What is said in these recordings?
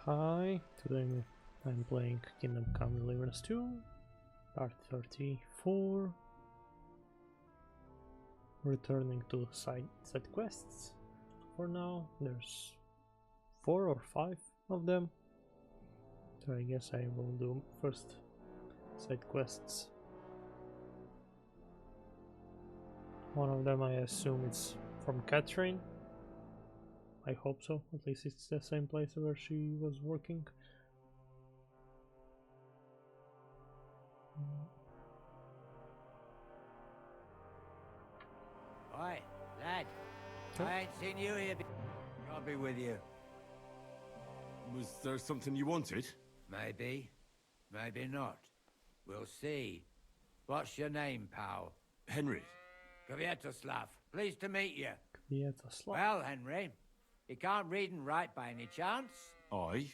Hi, today I'm playing Kingdom Come Deliverance 2, part 34. Returning to side quests. For now, there's 4 or 5 of them. So I guess I will do first side quests. One of them I assume it's from Catherine. I hope so, at least it's the same place where she was working. Oi, lad. I ain't seen you here. I'll be with you. Was there something you wanted? Maybe. Maybe not. We'll see. What's your name, pal? Henry. Kvietoslav. Pleased to meet you. Kvietoslav. Well, Henry, you can't read and write by any chance? I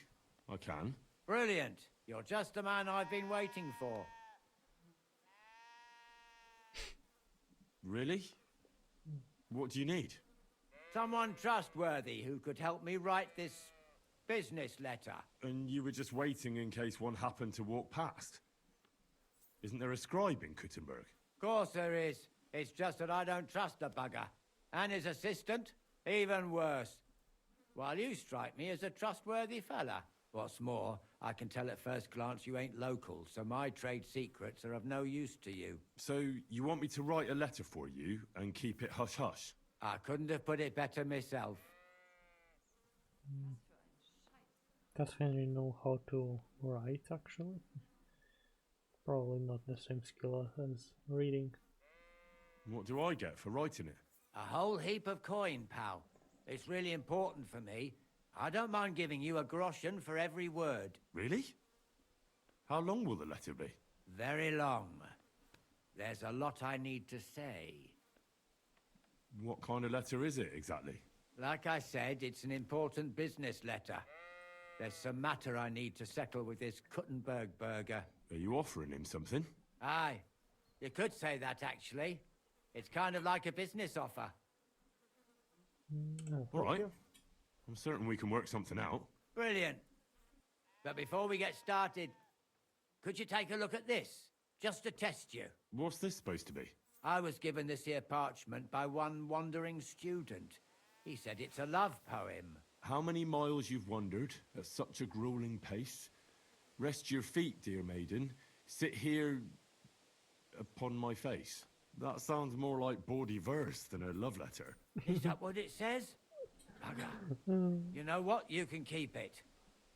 can. Brilliant. You're just the man I've been waiting for. Really? What do you need? Someone trustworthy who could help me write this business letter. And you were just waiting in case one happened to walk past? Isn't there a scribe in Kuttenberg? Of course there is. It's just that I don't trust the bugger. And his assistant, even worse. While you strike me as a trustworthy fella. What's more, I can tell at first glance you ain't local, so my trade secrets are of no use to you. So, you want me to write a letter for you and keep it hush-hush? I couldn't have put it better myself. Does Henry know how to write, actually? Probably not the same skill as reading. What do I get for writing it? A whole heap of coin, pal. It's really important for me. I don't mind giving you a groschen for every word. Really? How long will the letter be? Very long. There's a lot I need to say. What kind of letter is it, exactly? Like I said, it's an important business letter. There's some matter I need to settle with this Kuttenberg burger. Are you offering him something? Aye. You could say that, actually. It's kind of like a business offer. All right. I'm certain we can work something out. Brilliant. But before we get started, could you take a look at this? Just to test you. What's this supposed to be? I was given this here parchment by one wandering student. He said it's a love poem. How many miles you've wandered at such a grueling pace? Rest your feet, dear maiden. Sit here upon my face. That sounds more like bawdy verse than a love letter. Is that what it says? Bugger. You know what? You can keep it.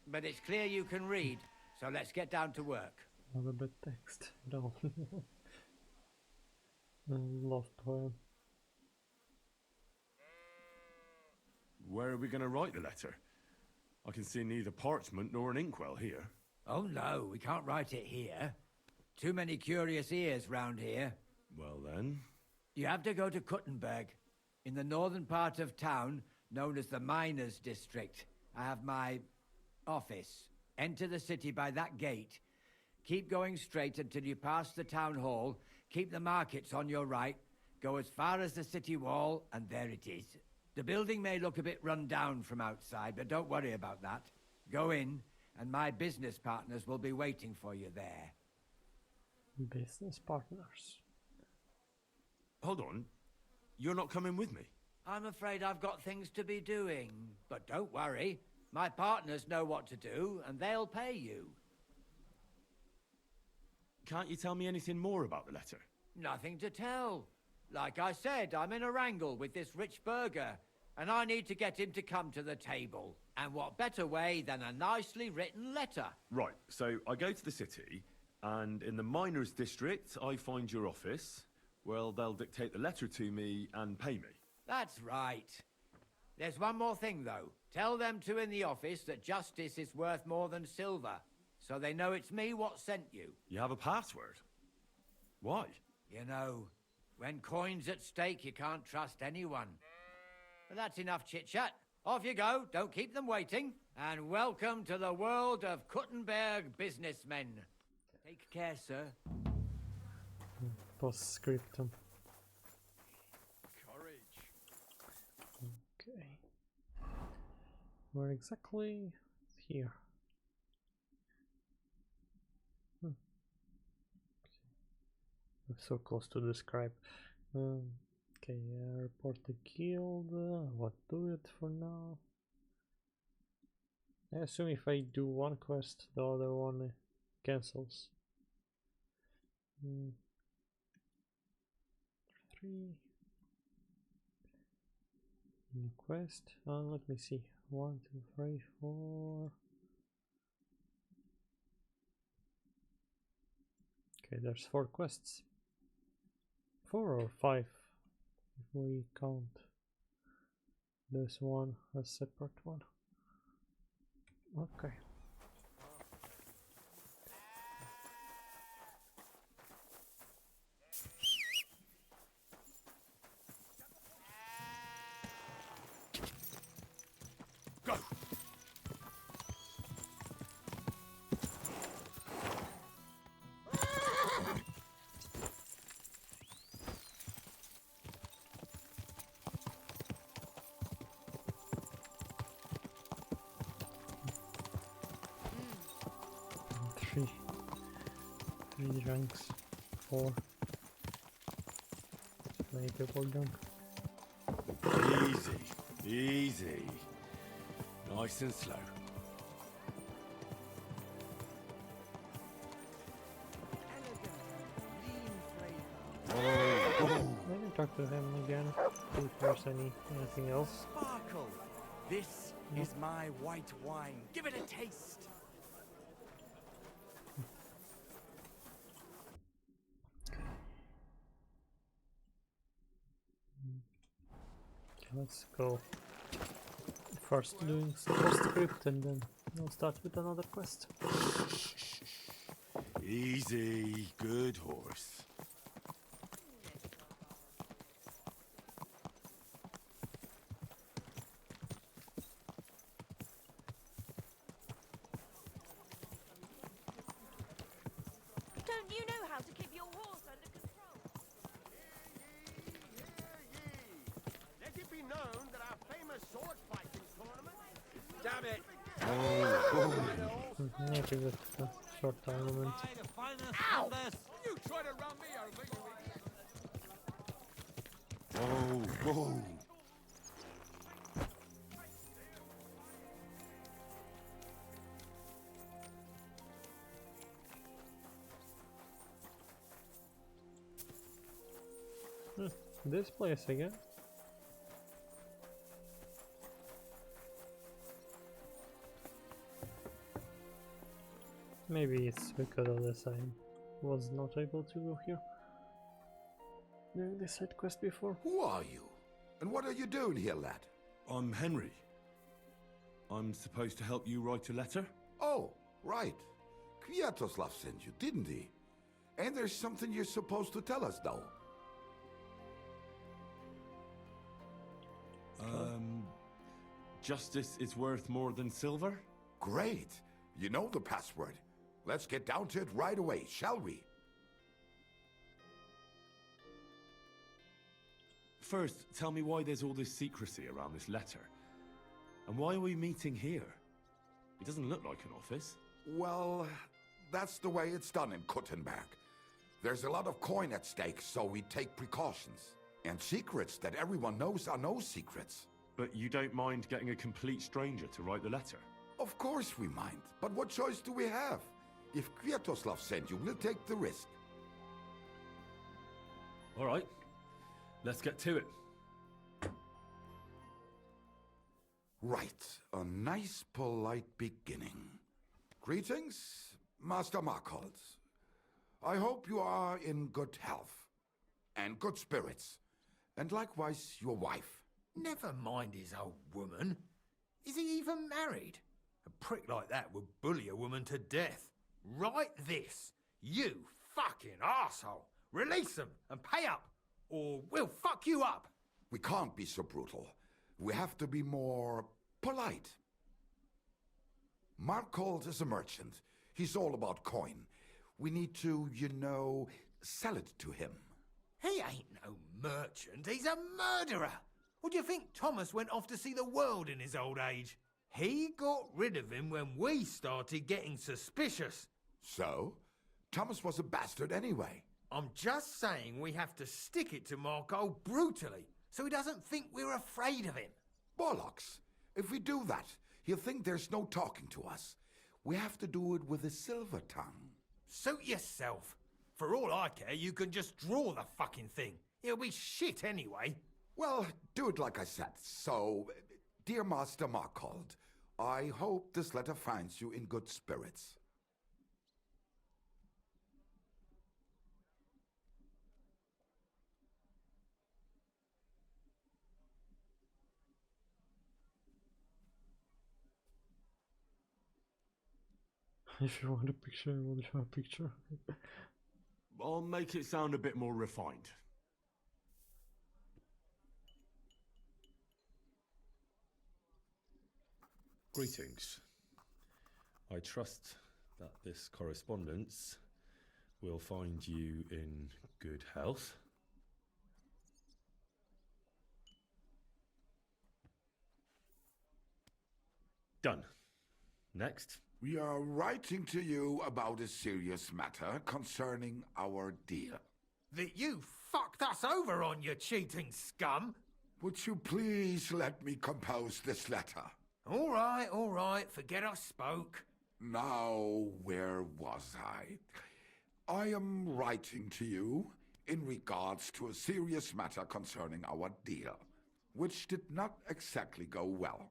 But it's clear you can read, so let's get down to work. Not a bit text, no. Love poem. Where are we going to write the letter? I can see neither parchment nor an inkwell here. Oh no, we can't write it here. Too many curious ears round here. Well then... You have to go to Kuttenberg, in the northern part of town, known as the Miners' District. I have my office. Enter the city by that gate. Keep going straight until you pass the town hall. Keep the markets on your right. Go as far as the city wall, and there it is. The building may look a bit run down from outside, but don't worry about that. Go in, and my business partners will be waiting for you there. Business partners. Hold on. You're not coming with me? I'm afraid I've got things to be doing. But don't worry. My partners know what to do, and they'll pay you. Can't you tell me anything more about the letter? Nothing to tell. Like I said, I'm in a wrangle with this rich burger, and I need to get him to come to the table. And what better way than a nicely written letter? Right, so I go to the city, and in the Miners' District, I find your office. Well, they'll dictate the letter to me and pay me. That's right. There's one more thing, though. Tell them two in the office that justice is worth more than silver, so they know it's me what sent you. You have a password? Why? You know, when coin's at stake, you can't trust anyone. But that's enough chit-chat. Off you go, don't keep them waiting. And welcome to the world of Kuttenberg businessmen. Take care, sir. Post Scriptum. Courage. Okay. Where exactly? Here. I'm so close to describe. Okay, report the guild. What do it for now? I assume if I do one quest, the other one cancels. 3 new quest. Let me see. 1, 2, 3, 4. Okay, there's 4 quests. 4 or 5 if we count this one as separate one. Okay. Go! Three ranks, 4. Many people done. Easy, easy. Nice and slow. Maybe talk to him again, see if there's anything else. Sparkle! This is my white wine. Give it a taste. Okay, let's go. First doing script and then we'll start with another quest. Easy, good horse. Don't you know how to keep your horse under control? Let it be known that our famous sword fighting tournament. Damn it! Maybe with a short tournament. Ow! You try to run me over, you idiot! Whoa. This place again? Maybe it's because of this I was not able to go here during this side quest before. Who are you? And what are you doing here, lad? I'm Henry. I'm supposed to help you write a letter? Oh, right. Kwiatoslav sent you, didn't he? And there's something you're supposed to tell us, though. Justice is worth more than silver? Great. You know the password. Let's get down to it right away, shall we? First, tell me why there's all this secrecy around this letter. And why are we meeting here? It doesn't look like an office. Well, that's the way it's done in Kuttenberg. There's a lot of coin at stake, so we take precautions. And secrets that everyone knows are no secrets. But you don't mind getting a complete stranger to write the letter? Of course we mind, but what choice do we have? If Kwiatoslav sent you, we'll take the risk. All right, let's get to it. Right, a nice polite beginning. Greetings, Master Markholz. I hope you are in good health and good spirits, and likewise your wife. Never mind his old woman. Is he even married? A prick like that would bully a woman to death. Write this. You fucking arsehole. Release them and pay up, or we'll fuck you up. We can't be so brutal. We have to be more polite. Markholz is a merchant. He's all about coin. We need to, sell it to him. He ain't no merchant. He's a murderer. Or do you think Thomas went off to see the world in his old age? He got rid of him when we started getting suspicious. So? Thomas was a bastard anyway. I'm just saying we have to stick it to Marco brutally, so he doesn't think we're afraid of him. Bollocks! If we do that, he'll think there's no talking to us. We have to do it with a silver tongue. Suit yourself. For all I care, you can just draw the fucking thing. It'll be shit anyway. Well, do it like I said. So, dear Master Markold, I hope this letter finds you in good spirits. If you want a picture, I will show a picture. I'll make it sound a bit more refined. Greetings. I trust that this correspondence will find you in good health. Done. Next. We are writing to you about a serious matter concerning our deal. That you fucked us over on, you cheating scum. Would you please let me compose this letter? All right, forget I spoke. Now, where was I? I am writing to you in regards to a serious matter concerning our deal, which did not exactly go well.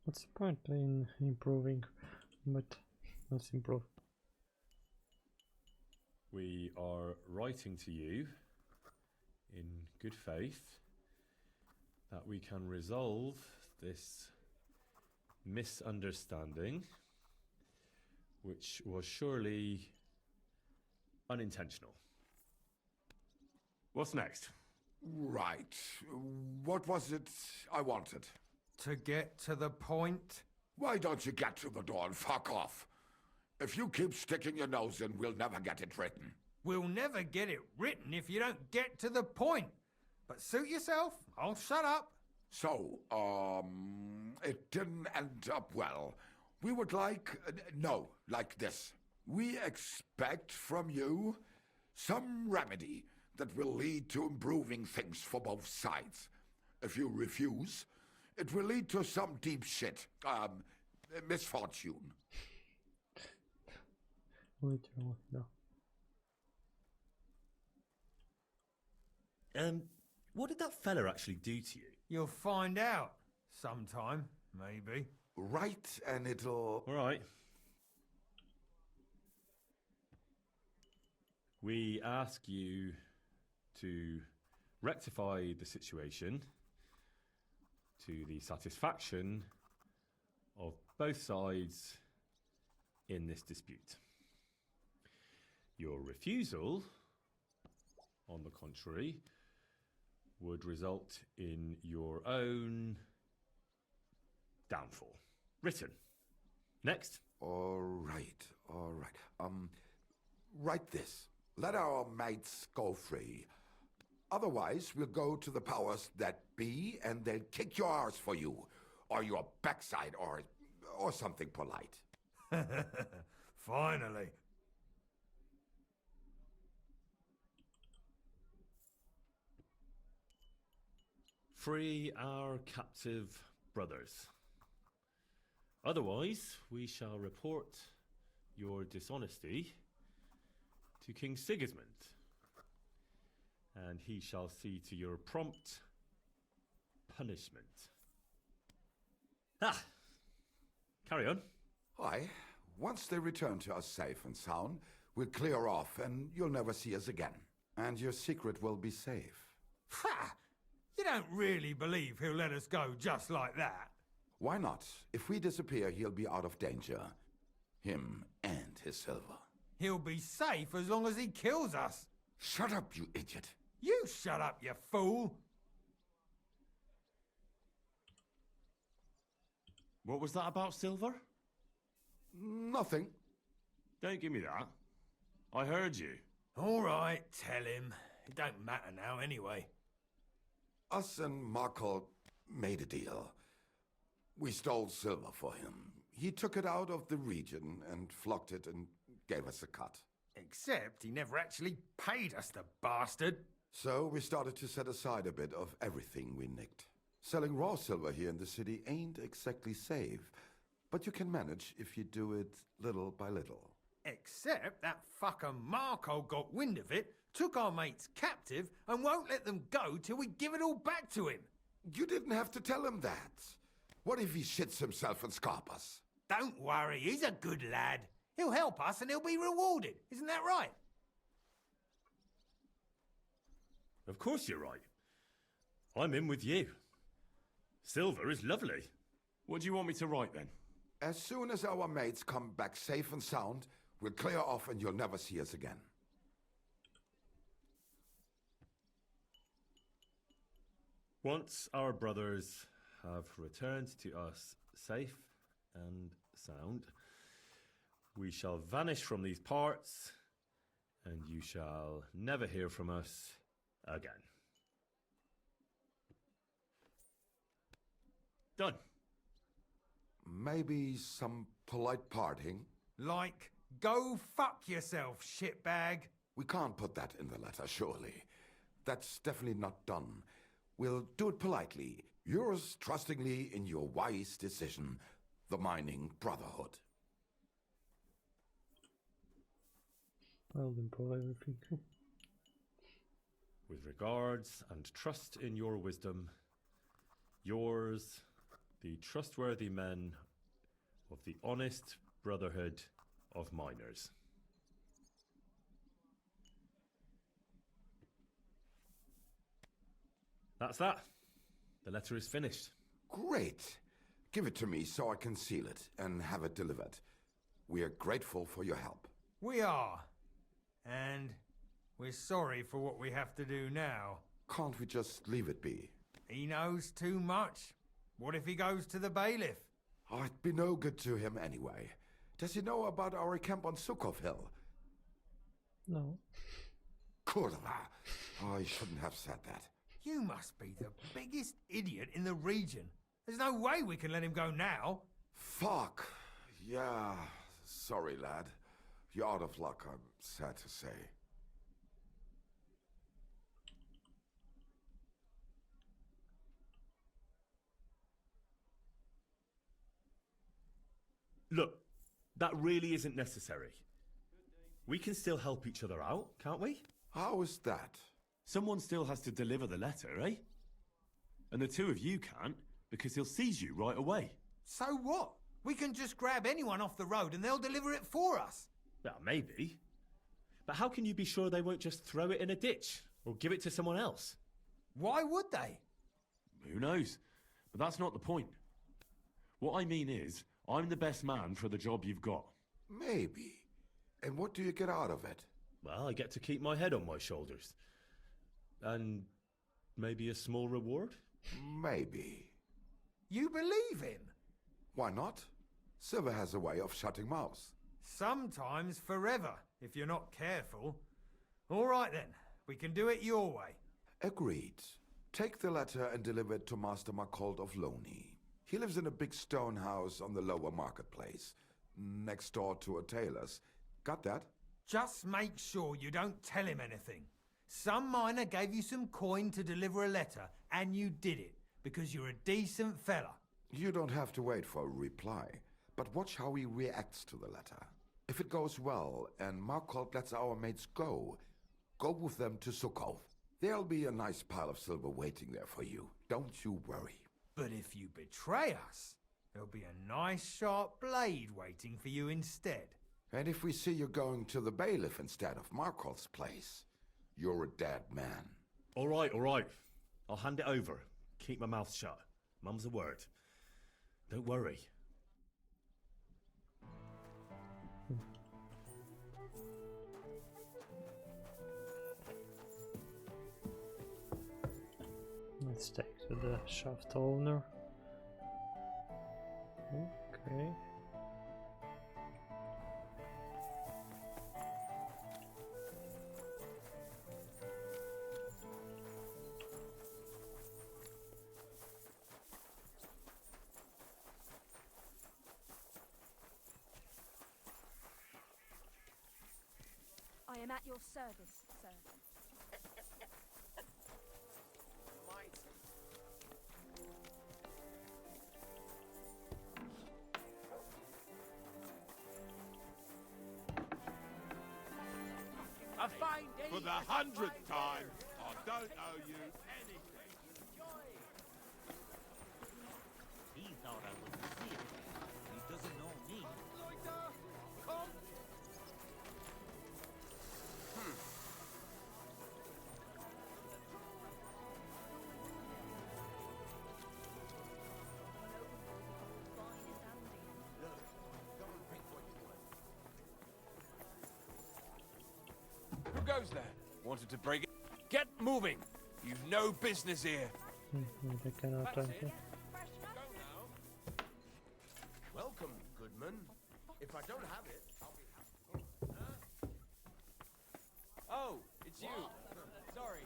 What's the point in improving? But let's improve. We are writing to you in good faith that we can resolve this misunderstanding, which was surely unintentional. What's next? Right. What was it I wanted? To get to the point? Why don't you get to the door and fuck off? If you keep sticking your nose in, we'll never get it written. We'll never get it written if you don't get to the point. But suit yourself, I'll shut up. So, it didn't end up well. We would like, like this. We expect from you some remedy that will lead to improving things for both sides. If you refuse, it will lead to some deep shit, misfortune. Literally, no. What did that fella actually do to you? You'll find out sometime, maybe. Right, and it'll... All right. We ask you to rectify the situation to the satisfaction of both sides in this dispute. Your refusal, on the contrary, would result in your own downfall. Written. Next. All right. Write this. Let our mates go free. Otherwise, we'll go to the powers that be, and they'll kick your arse for you, or your backside, or something polite. Finally. Free our captive brothers. Otherwise, we shall report your dishonesty to King Sigismund, and he shall see to your prompt punishment. Carry on. Aye. Once they return to us safe and sound, we'll clear off, and you'll never see us again. And your secret will be safe. Ha! You don't really believe he'll let us go just like that? Why not? If we disappear, he'll be out of danger. Him and his silver. He'll be safe as long as he kills us. Shut up, you idiot. You shut up, you fool. What was that about silver? Nothing. Don't give me that. I heard you. All right, tell him. It don't matter now anyway. Us and Marco made a deal. We stole silver for him. He took it out of the region and flocked it and gave us a cut. Except he never actually paid us, the bastard. So we started to set aside a bit of everything we nicked. Selling raw silver here in the city ain't exactly safe, but you can manage if you do it little by little. Except that fucker Marco got wind of it, took our mates captive, and won't let them go till we give it all back to him. You didn't have to tell him that. What if he shits himself and scarp us? Don't worry, he's a good lad. He'll help us and he'll be rewarded. Isn't that right? Of course you're right. I'm in with you. Silver is lovely. What do you want me to write then? As soon as our mates come back safe and sound, we'll clear off and you'll never see us again. Once our brothers have returned to us safe and sound, we shall vanish from these parts, and you shall never hear from us again. Done. Maybe some polite parting? Like, go fuck yourself, shitbag. We can't put that in the letter, surely. That's definitely not done. We'll do it politely. Yours trustingly in your wise decision, the Mining Brotherhood. I'll improve everything. With regards and trust in your wisdom, yours, the trustworthy men of the honest Brotherhood of Miners. That's that. The letter is finished. Great. Give it to me so I can seal it and have it delivered. We are grateful for your help. We are. And we're sorry for what we have to do now. Can't we just leave it be? He knows too much. What if he goes to the bailiff? Oh, it'd be no good to him anyway. Does he know about our camp on Sukov Hill? No. Kurva. Oh, I shouldn't have said that. You must be the biggest idiot in the region. There's no way we can let him go now. Fuck. Yeah. Sorry, lad. You're out of luck, I'm sad to say. Look, that really isn't necessary. We can still help each other out, can't we? How is that? Someone still has to deliver the letter, eh? And the two of you can't, because he'll seize you right away. So what? We can just grab anyone off the road and they'll deliver it for us. Well, maybe. But how can you be sure they won't just throw it in a ditch or give it to someone else? Why would they? Who knows? But that's not the point. What I mean is, I'm the best man for the job you've got. Maybe. And what do you get out of it? Well, I get to keep my head on my shoulders. And maybe a small reward? Maybe. You believe him? Why not? Silver has a way of shutting mouths. Sometimes forever, if you're not careful. All right then, we can do it your way. Agreed. Take the letter and deliver it to Master Marcold of Loney. He lives in a big stone house on the lower marketplace, next door to a tailor's. Got that? Just make sure you don't tell him anything. Some miner gave you some coin to deliver a letter, and you did it, because you're a decent fella. You don't have to wait for a reply, but watch how he reacts to the letter. If it goes well, and Marcold lets our mates go with them to Sukov. There'll be a nice pile of silver waiting there for you. Don't you worry. But if you betray us, there'll be a nice sharp blade waiting for you instead. And if we see you going to the bailiff instead of Marcold's place, you're a dead man. All right, all right. I'll hand it over. Keep my mouth shut. Mum's a word. Don't worry. Let's take to the shaft owner. Okay. at your service, sir. A fine day. For the 100th time, I don't owe you anything. He thought I wouldn't see it. He doesn't know me. Who goes there? Wanted to break it? Get moving! You've no business here. They cannot enter. Welcome, Goodman. If I don't have it, I'll be happy. Oh, it's you. Sorry.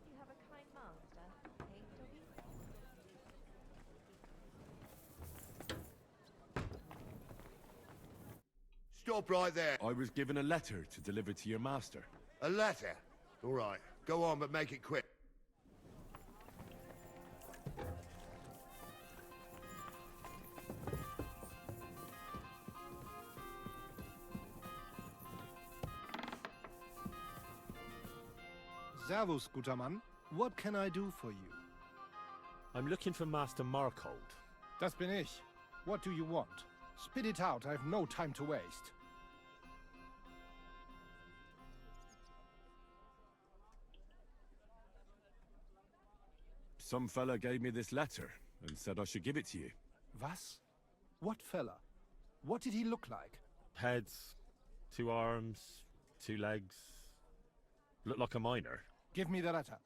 You have a kind master, eh, doggy? Stop right there. I was given a letter to deliver to your master. A letter. All right. Go on, but make it quick. Servus, guter Mann. What can I do for you? I'm looking for Master Markold. Das bin ich. What do you want? Spit it out, I've no time to waste. Some fella gave me this letter and said I should give it to you. Was? What fella? What did he look like? Heads, 2 arms, 2 legs. Looked like a miner. Give me the letter.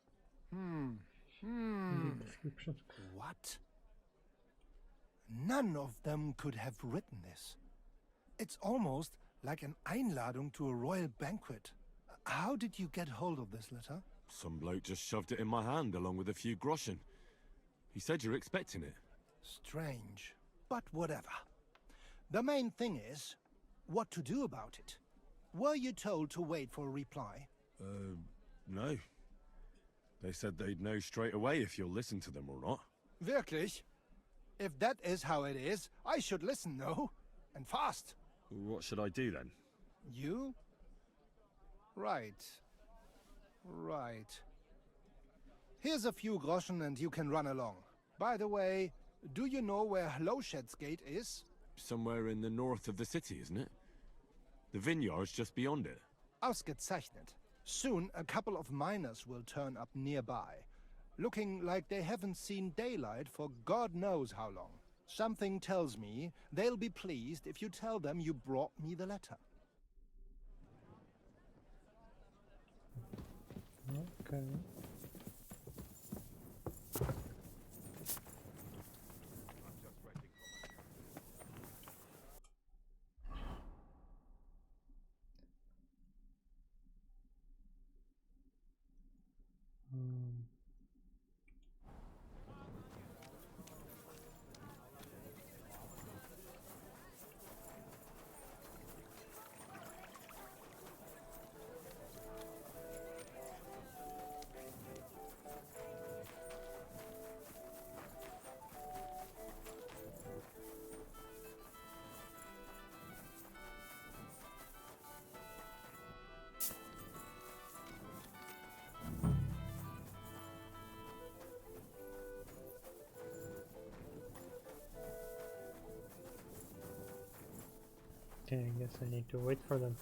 Description. What? None of them could have written this. It's almost like an Einladung to a royal banquet. How did you get hold of this letter? Some bloke just shoved it in my hand along with a few groschen. He said you're expecting it. Strange, but whatever. The main thing is, what to do about it. Were you told to wait for a reply? No. They said they'd know straight away if you'll listen to them or not. Wirklich? If that is how it is, I should listen, no? And fast. What should I do then? You? Right. Right. Here's a few groschen and you can run along. By the way, do you know where Lowshed's Gate is? Somewhere in the north of the city, isn't it? The vineyard's just beyond it. Ausgezeichnet. Soon a couple of miners will turn up nearby, looking like they haven't seen daylight for God knows how long. Something tells me they'll be pleased if you tell them you brought me the letter. Okay. Okay, I guess I need to wait for them.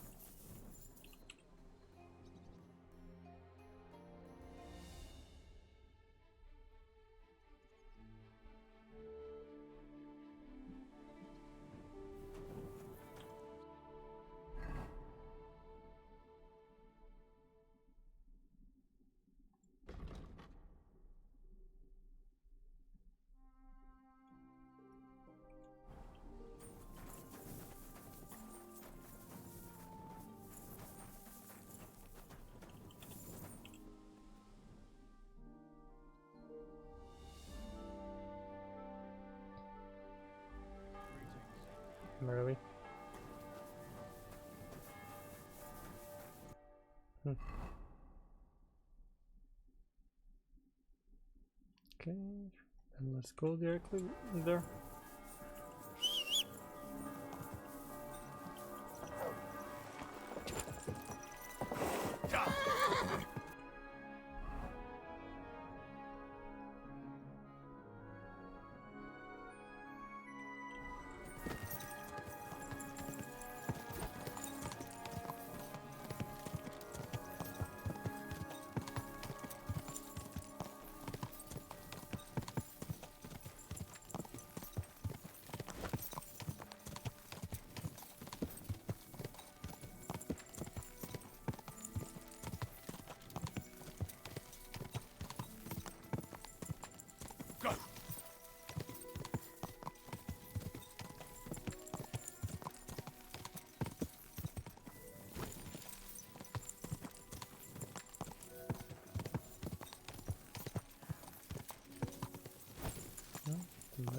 Okay, and let's go directly there.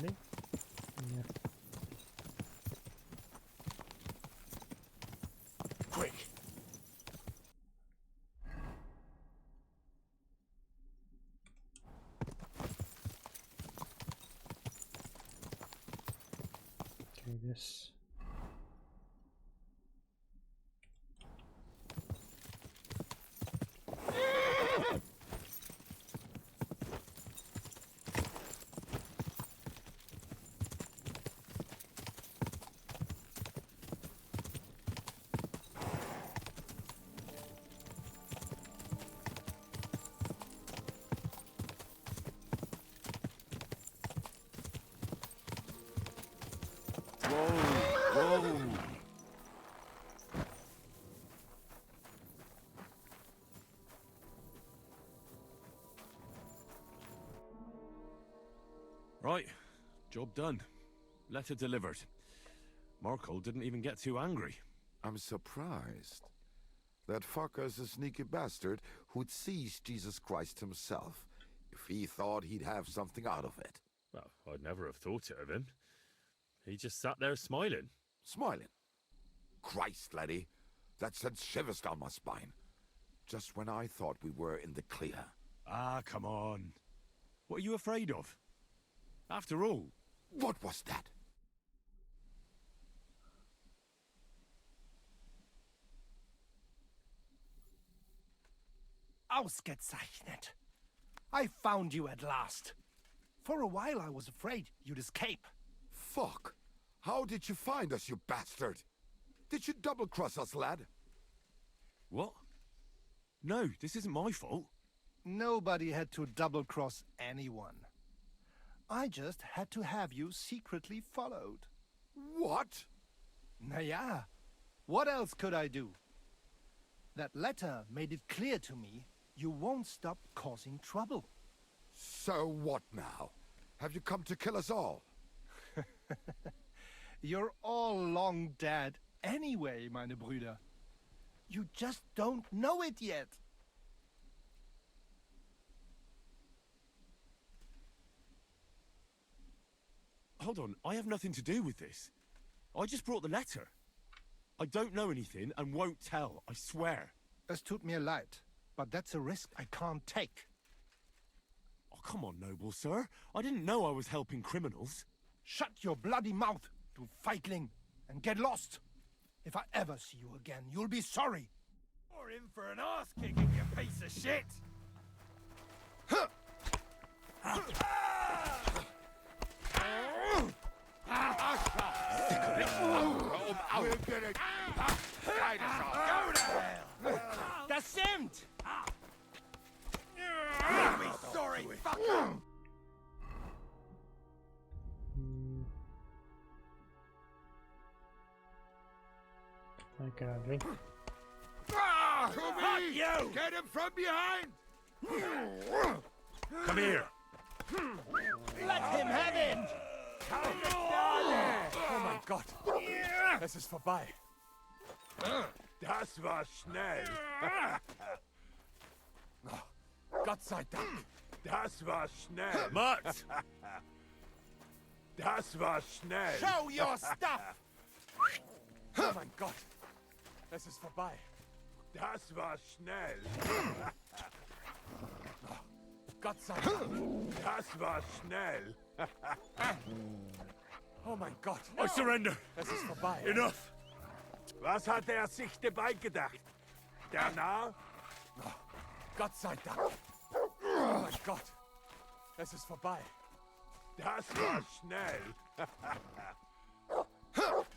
Ready? Yeah. Quick! Okay, this. Whoa! Right, job done. Letter delivered. Markle didn't even get too angry. I'm surprised. That fucker's a sneaky bastard who'd seize Jesus Christ himself if he thought he'd have something out of it. Well, I'd never have thought it of him. He just sat there smiling. Smiling. Christ, laddie, that sent shivers down my spine. Just when I thought we were in the clear. Ah, come on. What are you afraid of? After all... What was that? Ausgezeichnet. I found you at last. For a while I was afraid you'd escape. Fuck. How did you find us, you bastard? Did you double-cross us, lad? What? No, this isn't my fault. Nobody had to double-cross anyone. I just had to have you secretly followed. What? Naja, what else could I do? That letter made it clear to me you won't stop causing trouble. So what now? Have you come to kill us all? You're all long dead anyway, meine Brüder. You just don't know it yet. Hold on, I have nothing to do with this. I just brought the letter. I don't know anything and won't tell, I swear. Es tut mir leid, but that's a risk I can't take. Oh, come on, noble sir. I didn't know I was helping criminals. Shut your bloody mouth, you feigling, and get lost. If I ever see you again, you'll be sorry. You're in for an arse kicking, you piece of shit! We'll get it. Fight us all. Go to hell! Das stimmt! You'll be sorry, fucker! I cannot drink. Ah, Fuck you! get him from behind! Come here. Let him have it! Oh my Gott! Es ist vorbei! Das war schnell. Gott sei Dank! Das war schnell. Mutt! Das war schnell. Show your stuff! Oh mein Gott! Es ist vorbei! Das war schnell. Gott sei Dank. Das war schnell. Oh mein Gott. I surrender. Es ist vorbei. Enough. Was hat er sich dabei gedacht? Der Narr? Gott sei Dank. Oh mein Gott. Es ist vorbei. Das war schnell.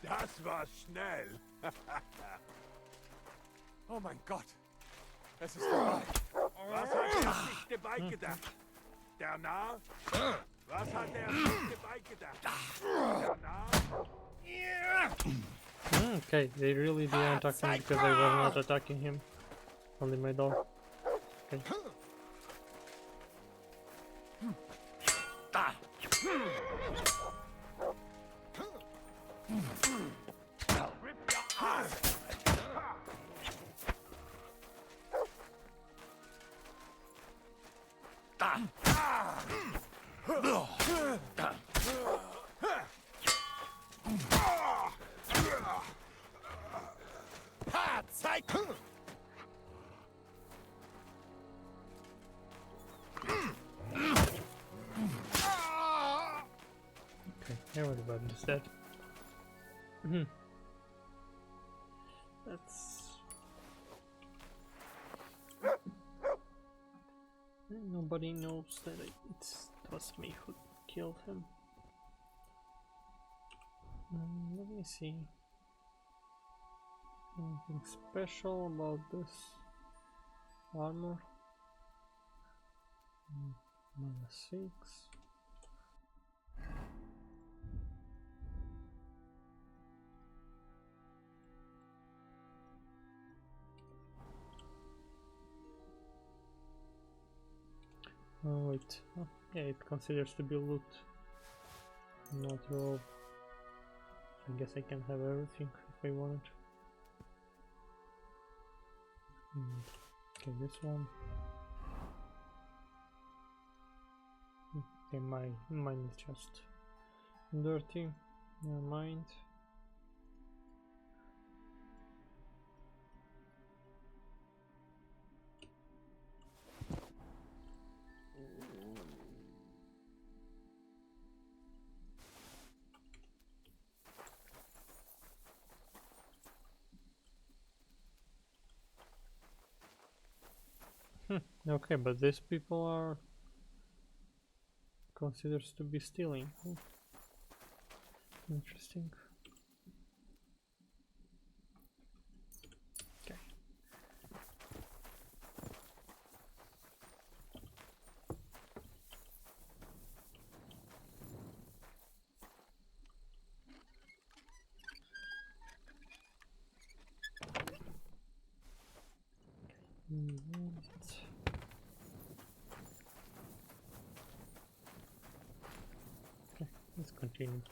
Das war schnell. Oh mein Gott. Es ist vorbei. Was hat er sich dabei gedacht? Der Narr? Was hat er sich dabei gedacht? Der Narr? Okay, they really didn't attack me because I was not attacking him. Only my dog. Okay. Okay, everybody's dead. That's... Nobody knows that it was me who killed him. Let me see. Anything special about this armor? -6. Oh wait, oh, yeah, it considers to be loot, not raw. I guess I can have everything if I wanted. Okay, this one. Okay, mine is just dirty. Never mind. Okay, but these people are considered to be stealing. Interesting. Okay. Let's continue.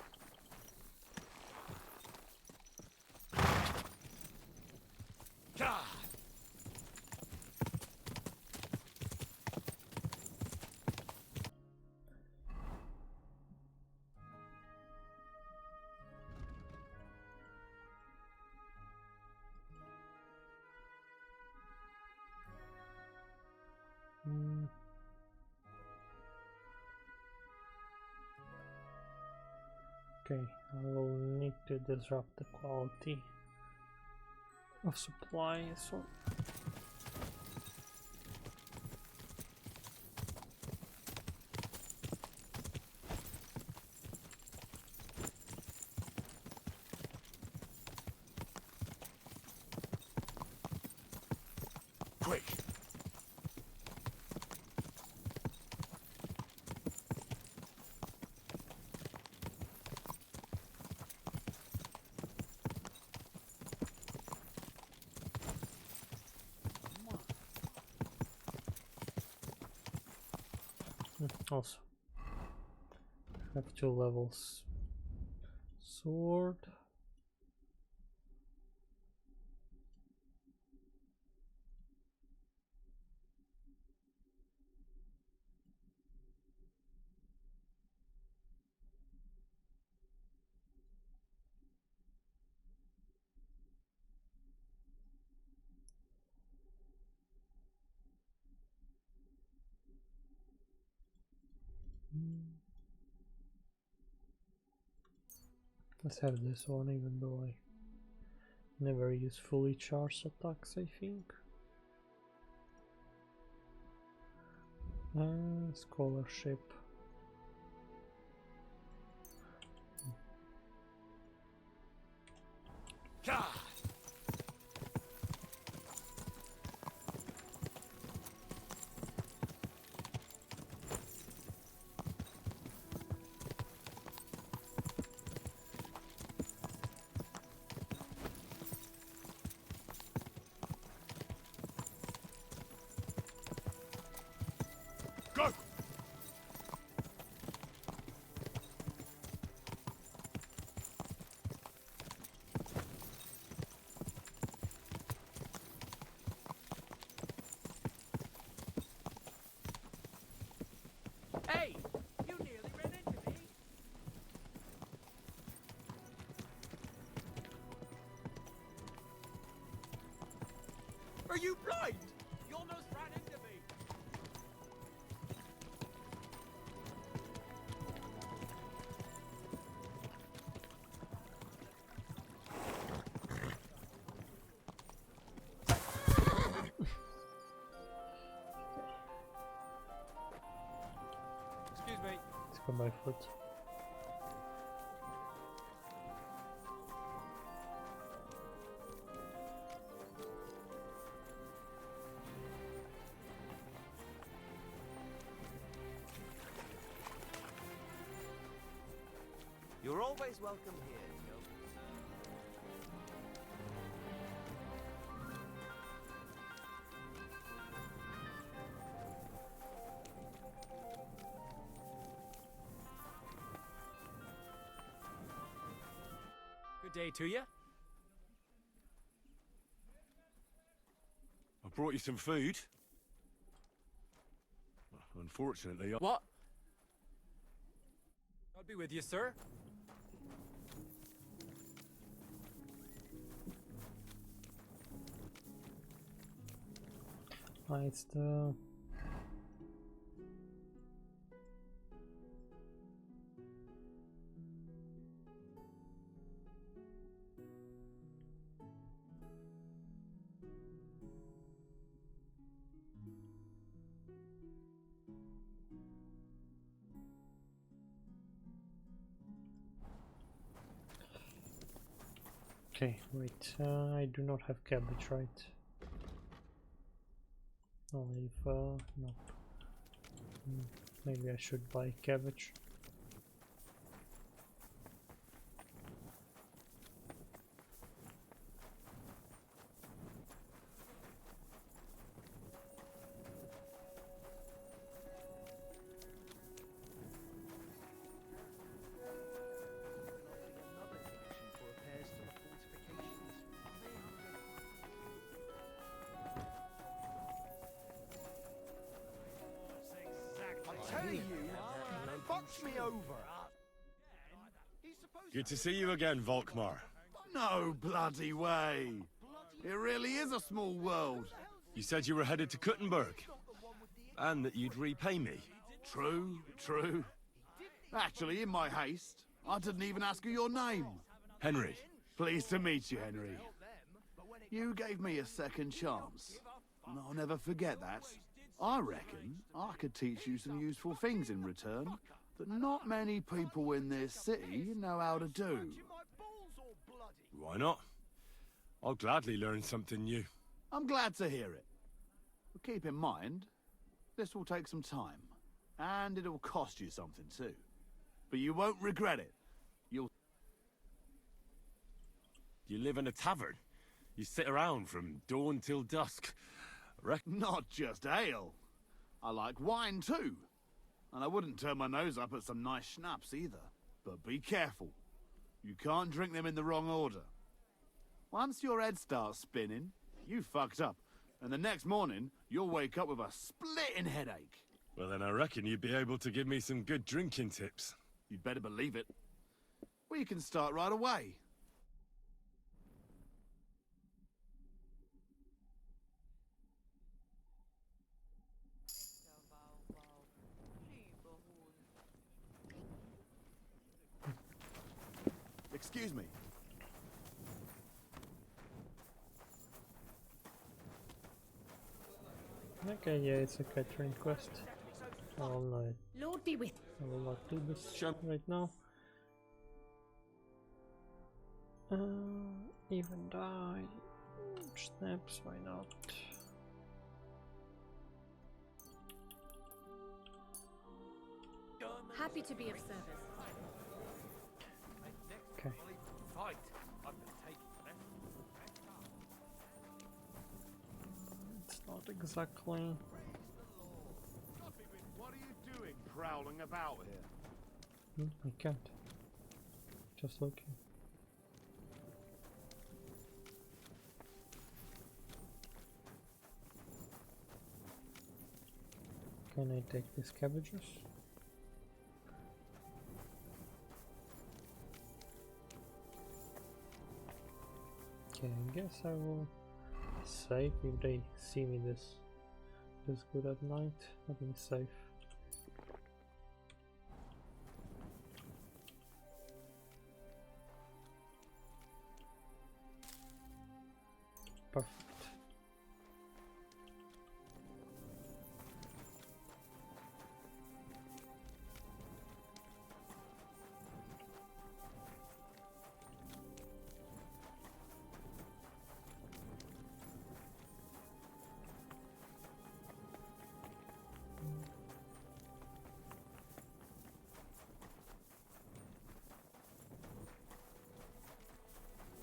Okay, I will need to disrupt the quality of supply, so Quick. also have 2 levels. Sword. Let's have this one, even though I never use fully charged attacks, I think. Scholarship. Hey! You nearly ran into me! Are you blind? You almost ran into me! Excuse me. Let's go by foot. You're always welcome here, Joe. Good day to you. I brought you some food. Unfortunately, What? I'll be with you, sir. It's the... Okay, wait, I do not have cabbage, right? Only if, no. Maybe I should buy cabbage. Me over. good to see you again, Volkmar. No bloody way. It really is a small world. You said you were headed to Kuttenberg, and that you'd repay me. True, true. Actually, in my haste, I didn't even ask you your name. Henry. Pleased to meet you, Henry. You gave me a second chance, and I'll never forget that. I reckon I could teach you some useful things in return that not many people in this city know how to do. Why not? I'll gladly learn something new. I'm glad to hear it. But keep in mind, this will take some time, and it'll cost you something too. But you won't regret it. You live in a tavern? You sit around from dawn till dusk? Not just ale. I like wine too. And I wouldn't turn my nose up at some nice schnapps either. But be careful. You can't drink them in the wrong order. Once your head starts spinning, you fucked up. And the next morning, you'll wake up with a splitting headache. Well, then I reckon you'd be able to give me some good drinking tips. You'd better believe it. We can start right away. Excuse me. Okay, yeah, it's a catering quest. All night. Lord be with. I will not do this right now. Even die. Snaps, why not? Happy to be of service. Okay. Fight. It's not exactly. What are you doing prowling about here? I can't. Just looking. Can I take these cabbages? Okay, I guess I will save if they see me this good at night. Let me save. Perfect.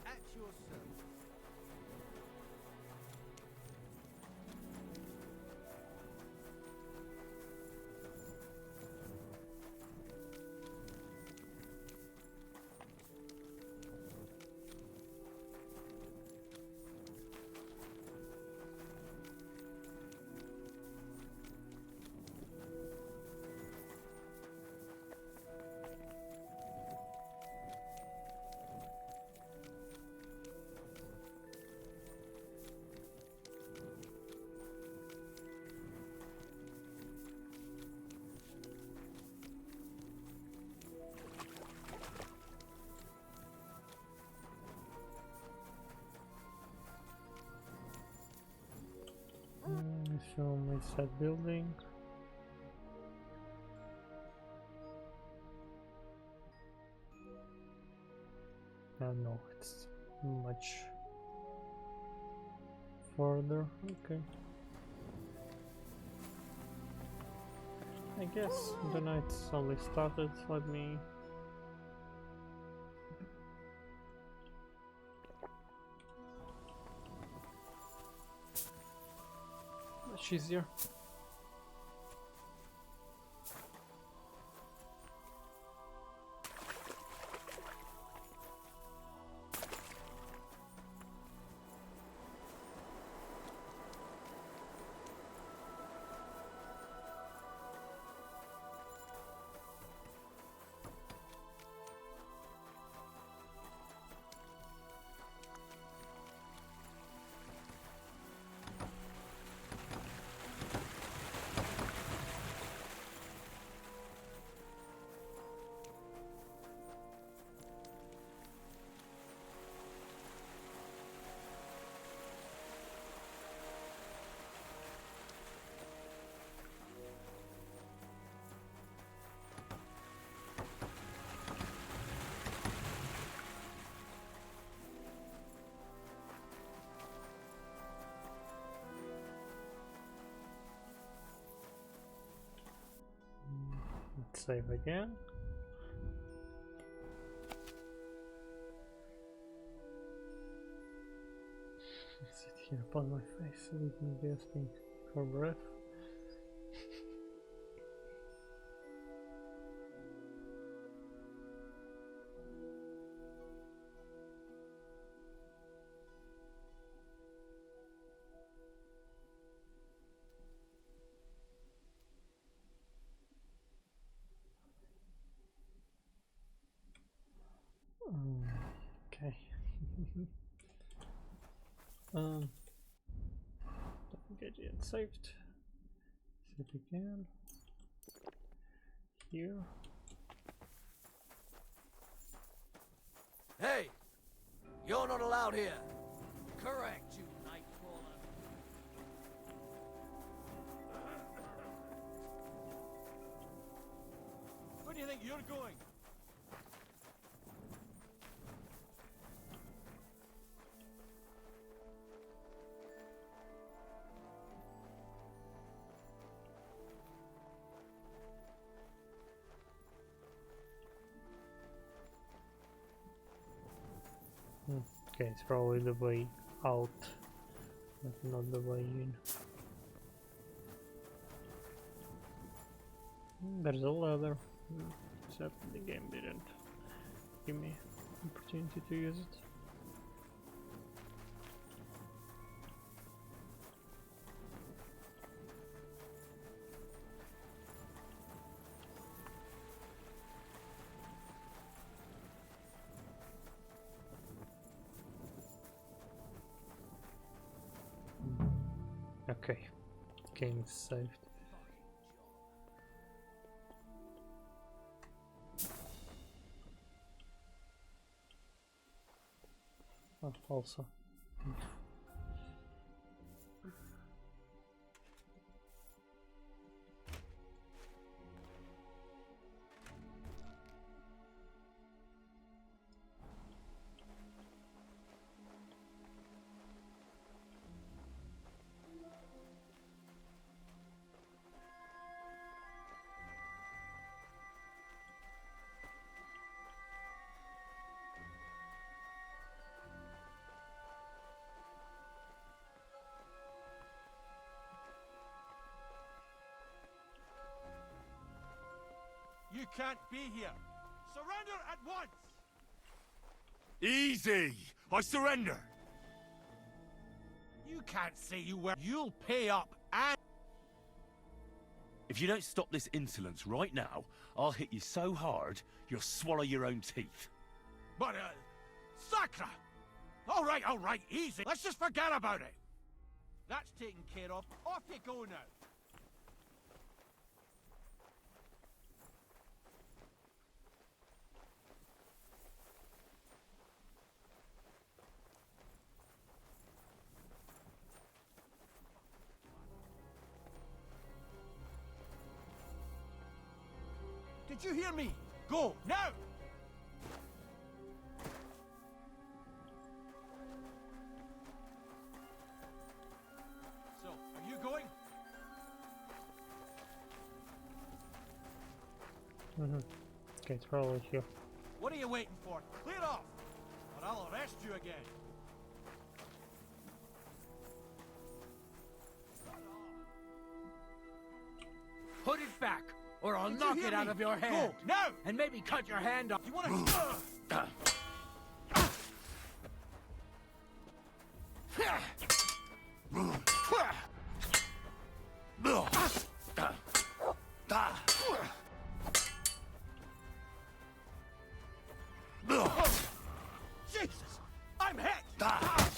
At your service. Show my set building. No, it's much further. Okay. I guess the night's only started. Let me. Much easier. Let's save again. Sit here upon my face with me gasping for breath. Okay. Don't get it saved. Save again. Here. Hey! You're not allowed here. Correct, you nightcrawler. Where do you think you're going? Okay, it's probably the way out, but not the way in. There's a ladder, except the game didn't give me opportunity to use it. Okay, game is saved. Oh, also. You can't be here. Surrender at once! Easy! I surrender! You can't say you were. You'll pay up and... If you don't stop this insolence right now, I'll hit you so hard, you'll swallow your own teeth. But, Sacra! All right, easy. Let's just forget about it. That's taken care of. Off you go now. Did you hear me? Go, now! So, are you going? Okay, it's probably here. What are you waiting for? Clear off! Or I'll arrest you again. Put it back, or I'll Did you knock hear it out me? of your hand. Go, now! And maybe cut your hand off. You wanna... Jesus! I'm hit! What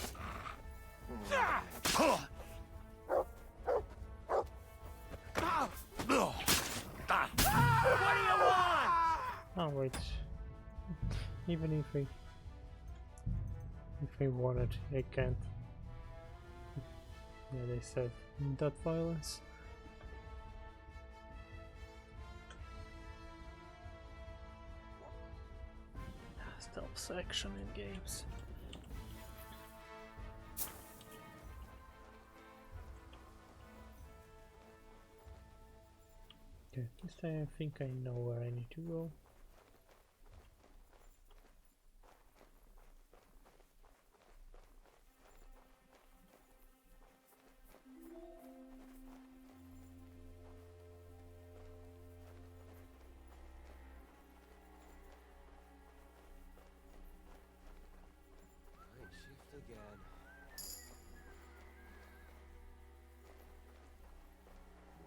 do you want? Oh wait, even if I wanted, I can't. Yeah, they said that violence. Stealth section in games. Okay, this time I think I know where I need to go. Night shift again.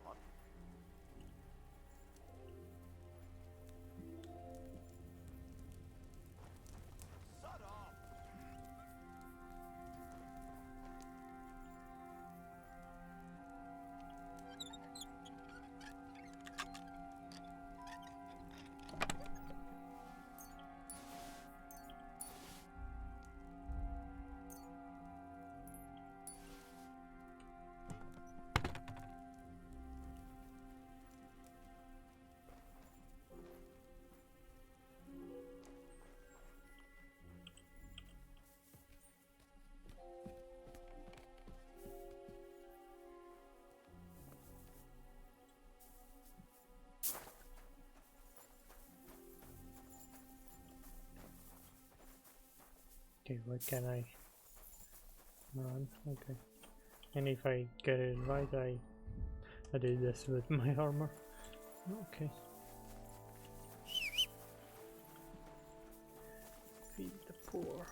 What? Okay, what can I run? Okay. And if I get it right, I did this with my armor. Okay. Feed the poor.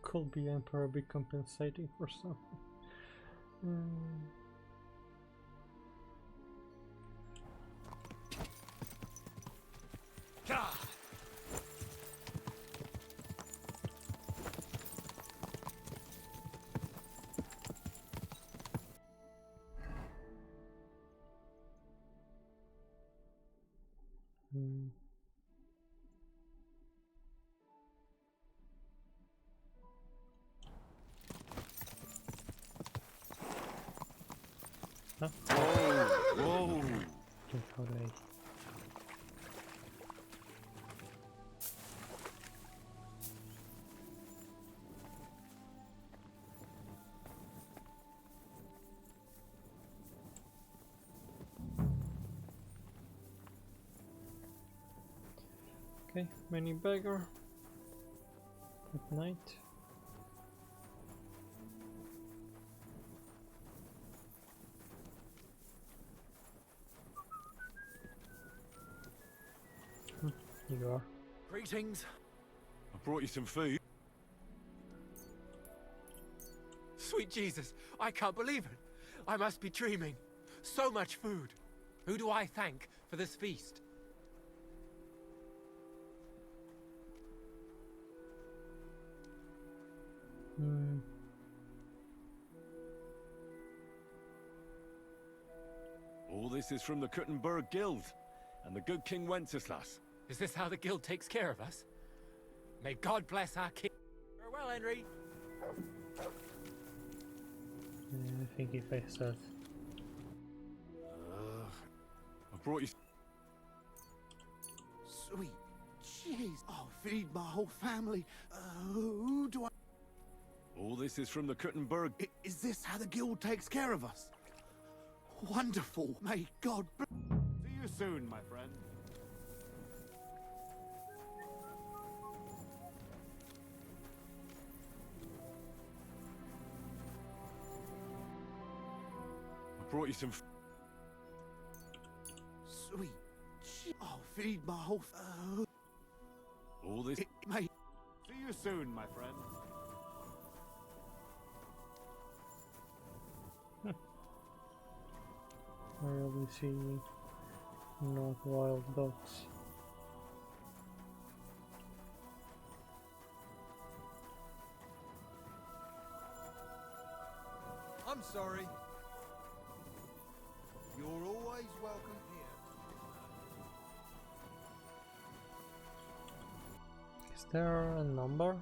Could be Emperor be compensating for something? Huh? Whoa! Okay, how do I... Okay, many beggar at night. You are. Greetings. I brought you some food. Sweet Jesus, I can't believe it. I must be dreaming. So much food. Who do I thank for this feast? All this is from the Kuttenberg Guild and the good King Wenceslas. Is this how the guild takes care of us? May God bless our king. Farewell, Henry. I think if I said... I brought you... Sweet jeez. I'll feed my whole family. Who do I... All this is from the Kuttenberg... Is this how the guild takes care of us? Wonderful. May God... See you soon, my friend. I brought you some... Sweet I'll feed my whole... All this... May... See you soon, my friend. I really see not wild dogs. I'm sorry. You're always welcome here. Is there a number?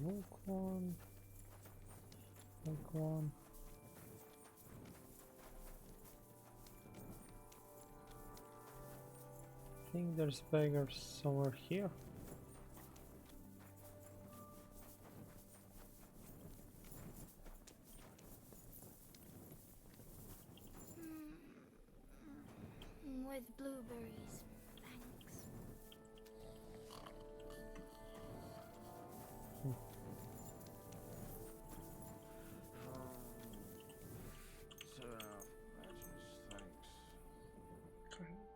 Look one. Look one. I think there's beggars somewhere here. With blueberries, thanks.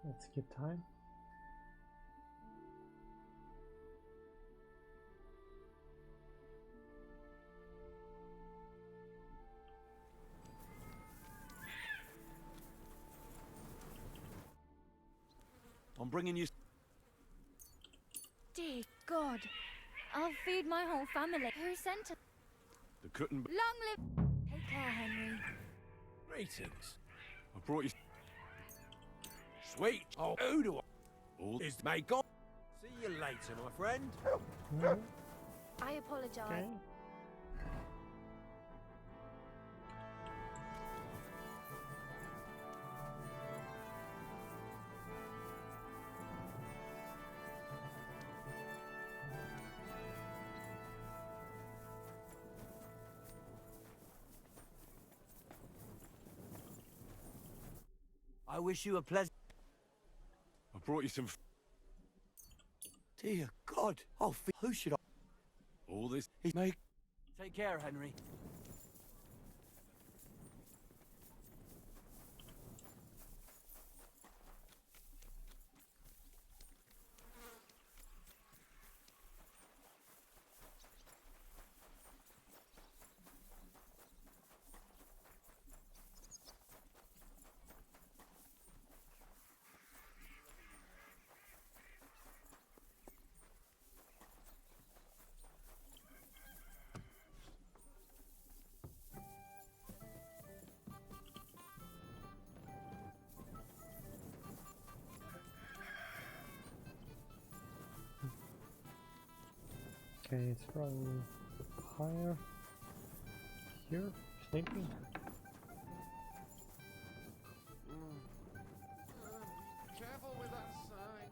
Let's skip time. I'm bringing you... Dear God, I'll feed my whole family. Who sent it? The Kuttenberg... Long live... Take care, Henry. Greetings. I brought you... Sweet. Oh, who do I? All is make on. See you later, my friend. I apologize. Okay. I wish you a pleasant... I brought you some. Dear God. Oh, who should I... All this he make. Take care, Henry. Okay, it's probably higher here, thinking. Careful with that sign.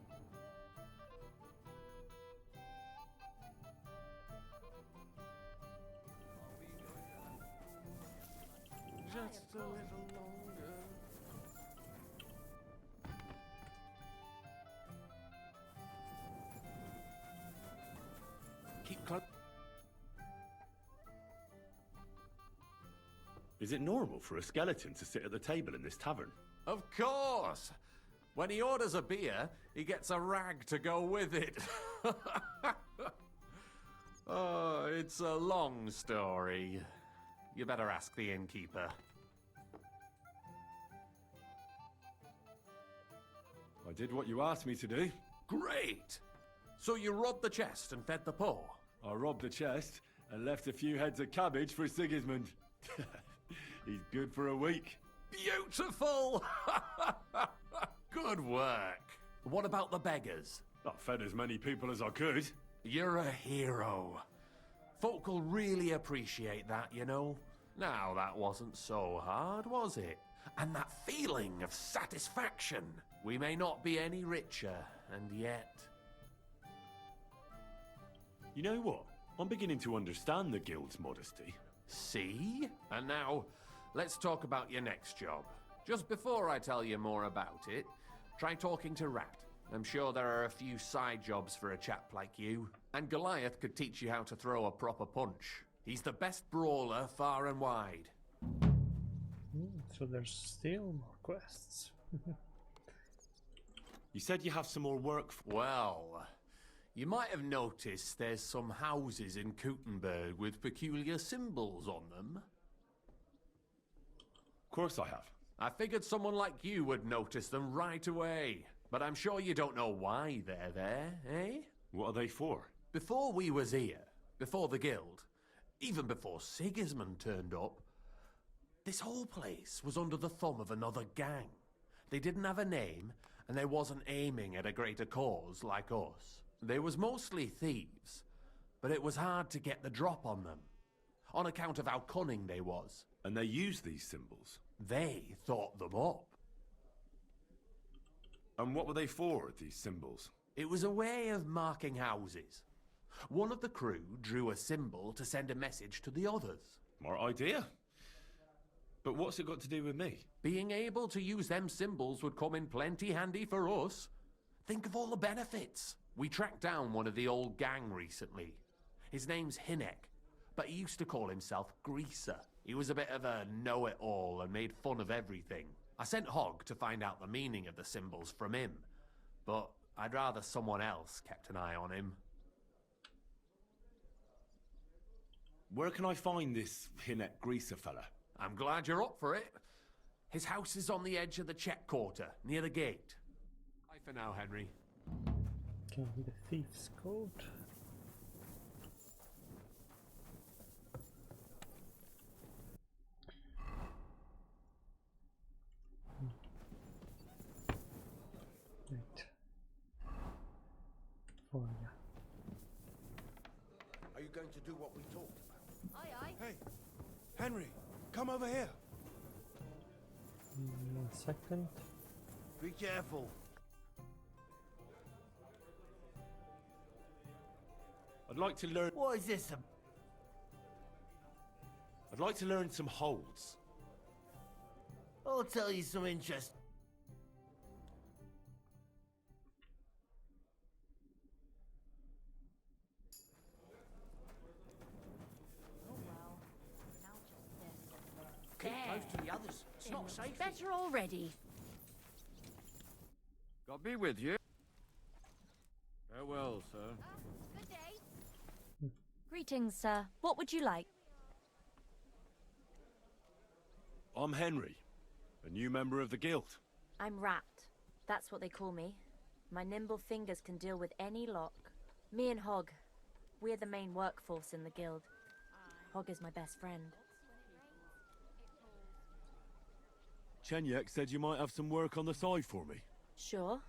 Just a little longer. Keep close. Is it normal for a skeleton to sit at the table in this tavern? Of course. When he orders a beer, he gets a rag to go with it. Oh, it's a long story. You better ask the innkeeper. I did what you asked me to do. Great! So you robbed the chest and fed the poor? I robbed the chest and left a few heads of cabbage for Sigismund. He's good for a week. Beautiful! Good work. What about the beggars? I fed as many people as I could. You're a hero. Folk will really appreciate that, you know. Now, that wasn't so hard, was it? And that feeling of satisfaction. We may not be any richer, and yet... You know what? I'm beginning to understand the guild's modesty. See? And now, let's talk about your next job. Just before I tell you more about it, try talking to Rat. I'm sure there are a few side jobs for a chap like you. And Goliath could teach you how to throw a proper punch. He's the best brawler far and wide. So there's still more quests. You said you have some more work Well, you might have noticed there's some houses in Kuttenberg with peculiar symbols on them. Of course I have. I figured someone like you would notice them right away. But I'm sure you don't know why they're there, eh? What are they for? Before we was here, before the guild, even before Sigismund turned up, this whole place was under the thumb of another gang. They didn't have a name, and they wasn't aiming at a greater cause like us. They was mostly thieves, but it was hard to get the drop on them, on account of how cunning they was. And they use these symbols? They thought them up. And what were they for, these symbols? It was a way of marking houses. One of the crew drew a symbol to send a message to the others. More idea. But what's it got to do with me? Being able to use them symbols would come in plenty handy for us. Think of all the benefits. We tracked down one of the old gang recently. His name's Hinek, but he used to call himself Greaser. He was a bit of a know-it-all and made fun of everything. I sent Hogg to find out the meaning of the symbols from him, but I'd rather someone else kept an eye on him. Where can I find this Hinek Greaser fella? I'm glad you're up for it. His house is on the edge of the check quarter, near the gate. Bye for now, Henry. Okay, the Thieves Code. going to do what we talked about? Aye, aye. Hey, Henry, come over here. 1 second. Be careful. I'd like to learn. What is this? I'd like to learn some holds. I'll tell you some interest. Oh well. Now just this. Keep There. close to the others. It's not safe. Better already. God be with you. Farewell, sir. Good day. Greetings, sir. What would you like? I'm Henry, a new member of the guild. I'm Wrapped. That's what they call me. My nimble fingers can deal with any lock. Me and Hog, we're the main workforce in the guild. Hog is my best friend. Chenyek said you might have some work on the side for me. Sure.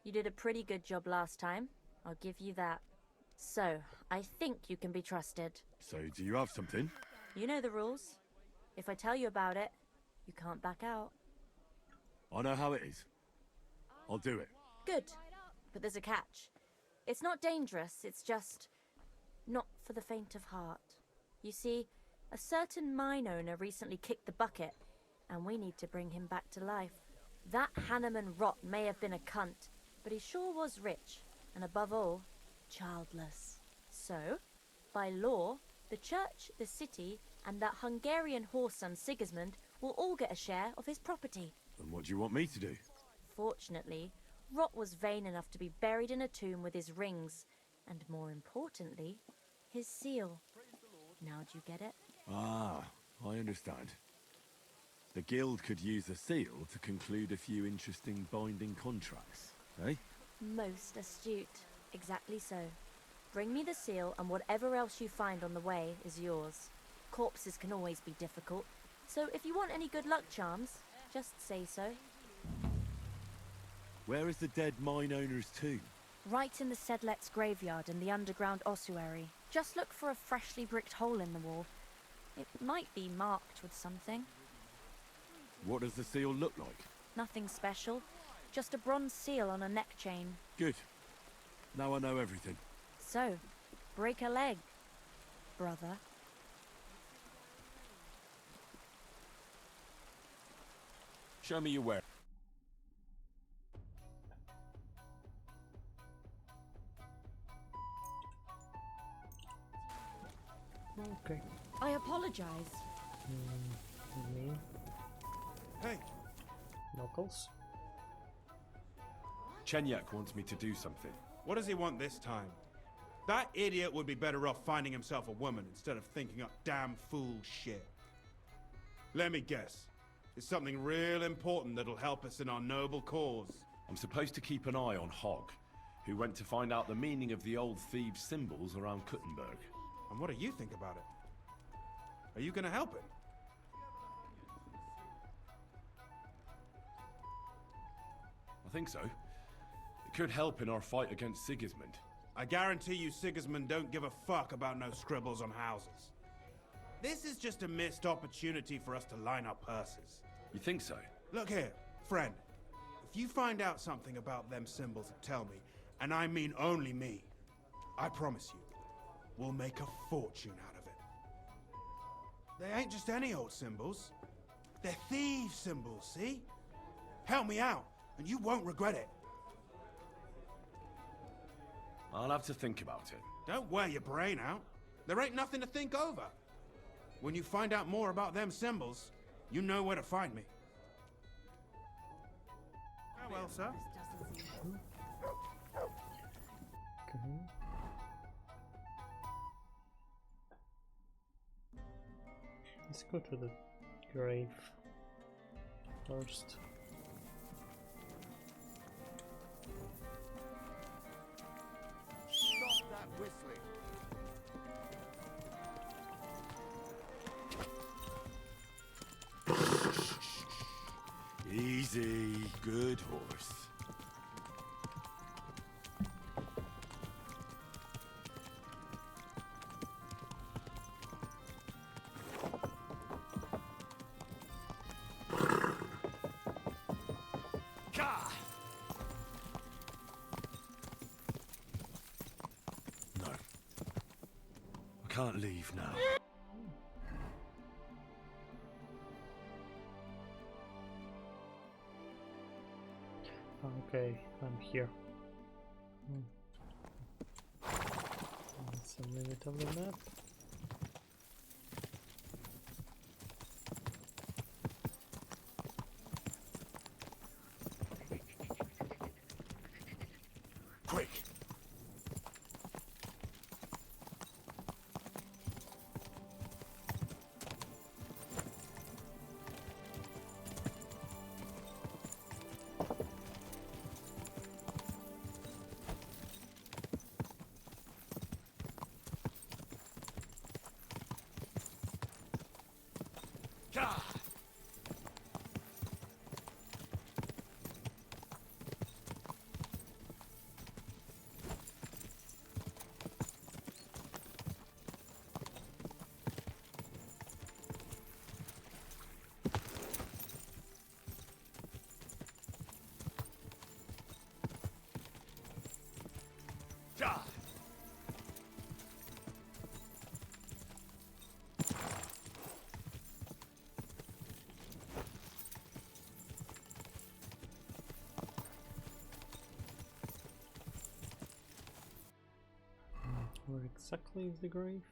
You did a pretty good job last time. I'll give you that. So, I think you can be trusted. So, do you have something? You know the rules. If I tell you about it, you can't back out. I know how it is. I'll do it. Good. But there's a catch. It's not dangerous, it's just not for the faint of heart. You see, a certain mine owner recently kicked the bucket, and we need to bring him back to life. That Hanneman rot may have been a cunt, but he sure was rich, and above all, childless. So, by law, the church, the city, and that Hungarian whoreson Sigismund will all get a share of his property. And what do you want me to do? Fortunately, Rot was vain enough to be buried in a tomb with his rings, and more importantly, his seal. Now do you get it? Ah, I understand. The guild could use the seal to conclude a few interesting binding contracts, eh? Most astute. Exactly so. Bring me the seal, and whatever else you find on the way is yours. Corpses can always be difficult, so if you want any good luck charms, just say so. Where is the dead mine owner's tomb? Right in the Sedlet's graveyard in the underground ossuary. Just look for a freshly bricked hole in the wall. It might be marked with something. What does the seal look like? Nothing special. Just a bronze seal on a neck chain. Good. Now I know everything. So, break a leg, brother. Show me your wear. Okay. I apologize. Me. Hey, Knuckles. Chenyek wants me to do something. What does he want this time? That idiot would be better off finding himself a woman instead of thinking up damn fool shit. Let me guess. It's something real important that'll help us in our noble cause. I'm supposed to keep an eye on Hog, who went to find out the meaning of the old thieves' symbols around Kuttenberg. And what do you think about it? Are you gonna help him? I think so. It could help in our fight against Sigismund. I guarantee you Sigismund don't give a fuck about no scribbles on houses. This is just a missed opportunity for us to line our purses. You think so? Look here, friend. If you find out something about them symbols, tell me, and I mean only me. I promise you, we'll make a fortune out of it. They ain't just any old symbols. They're thieves' symbols, see? Help me out, and you won't regret it. I'll have to think about it. Don't wear your brain out. There ain't nothing to think over. When you find out more about them symbols, you know where to find me. Farewell, sir. Okay. Let's go to the grave first. Stop that whistling. Easy, good horse. can't leave now. Okay, I'm here. That's the limit of the map. Quick! Where exactly is the grave?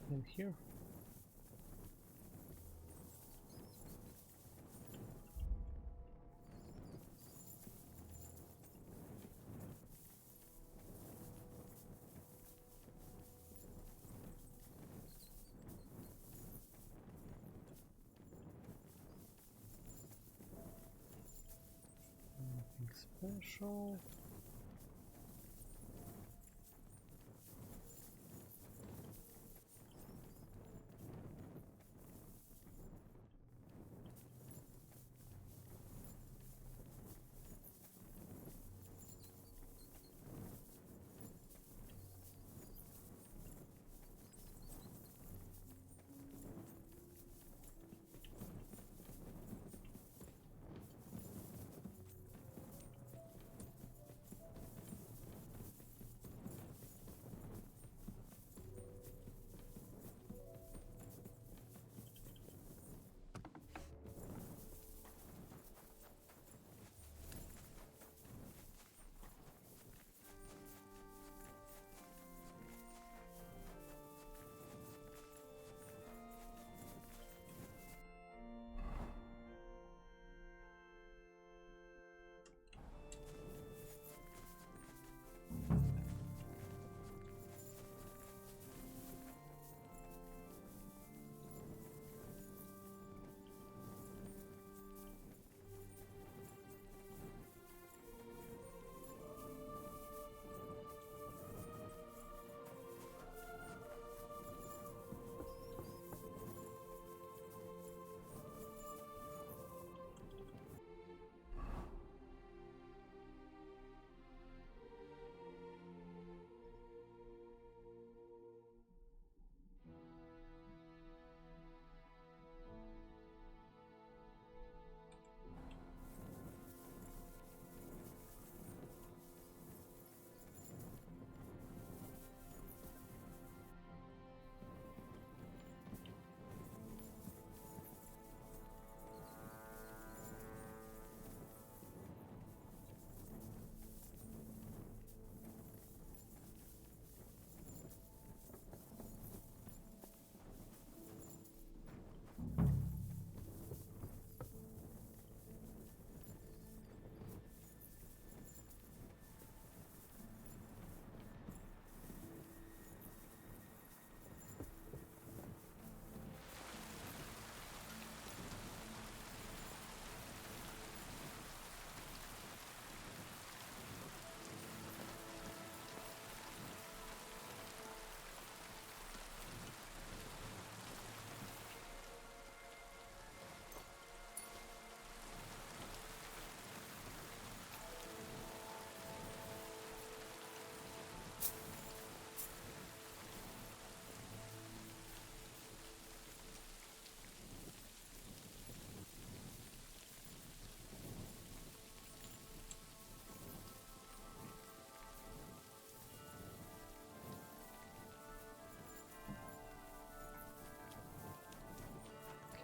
In here. Nothing special.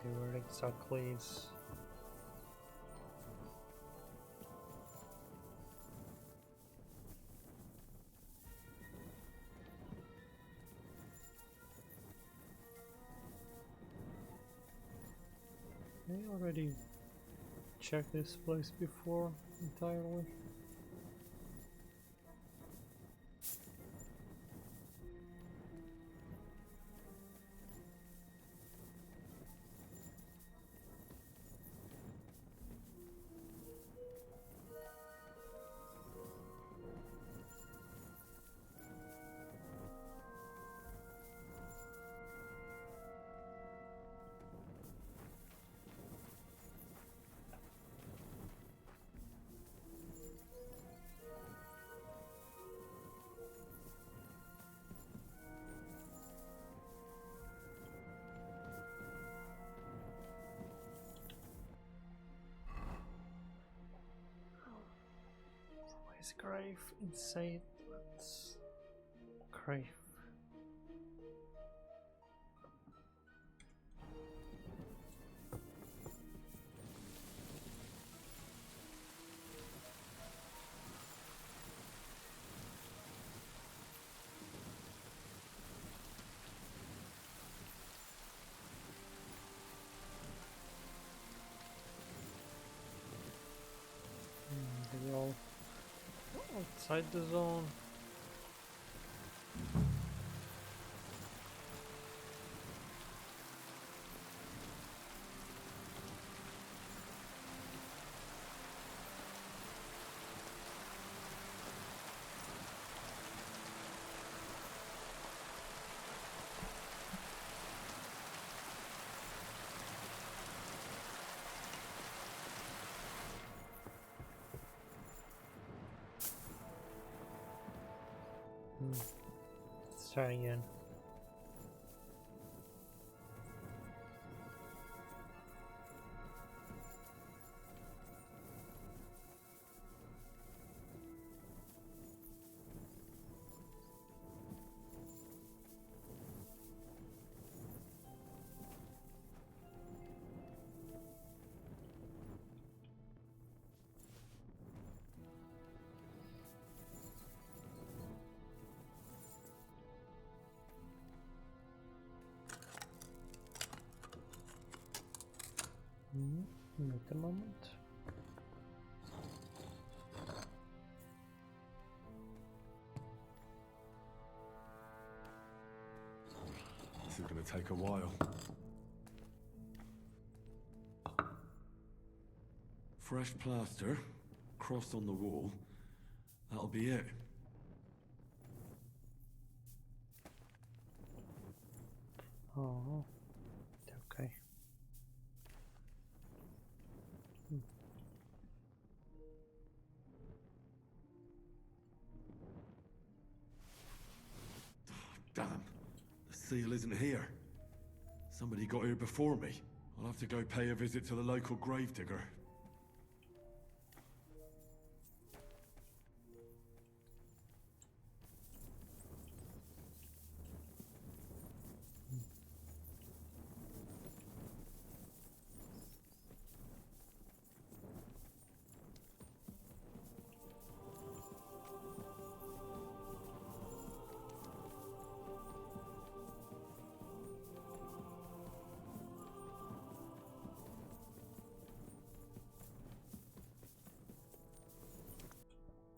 Okay, where exactly is... I already checked this place before entirely. His grave inside grave. They all outside the zone. Let's try again. Wait a moment. This is going to take a while. Fresh plaster, cross on the wall. That'll be it. Oh, okay. Damn, the seal isn't here. Somebody got here before me. I'll have to go pay a visit to the local gravedigger.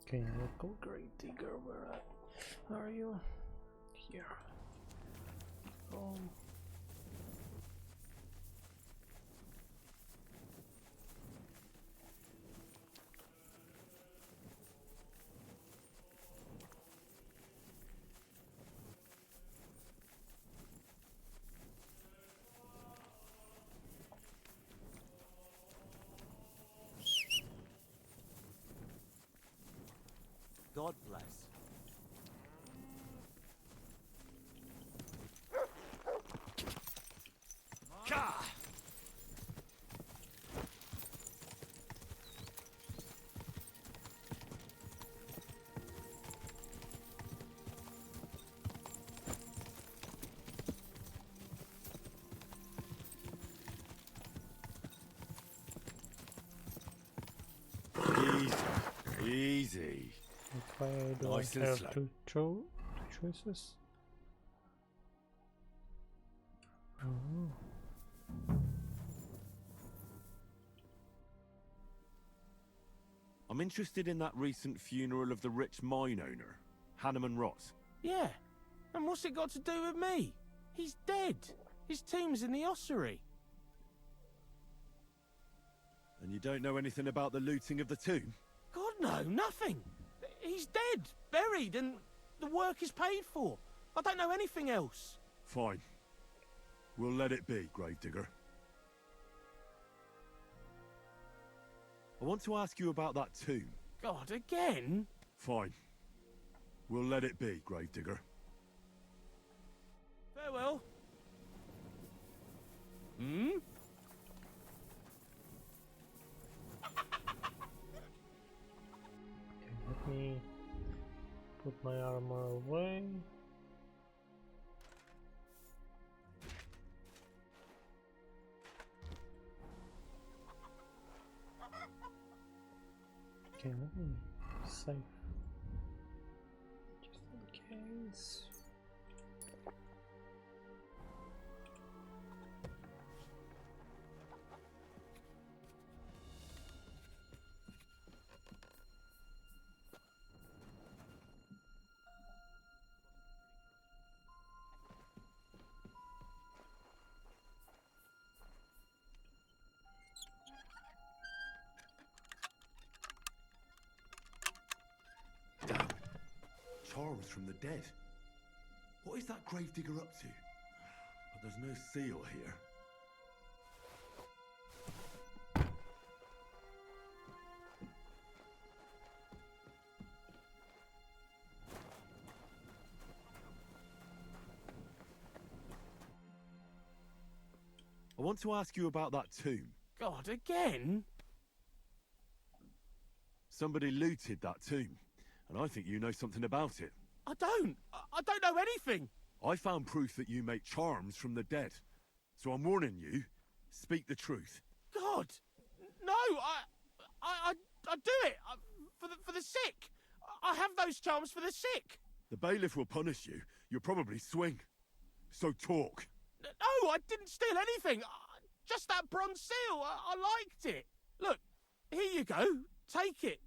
Okay, local grave digger, where are you? Here. God bless. Ka! I do Nice I and have slow. two choices? Oh. I'm interested in that recent funeral of the rich mine owner, Hanneman Ross. Yeah. And what's it got to do with me? He's dead. His tomb's in the ossuary. And you don't know anything about the looting of the tomb? God, no, nothing. He's dead, buried, and the work is paid for. I don't know anything else. Fine. We'll let it be, Gravedigger. I want to ask you about that tomb. God, again? Fine. We'll let it be, Gravedigger. Farewell. Hmm? Let me put my armor away. Okay, let me save. Just in case. Damn. Charms from the dead. What is that Gravedigger up to? But there's no seal here. I want to ask you about that tomb. God, again? Somebody looted that tomb, and I think you know something about it. I don't know anything. I found proof that you make charms from the dead. So I'm warning you, speak the truth. God, no, I do it for the sick. I have those charms for the sick. The bailiff will punish you. You'll probably swing. So talk. No, I didn't steal anything. Just that bronze seal. I liked it. Look, here you go. Take it.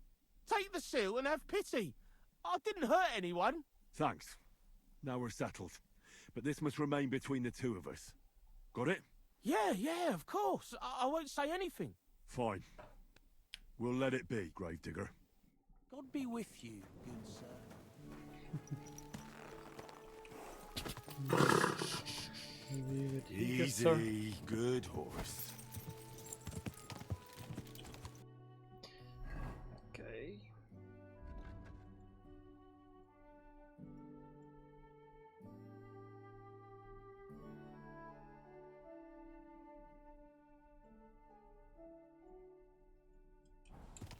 Take the seal and have pity. I didn't hurt anyone. Thanks. Now we're settled. But this must remain between the two of us. Got it? Yeah, of course. I won't say anything. Fine. We'll let it be, Gravedigger. God be with you, good sir. Easy, good horse. Okay.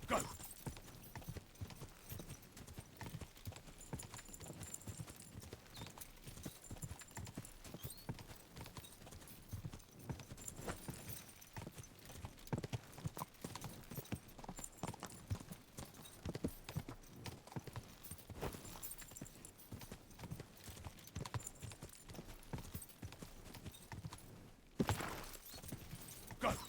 Go! Go!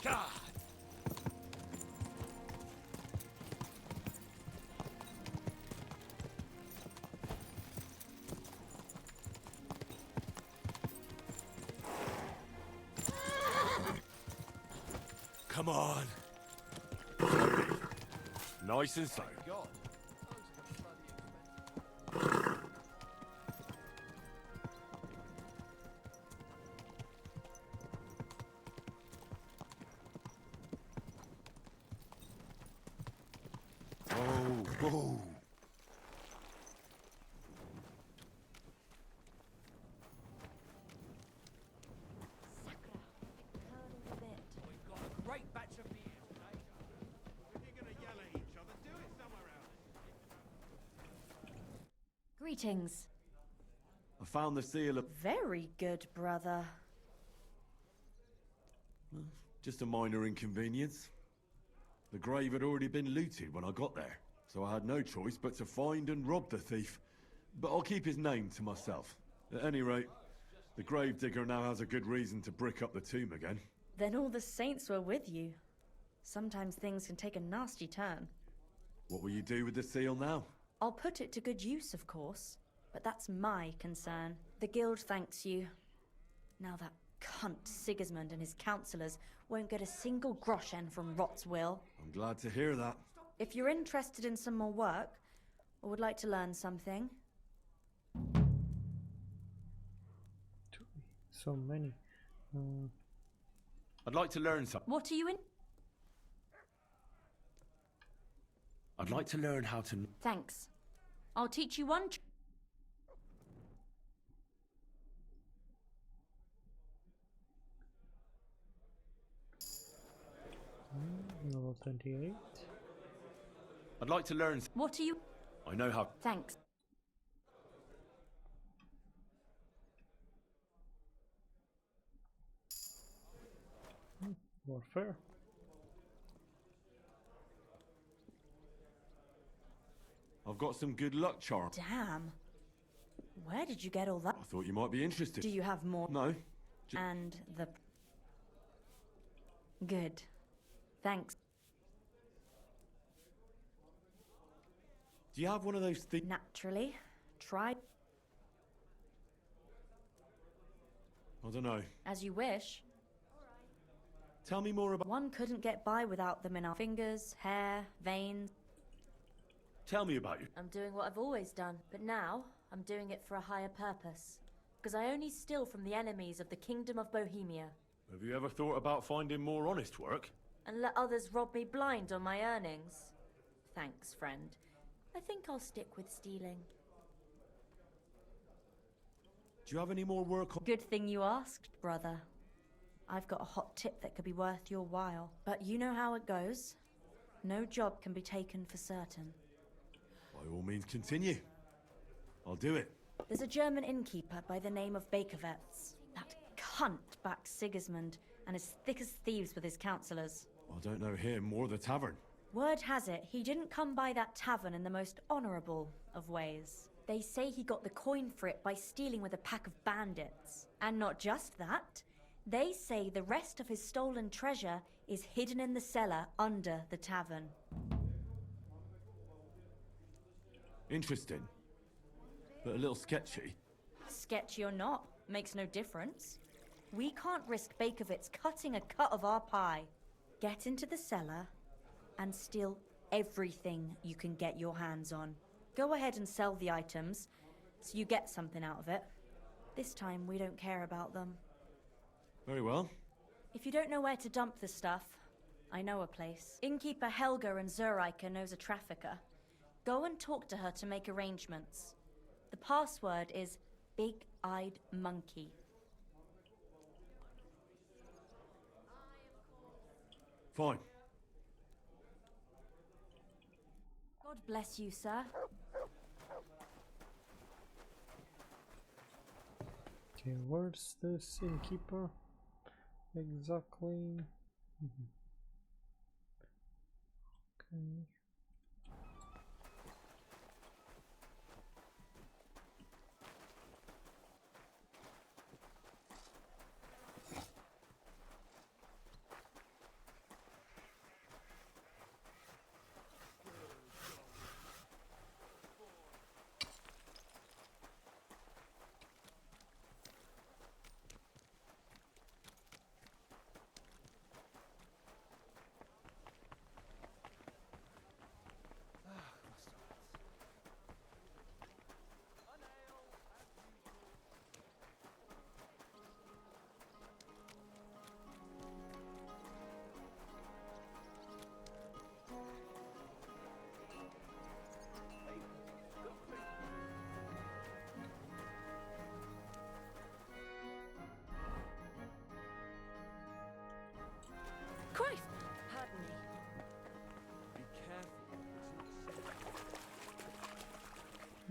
God! Come on. Nice and slow. Oh. Greetings. I found the seal of... Very good, brother. Just a minor inconvenience. The grave had already been looted when I got there, so I had no choice but to find and rob the thief. But I'll keep his name to myself. At any rate, the gravedigger now has a good reason to brick up the tomb again. Then all the saints were with you. Sometimes things can take a nasty turn. What will you do with the seal now? I'll put it to good use, of course. But that's my concern. The guild thanks you. Now that cunt Sigismund and his councillors won't get a single groschen from Rot's will. I'm glad to hear that. If you're interested in some more work, or would like to learn something... So many. I'd like to learn something. What are you in? I'd like to learn how to... Thanks. I'll teach you one... Level 28. I'd like to learn... What are you... I know how... Thanks. Warfare. I've got some good luck charms. Damn. Where did you get all that? I thought you might be interested. Do you have more? No. And the... Good. Thanks. Do you have one of those things? Naturally. Try... I don't know. As you wish. Tell me more about... One couldn't get by without them in our fingers, hair, veins. Tell me about you. I'm doing what I've always done, but now I'm doing it for a higher purpose. Because I only steal from the enemies of the Kingdom of Bohemia. Have you ever thought about finding more honest work? And let others rob me blind on my earnings? Thanks, friend. I think I'll stick with stealing. Do you have any more work? Good thing you asked, brother. I've got a hot tip that could be worth your while. But you know how it goes. No job can be taken for certain. By all means, continue. I'll do it. There's a German innkeeper by the name of Bakervetz. That cunt backs Sigismund and is thick as thieves with his councillors. I don't know him or the tavern. Word has it, he didn't come by that tavern in the most honourable of ways. They say he got the coin for it by stealing with a pack of bandits. And not just that, they say the rest of his stolen treasure is hidden in the cellar under the tavern. Interesting. But a little sketchy. Sketchy or not, makes no difference. We can't risk Bakervitz cutting a cut of our pie. Get into the cellar and steal everything you can get your hands on. Go ahead and sell the items, so you get something out of it. This time, we don't care about them. Very well. If you don't know where to dump the stuff, I know a place. Innkeeper Helga in Zurich knows a trafficker. Go and talk to her to make arrangements. The password is Big-Eyed Monkey. Fine. God bless you, sir. Okay, where's this innkeeper? Exactly. Okay.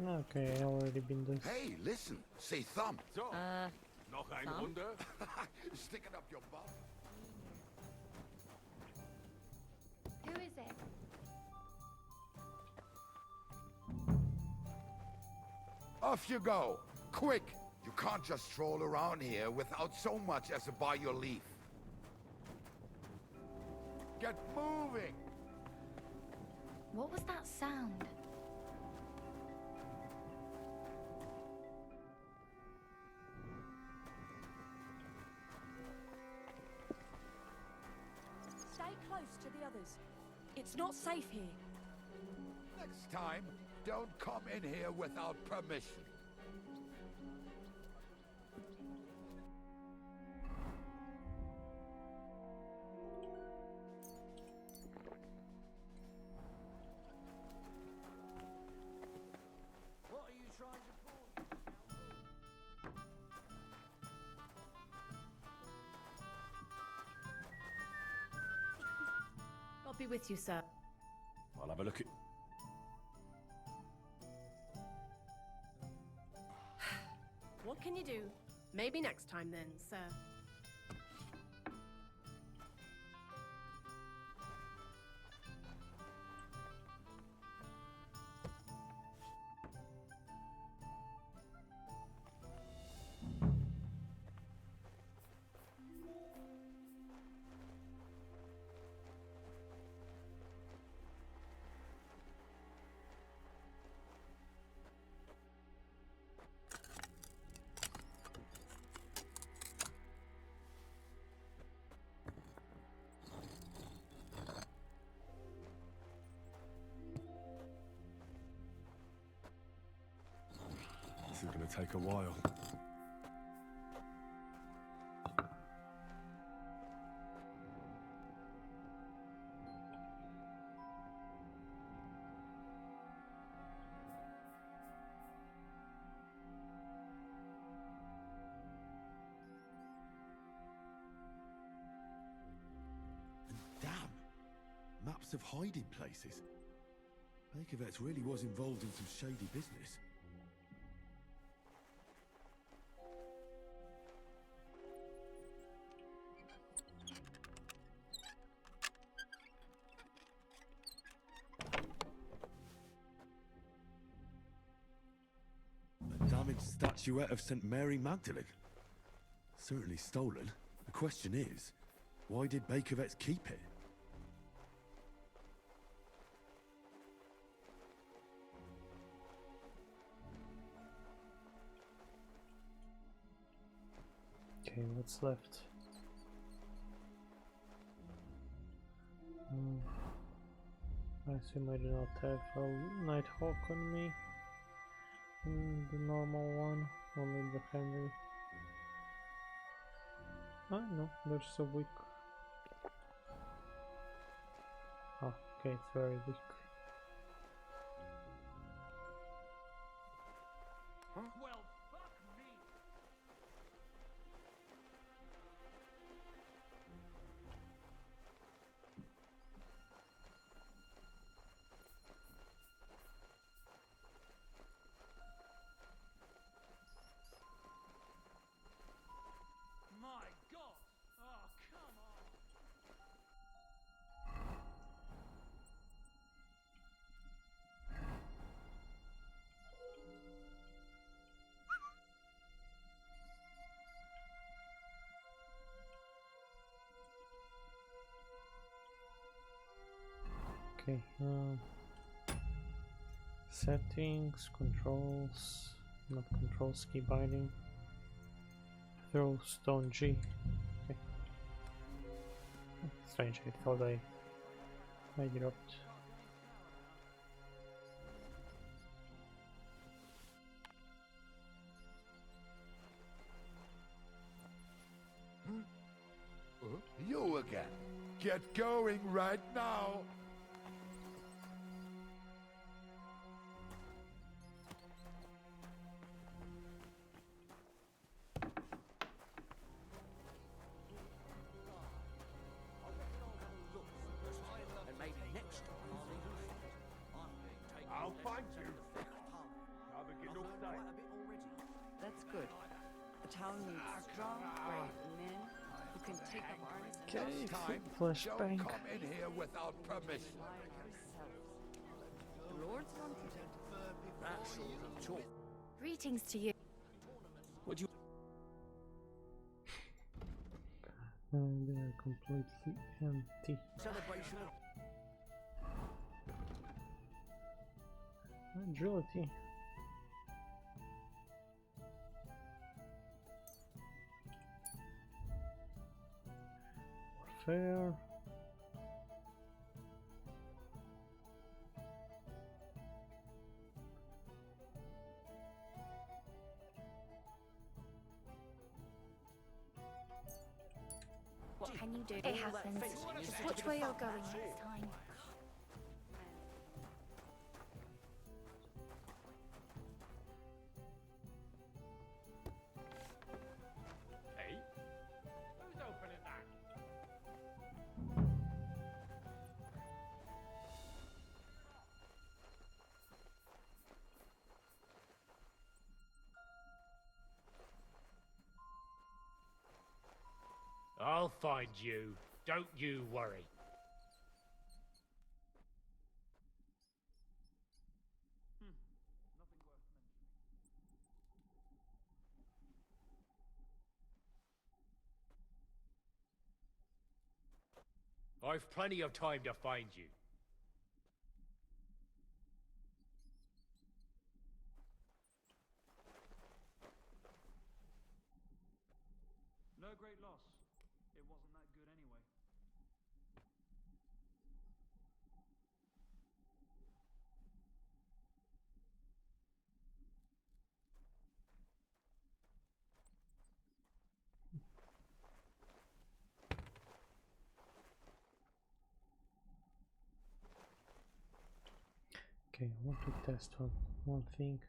Okay, I already been this. Hey, listen. Say thumb. Noch ein Thumb? Runde? Stick it up your butt. Who is it? Off you go. Quick. You can't just stroll around here without so much as a by your leave. Get moving. What was that sound? Stay close to the others. It's not safe here. Next time, don't come in here without permission. What are you trying to pull? God be with you, sir. I'll have a look at... What can you do? Maybe next time then, sir. This is going to take a while. And damn, maps of hiding places. Bakervet's really was involved in some shady business. A damaged statuette of St. Mary Magdalene. Certainly stolen. The question is, why did Bakervet's keep it? Okay, what's left? I assume I do not have a Nighthawk on me. The normal one, only the Henry. Ah, no, there's a weak. Ah, okay, it's very weak. Well, fuck me. My God! Oh, come on! Okay, settings, controls, not controls, key binding, throw stone G. Okay. Strange, I thought I dropped. You again. Get going right now. And maybe next time I'll find you. Good. The town needs strong, brave men who can take up arms and Okay, Next time, flashbang. don't come in here without permission. The Lord's wanted it. That sort of talk. Greetings to you. Would you? And they are completely empty. Celebration of Agility. Warfare. What can you do? It happens. Just watch where you're going next time. Hey? Who's opening that? I'll find you. Don't you worry. I've plenty of time to find you. No great loss. It wasn't that good anyway. Okay, I want to test one thing.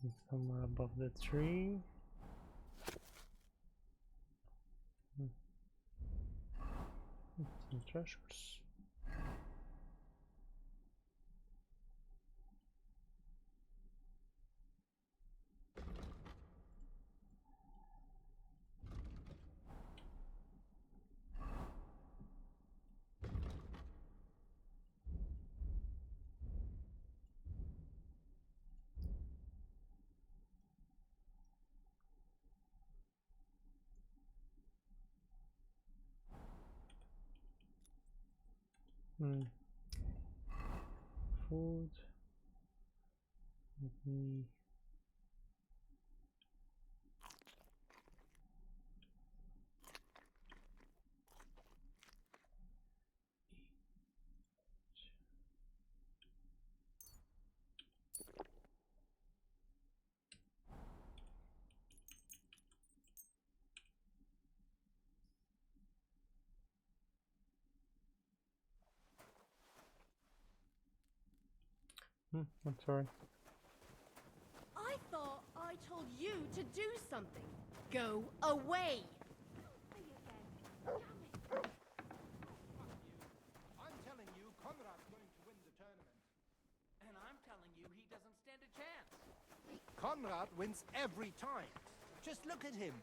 It's somewhere above the tree. Some treasures. Food. Let me. I'm sorry. I thought I told you to do something. Go away. I'm telling you, Conrad's going to win the tournament. And I'm telling you, he doesn't stand a chance. Conrad wins every time. Just look at him.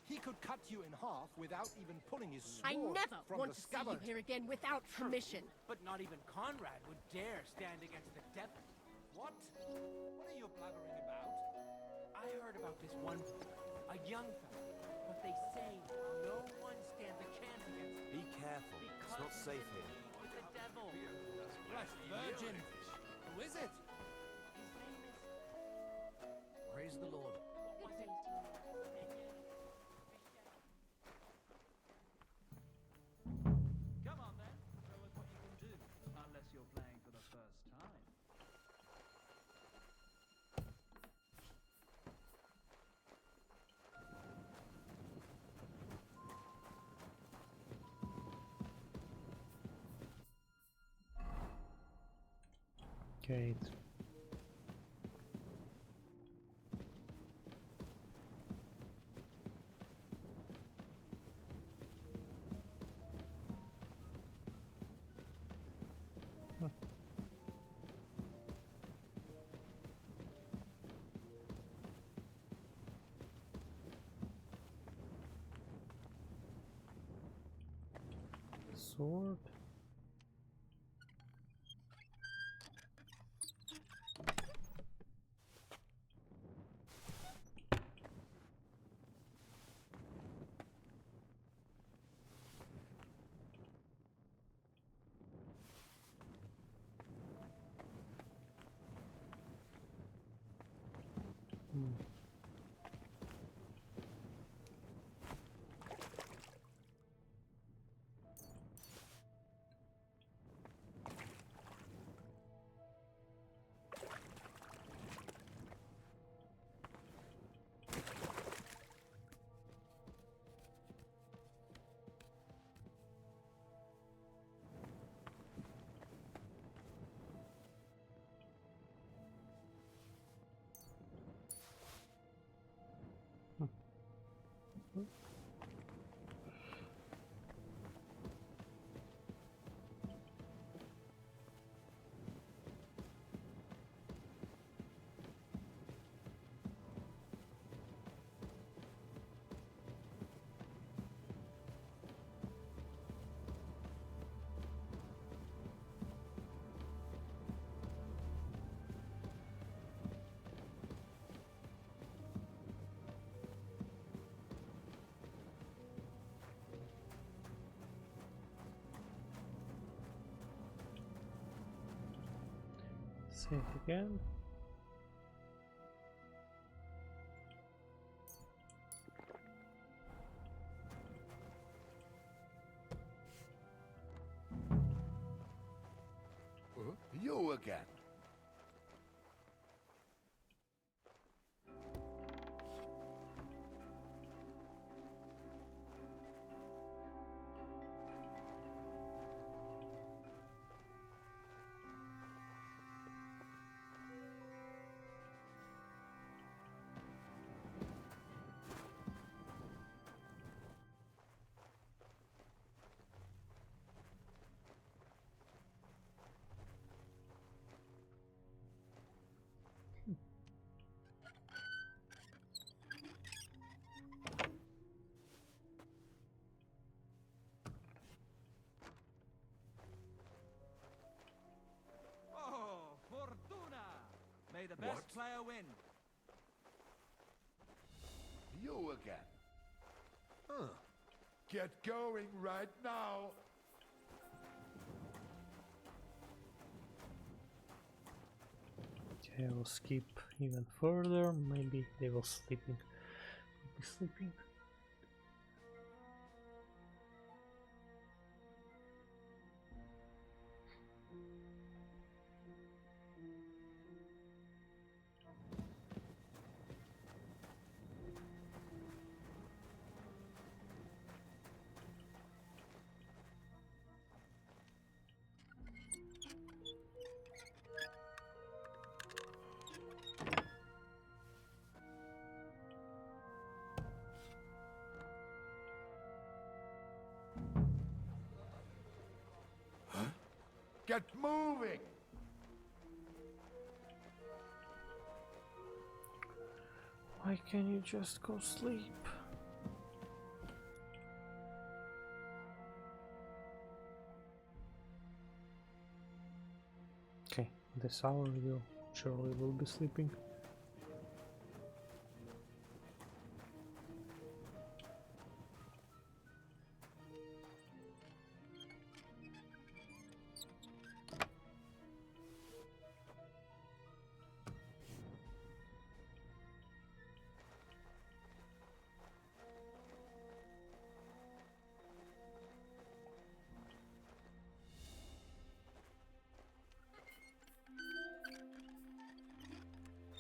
He could cut you in half without even pulling his sword I never from want the to see you scabbard. here again without permission. But not even Conrad would dare stand against the devil. What? What are you blabbering about? I heard about this one boy, a young fellow, but they say no one stands a chance against him. Be careful. It's not safe here. With the devil. Blessed Virgin. Who is it? His name is... praise the Lord. What was it? Come on then, show us what you can do. Unless you're playing for the first time. Okay. sword. Say it again. You again. Oh, fortuna! May the best What? player win. You again. Huh. Get going right now. Okay, I will skip even further. Maybe they will be sleeping. Get moving. Why can't you just go sleep? Okay, this hour you surely will be sleeping.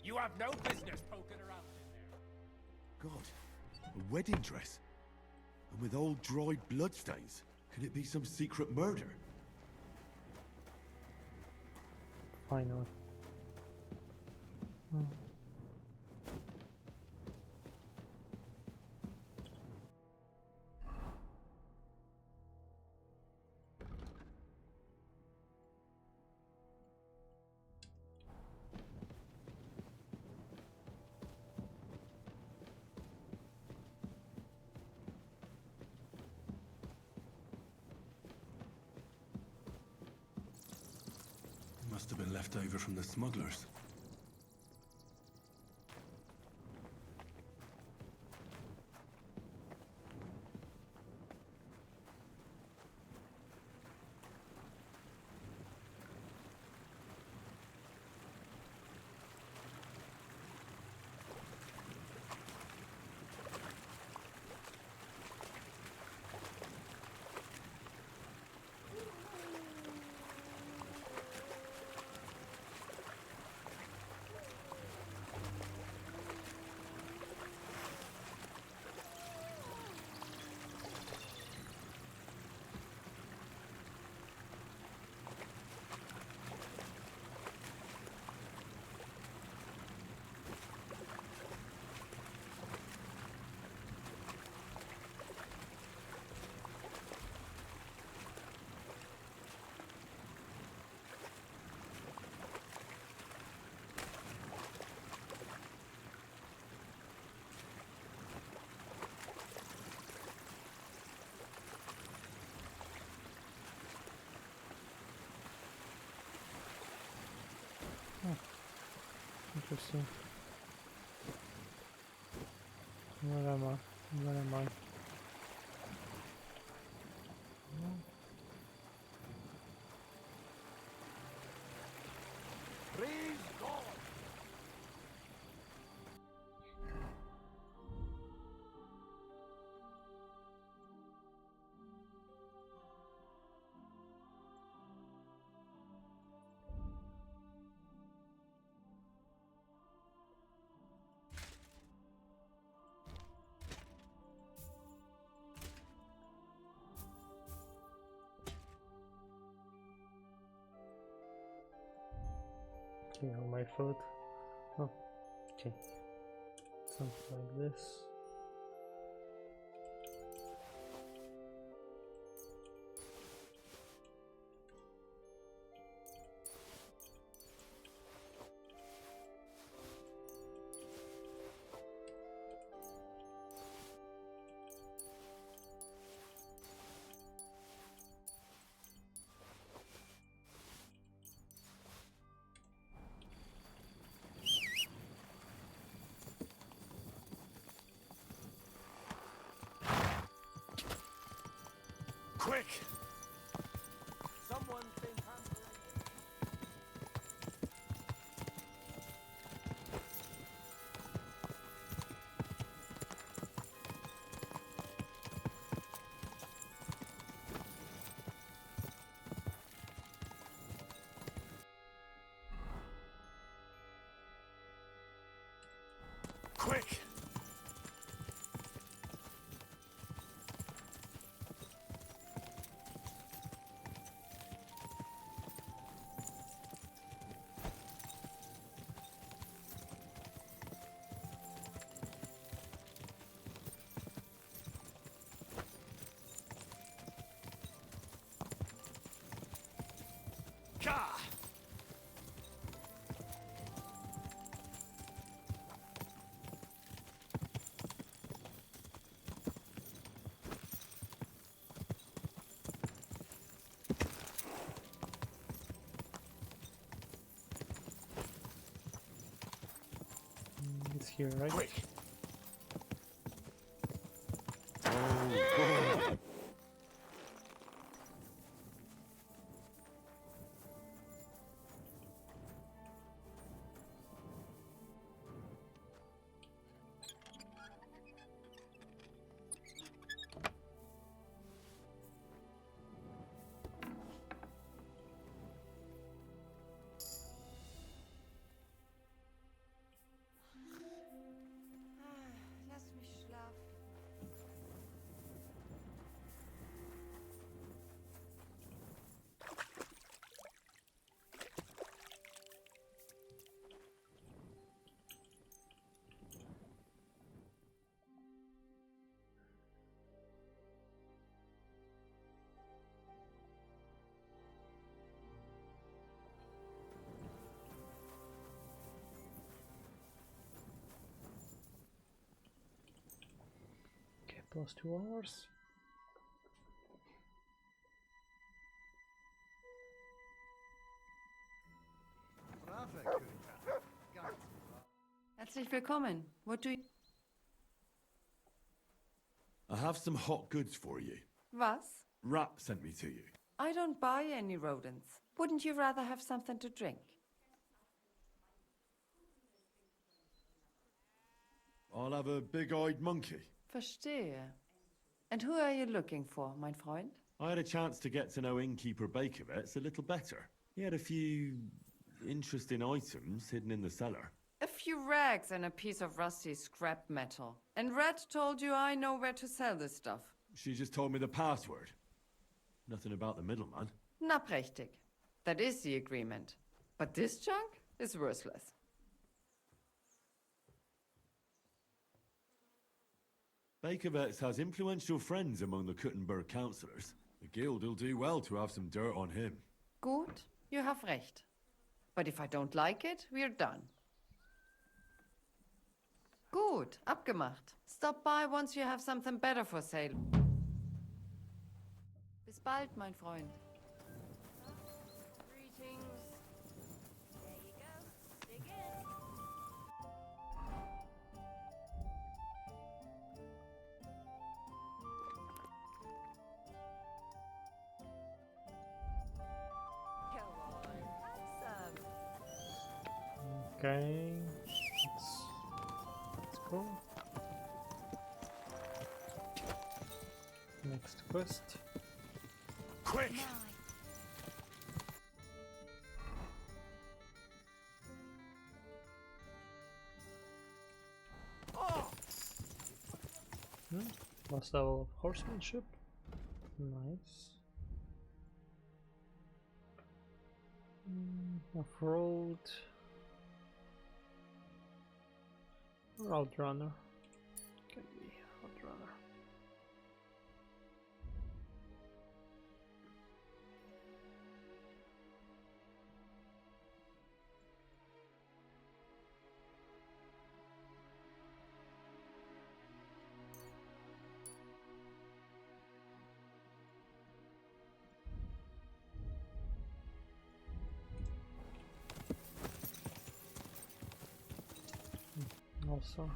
You have no business poking around in there. God, a wedding dress? And with old dried bloodstains? Could it be some secret murder? Finally. Must have been left over from the smugglers. Interesting. Where am I? Where am I? Praise God! Okay, on my foot. Oh, okay. Something like this. Quick! Someone's been handling Quick! Gah! It's here, right? Quick! Lass mich schlafen. Okay, plus 2 hours. Herzlich willkommen. What do you... I have some hot goods for you. Was? Rat sent me to you. I don't buy any rodents. Wouldn't you rather have something to drink? I'll have a big-eyed monkey. Verstehe. And who are you looking for, mein Freund? I had a chance to get to know innkeeper Bakovets a little better. He had a few interesting items hidden in the cellar. A few rags and a piece of rusty scrap metal. And Red told you I know where to sell this stuff. She just told me the password. Nothing about the middleman. Na prächtig. That is the agreement. But this junk is worthless. Bakovets has influential friends among the Kuttenberg councillors. The guild will do well to have some dirt on him. Gut, you have recht. But if I don't like it, we're done. Gut, abgemacht. Stop by once you have something better for sale. Bis bald, mein Freund. Greetings. There you go. Dig in. Okay, let's go. Next quest. Quick! Last level of horsemanship. Nice. Off-road. Outrunner. Can be Outrunner. Also.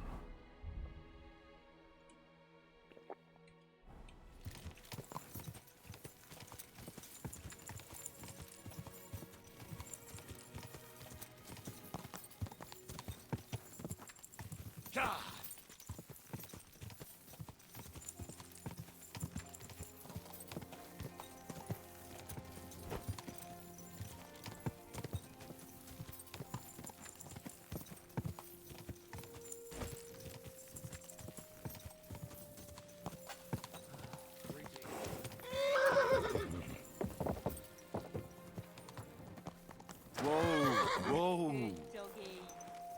Whoa! Doggy.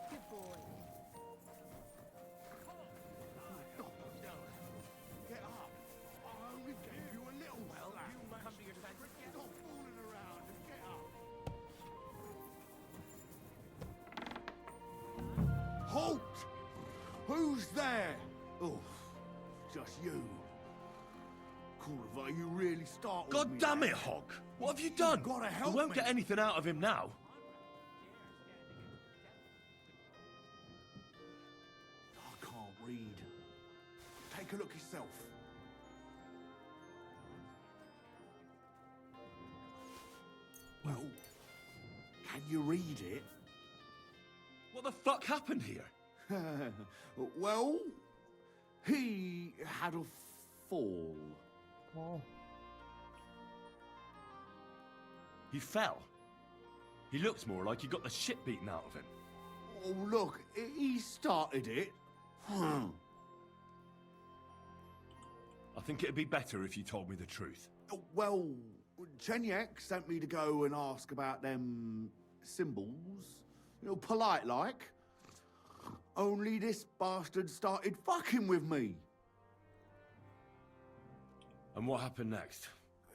Good boy. Get up. I only gave you a little slap. You come to your senses. Stop fooling around and get up. Halt! Who's there? Oh, just you. Corva, you really startled God me. damn it, Hawk! What have you done? Gotta help You won't me. get anything out of him now. I can't read. Take a look yourself. Well, can you read it? What the fuck happened here? Well, he had a fall. Oh. He fell. He looks more like he got the shit beaten out of him. Oh, look, he started it. I think it'd be better if you told me the truth. Well, Chenyek sent me to go and ask about them symbols. You know, polite like. Only this bastard started fucking with me. And what happened next?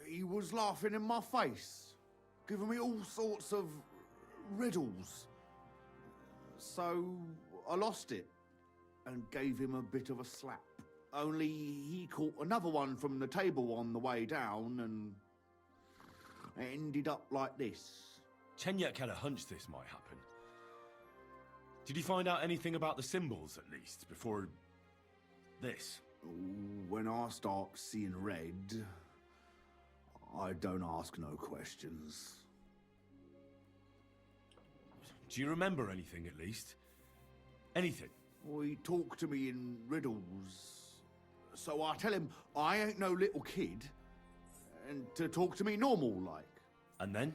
He was laughing in my face, giving me all sorts of riddles. So I lost it and gave him a bit of a slap. Only he caught another one from the table on the way down and it ended up like this. Chenyek had a hunch this might happen. Did you find out anything about the symbols, at least, before this? When I start seeing red, I don't ask no questions. Do you remember anything, at least? Anything? Well, he talked to me in riddles. So I tell him I ain't no little kid, and to talk to me normal like. And then?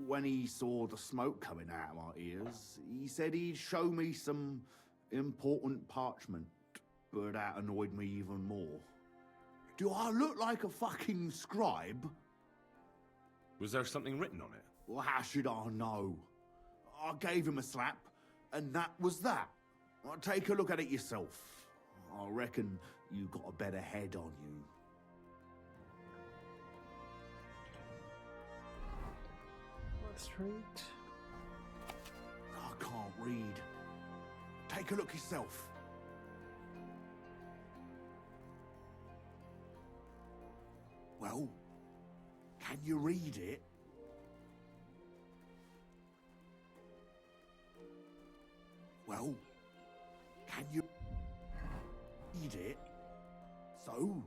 When he saw the smoke coming out of my ears, he said he'd show me some important parchment, but that annoyed me even more. Do I look like a fucking scribe? Was there something written on it? Well, how should I know? I gave him a slap, and that was that. Well, take a look at it yourself. I reckon you got a better head on you. Straight. I can't read. Take a look yourself. Well, can you read it? Well, can you read it? So?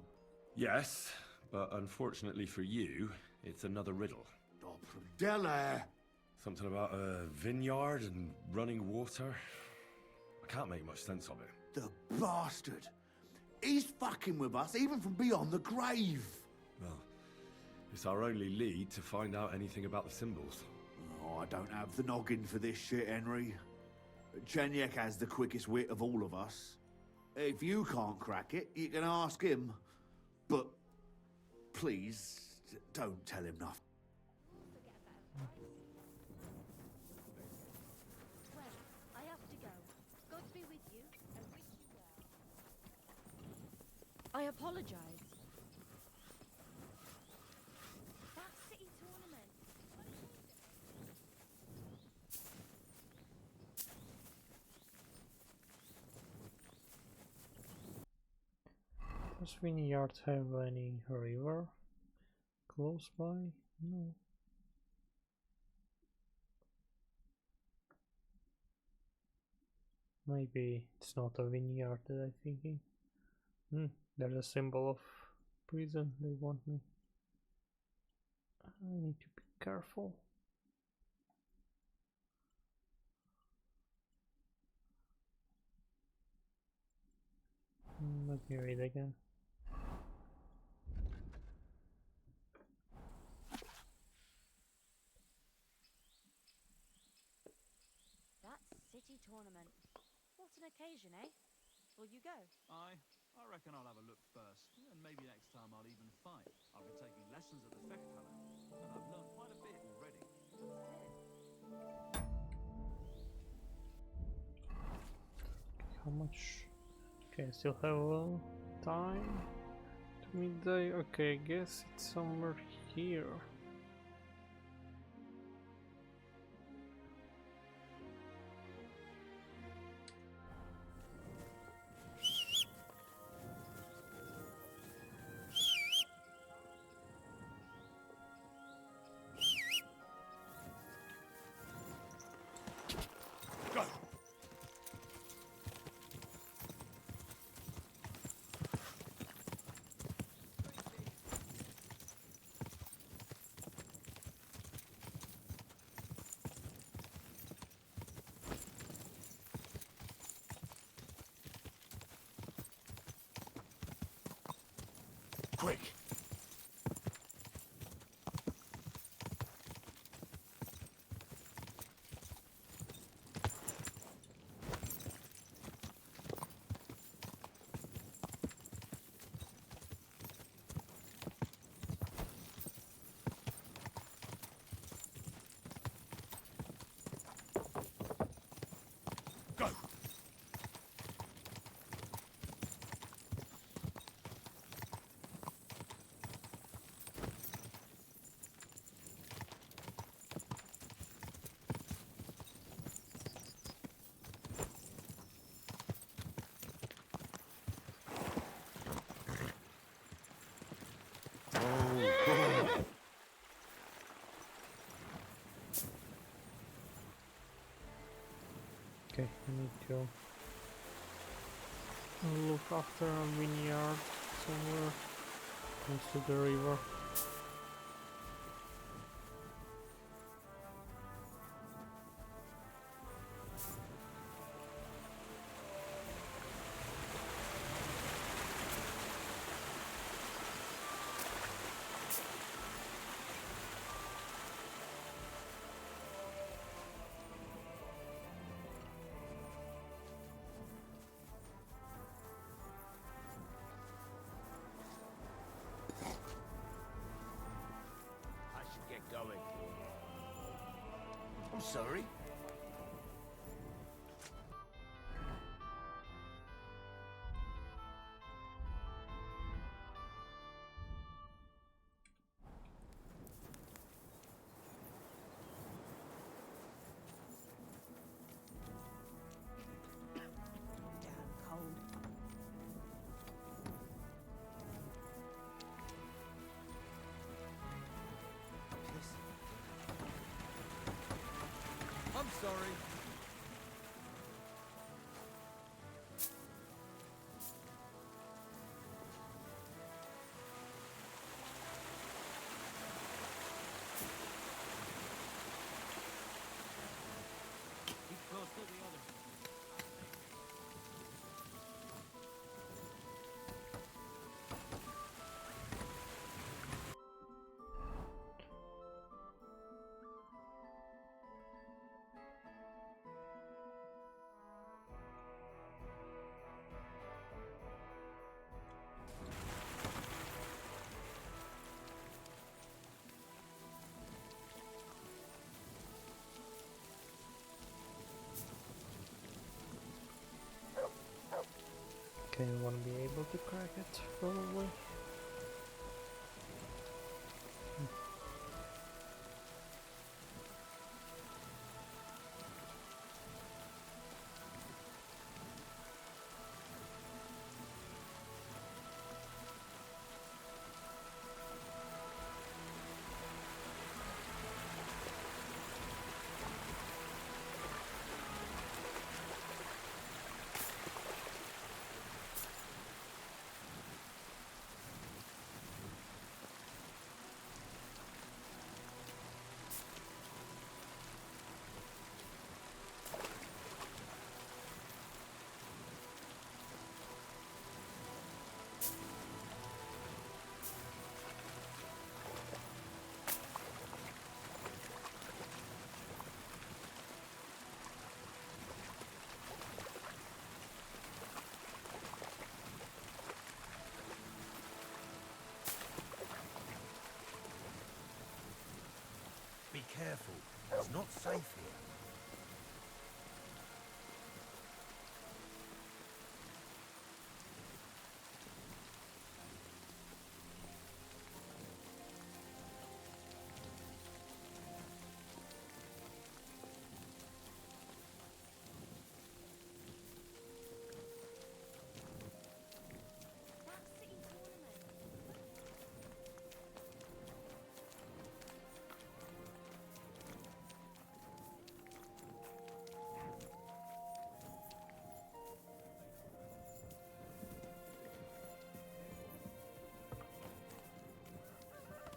Yes, but unfortunately for you, it's another riddle. Della! Something about a vineyard and running water. I can't make much sense of it. The bastard! He's fucking with us even from beyond the grave! Well, it's our only lead to find out anything about the symbols. Oh, I don't have the noggin for this shit, Henry. Chenyek has the quickest wit of all of us. If you can't crack it, you can ask him. But please, don't tell him nothing. Well, I have to go. God be with you and wish you well. I apologize. That city tournament. Does Vineyard have any river close by? No. Maybe it's not a vineyard that I'm thinking. There's a symbol of prison. They want me. I need to be careful. Let me read again. That's city tournament. What an occasion, eh? Will you go? I reckon I'll have a look first, and maybe next time I'll even fight. I've been taking lessons at the Fifth Commandment, and I've learned quite a bit already. How much? Okay, I still have time to midday. Okay, I guess it's somewhere here. Quick! Go! Okay, I need to look after a vineyard somewhere close to the river. Going. I'm sorry. I'm sorry. Keep close to the others. Okay, I want to be able to crack it, probably. Be careful. It's not safe here.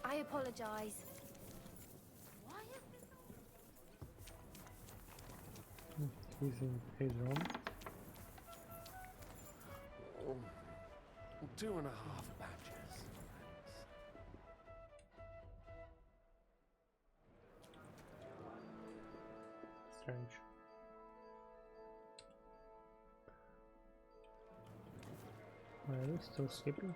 I apologize. He's in his room. 2.5 batches. Strange. Are you still sleeping?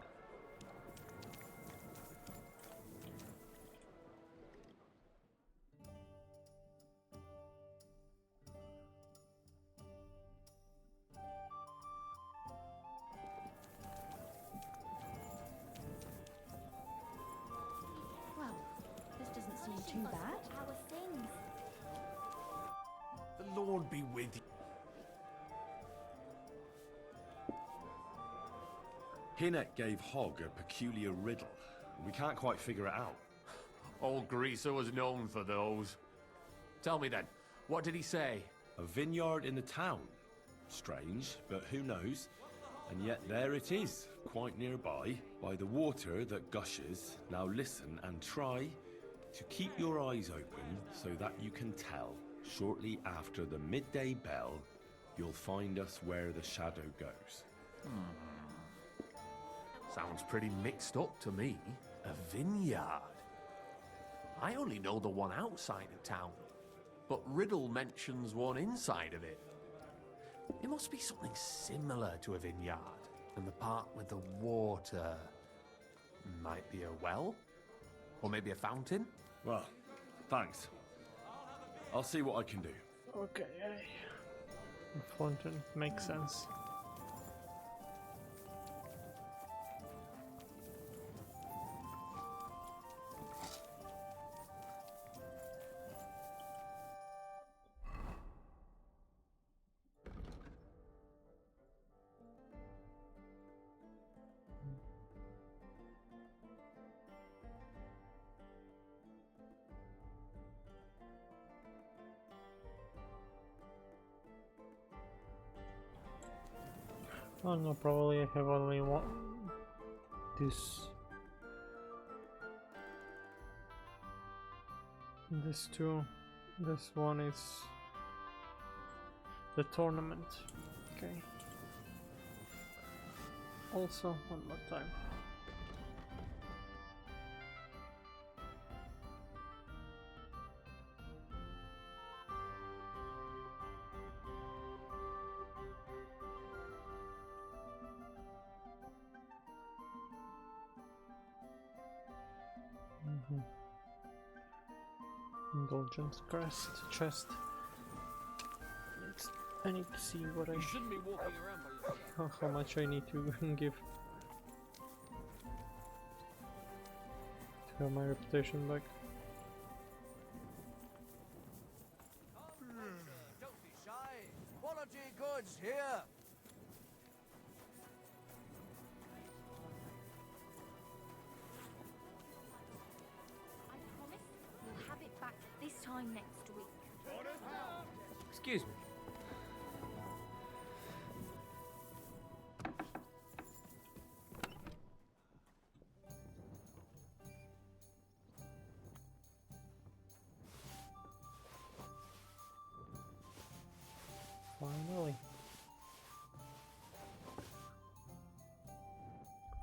Well, this doesn't seem too bad. Our things. The Lord be with you. Hinek gave Hogg a peculiar riddle. We can't quite figure it out. Old Greaser was known for those. Tell me then, what did he say? A vineyard in the town. Strange, but who knows? And yet there it is, quite nearby, by the water that gushes. Now listen and try to keep your eyes open so that you can tell. Shortly after the midday bell, you'll find us where the shadow goes. Sounds pretty mixed up to me. A vineyard. I only know the one outside of town, but Riddle mentions one inside of it. It must be something similar to a vineyard, and the part with the water might be a well? Or maybe a fountain? Well, thanks. I'll see what I can do. Okay. Fountain makes sense. Oh no, probably I have only one. This two. This one is the tournament. Okay. Also, one more time. Indulgence chest. I need to see what You shouldn't be walking around by yourself. how much I need to give to have my reputation back. Don't be shy. Quality goods here. I promise you'll have it back this time next week. Excuse me.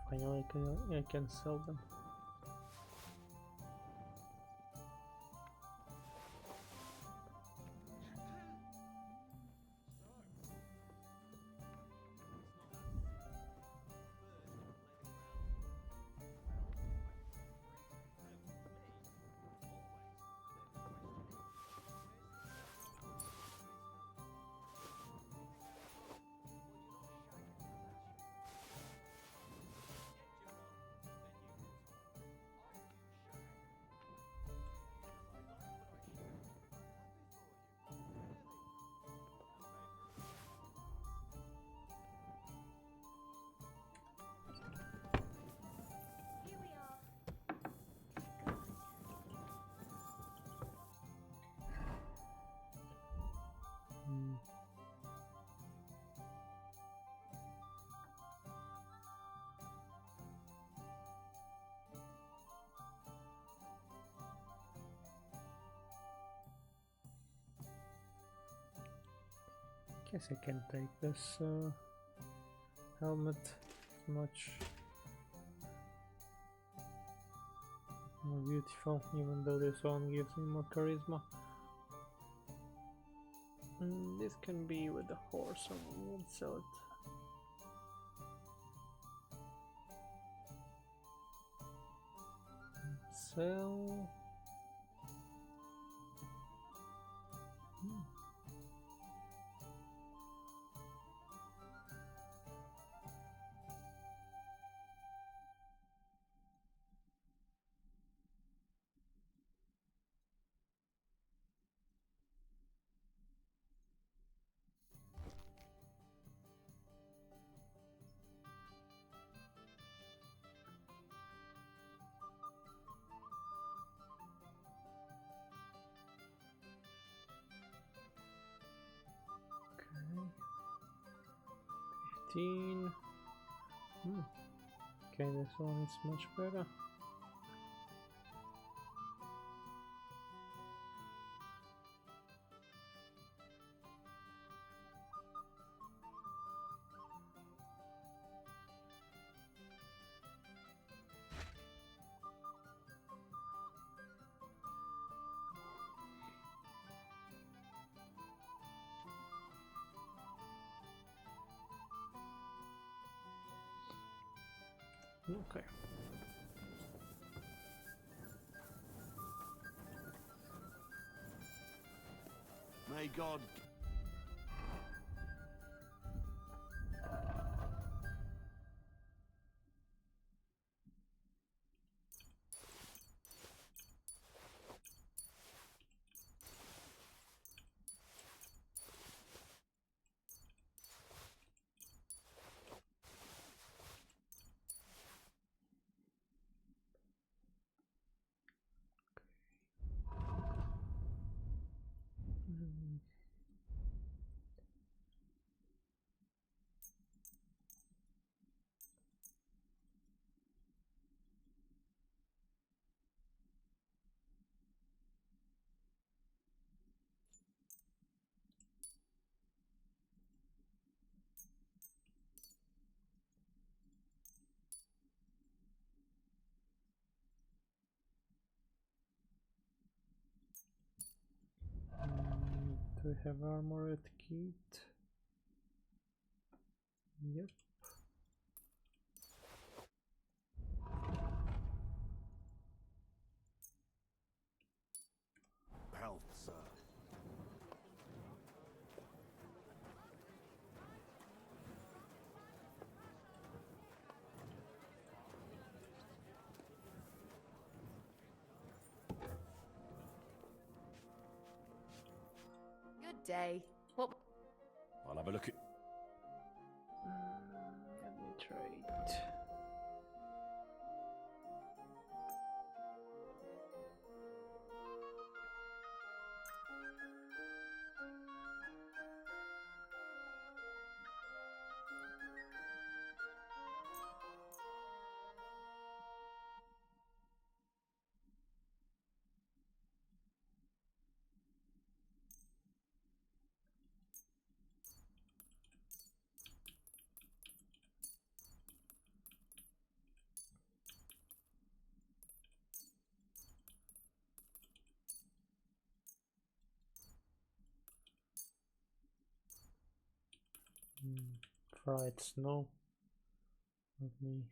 Finally I can sell them. Guess I can take this helmet. Much more beautiful, even though this one gives me more charisma. This can be with the horse, so we'll sell it. Sell. 15. Okay, this one is much better. Okay. May God. Do we have armored kit? Yep. Health, sir. Good day. What? I'll have a look at... Let me trade. Fried snow. Let me.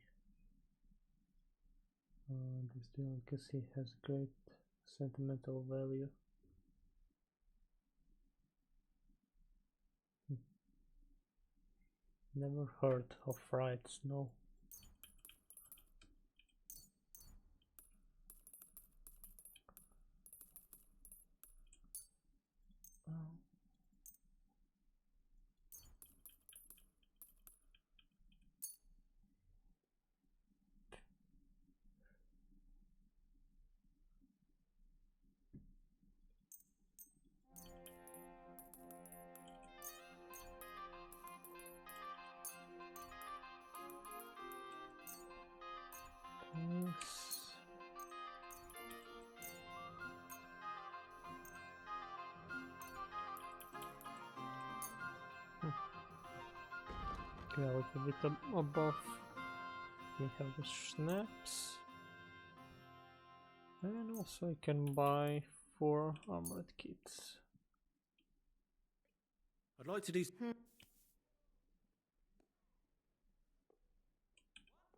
This delicacy has great sentimental value. Never heard of fried snow. Okay, a little bit above. We have the snaps, and also I can buy 4 armored kits. I'd like to do...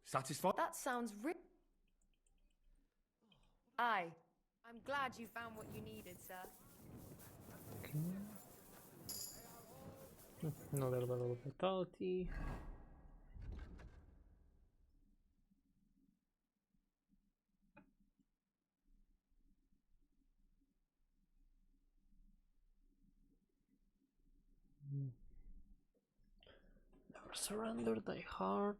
Satisfied? That sounds Aye. I'm glad you found what you needed, sir. Okay. Another level of vitality. Never surrender thy heart.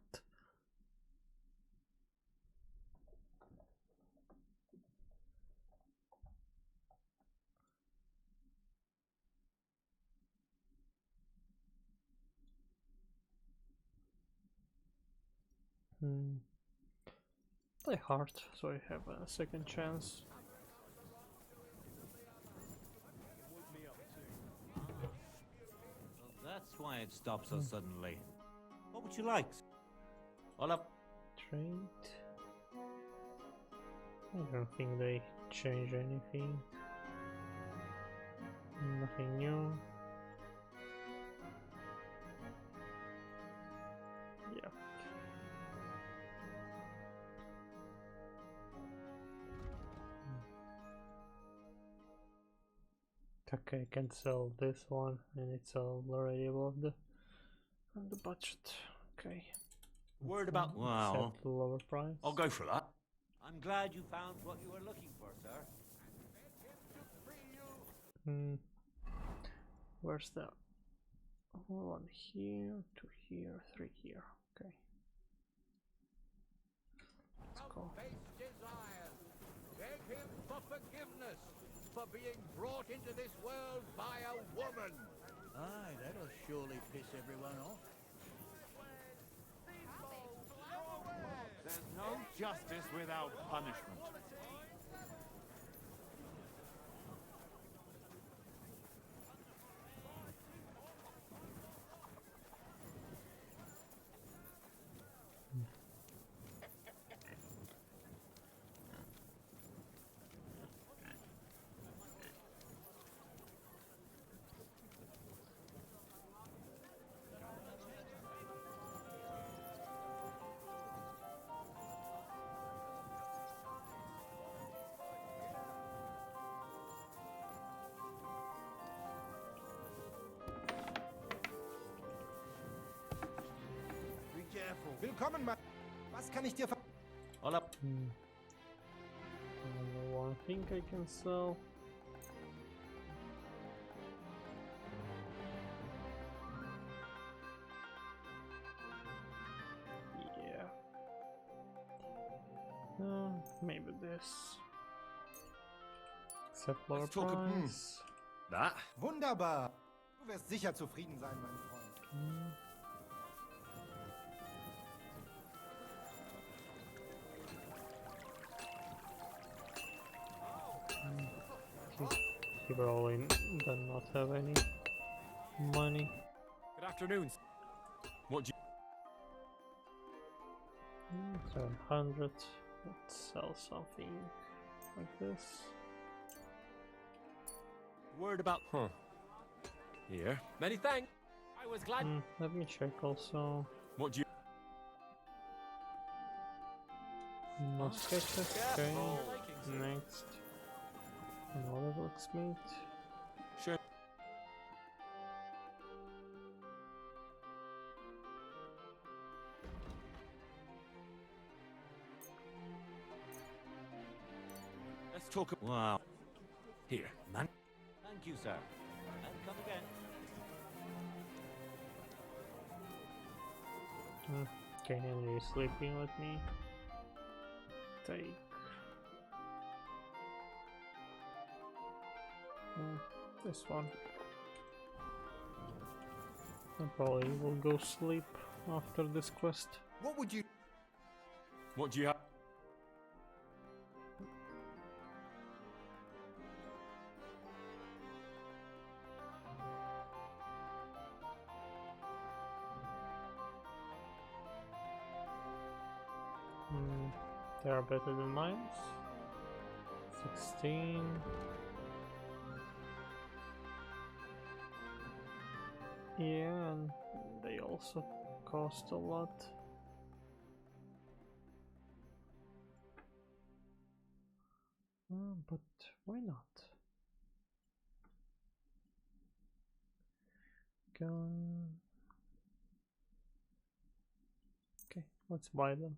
Play hard, so I have a second chance. Well, that's why it stops us suddenly. What would you like? All up. Trade. I don't think they change anything. Nothing new. Yeah. Okay, I can sell this one, and it's already above the budget. Okay. Word about Set lower price. I'll go for that. I'm glad you found what you were looking for, sir. Where's that? One here, two here, three here. Okay. Let's go. Beg him for forgiveness for being brought into this world by a woman. Aye, that'll surely piss everyone off. There's no justice without punishment. Willkommen, Mann. Was kann ich dir ver... All up. Only one thing I can sell. Yeah. Maybe this. Except lower price. Na? Wunderbar. Du wirst sicher zufrieden sein, mein Freund. People probably do not have any money. Good afternoon. What do you... 700. Let's sell something like this. Word about... Here. Many thanks. I was glad... Let me check also. What do you... No sketches, okay. Next. Another blacksmith. Sure. Let's talk... Wow. Here, man. Thank you, sir. And come again. Okay, Henry is sleeping with me. Take. This one. I probably will go sleep after this quest. What would you... What do you have? They are better than mine. 16. Yeah, and they also cost a lot. But why not? Gun. Okay, let's buy them.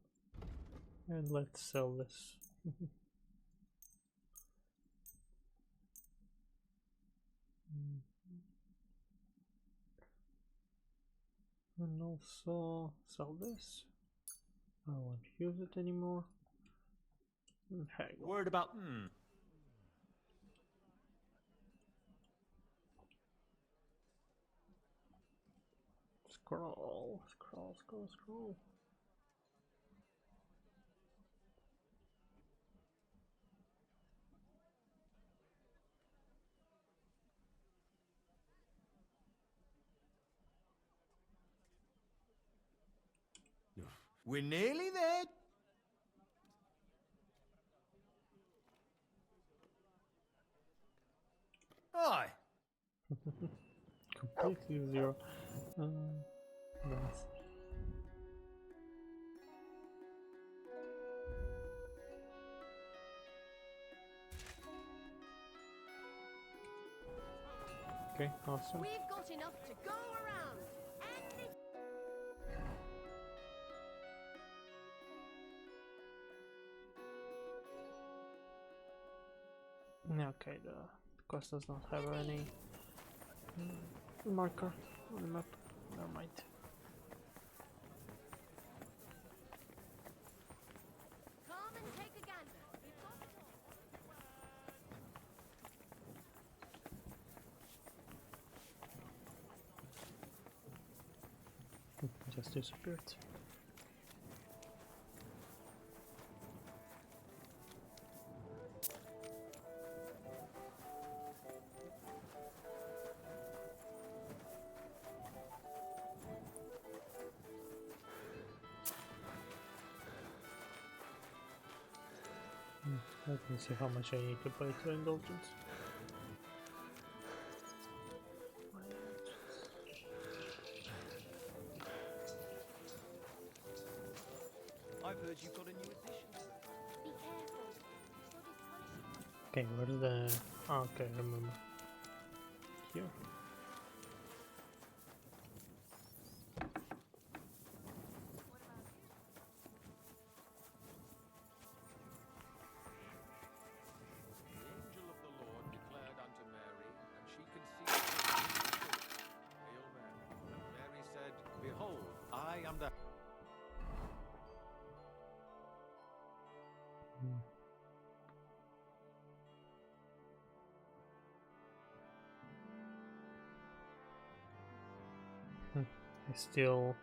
And let's sell this. And also sell this. I won't use it anymore. Hang on. Word about... Scroll, scroll, scroll, scroll. We're nearly there. Aye. Completely zero. Nice. Okay, awesome. We've got enough to go around. Okay, the quest does not have any marker on the map. Never mind. Come and take a gander. Just disappeared. Let me see how much I need to pay to indulgence. I've heard you've got a new addition. Be careful. Okay, where is the... Oh, okay, remember. Here. I still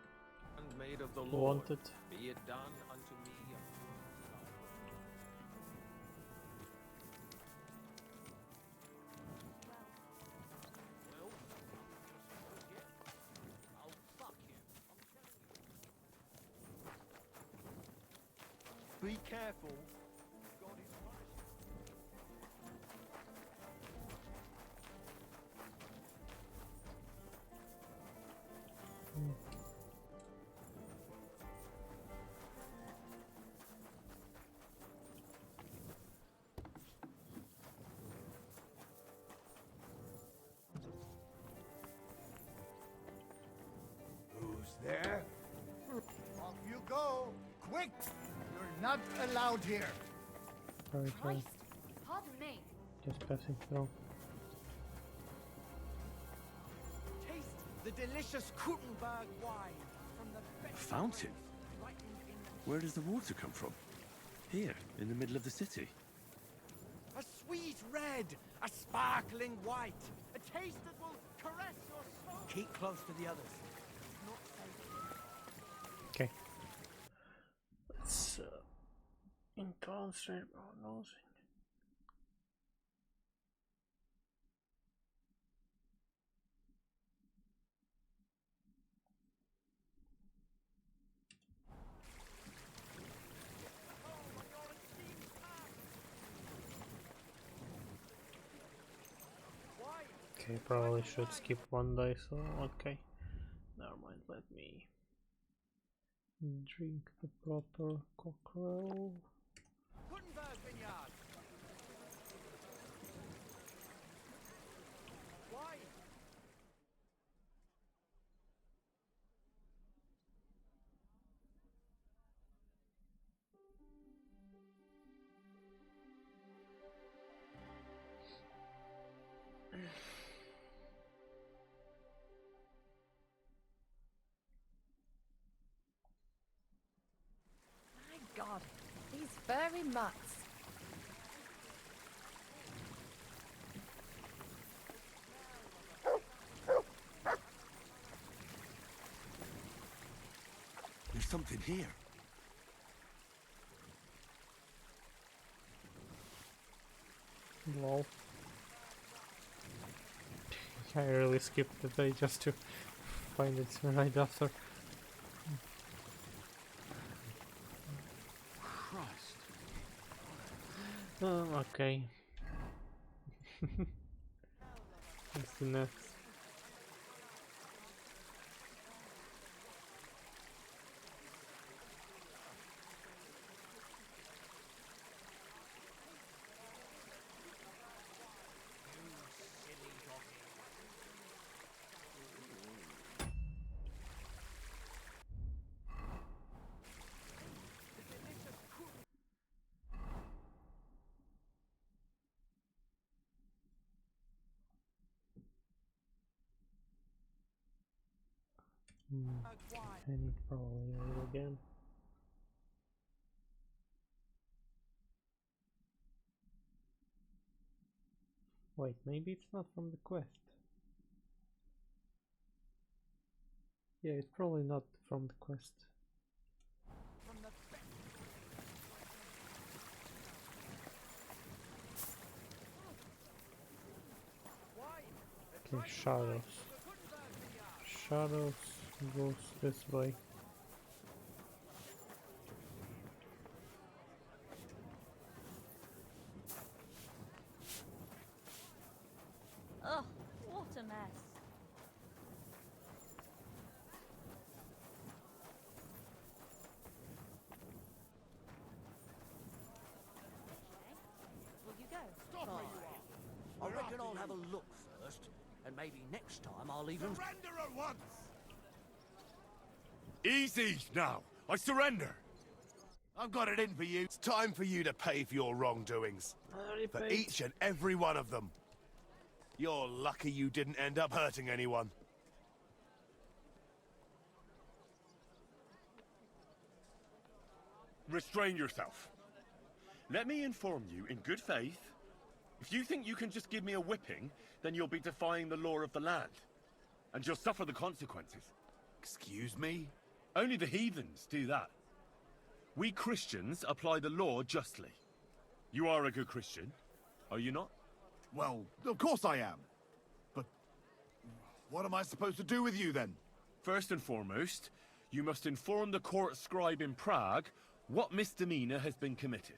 want it. Be it done unto me. Be careful. God is punishing. Who's there? Off you go! Quick! You're not allowed here. Sorry, sorry. Pardon me. Just passing through. Taste the delicious Kuttenberg wine from the A fountain? Where does the water come from? Here, in the middle of the city. a sweet red, a sparkling white, a taste that will caress your soul. Keep close to the others. Okay. Let's concentrate on nosing. Okay, probably should skip one day, so okay. Never mind, let me drink the proper cockerel. Kuttenberg vineyard. Why? My God, these furry mutts. There's something here. Lol. I really skipped the day just to find it right after. Okay. What's the next? I need probably it again. Wait, maybe it's not from the quest. Yeah, it's probably not from the quest. Okay, shadows. Shadows goes this way. Ugh, what a mess. Will you go? Stop where you are! I reckon I'll have a look first, and maybe next time I'll even... Surrender at once! Easy now! I surrender! I've got it in for you. It's time for you to pay for your wrongdoings. For each and every one of them. You're lucky you didn't end up hurting anyone. Restrain yourself. Let me inform you in good faith. If you think you can just give me a whipping, then you'll be defying the law of the land. And you'll suffer the consequences. Excuse me? Only the heathens do that. We Christians apply the law justly. You are a good Christian, are you not? Well, of course I am. But what am I supposed to do with you then? First and foremost, you must inform the court scribe in Prague what misdemeanor has been committed.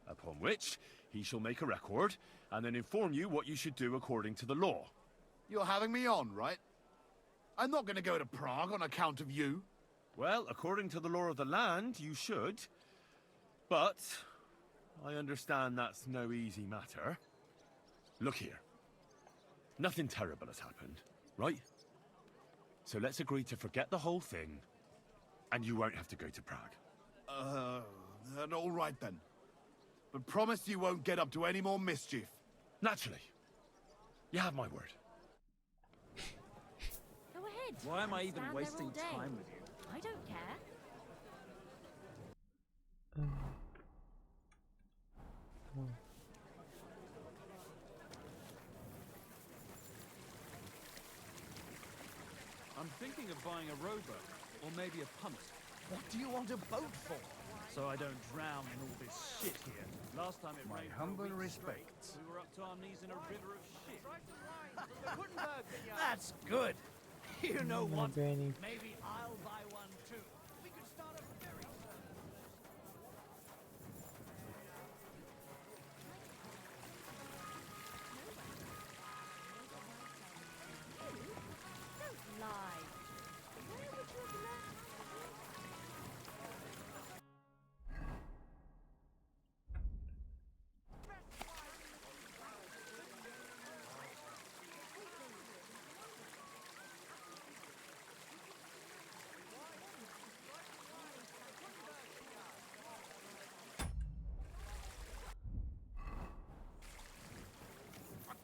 Upon which, he shall make a record, and then inform you what you should do according to the law. You're having me on, right? I'm not going to go to Prague on account of you. Well, according to the law of the land, you should. But I understand that's no easy matter. Look here. Nothing terrible has happened, right? So let's agree to forget the whole thing, and you won't have to go to Prague. All right then. But promise you won't get up to any more mischief. Naturally. You have my word. Go ahead. Why am I even Stand there wasting all day. time with you? I don't care. I'm thinking of buying a rowboat, or maybe a punt. What do you want a boat for? So I don't drown in all this shit here. Last time it My rained humble for a week straight. respects. We were up to our knees in a river of shit. That's good. You know what? Granny. Maybe I'll buy one too. We could start a ferry Don't lie. Where would you have learned?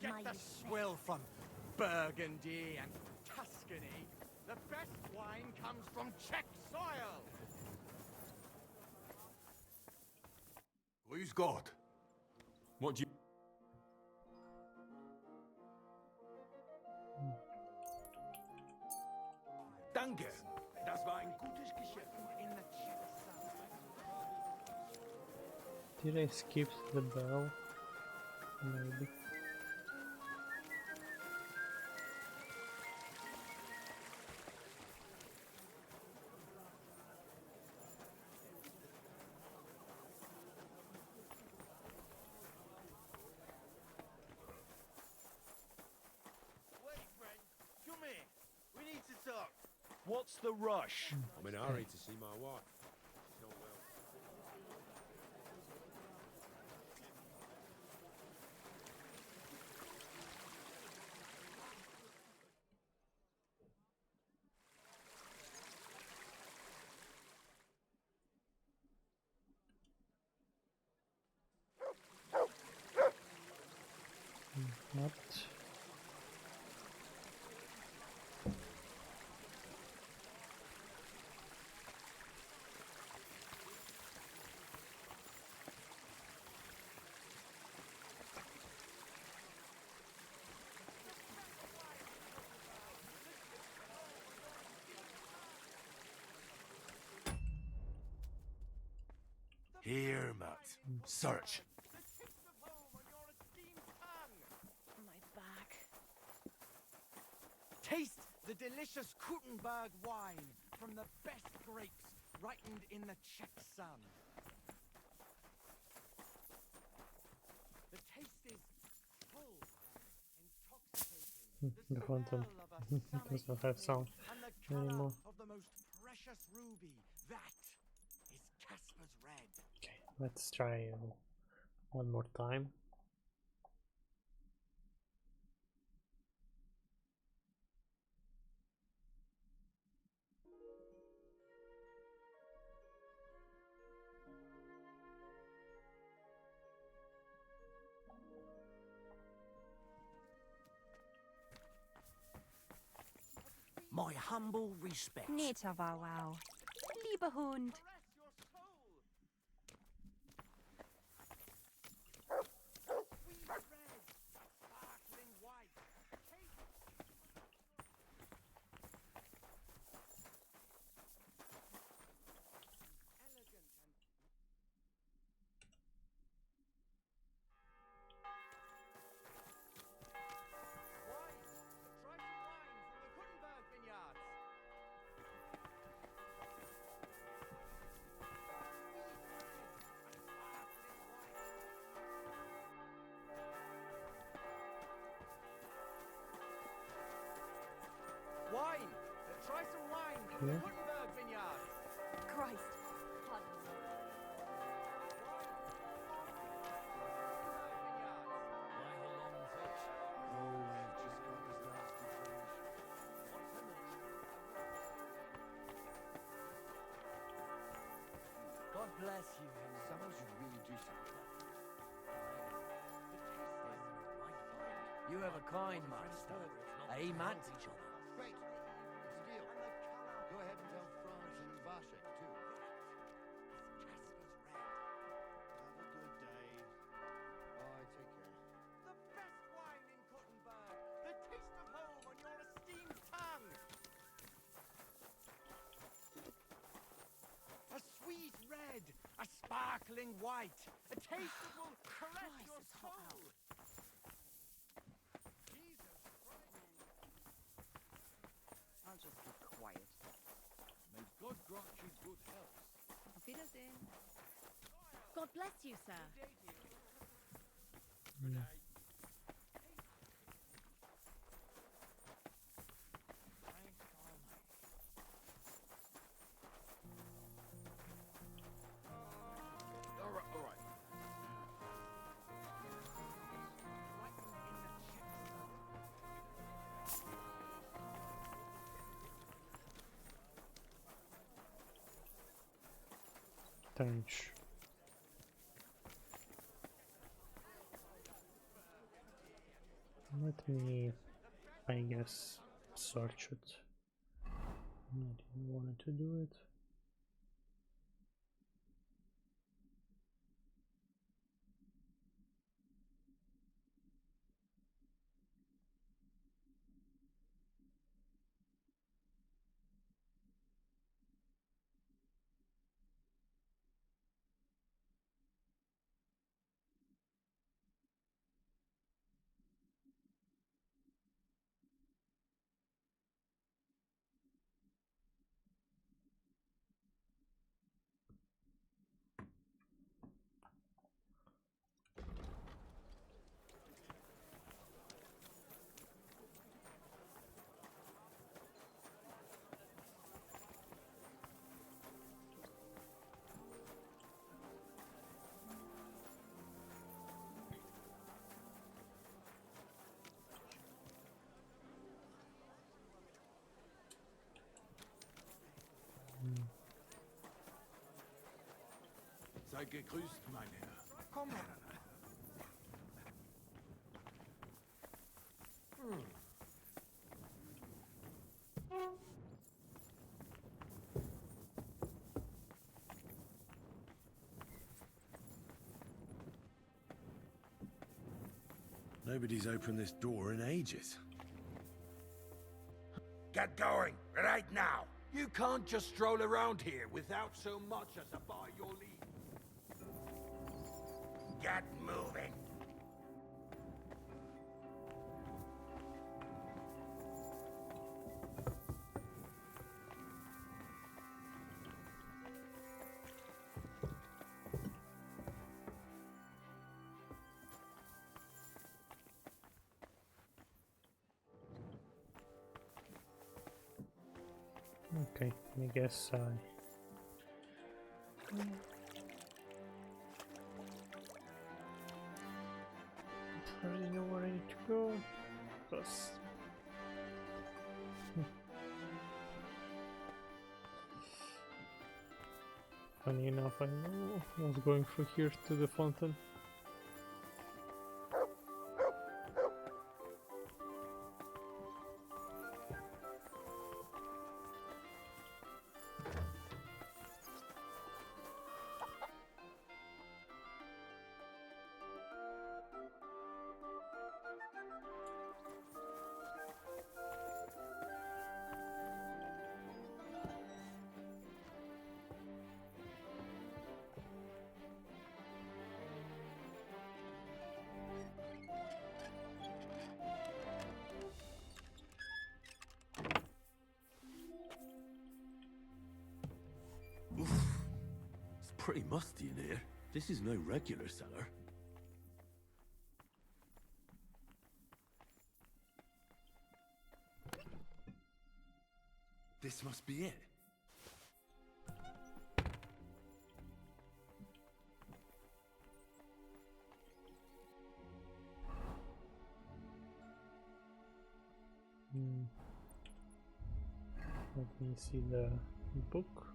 Get the swill from Burgundy and Tuscany. The best wine comes from Czech soil. Who's God? What do you... Danke. Das war ein gutes Geschäft. In the Czech soil. Did I skip the bell? Maybe. What's the rush? I'm in a hurry to see my wife. She's not well. What? Here, Matt. Search. My back. Taste the delicious Kuttenberg wine from the best grapes ripened in the Czech sun. The taste is full, intoxicating. The phantom does not have sound And the color anymore. of the most precious ruby. That is Casper's red. Okay, let's try one more time. My humble respects. Neter war wow. Lieber Hund. Wine! Try some wine from the Okay. Kuttenberg vineyard. Christ. Pardon me. God bless you, Henry. Someone should really do something. You have a kind master. Eh, Matt? Great. It's a deal. Go ahead and tell Franz and Vasek, too. Have a good day. Bye, take care. The best wine in Kuttenberg. The taste of home on your esteemed tongue. A sweet red, a sparkling white, a taste that will caress your soul. I'll just be quiet. May God grant you good health. Auf Wiedersehen. God bless you, sir. All right. Thanks. Let me, I guess, search it. I didn't want to do it. Sei gegrüßt, mein Herr. Komm her. Nobody's opened this door in ages. Get going, right now. You can't just stroll around here without so much as a by your leave. Get moving. Okay, I guess I already know where I need to go. Because funny enough, I was going through here to the fountain. It's pretty musty in here. This is no regular cellar. This must be it. Let me see the book.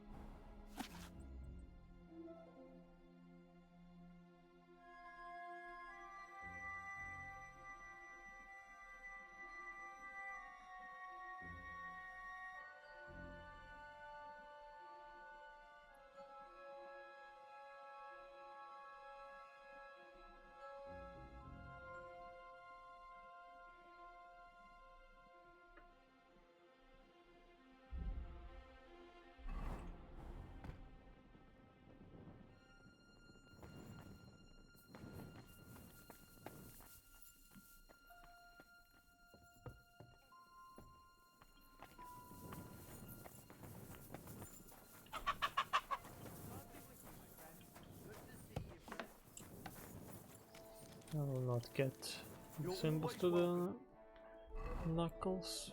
I will not get symbols to the knuckles.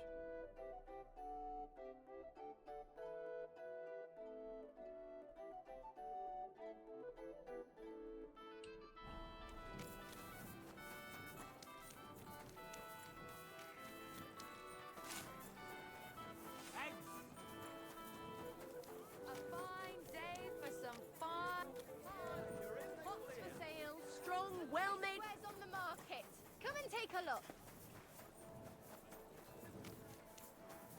A fine day for some fun. Pots for sale, strong, well-made wares on the market. Come and take a look.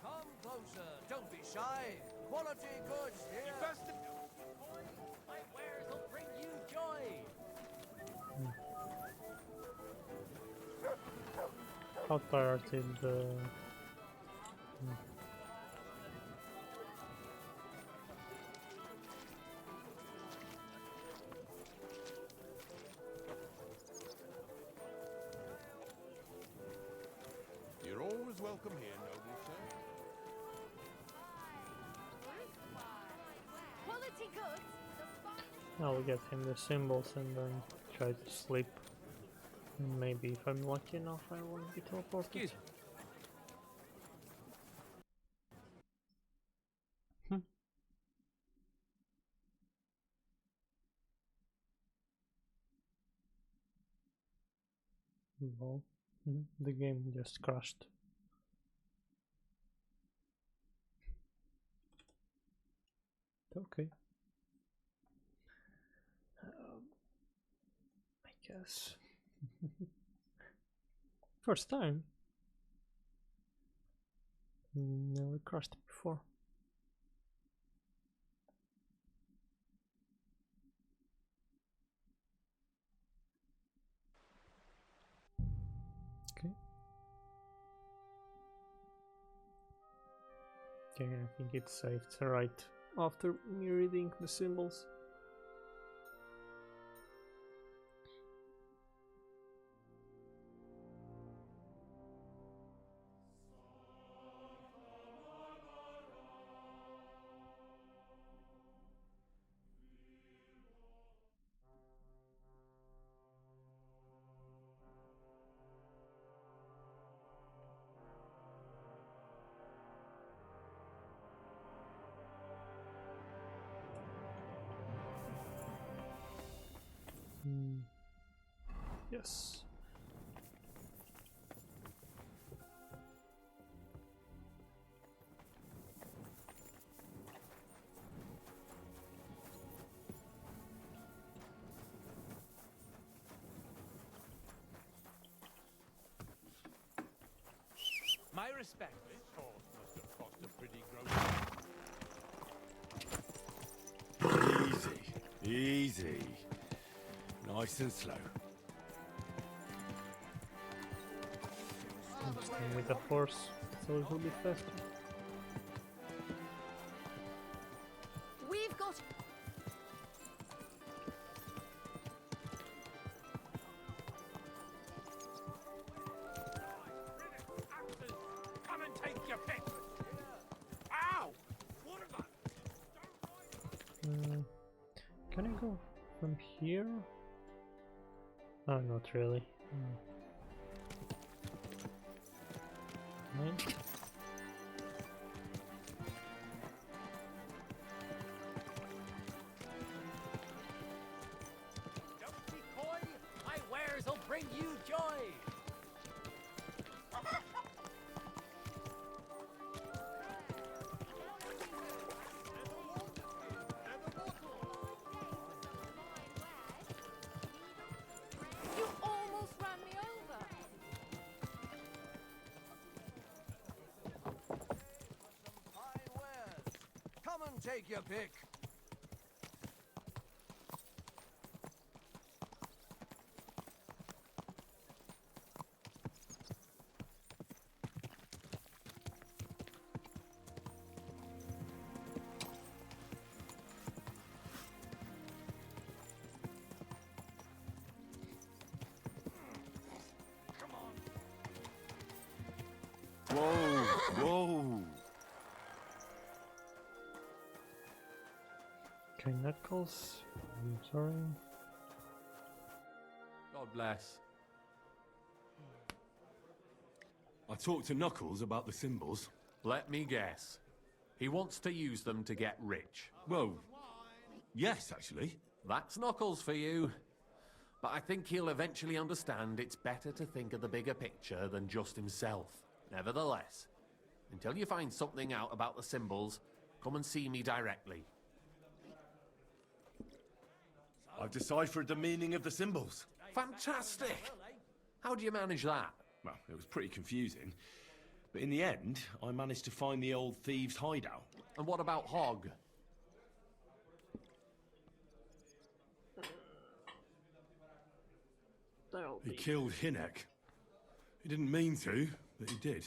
Come closer, don't be shy. Quality goods here. My wares will bring you joy. How tired is the... You're always welcome here, noble sir. Quality goods. I'll get him the symbols and then try to sleep. And maybe if I'm lucky enough I won't be teleported. Excuse Well, the game just crashed. Okay. guess. First time. Never crossed it before. Okay. Okay, I think it's saved right after me reading the symbols. Yes. My respect. This horse must have cost a pretty gross. Easy, easy. Nice and slow. Staying with the horse, so it will be faster. We've got. Come and take your pick. Ow! What about? Can I go from here? Oh, not really. Right. Don't be coy. My wares will bring you joy. You almost ran me over. Fine wares. Come and take your pick. Whoa, whoa. Okay, Knuckles. I'm sorry. God bless. I talked to Knuckles about the symbols. Let me guess. He wants to use them to get rich. Well, yes, actually. That's Knuckles for you. But I think he'll eventually understand it's better to think of the bigger picture than just himself. Nevertheless, until you find something out about the symbols, come and see me directly. I've deciphered the meaning of the symbols. Fantastic! How do you manage that? Well, it was pretty confusing. But in the end, I managed to find the old thieves' hideout. And what about Hog? He killed Hinek. He didn't mean to, but he did.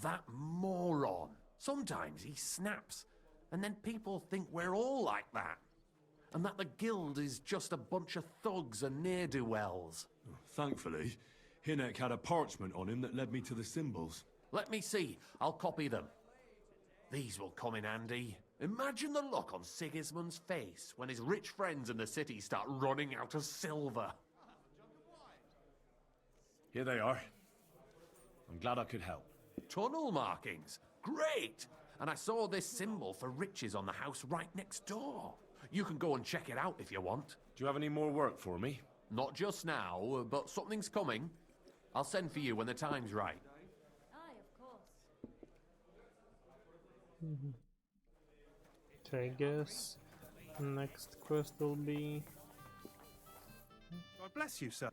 That moron. Sometimes he snaps, and then people think we're all like that. And that the guild is just a bunch of thugs and ne'er-do-wells. Thankfully, Hinek had a parchment on him that led me to the symbols. Let me see. I'll copy them. These will come in handy. Imagine the look on Sigismund's face when his rich friends in the city start running out of silver. Here they are. I'm glad I could help. Tunnel markings. Great! And I saw this symbol for riches on the house right next door. You can go and check it out if you want. Do you have any more work for me? Not just now, but something's coming. I'll send for you when the time's right. Aye, of course. So I guess next quest will be... God bless you, sir.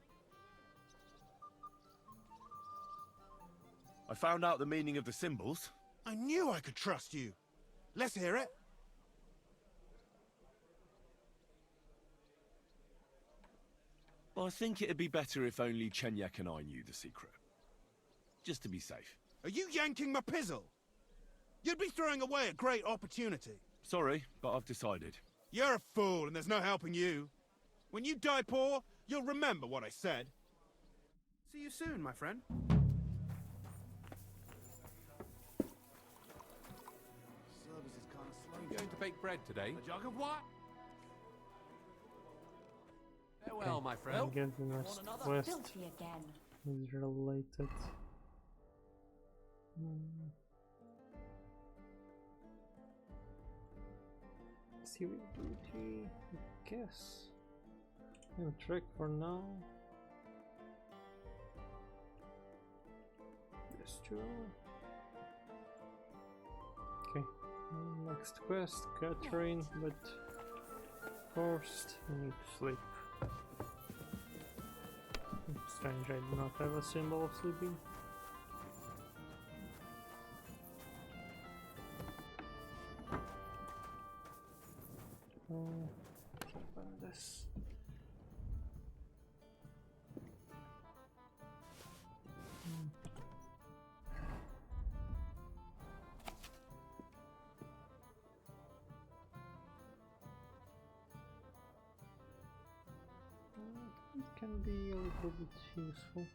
I found out the meaning of the symbols. I knew I could trust you. Let's hear it. I think it'd be better if only Chenyek and I knew the secret. Just to be safe. Are you yanking my pizzle? You'd be throwing away a great opportunity. Sorry, but I've decided. You're a fool, and there's no helping you. When you die poor, you'll remember what I said. See you soon, my friend. Service is kind of slow. You going to bake bread today? A jug of what? Farewell, my friend. I guess the next quest Filthy again. is related. Civic Duty, I guess. And track for now. There's two. Okay, next quest, Catherine, but first I need to sleep. Strange, I do not have a symbol of sleeping. Open this. It can be a little bit useful.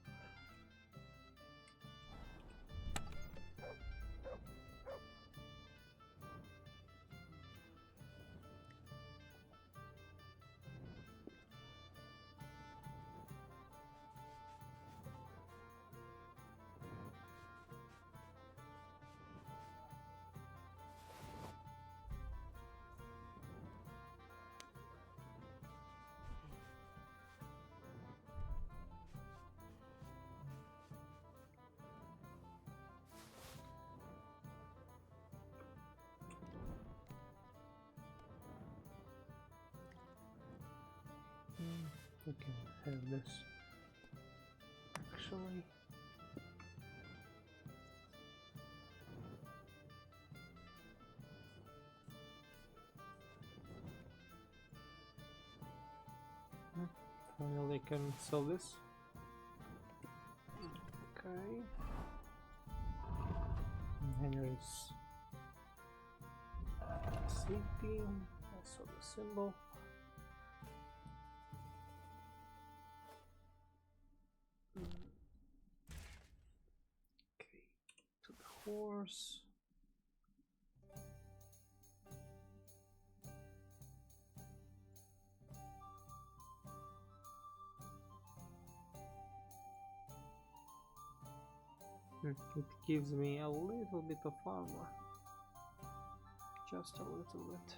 We can have this actually. Finally can sell this. Okay. And Henry's sleeping. I saw the symbol. Okay, to the horse. It gives me a little bit of armor. Just a little bit.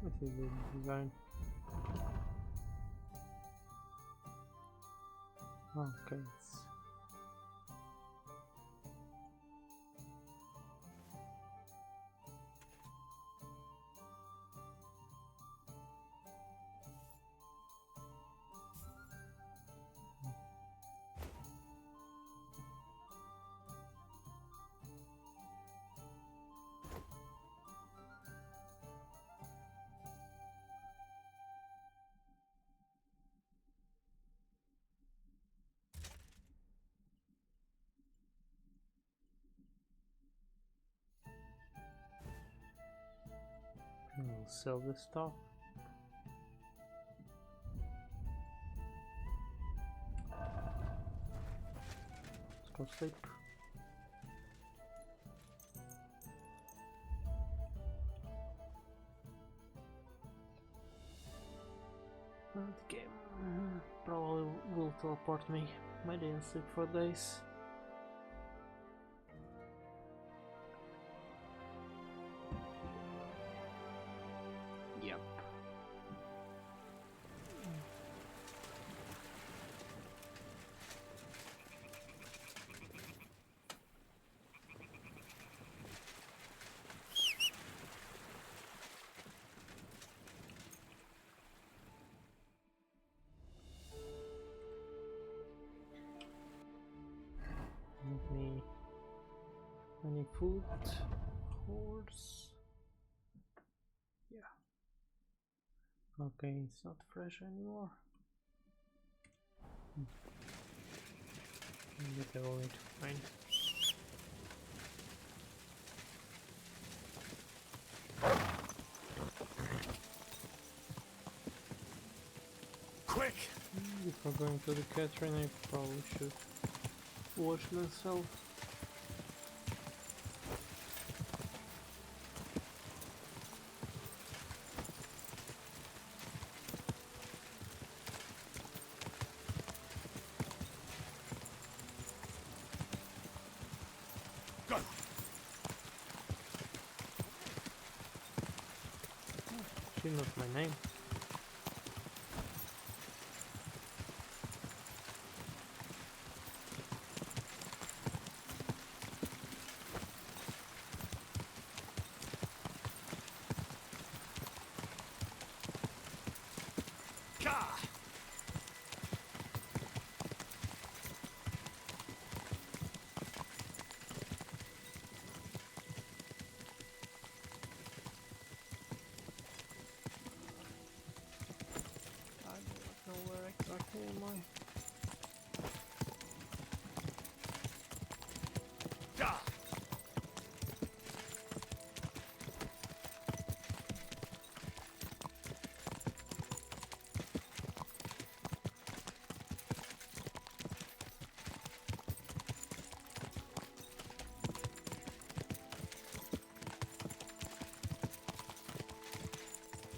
What is the design? Okay, it's We'll sell this stuff. Let's go sleep. The game probably will teleport me. I didn't sleep for days. Yep. Give me any food, horse. Yeah. Okay, it's not fresh anymore. Maybe I will need to find. Quick! Before going to the Catherine, I probably should watch myself. Go! She knows my name.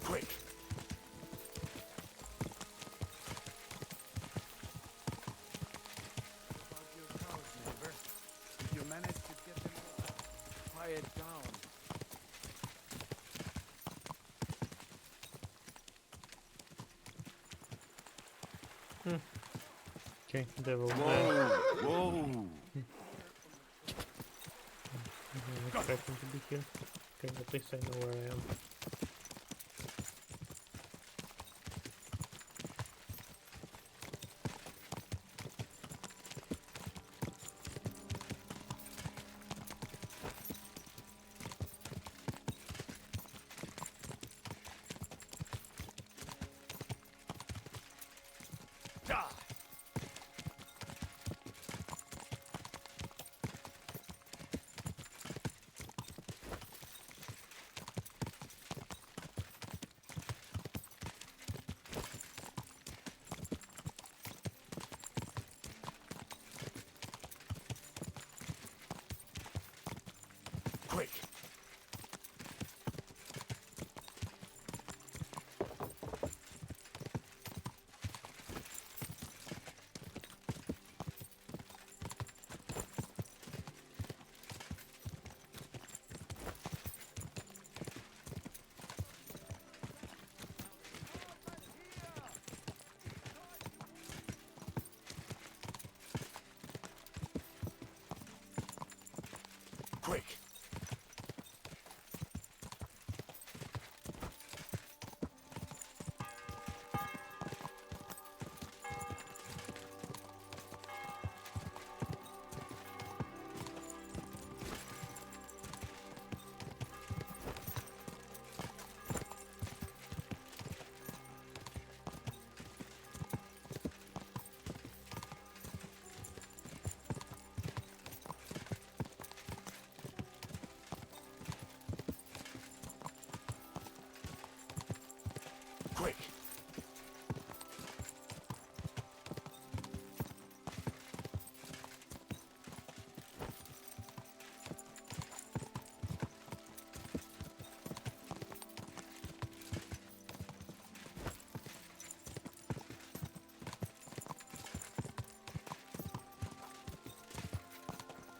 Quick! Did you manage to get them quiet down? Okay, devil Whoa! man. Whoa! I didn't expect him to be here. Okay, at least I know where I am. Quick! Quick! quick!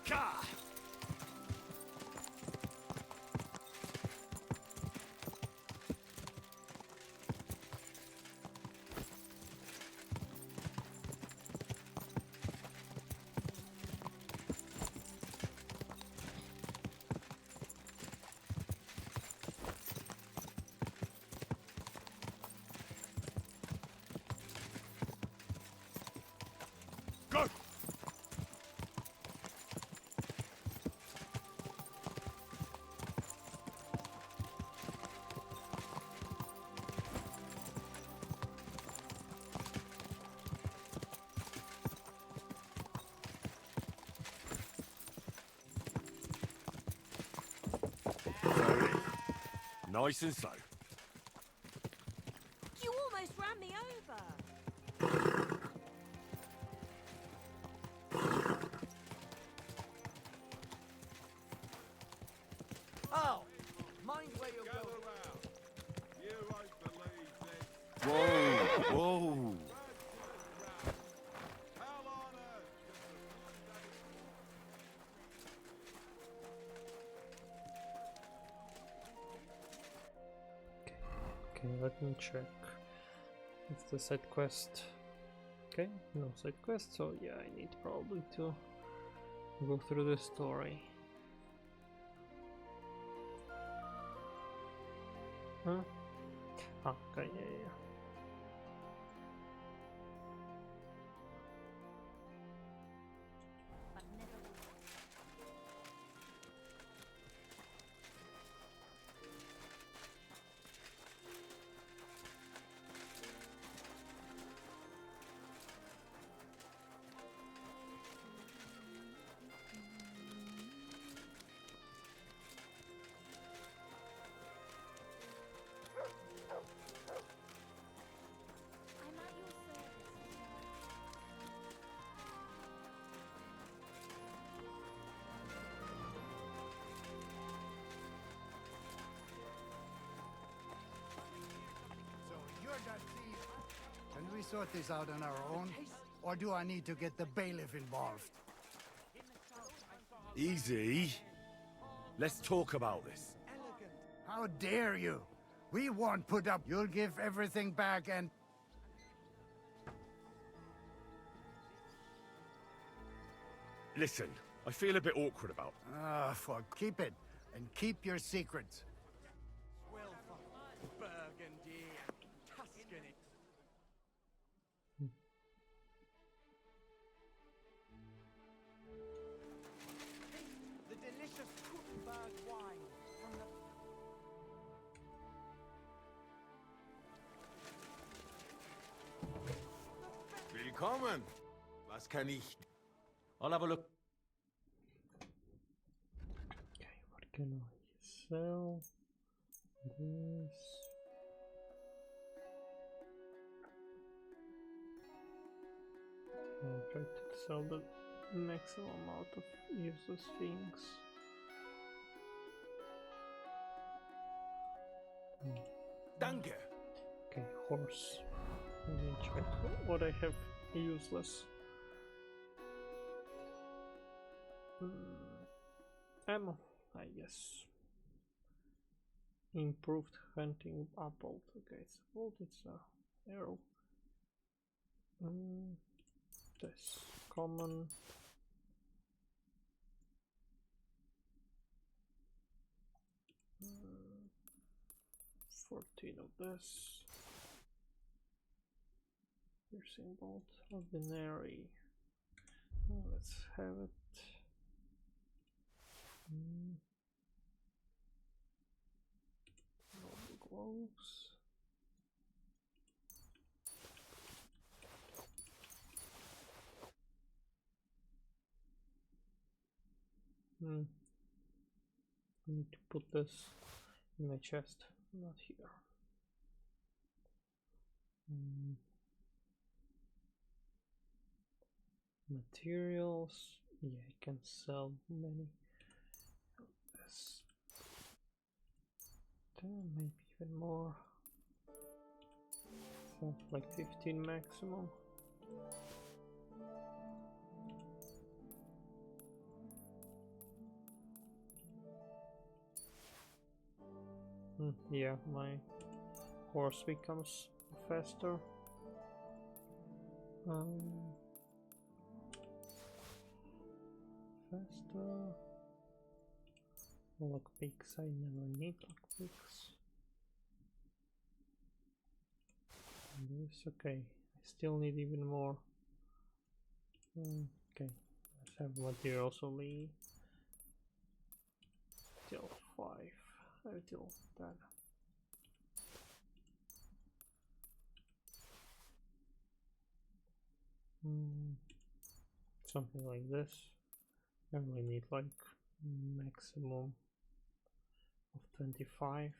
Go! Nice and slow. You almost ran me over. Oh, mind where you're going. You won't believe this. Whoa! Whoa! Okay, let me check. It's the side quest. Okay, no side quest, so yeah, I need probably to go through the story. Huh? Ah, okay, yeah. Can we sort this out on our own? Or do I need to get the bailiff involved? Easy. Let's talk about this. How dare you? We won't put up. You'll give everything back and... Listen, I feel a bit awkward about. Keep it. And keep your secrets. Well, from Burgundy and Tuscany. The delicious Kuttenberg wine from the... Willkommen. Was kann ich... I'll have a look. Okay, what can I sell? This. I'll try to sell the maximum amount of useless things. Danke. Okay, horse. Let me check what I have useless. Ammo, I guess. Improved hunting apple. Okay, it's bolt, it's a arrow. This common. 14 of this. Piercing bolt, ordinary. Let's have it. Noble gloves. I need to put this in my chest, not here. Materials, yeah, I can sell many of this. 10, maybe even more. So like 15 maximum. Yeah, my horse becomes faster. Faster. Lockpicks, I never need lockpicks. This, okay. I still need even more. Okay, let's have materials only till 5. Until that. Something like this. I only need like maximum of 25.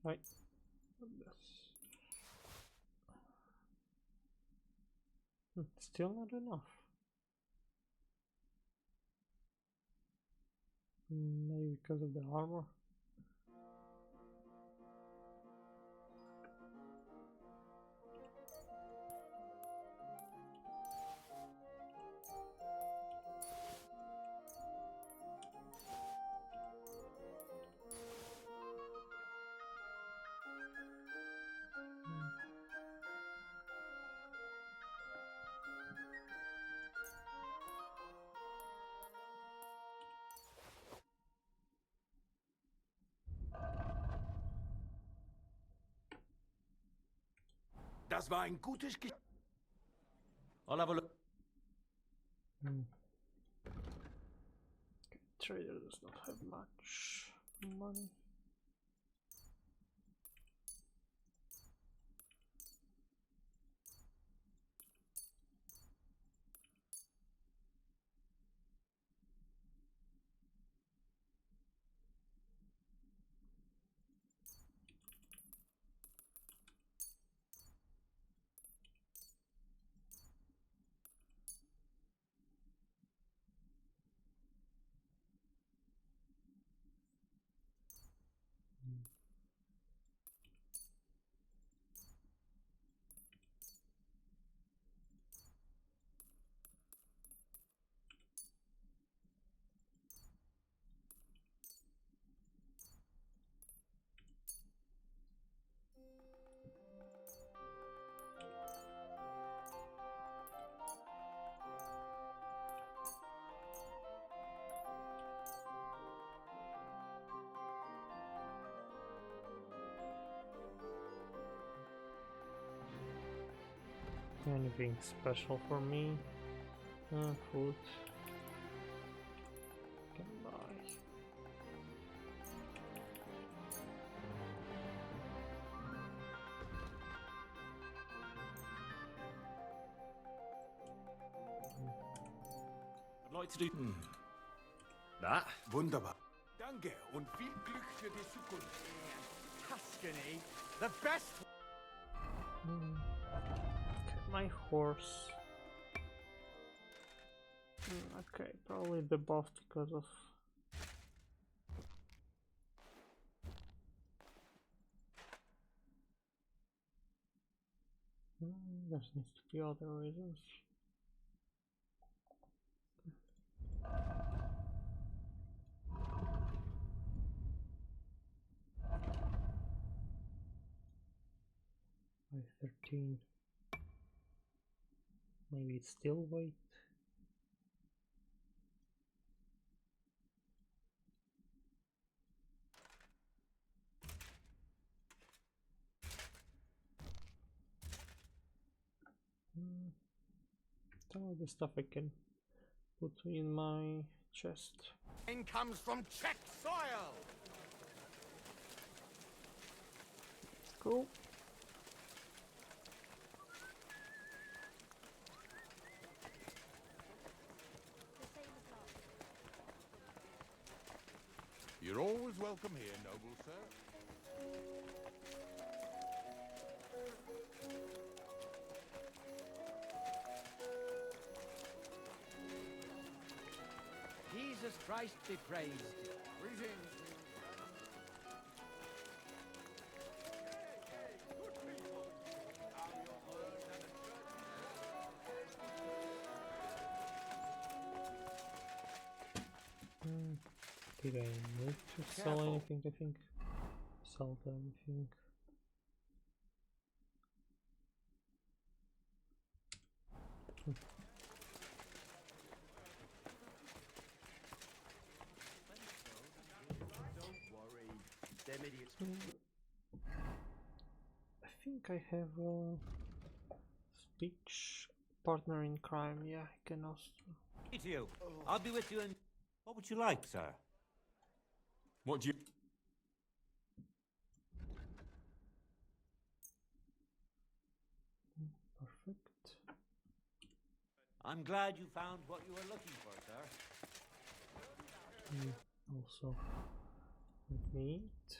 Right. Still not enough. Maybe because of the armor. Das war ein gutes I'll have a look. Okay, trader does not have much money. Anything special for me? Food. Can buy. I'd like to do. That? Wunderbar. Danke und viel Glück für die Zukunft. Tuscany, the best. My horse. Okay, probably debuffed because of there needs to be other reasons. By 13. Maybe it's still weight. Some of the stuff I can put in my chest. Comes from Czech soil. Cool. You're always welcome here, noble sir. Jesus Christ be praised. Greetings. Did I need to sell anything? I think sold everything. Don't worry. Them idiots. I think I have a speech partner in crime. Yeah, I can also. Meet you. I'll be with you in. What would you like, sir? What do you... Perfect. I'm glad you found what you were looking for, sir. Also, let me eat.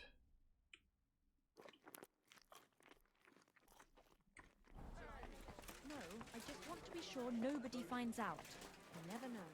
No, I just want to be sure nobody finds out. You never know.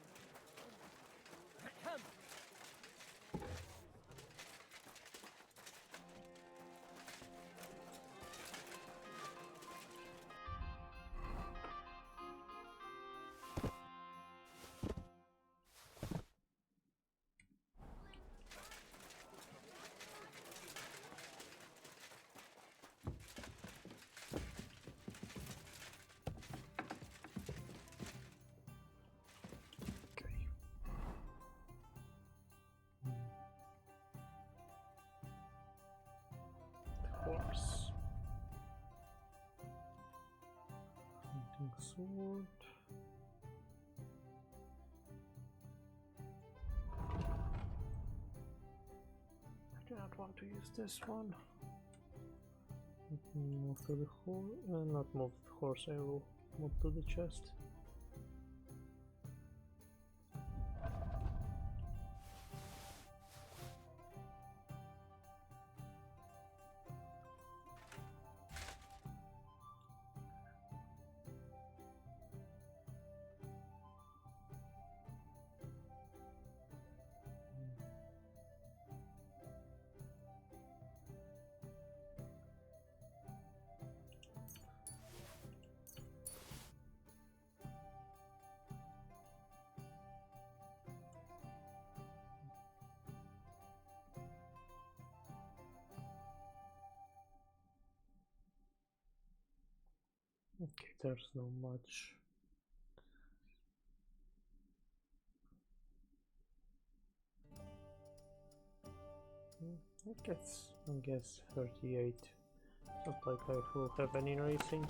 Horse. Hunting sword. I do not want to use this one. Let me move to the horse. Not move to the horse, I will move to the chest. Okay, there's no much. I guess 38. Not like I will have any racing.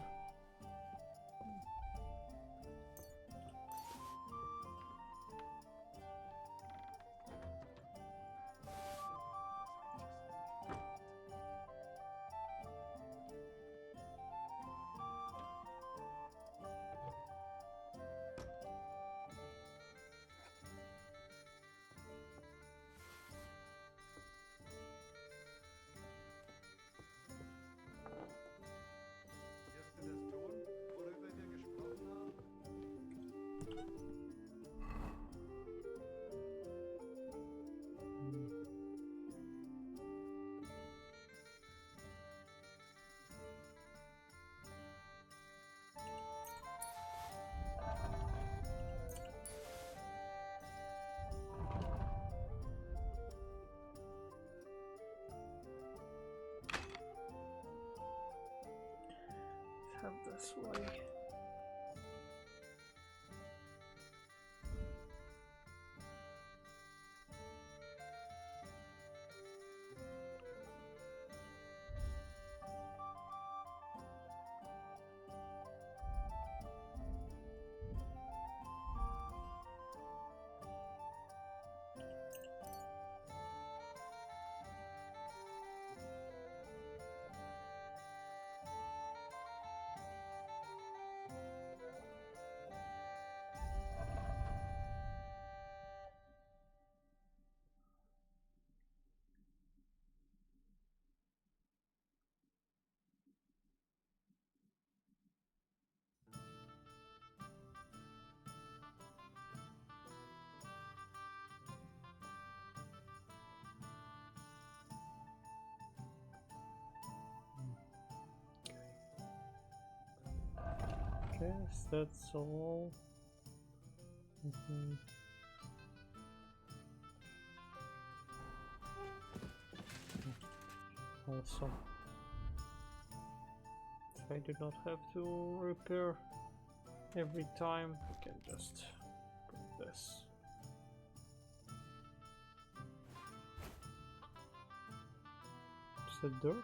Have this way. guess that's all. Also, if I do not have to repair every time, I can just put this. It's the dirt.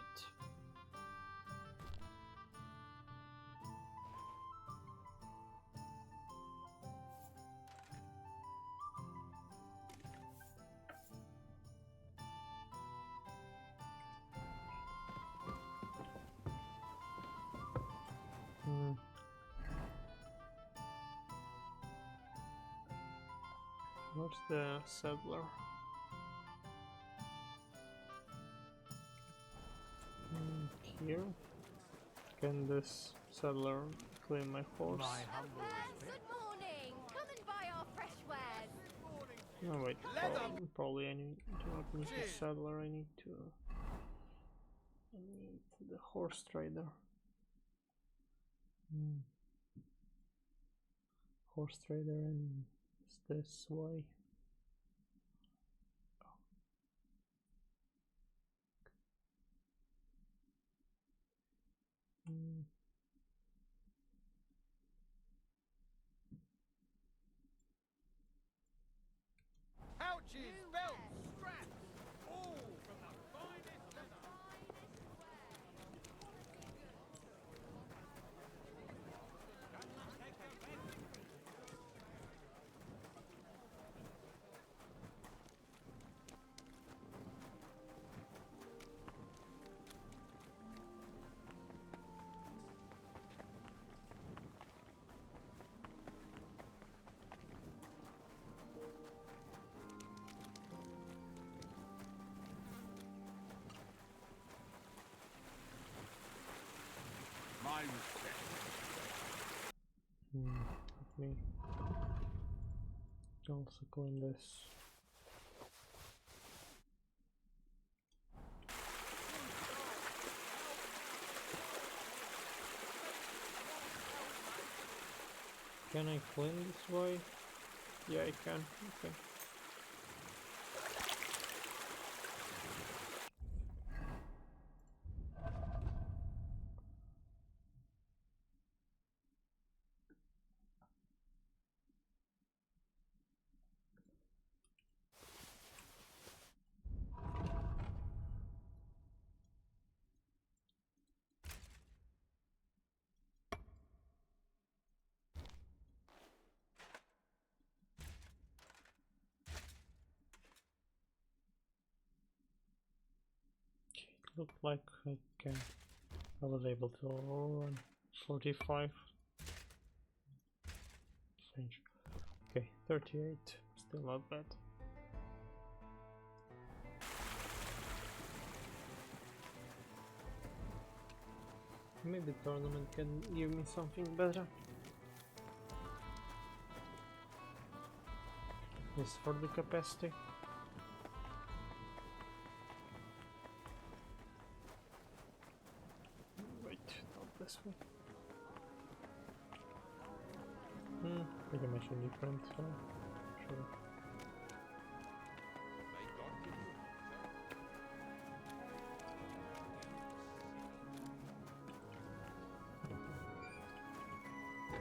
What's the settler? Here. Can this settler clean my horse? Good morning. Come and buy our fresh wares. No wait, probably I do not need the settler, I need the horse trader. Horse trader, and is this way? Pouches, belts, straps, all from the finest leather. My respect. Let me also clean this. Can I clean this way? Yeah, I can. Okay. Looked like I was able to run 45. Strange. Okay, 38. Still not bad. Maybe tournament can give me something better. This for the capacity. This way. Pretty much different, so sure. What kind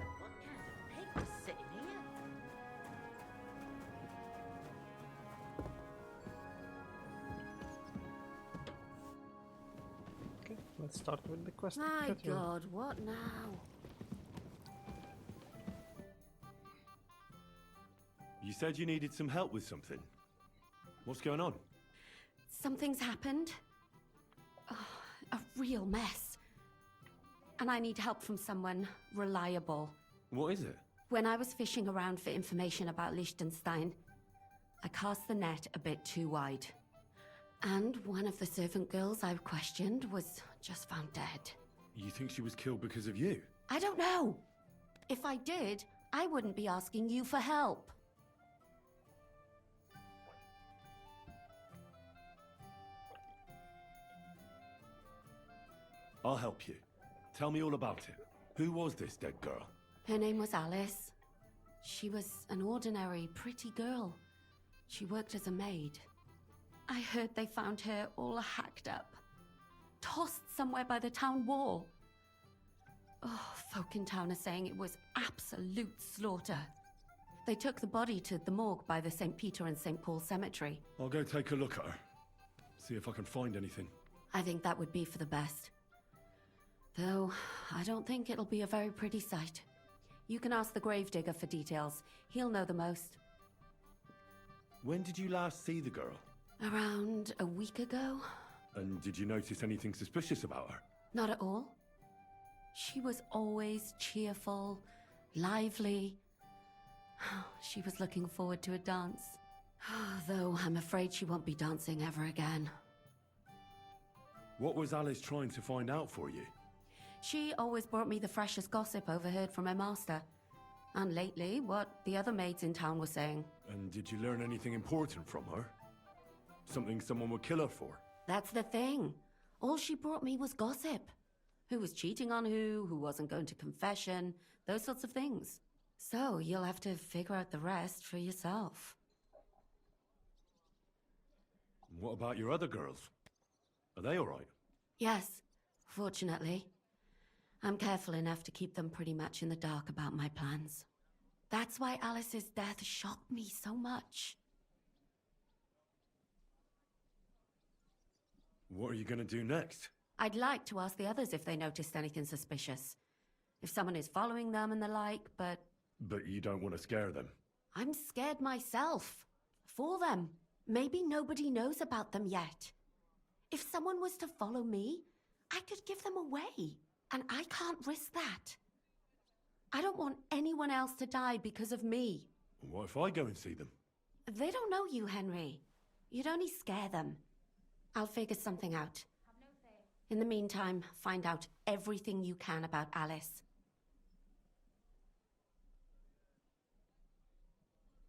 of pig was sitting here? Okay, let's start with the quest. My God, what now? You said you needed some help with something. What's going on? Something's happened. Oh, a real mess. And I need help from someone reliable. What is it? When I was fishing around for information about Liechtenstein, I cast the net a bit too wide. And one of the servant girls I questioned was just found dead. You think she was killed because of you? I don't know. If I did, I wouldn't be asking you for help. I'll help you. Tell me all about it. Who was this dead girl? Her name was Alice. She was an ordinary, pretty girl. She worked as a maid. I heard they found her all hacked up, tossed somewhere by the town wall. Oh, folk in town are saying it was absolute slaughter. They took the body to the morgue by the St. Peter and St. Paul cemetery. I'll go take a look at her. See if I can find anything. I think that would be for the best. Though, I don't think it'll be a very pretty sight. You can ask the gravedigger for details. He'll know the most. When did you last see the girl? Around a week ago? And did you notice anything suspicious about her? Not at all. She was always cheerful, lively. She was looking forward to a dance. Though I'm afraid she won't be dancing ever again. What was Alice trying to find out for you? She always brought me the freshest gossip overheard from her master. And lately, what the other maids in town were saying. And did you learn anything important from her? Something someone would kill her for? That's the thing. All she brought me was gossip. Who was cheating on who wasn't going to confession, those sorts of things. So you'll have to figure out the rest for yourself. What about your other girls? Are they all right? Yes, fortunately. I'm careful enough to keep them pretty much in the dark about my plans. That's why Alice's death shocked me so much. What are you gonna do next? I'd like to ask the others if they noticed anything suspicious. If someone is following them and the like, but... But you don't want to scare them. I'm scared myself. For them. Maybe nobody knows about them yet. If someone was to follow me, I could give them away. And I can't risk that. I don't want anyone else to die because of me. What if I go and see them? They don't know you, Henry. You'd only scare them. I'll figure something out. In the meantime, find out everything you can about Alice.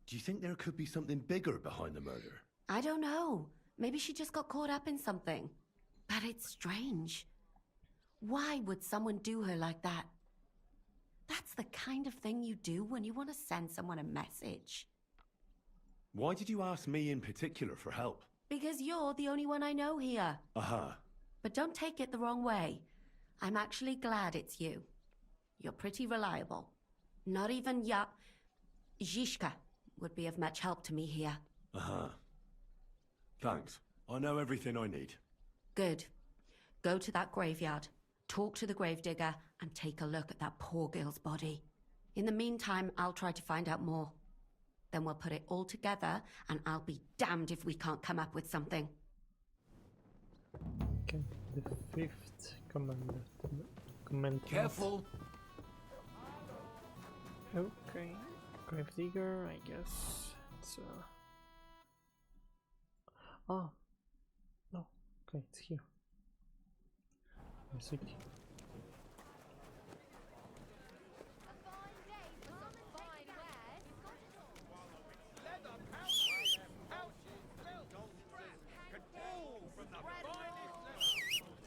Do you think there could be something bigger behind the murder? I don't know. Maybe she just got caught up in something. But it's strange. Why would someone do her like that? That's the kind of thing you do when you want to send someone a message. Why did you ask me in particular for help? Because you're the only one I know here. Aha. But don't take it the wrong way. I'm actually glad it's you. You're pretty reliable. Not even Zhishka would be of much help to me here. Aha. Thanks. I know everything I need. Good. Go to that graveyard, talk to the gravedigger, and take a look at that poor girl's body. In the meantime, I'll try to find out more. Then we'll put it all together, and I'll be damned if we can't come up with something. Okay, the Fifth Commandment. Careful! Okay, Gravedigger, I guess. It's oh, no, okay, it's here. Basically.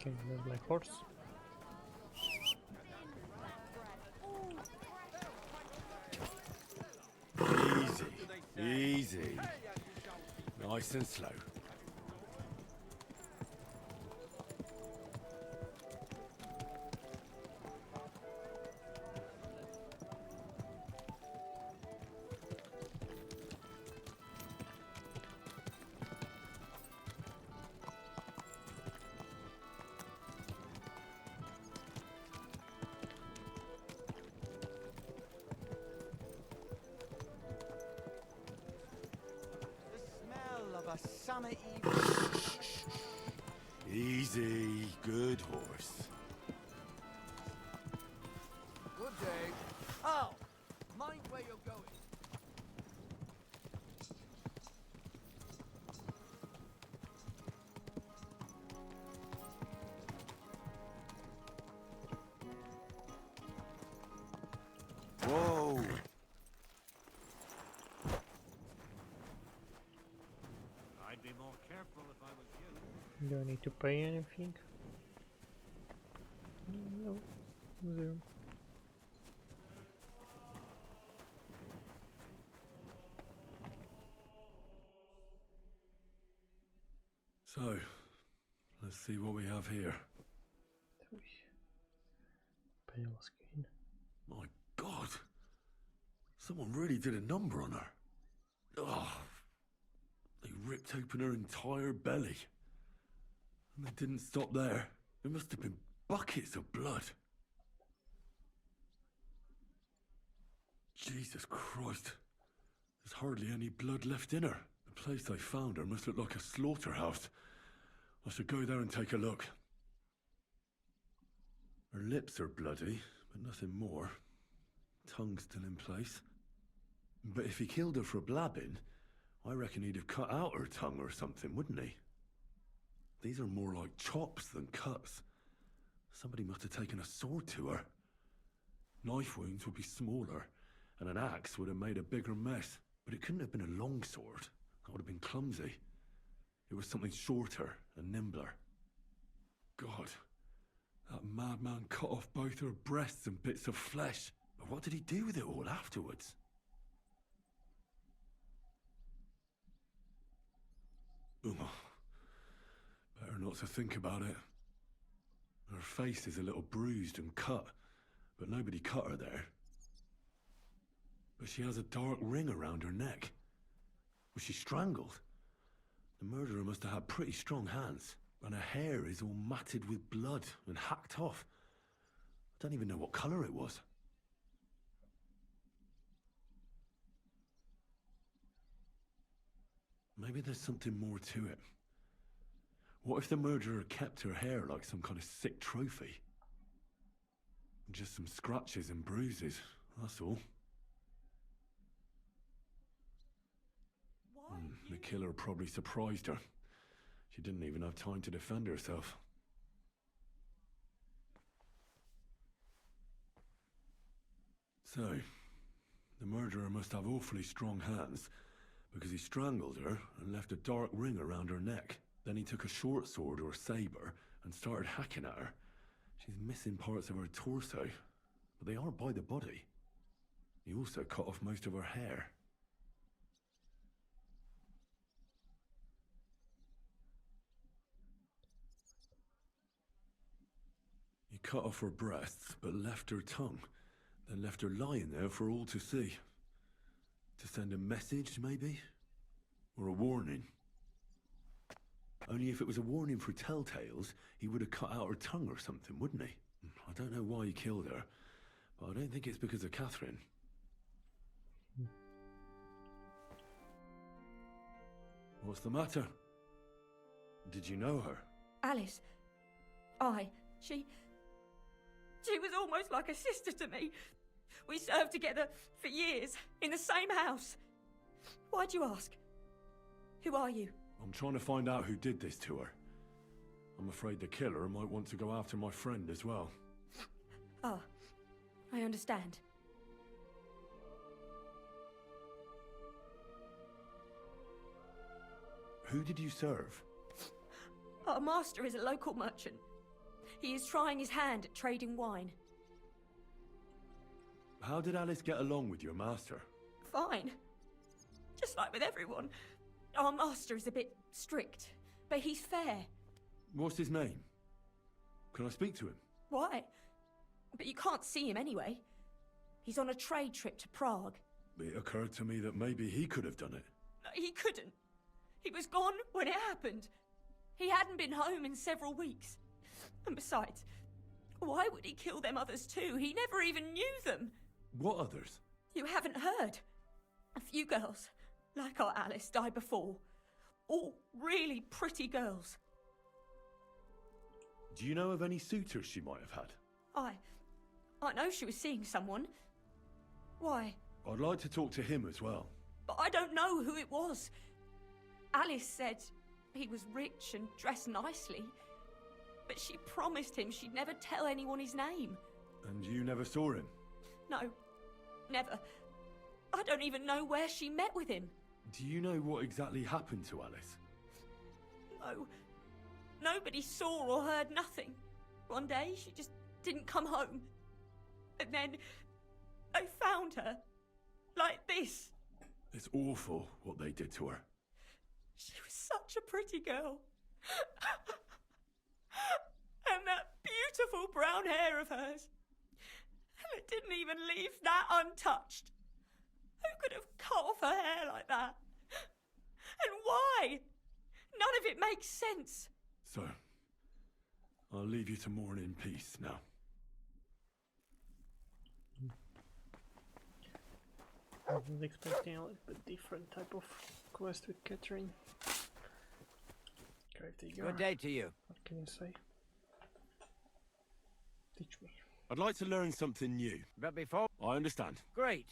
Okay, there's my horse. Easy, easy. Nice and slow. Summer evening. Easy, good horse. Good day. Oh, mind where you're going. Whoa. I'd be more careful if I was you. Do I need to pay anything? No, zero. So, let's see what we have here. Pale skin. My God! Someone really did a number on her. Oh, they ripped open her entire belly. And they didn't stop there. There must have been buckets of blood. Jesus Christ. There's hardly any blood left in her. The place I found her must look like a slaughterhouse. I should go there and take a look. Her lips are bloody, but nothing more. Tongue still in place. But if he killed her for blabbing, I reckon he'd have cut out her tongue or something, wouldn't he? These are more like chops than cuts. Somebody must have taken a sword to her. Knife wounds would be smaller, and an axe would have made a bigger mess. But it couldn't have been a long sword. That would have been clumsy. It was something shorter and nimbler. God, that madman cut off both her breasts and bits of flesh. But what did he do with it all afterwards? Ugh. Better not to think about it. Her face is a little bruised and cut, but nobody cut her there. But she has a dark ring around her neck. Was she strangled? The murderer must have had pretty strong hands, and her hair is all matted with blood and hacked off. I don't even know what colour it was. Maybe there's something more to it. What if the murderer kept her hair like some kind of sick trophy? Just some scratches and bruises, that's all. The killer probably surprised her. She didn't even have time to defend herself. So, the murderer must have awfully strong hands, because he strangled her and left a dark ring around her neck. Then he took a short sword or saber and started hacking at her. She's missing parts of her torso, but they aren't by the body. He also cut off most of her hair. He cut off her breasts, but left her tongue, then left her lying there for all to see. To send a message, maybe? Or a warning? Only if it was a warning for telltales, he would have cut out her tongue or something, wouldn't he? I don't know why he killed her, but I don't think it's because of Catherine. What's the matter? Did you know her? Alice. She was almost like a sister to me. We served together for years, in the same house. Why'd you ask? Who are you? I'm trying to find out who did this to her. I'm afraid the killer might want to go after my friend as well. Ah, I understand. Who did you serve? Our master is a local merchant. He is trying his hand at trading wine. How did Alice get along with your master? Fine. Just like with everyone. Our master is a bit strict, but he's fair. What's his name? Can I speak to him? Why? But you can't see him anyway. He's on a trade trip to Prague. It occurred to me that maybe he could have done it. He couldn't. He was gone when it happened. He hadn't been home in several weeks. And besides, why would he kill them others too? He never even knew them. What others? You haven't heard. A few girls, like our Alice, died before. All really pretty girls. Do you know of any suitors she might have had? I know she was seeing someone. Why? I'd like to talk to him as well. But I don't know who it was. Alice said he was rich and dressed nicely. But she promised him she'd never tell anyone his name. And you never saw him? No, never. I don't even know where she met with him. Do you know what exactly happened to Alice? No. Nobody saw or heard nothing. One day, she just didn't come home. And then, they found her. Like this. It's awful what they did to her. She was such a pretty girl. And that beautiful brown hair of hers. And it didn't even leave that untouched. Who could have cut off her hair like that? And why? None of it makes sense. So, I'll leave you to mourn in peace now. I was expecting a little bit different type of quest with Catherine. Good day to you. What can you say? Teach me. I'd like to learn something new. But before... I understand. Great.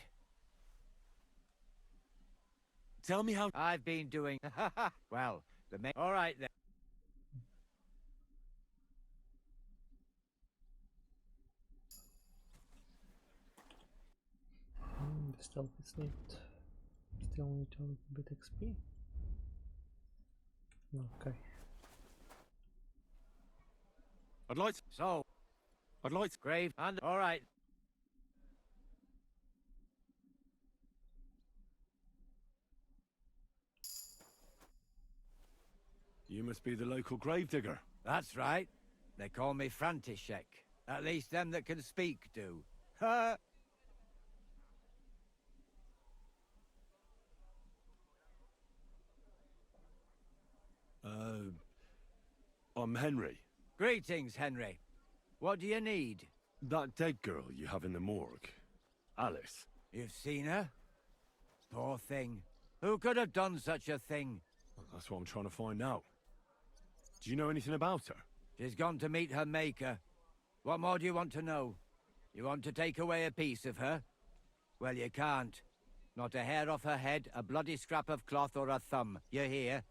Tell me how... I've been doing... well, the main... All right, then. The stealth is neat. Still need a little bit XP. Okay. I'd like to... So... I'd like to... Grave and... All right. You must be the local gravedigger. That's right. They call me František. At least them that can speak do. Ha! I'm Henry. Greetings, Henry. What do you need? That dead girl you have in the morgue. Alice. You've seen her? Poor thing. Who could have done such a thing? Well, that's what I'm trying to find out. Do you know anything about her? She's gone to meet her maker. What more do you want to know? You want to take away a piece of her? Well, you can't. Not a hair off her head, a bloody scrap of cloth, or a thumb. You hear?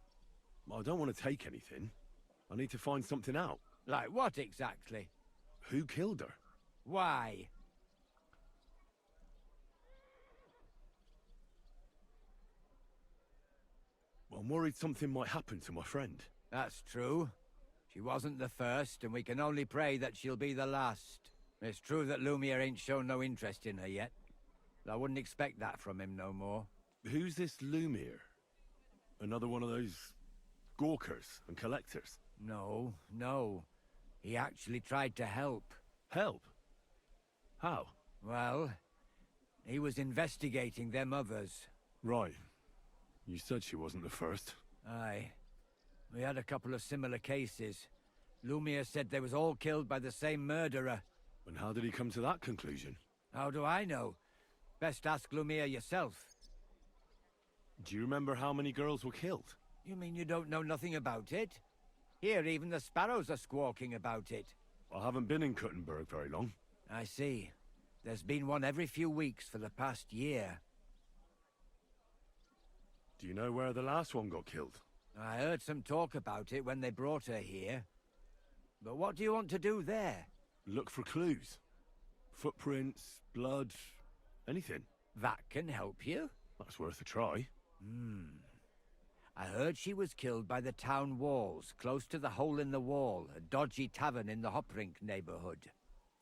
I don't want to take anything. I need to find something out. Like what exactly? Who killed her? Why? I'm worried something might happen to my friend. That's true. She wasn't the first, and we can only pray that she'll be the last. It's true that Lumiere ain't shown no interest in her yet. I wouldn't expect that from him no more. Who's this Lumiere? Another one of those gawkers and collectors? No, no. He actually tried to help. Help? How? Well, he was investigating them others. Right. You said she wasn't the first. Aye. We had a couple of similar cases. Lumiere said they was all killed by the same murderer. And how did he come to that conclusion? How do I know? Best ask Lumiere yourself. Do you remember how many girls were killed? You mean you don't know nothing about it? Here, even the sparrows are squawking about it. I haven't been in Kuttenberg very long. I see. There's been one every few weeks for the past year. Do you know where the last one got killed? I heard some talk about it when they brought her here. But what do you want to do there? Look for clues. Footprints, blood, anything. That can help you? That's worth a try. I heard she was killed by the town walls, close to the Hole in the Wall, a dodgy tavern in the Hoprink neighborhood.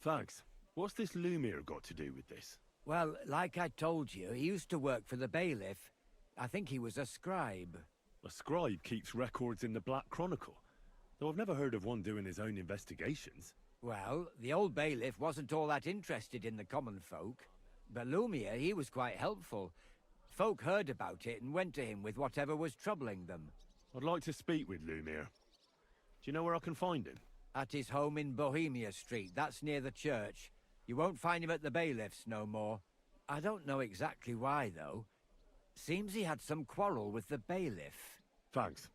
Thanks. What's this Lumiere got to do with this? Well, like I told you, he used to work for the bailiff. I think he was a scribe. A scribe keeps records in the Black Chronicle, though I've never heard of one doing his own investigations. Well, the old bailiff wasn't all that interested in the common folk. But Lumiere, he was quite helpful. Folk heard about it and went to him with whatever was troubling them. I'd like to speak with Lumiere. Do you know where I can find him? At his home in Bohemia Street, that's near the church. You won't find him at the bailiff's no more. I don't know exactly why, though. Seems he had some quarrel with the bailiff. Thanks.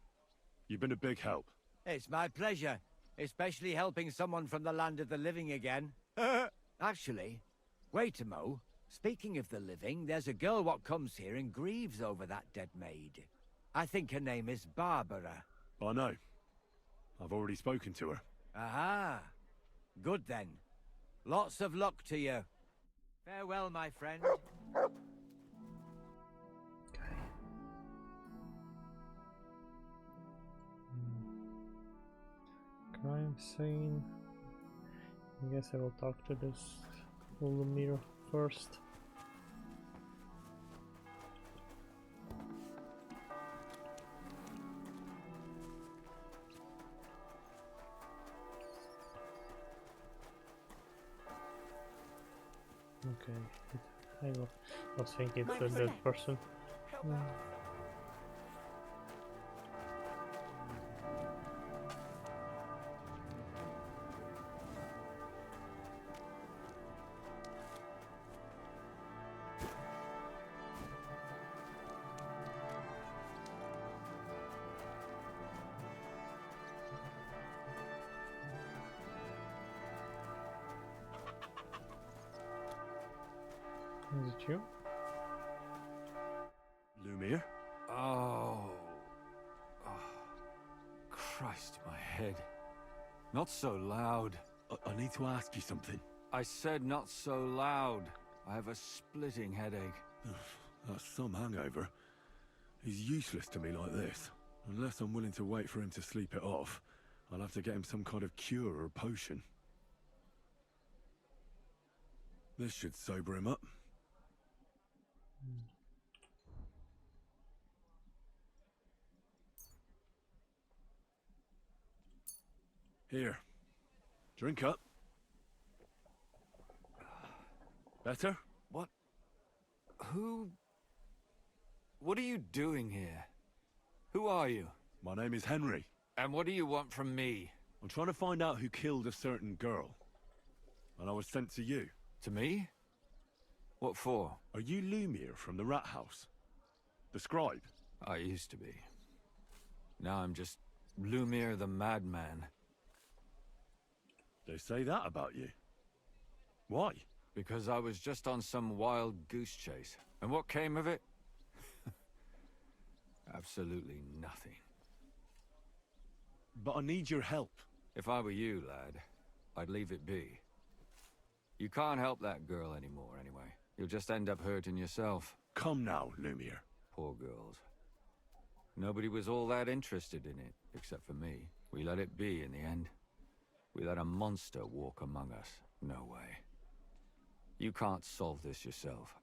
You've been a big help. It's my pleasure, especially helping someone from the land of the living again. Actually, wait a mo. Speaking of the living, there's a girl what comes here and grieves over that dead maid. I think her name is Barbara. I know. I've already spoken to her. Aha. Good then. Lots of luck to you. Farewell, my friend. Crime scene. I guess I will talk to this Lumiere first. I don't think it's a dead person. Is it you? Lumir? Oh. Christ, my head. Not so loud. I need to ask you something. I said not so loud. I have a splitting headache. That's some hangover. He's useless to me like this. Unless I'm willing to wait for him to sleep it off, I'll have to get him some kind of cure or potion. This should sober him up. Here. Drink up. Better? What? Who... What are you doing here? Who are you? My name is Henry. And what do you want from me? I'm trying to find out who killed a certain girl. And I was sent to you. To me? What for? Are you Lumir from the Rat House? The scribe? I used to be. Now I'm just Lumir the Madman. They say that about you. Why? Because I was just on some wild goose chase. And what came of it? Absolutely nothing. But I need your help. If I were you, lad, I'd leave it be. You can't help that girl anymore, anyway. You'll just end up hurting yourself. Come now, Lumir. Poor girls. Nobody was all that interested in it, except for me. We let it be in the end. We let a monster walk among us. No way. You can't solve this yourself.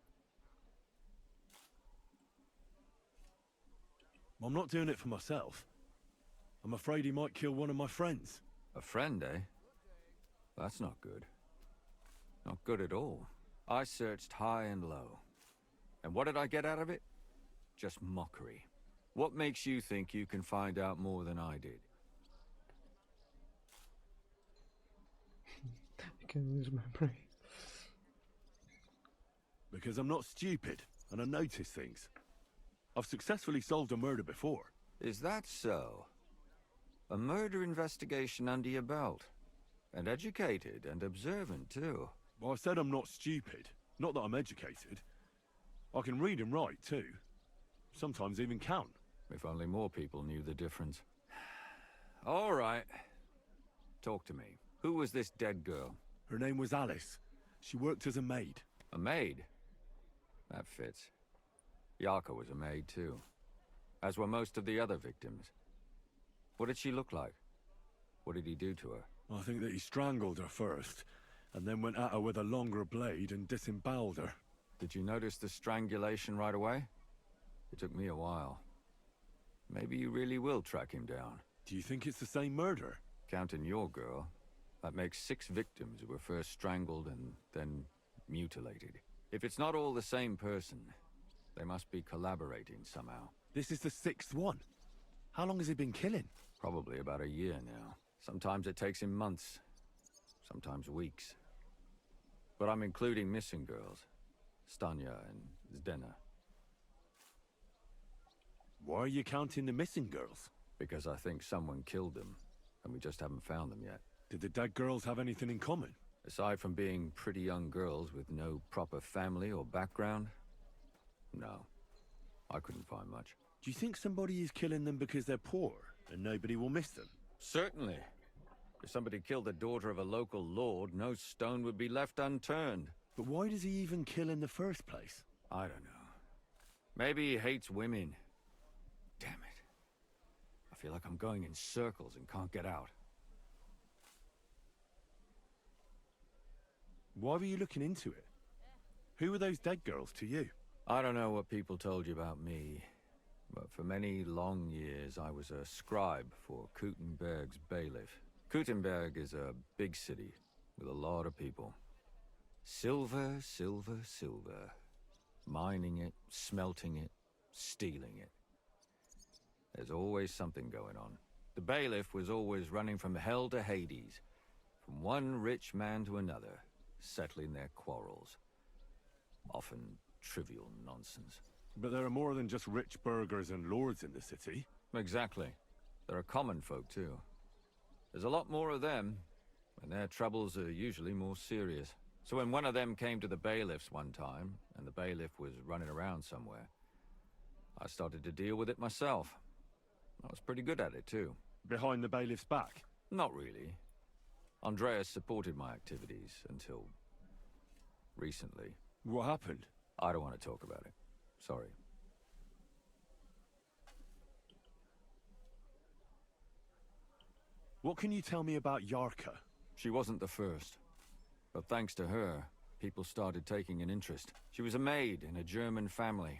I'm not doing it for myself. I'm afraid he might kill one of my friends. A friend, eh? That's not good. Not good at all. I searched high and low. And what did I get out of it? Just mockery. What makes you think you can find out more than I did? I can use my brain. Because I'm not stupid, and I notice things. I've successfully solved a murder before. Is that so? A murder investigation under your belt. And educated and observant, too. Well, I said I'm not stupid. Not that I'm educated. I can read and write, too. Sometimes even count. If only more people knew the difference. All right. Talk to me. Who was this dead girl? Her name was Alice. She worked as a maid. A maid? That fits. Yarka was a maid, too. As were most of the other victims. What did she look like? What did he do to her? I think that he strangled her first, and then went at her with a longer blade and disemboweled her. Did you notice the strangulation right away? It took me a while. Maybe you really will track him down. Do you think it's the same murder? Counting your girl, that makes 6 victims who were first strangled and then mutilated. If it's not all the same person, they must be collaborating somehow. This is the 6th one. How long has he been killing? Probably about a year now. Sometimes it takes him months, sometimes weeks. But I'm including missing girls. Stanya and Zdena. Why are you counting the missing girls? Because I think someone killed them, and we just haven't found them yet. Did the dead girls have anything in common? Aside from being pretty young girls with no proper family or background? No. I couldn't find much. Do you think somebody is killing them because they're poor, and nobody will miss them? Certainly. If somebody killed the daughter of a local lord, no stone would be left unturned. But why does he even kill in the first place? I don't know. Maybe he hates women. Damn it. I feel like I'm going in circles and can't get out. Why were you looking into it? Who were those dead girls to you? I don't know what people told you about me, but for many long years I was a scribe for Kuttenberg's bailiff. Kuttenberg is a big city with a lot of people. Silver, silver, silver. Mining it, smelting it, stealing it. There's always something going on. The bailiff was always running from hell to Hades, from one rich man to another, settling their quarrels. Often trivial nonsense. But there are more than just rich burghers and lords in the city. Exactly. There are common folk, too. There's a lot more of them, and their troubles are usually more serious. So when one of them came to the bailiff's one time, and the bailiff was running around somewhere, I started to deal with it myself. I was pretty good at it, too. Behind the bailiff's back? Not really. Andreas supported my activities until... recently. What happened? I don't want to talk about it. Sorry. What can you tell me about Yarka? She wasn't the first. But thanks to her, people started taking an interest. She was a maid in a German family.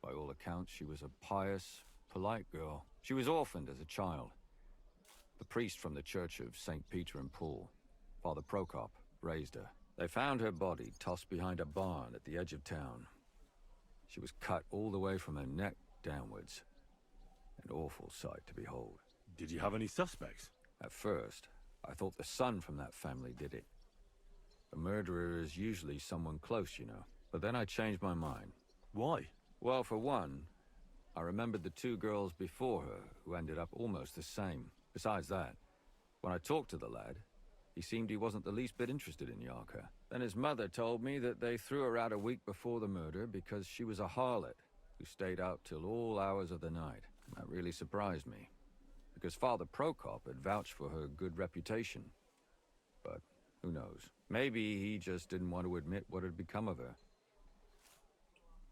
By all accounts, she was a pious, polite girl. She was orphaned as a child. The priest from the Church of St. Peter and Paul, Father Prokop, raised her. They found her body tossed behind a barn at the edge of town. She was cut all the way from her neck downwards. An awful sight to behold. Did you have any suspects? At first, I thought the son from that family did it. A murderer is usually someone close, you know. But then I changed my mind. Why? Well, for one, I remembered the two girls before her who ended up almost the same. Besides that, when I talked to the lad, he seemed he wasn't the least bit interested in Yarka. Then his mother told me that they threw her out a week before the murder because she was a harlot who stayed out till all hours of the night. That really surprised me, because Father Prokop had vouched for her good reputation. But who knows? Maybe he just didn't want to admit what had become of her.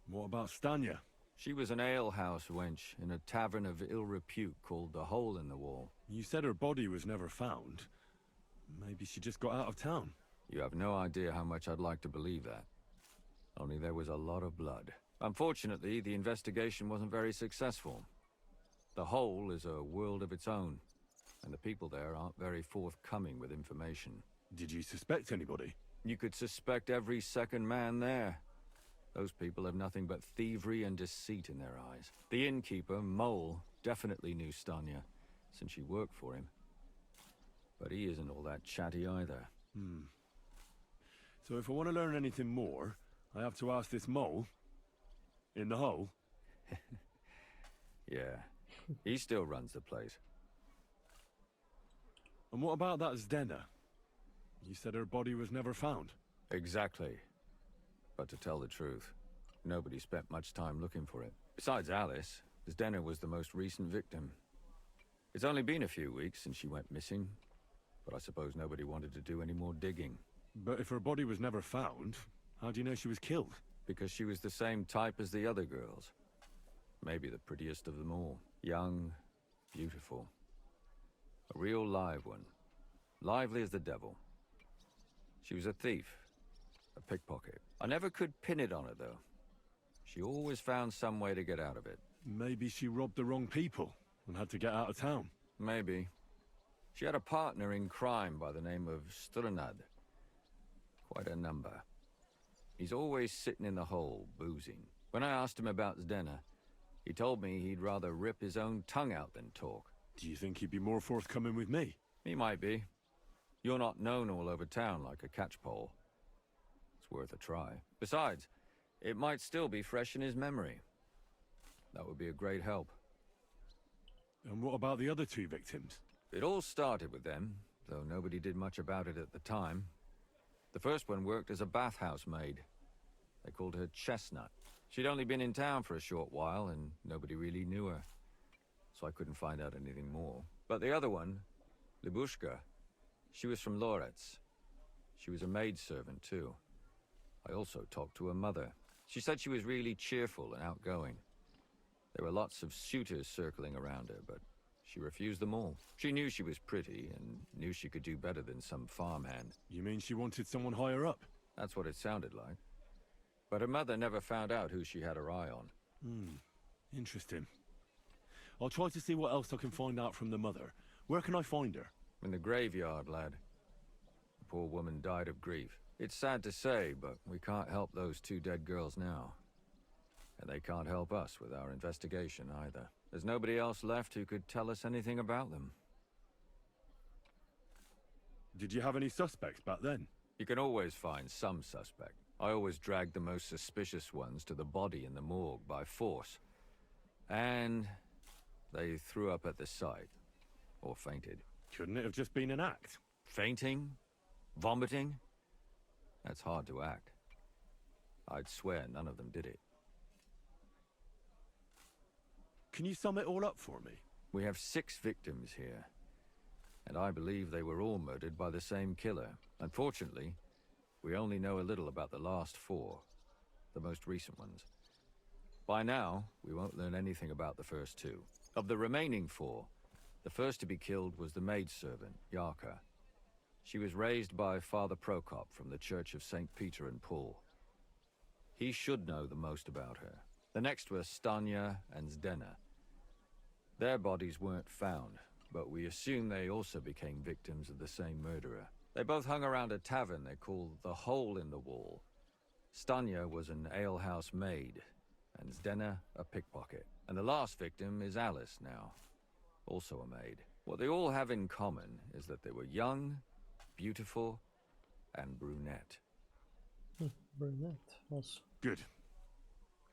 What about Stanya? She was an alehouse wench in a tavern of ill repute called the Hole in the Wall. You said her body was never found. Maybe she just got out of town. You have no idea how much I'd like to believe that. Only there was a lot of blood. Unfortunately, the investigation wasn't very successful. The Hole is a world of its own, and the people there aren't very forthcoming with information. Did you suspect anybody? You could suspect every second man there. Those people have nothing but thievery and deceit in their eyes. The innkeeper, Mole, definitely knew Stanya, since she worked for him. But he isn't all that chatty either. So if I want to learn anything more, I have to ask this Mole? In the hole? Yeah, he still runs the place. And what about that Zdena? You said her body was never found. Exactly. But to tell the truth, nobody spent much time looking for it. Besides Alice, Zdena was the most recent victim. It's only been a few weeks since she went missing, but I suppose nobody wanted to do any more digging. But if her body was never found, how do you know she was killed? Because she was the same type as the other girls. Maybe the prettiest of them all. Young, beautiful. A real live one. Lively as the devil. She was a thief. A pickpocket. I never could pin it on her, though. She always found some way to get out of it. Maybe she robbed the wrong people and had to get out of town. Maybe. She had a partner in crime by the name of Strunad. Quite a number. He's always sitting in the hole, boozing. When I asked him about Zdena, he told me he'd rather rip his own tongue out than talk. Do you think he'd be more forthcoming with me? He might be. You're not known all over town like a catchpole. It's worth a try. Besides, it might still be fresh in his memory. That would be a great help. And what about the other two victims? It all started with them, though nobody did much about it at the time. The first one worked as a bathhouse maid. They called her Chestnut. She'd only been in town for a short while, and nobody really knew her. So I couldn't find out anything more. But the other one, Libushka, she was from Loretz. She was a maidservant, too. I also talked to her mother. She said she was really cheerful and outgoing. There were lots of suitors circling around her, but she refused them all. She knew she was pretty, and knew she could do better than some farmhand. You mean she wanted someone higher up? That's what it sounded like. But her mother never found out who she had her eye on. Interesting. I'll try to see what else I can find out from the mother. Where can I find her? In the graveyard, lad. The poor woman died of grief. It's sad to say, but we can't help those two dead girls now. And they can't help us with our investigation either. There's nobody else left who could tell us anything about them. Did you have any suspects back then? You can always find some suspect. I always dragged the most suspicious ones to the body in the morgue by force. And they threw up at the sight. Or fainted. Couldn't it have just been an act? Fainting? Vomiting? That's hard to act. I'd swear none of them did it. Can you sum it all up for me? We have 6 victims here. And I believe they were all murdered by the same killer. Unfortunately, we only know a little about the last 4. The most recent ones. By now, we won't learn anything about the first 2. Of the remaining 4, the first to be killed was the maidservant, Yarka. She was raised by Father Prokop from the Church of St. Peter and Paul. He should know the most about her. The next were Stanya and Zdena. Their bodies weren't found, but we assume they also became victims of the same murderer. They both hung around a tavern they called the Hole in the Wall. Stanya was an alehouse maid, and Zdena a pickpocket. And the last victim is Alice now, also a maid. What they all have in common is that they were young, beautiful, and brunette. Brunette, also. Good.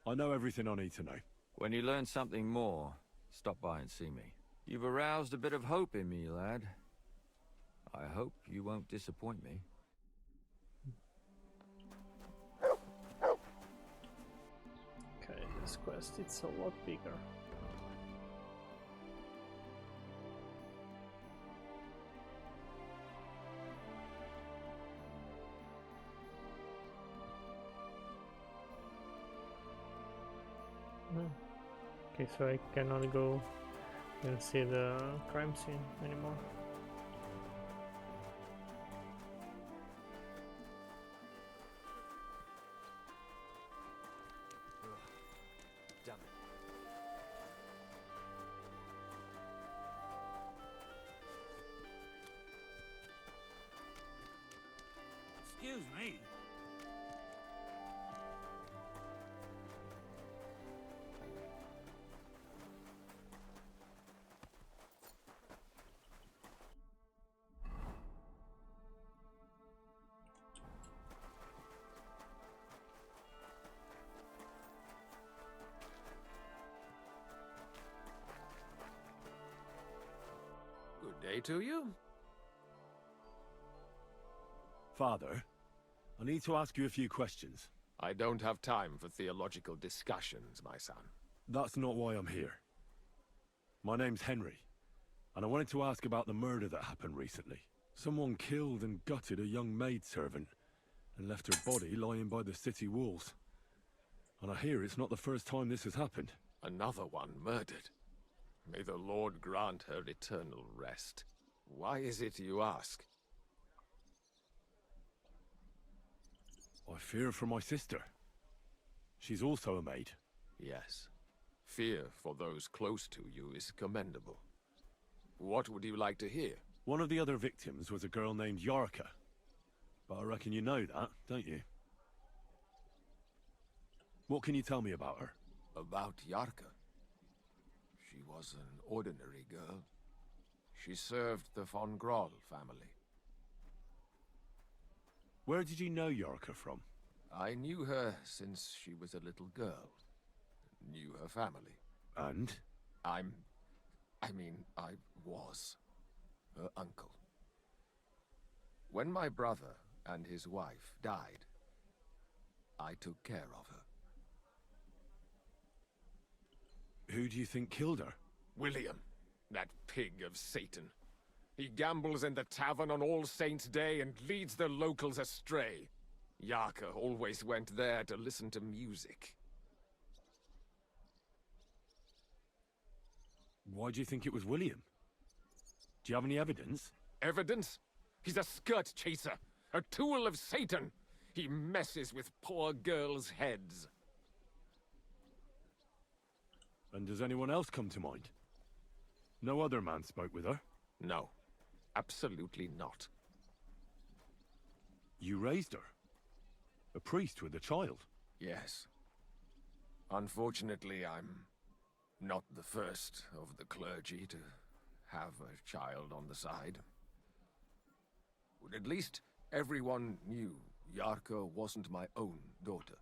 I know everything I need to know. When you learn something more, stop by and see me. You've aroused a bit of hope in me, lad. I hope you won't disappoint me. Okay, this quest, it's a lot bigger. Okay, so I cannot go and see the crime scene anymore. Damn it. Excuse me. Good day to you. Father, I need to ask you a few questions. I don't have time for theological discussions, my son. That's not why I'm here. My name's Henry, and I wanted to ask about the murder that happened recently. Someone killed and gutted a young maidservant and left her body lying by the city walls. And I hear it's not the first time this has happened. Another one murdered. May the Lord grant her eternal rest. Why is it you ask? I fear for my sister. She's also a maid. Yes. Fear for those close to you is commendable. What would you like to hear? One of the other victims was a girl named Yarka. But I reckon you know that, don't you? What can you tell me about her? About Yarka? She was an ordinary girl. She served the von Groll family. Where did you know Yarka from? I knew her since she was a little girl. Knew her family. And? I was her uncle. When my brother and his wife died, I took care of her. Who do you think killed her? William, that pig of Satan. He gambles in the tavern on All Saints' Day and leads the locals astray. Yarka always went there to listen to music. Why do you think it was William? Do you have any evidence? Evidence? He's a skirt chaser, a tool of Satan. He messes with poor girls' heads. And does anyone else come to mind? No other man spoke with her? No, absolutely not. You raised her? A priest with a child? Yes. Unfortunately, I'm not the first of the clergy to have a child on the side. At least everyone knew Yarka wasn't my own daughter.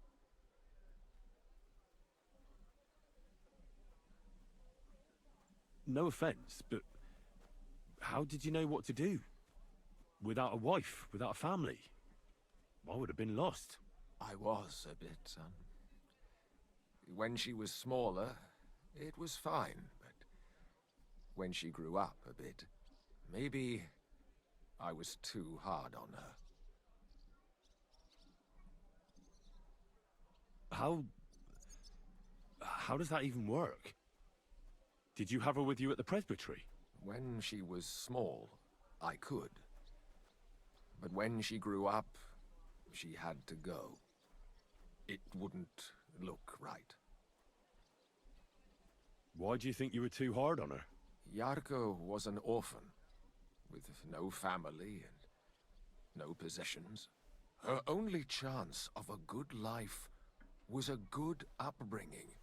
No offense, but how did you know what to do? Without a wife, without a family? I would have been lost. I was a bit, son. When she was smaller, it was fine, but when she grew up a bit, maybe I was too hard on her. How does that even work? Did you have her with you at the presbytery? When she was small, I could. But when she grew up, she had to go. It wouldn't look right. Why do you think you were too hard on her? Yarko was an orphan, with no family and no possessions. Her only chance of a good life was a good upbringing.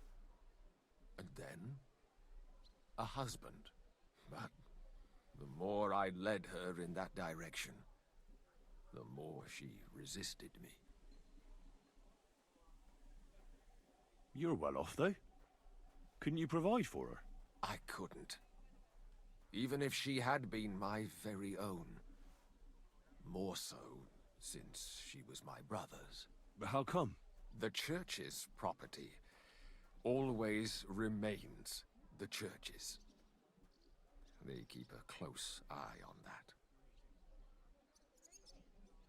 And then, a husband. But the more I led her in that direction, the more she resisted me. You're well off, though. Couldn't you provide for her? I couldn't. Even if she had been my very own. More so, since she was my brother's. But how come? The church's property always remains the church's. They keep a close eye on that.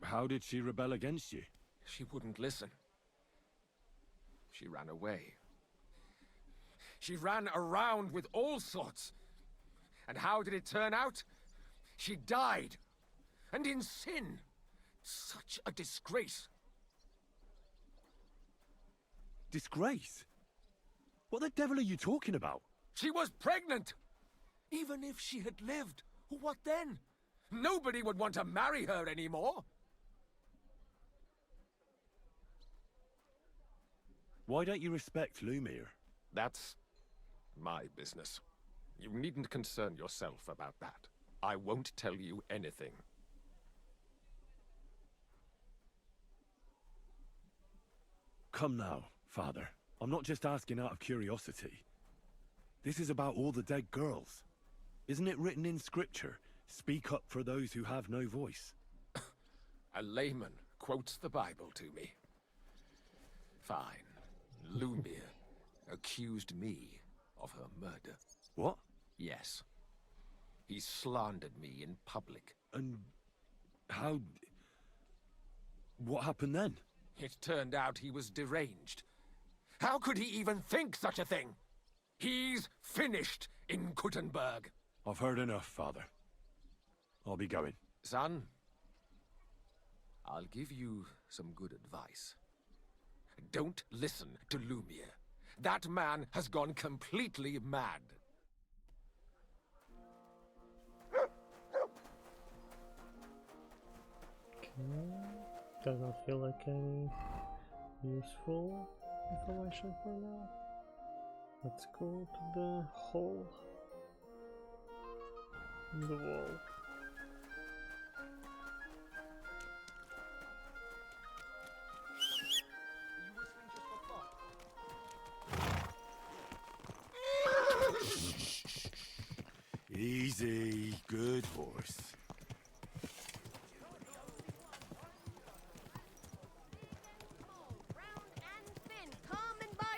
How did she rebel against you? She wouldn't listen. She ran away. She ran around with all sorts. And how did it turn out? She died. And in sin. Such a disgrace. Disgrace? What the devil are you talking about? She was pregnant! Even if she had lived, what then? Nobody would want to marry her anymore. Why don't you respect Lumiere? That's my business. You needn't concern yourself about that. I won't tell you anything. Come now, Father. I'm not just asking out of curiosity. This is about all the dead girls. Isn't it written in Scripture, speak up for those who have no voice? A layman quotes the Bible to me. Fine. Lumiere accused me of her murder. What? Yes. He slandered me in public. And how... what happened then? It turned out he was deranged. How could he even think such a thing? He's finished in Kuttenberg. I've heard enough, Father. I'll be going. Son, I'll give you some good advice. Don't listen to Lumiere. That man has gone completely mad. Okay. Doesn't feel like any useful information for now. Let's go to the hole in the wall. Easy, good horse.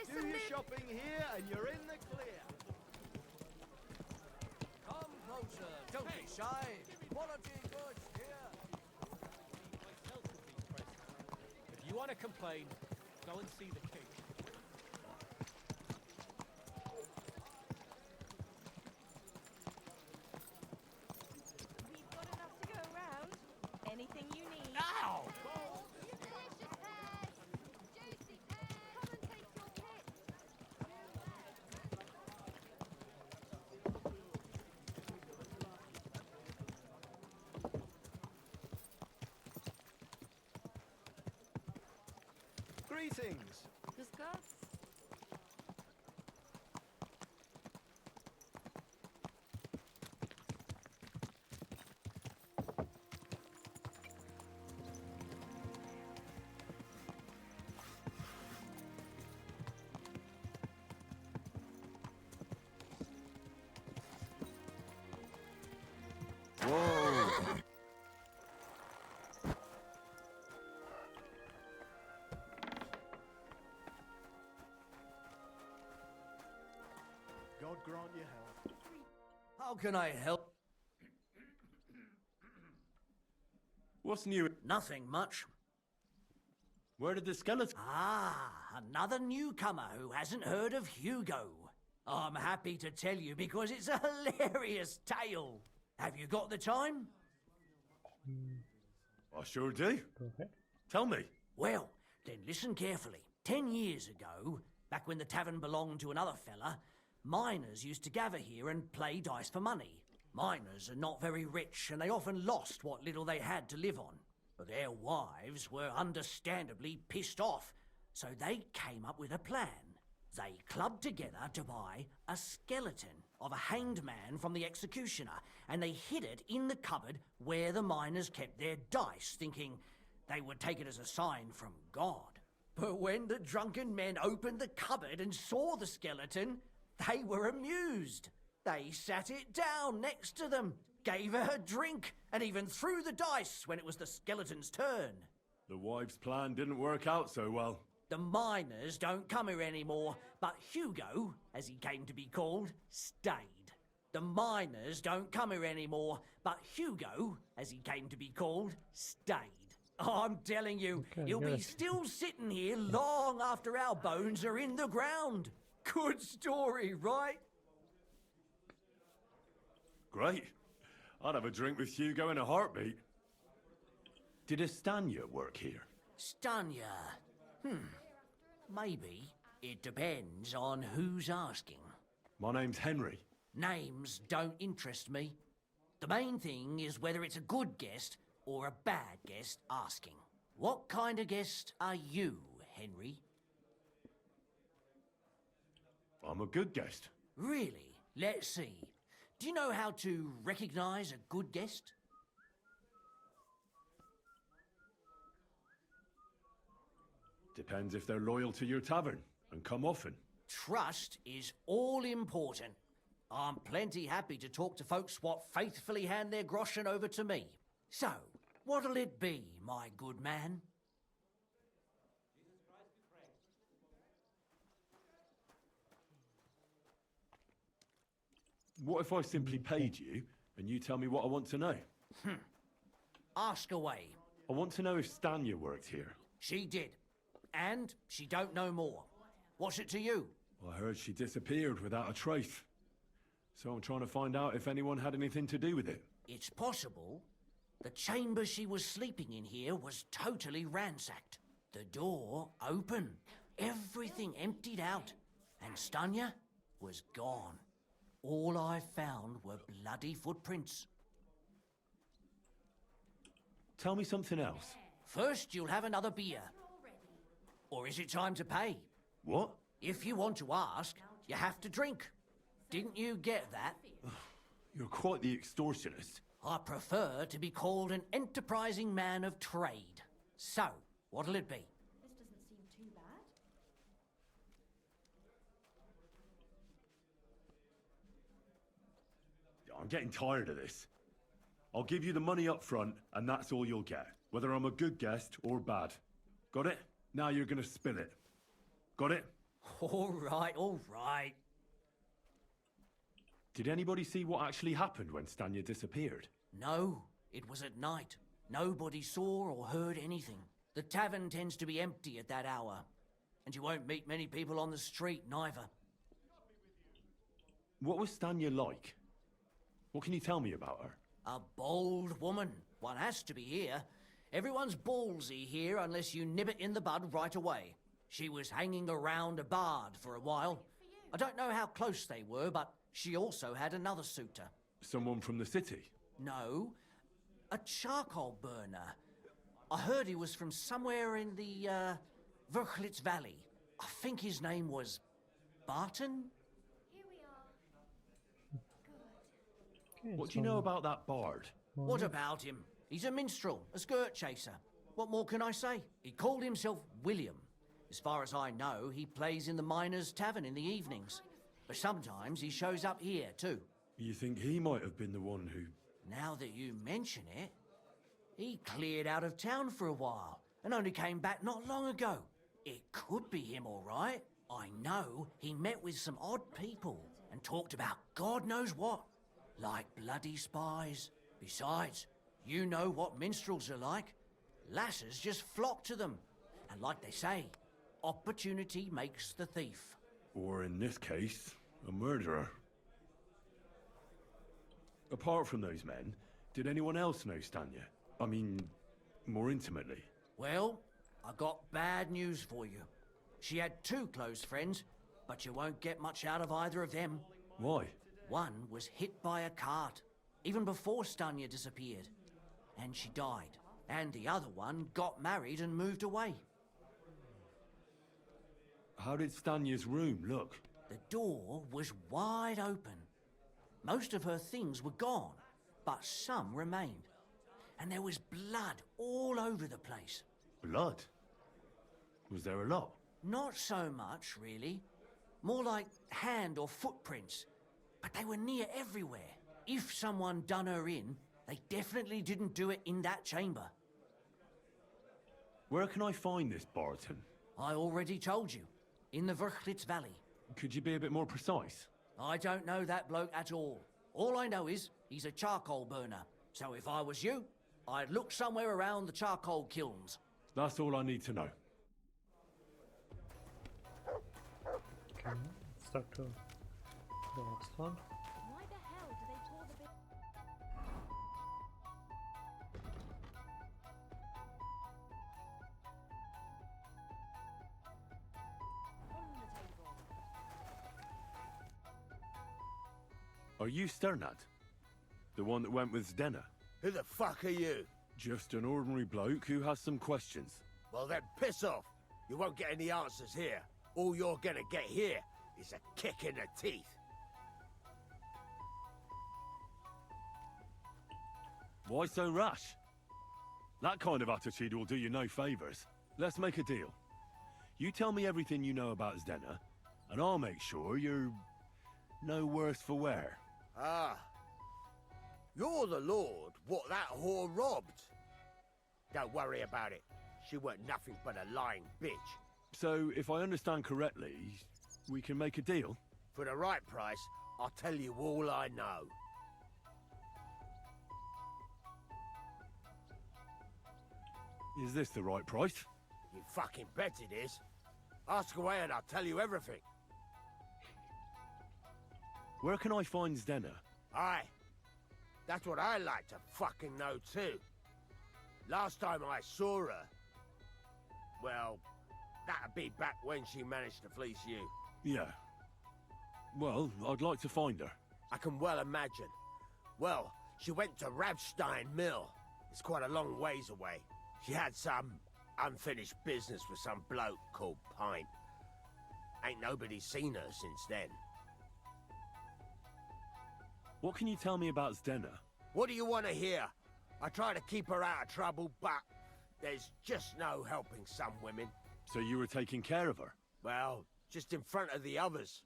Do your shopping here and you're in the clear. Come closer, don't be shy. Quality goods here. If you want to complain, go and see the king. We've got enough to go around. Anything you need. Ow! Delicious pears! Juicy pears! Come and take your pick. Greetings. Discuss. Whoa! God grant you health. How can I help? What's new? Nothing much. Where did the skeleton... Ah, another newcomer who hasn't heard of Hugo. I'm happy to tell you because it's a hilarious tale. Have you got the time? I sure do. Okay. Tell me. Well, then listen carefully. 10 years ago, back when the tavern belonged to another fella, miners used to gather here and play dice for money. Miners are not very rich, and they often lost what little they had to live on. But their wives were understandably pissed off, so they came up with a plan. They clubbed together to buy a skeleton of a hanged man from the executioner, and they hid it in the cupboard where the miners kept their dice, thinking they would take it as a sign from God. But when the drunken men opened the cupboard and saw the skeleton, they were amused. They sat it down next to them, gave her a drink, and even threw the dice when it was the skeleton's turn. The wives' plan didn't work out so well. The miners don't come here anymore, but Hugo, as he came to be called, stayed. The miners don't come here anymore, but Hugo, as he came to be called, stayed. I'm telling you, Okay, he'll be yes. still sitting here long after our bones are in the ground. Good story, right? Great. I'd have a drink with Hugo in a heartbeat. Did Estania work here? Stanya. Maybe. It depends on who's asking. My name's Henry. Names don't interest me. The main thing is whether it's a good guest or a bad guest asking. What kind of guest are you, Henry? I'm a good guest. Really? Let's see. Do you know how to recognize a good guest? Depends if they're loyal to your tavern and come often. Trust is all important. I'm plenty happy to talk to folks what faithfully hand their groschen over to me. So, what'll it be, my good man? What if I simply paid you and you tell me what I want to know? Ask away. I want to know if Stanya worked here. She did. And she don't know more. What's it to you? I heard she disappeared without a trace. So I'm trying to find out if anyone had anything to do with it. It's possible. The chamber she was sleeping in here was totally ransacked. The door open. Everything emptied out. And Stanya was gone. All I found were bloody footprints. Tell me something else. First, you'll have another beer. Or is it time to pay? What? If you want to ask, you have to drink. Didn't you get that? You're quite the extortionist. I prefer to be called an enterprising man of trade. So, what'll it be? This doesn't seem too bad. I'm getting tired of this. I'll give you the money up front, and that's all you'll get. Whether I'm a good guest or bad. Got it? Now you're gonna spill it. Got it? All right, all right. Did anybody see what actually happened when Stanya disappeared? No, it was at night. Nobody saw or heard anything. The tavern tends to be empty at that hour. And you won't meet many people on the street, neither. What was Stanya like? What can you tell me about her? A bold woman. One has to be here. Everyone's ballsy here unless you nib it in the bud right away. She was hanging around a bard for a while. I don't know how close they were, but she also had another suitor. Someone from the city? No, a charcoal burner. I heard he was from somewhere in the Verchlitz Valley. I think his name was Barton? What do you know about that bard? What about him? He's a minstrel, a skirt chaser. What more can I say? He called himself William. As far as I know, he plays in the Miners' Tavern in the evenings. But sometimes he shows up here, too. You think he might have been the one who... Now that you mention it, he cleared out of town for a while and only came back not long ago. It could be him, all right. I know he met with some odd people and talked about God knows what, like bloody spies. Besides, you know what minstrels are like. Lasses just flock to them. And like they say, opportunity makes the thief. Or in this case, a murderer. Apart from those men, did anyone else know Stanya? I mean, more intimately. Well, I got bad news for you. She had 2 close friends, but you won't get much out of either of them. Why? One was hit by a cart, even before Stanya disappeared, and she died. And the other one got married and moved away. How did Stanya's room look? The door was wide open. Most of her things were gone, but some remained. And there was blood all over the place. Blood? Was there a lot? Not so much, really. More like hand or footprints. But they were near everywhere. If someone done her in, they definitely didn't do it in that chamber. Where can I find this Barton? I already told you. In the Verchlitz Valley. Could you be a bit more precise? I don't know that bloke at all. All I know is he's a charcoal burner. So if I was you, I'd look somewhere around the charcoal kilns. That's all I need to know. Okay, let's start to the last one. Why the hell do they tour the big... On the table. Are you Sternad? The one that went with Zdenna? Who the fuck are you? Just an ordinary bloke who has some questions. Well then, piss off. You won't get any answers here. All you're gonna get here is a kick in the teeth. Why so rash? That kind of attitude will do you no favors. Let's make a deal. You tell me everything you know about Zdenna, and I'll make sure you're no worse for wear. Ah. You're the lord what that whore robbed. Don't worry about it. She weren't nothing but a lying bitch. So, if I understand correctly, we can make a deal? For the right price, I'll tell you all I know. Is this the right price? You fucking bet it is. Ask away and I'll tell you everything. Where can I find Zdenna? Aye. That's what I like to fucking know too. Last time I saw her... Well, that'd be back when she managed to fleece you. Yeah. Well, I'd like to find her. I can well imagine. Well, she went to Ravstein Mill. It's quite a long ways away. She had some unfinished business with some bloke called Pint. Ain't nobody seen her since then. What can you tell me about Zdenna? What do you want to hear? I try to keep her out of trouble, but there's just no helping some women. So you were taking care of her? Well, just in front of the others.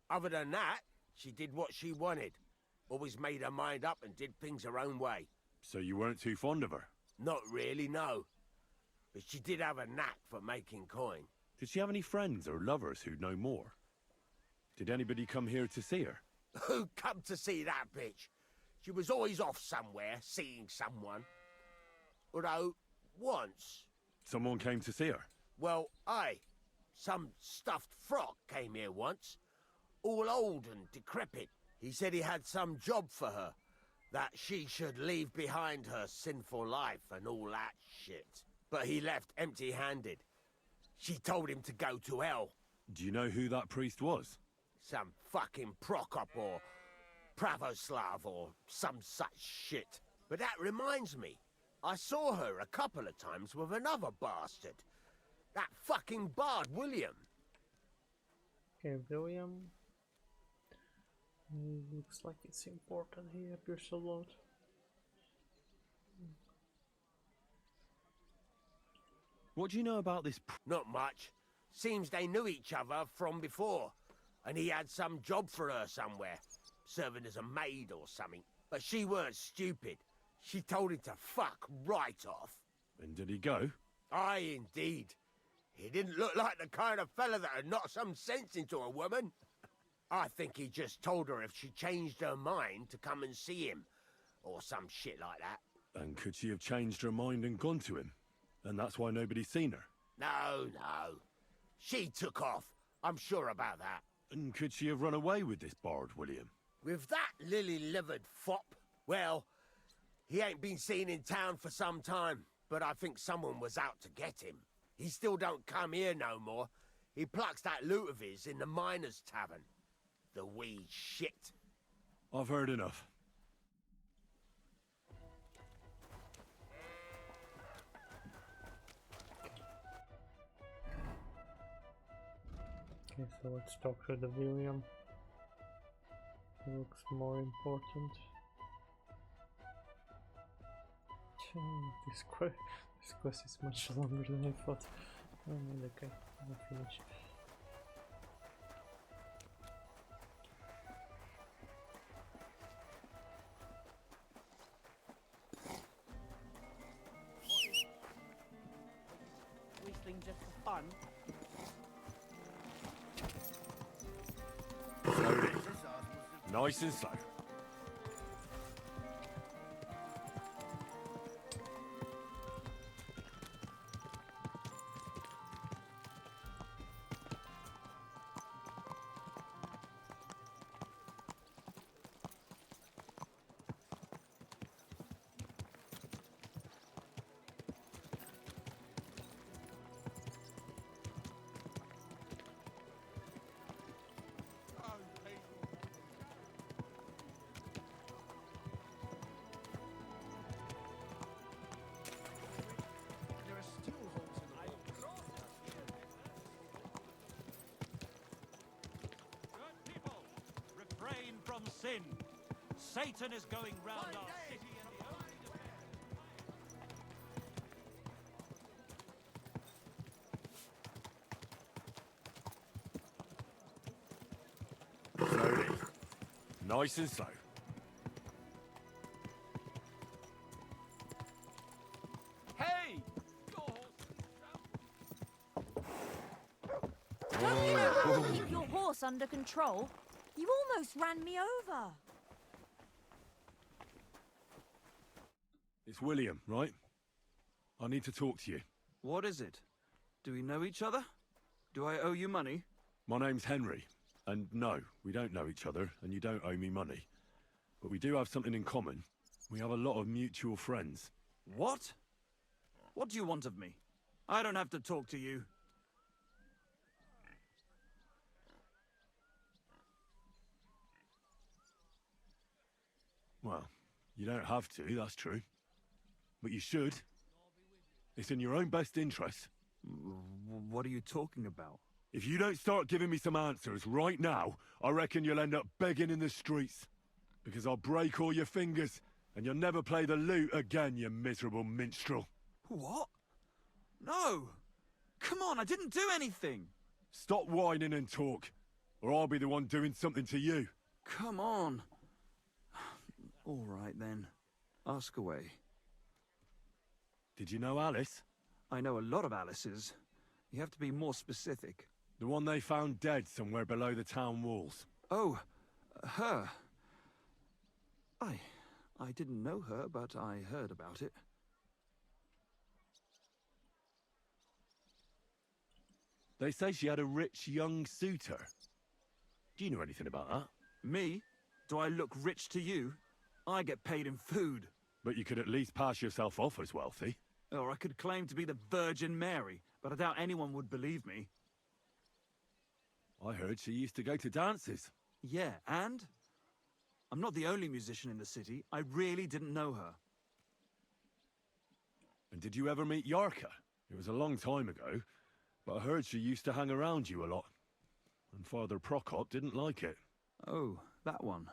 Other than that, she did what she wanted. Always made her mind up and did things her own way. So you weren't too fond of her? Not really, no. But she did have a knack for making coin. Did she have any friends or lovers who'd know more? Did anybody come here to see her? Who come to see that bitch? She was always off somewhere, seeing someone. Although, once... Someone came to see her? Well, aye. Some stuffed frock came here once. All old and decrepit. He said he had some job for her. That she should leave behind her sinful life and all that shit. But he left empty-handed. She told him to go to hell. Do you know who that priest was? Some fucking Prokop or Pravoslav or some such shit. But that reminds me, I saw her a couple of times with another bastard. That fucking bard, William. Okay, William. Looks like it's important. He appears a lot. What do you know about this? Not much. Seems they knew each other from before, and he had some job for her somewhere, serving as a maid or something. But she weren't stupid. She told him to fuck right off. And did he go? Aye, indeed. He didn't look like the kind of fella that'd knock some sense into a woman. I think he just told her if she changed her mind to come and see him, or some shit like that. And could she have changed her mind and gone to him? And that's why nobody's seen her? No. She took off. I'm sure about that. And could she have run away with this bard, William? With that lily-livered fop? Well, he ain't been seen in town for some time, but I think someone was out to get him. He still don't come here no more. He plucks that loot of his in the miners' tavern. The wee shit. I've heard enough. Okay, so let's talk to the William. He looks more important. This quest is much longer than I thought. Oh, okay, I'll finish. Whistling just for fun. Slowly. Nice and slow. From sin. Satan is going round our city and Slowly. Nice and slow. Hey! Don't you know how to keep your horse under control? You almost ran me over. It's William, right? I need to talk to you. What is it? Do we know each other? Do I owe you money? My name's Henry, and no, we don't know each other, and you don't owe me money. But we do have something in common. We have a lot of mutual friends. What? What do you want of me? I don't have to talk to you. Well, you don't have to, that's true. But you should. It's in your own best interest. What are you talking about? If you don't start giving me some answers right now, I reckon you'll end up begging in the streets. Because I'll break all your fingers, and you'll never play the lute again, you miserable minstrel. What? No! Come on, I didn't do anything! Stop whining and talk, or I'll be the one doing something to you. Come on. All right, then. Ask away. Did you know Alice? I know a lot of Alices. You have to be more specific. The one they found dead somewhere below the town walls. Oh, her. I didn't know her, but I heard about it. They say she had a rich young suitor. Do you know anything about that? Me? Do I look rich to you? I get paid in food. But you could at least pass yourself off as wealthy. Or I could claim to be the Virgin Mary, but I doubt anyone would believe me. I heard she used to go to dances. Yeah, and? I'm not the only musician in the city. I really didn't know her. And did you ever meet Yarka? It was a long time ago. But I heard she used to hang around you a lot. And Father Prokop didn't like it. Oh, that one.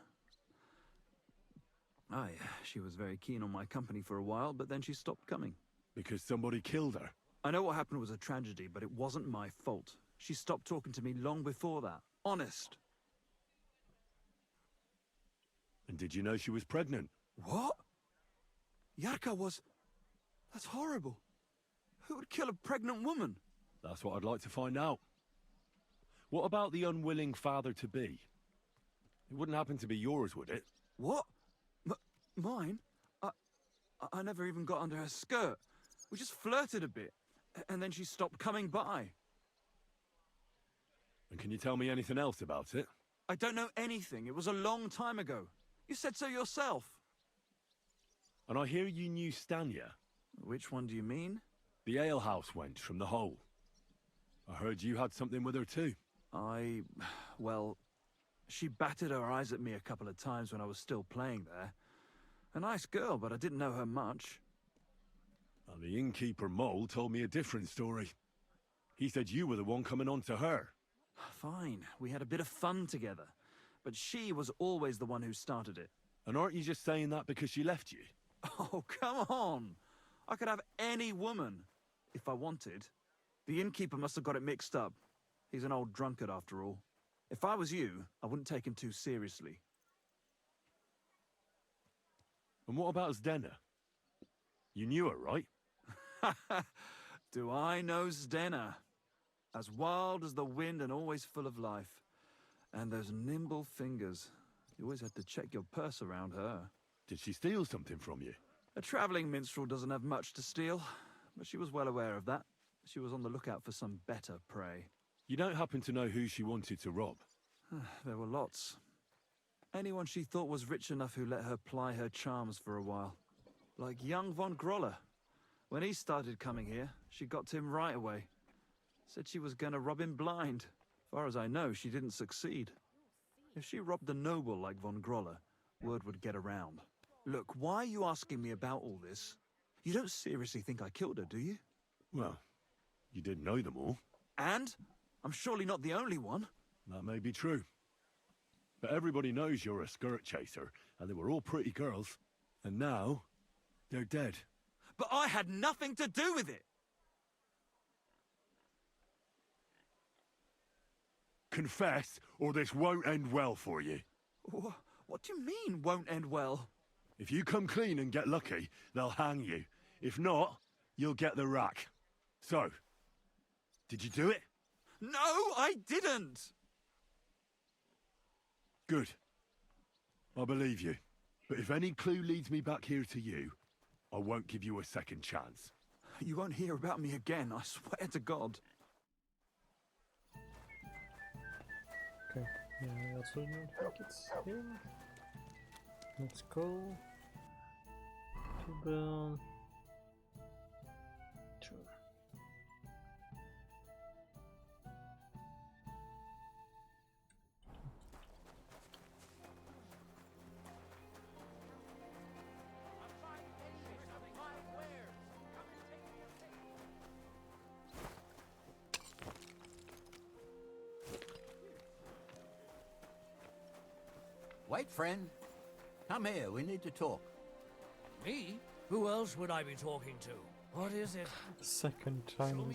Aye, she was very keen on my company for a while, but then she stopped coming. Because somebody killed her? I know what happened was a tragedy, but it wasn't my fault. She stopped talking to me long before that. Honest. And did you know she was pregnant? What? Yarka was... That's horrible. Who would kill a pregnant woman? That's what I'd like to find out. What about the unwilling father-to-be? It wouldn't happen to be yours, would it? What? Mine? I never even got under her skirt. We just flirted a bit, and then she stopped coming by. And can you tell me anything else about it? I don't know anything. It was a long time ago. You said so yourself. And I hear you knew Stanya. Which one do you mean? The alehouse wench from the hole. I heard you had something with her too. Well, she batted her eyes at me a couple of times when I was still playing there. A nice girl, but I didn't know her much. Well, the innkeeper Mole told me a different story. He said you were the one coming on to her. Fine, we had a bit of fun together. But she was always the one who started it. And aren't you just saying that because she left you? Oh, come on! I could have any woman, if I wanted. The innkeeper must have got it mixed up. He's an old drunkard after all. If I was you, I wouldn't take him too seriously. And what about Zdena? You knew her, right? Do I know Zdena? As wild as the wind and always full of life. And those nimble fingers. You always had to check your purse around her. Did she steal something from you? A travelling minstrel doesn't have much to steal, but she was well aware of that. She was on the lookout for some better prey. You don't happen to know who she wanted to rob? There were lots. Anyone she thought was rich enough who let her ply her charms for a while. Like young von Groller. When he started coming here, she got to him right away. Said she was gonna rob him blind. As far as I know, she didn't succeed. If she robbed a noble like von Groller, word would get around. Look, why are you asking me about all this? You don't seriously think I killed her, do you? Well, you did know them all. And? I'm surely not the only one. That may be true. But everybody knows you're a skirt chaser, and they were all pretty girls. And now, they're dead. But I had nothing to do with it! Confess, or this won't end well for you. What do you mean, won't end well? If you come clean and get lucky, they'll hang you. If not, you'll get the rack. So, did you do it? No, I didn't! Good. I believe you. But if any clue leads me back here to you, I won't give you a second chance. You won't hear about me again, I swear to God. Okay, I also don't think it's here. Let's go to burn. Sure. Wait, friend. Come here, we need to talk. Me? Who else would I be talking to? What is it? Second time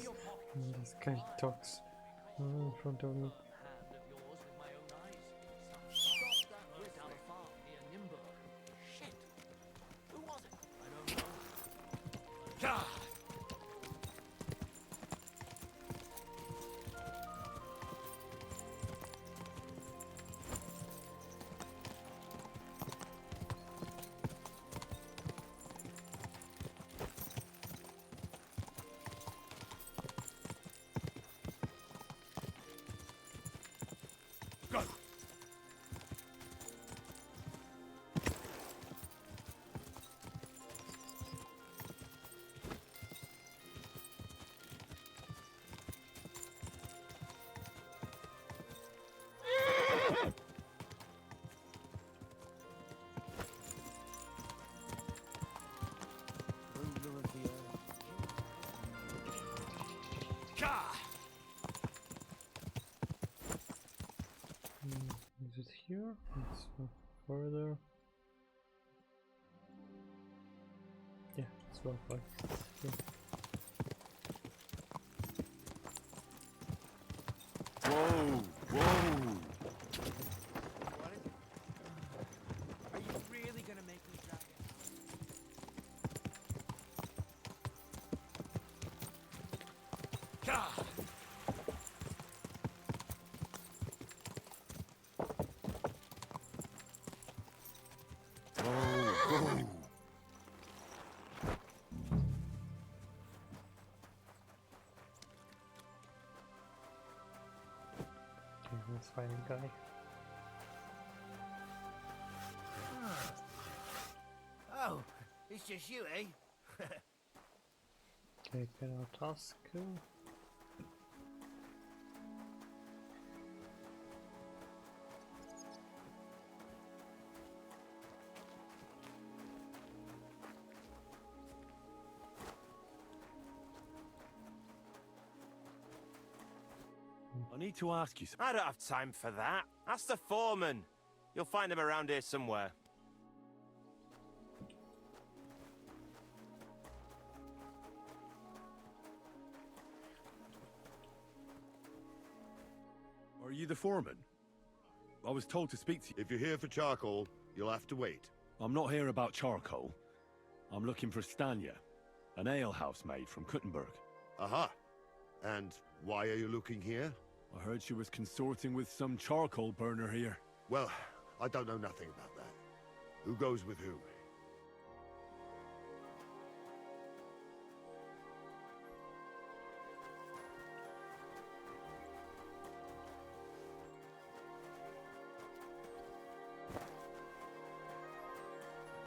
this guy talks in front of me. Exit here. Let's go further. Yeah, it's well fine. Whoa! Whoa! Are you really gonna make me drag it? God! Okay, let's find a guy. Oh, it's just you, eh? Okay, get our task. I need to ask you something. I don't have time for that. Ask the foreman. You'll find him around here somewhere. Are you the foreman? I was told to speak to you. If you're here for charcoal, you'll have to wait. I'm not here about charcoal. I'm looking for Stanya, an alehouse maid from Kuttenberg. Aha. And why are you looking here? I heard she was consorting with some charcoal burner here. Well, I don't know nothing about that. Who goes with who?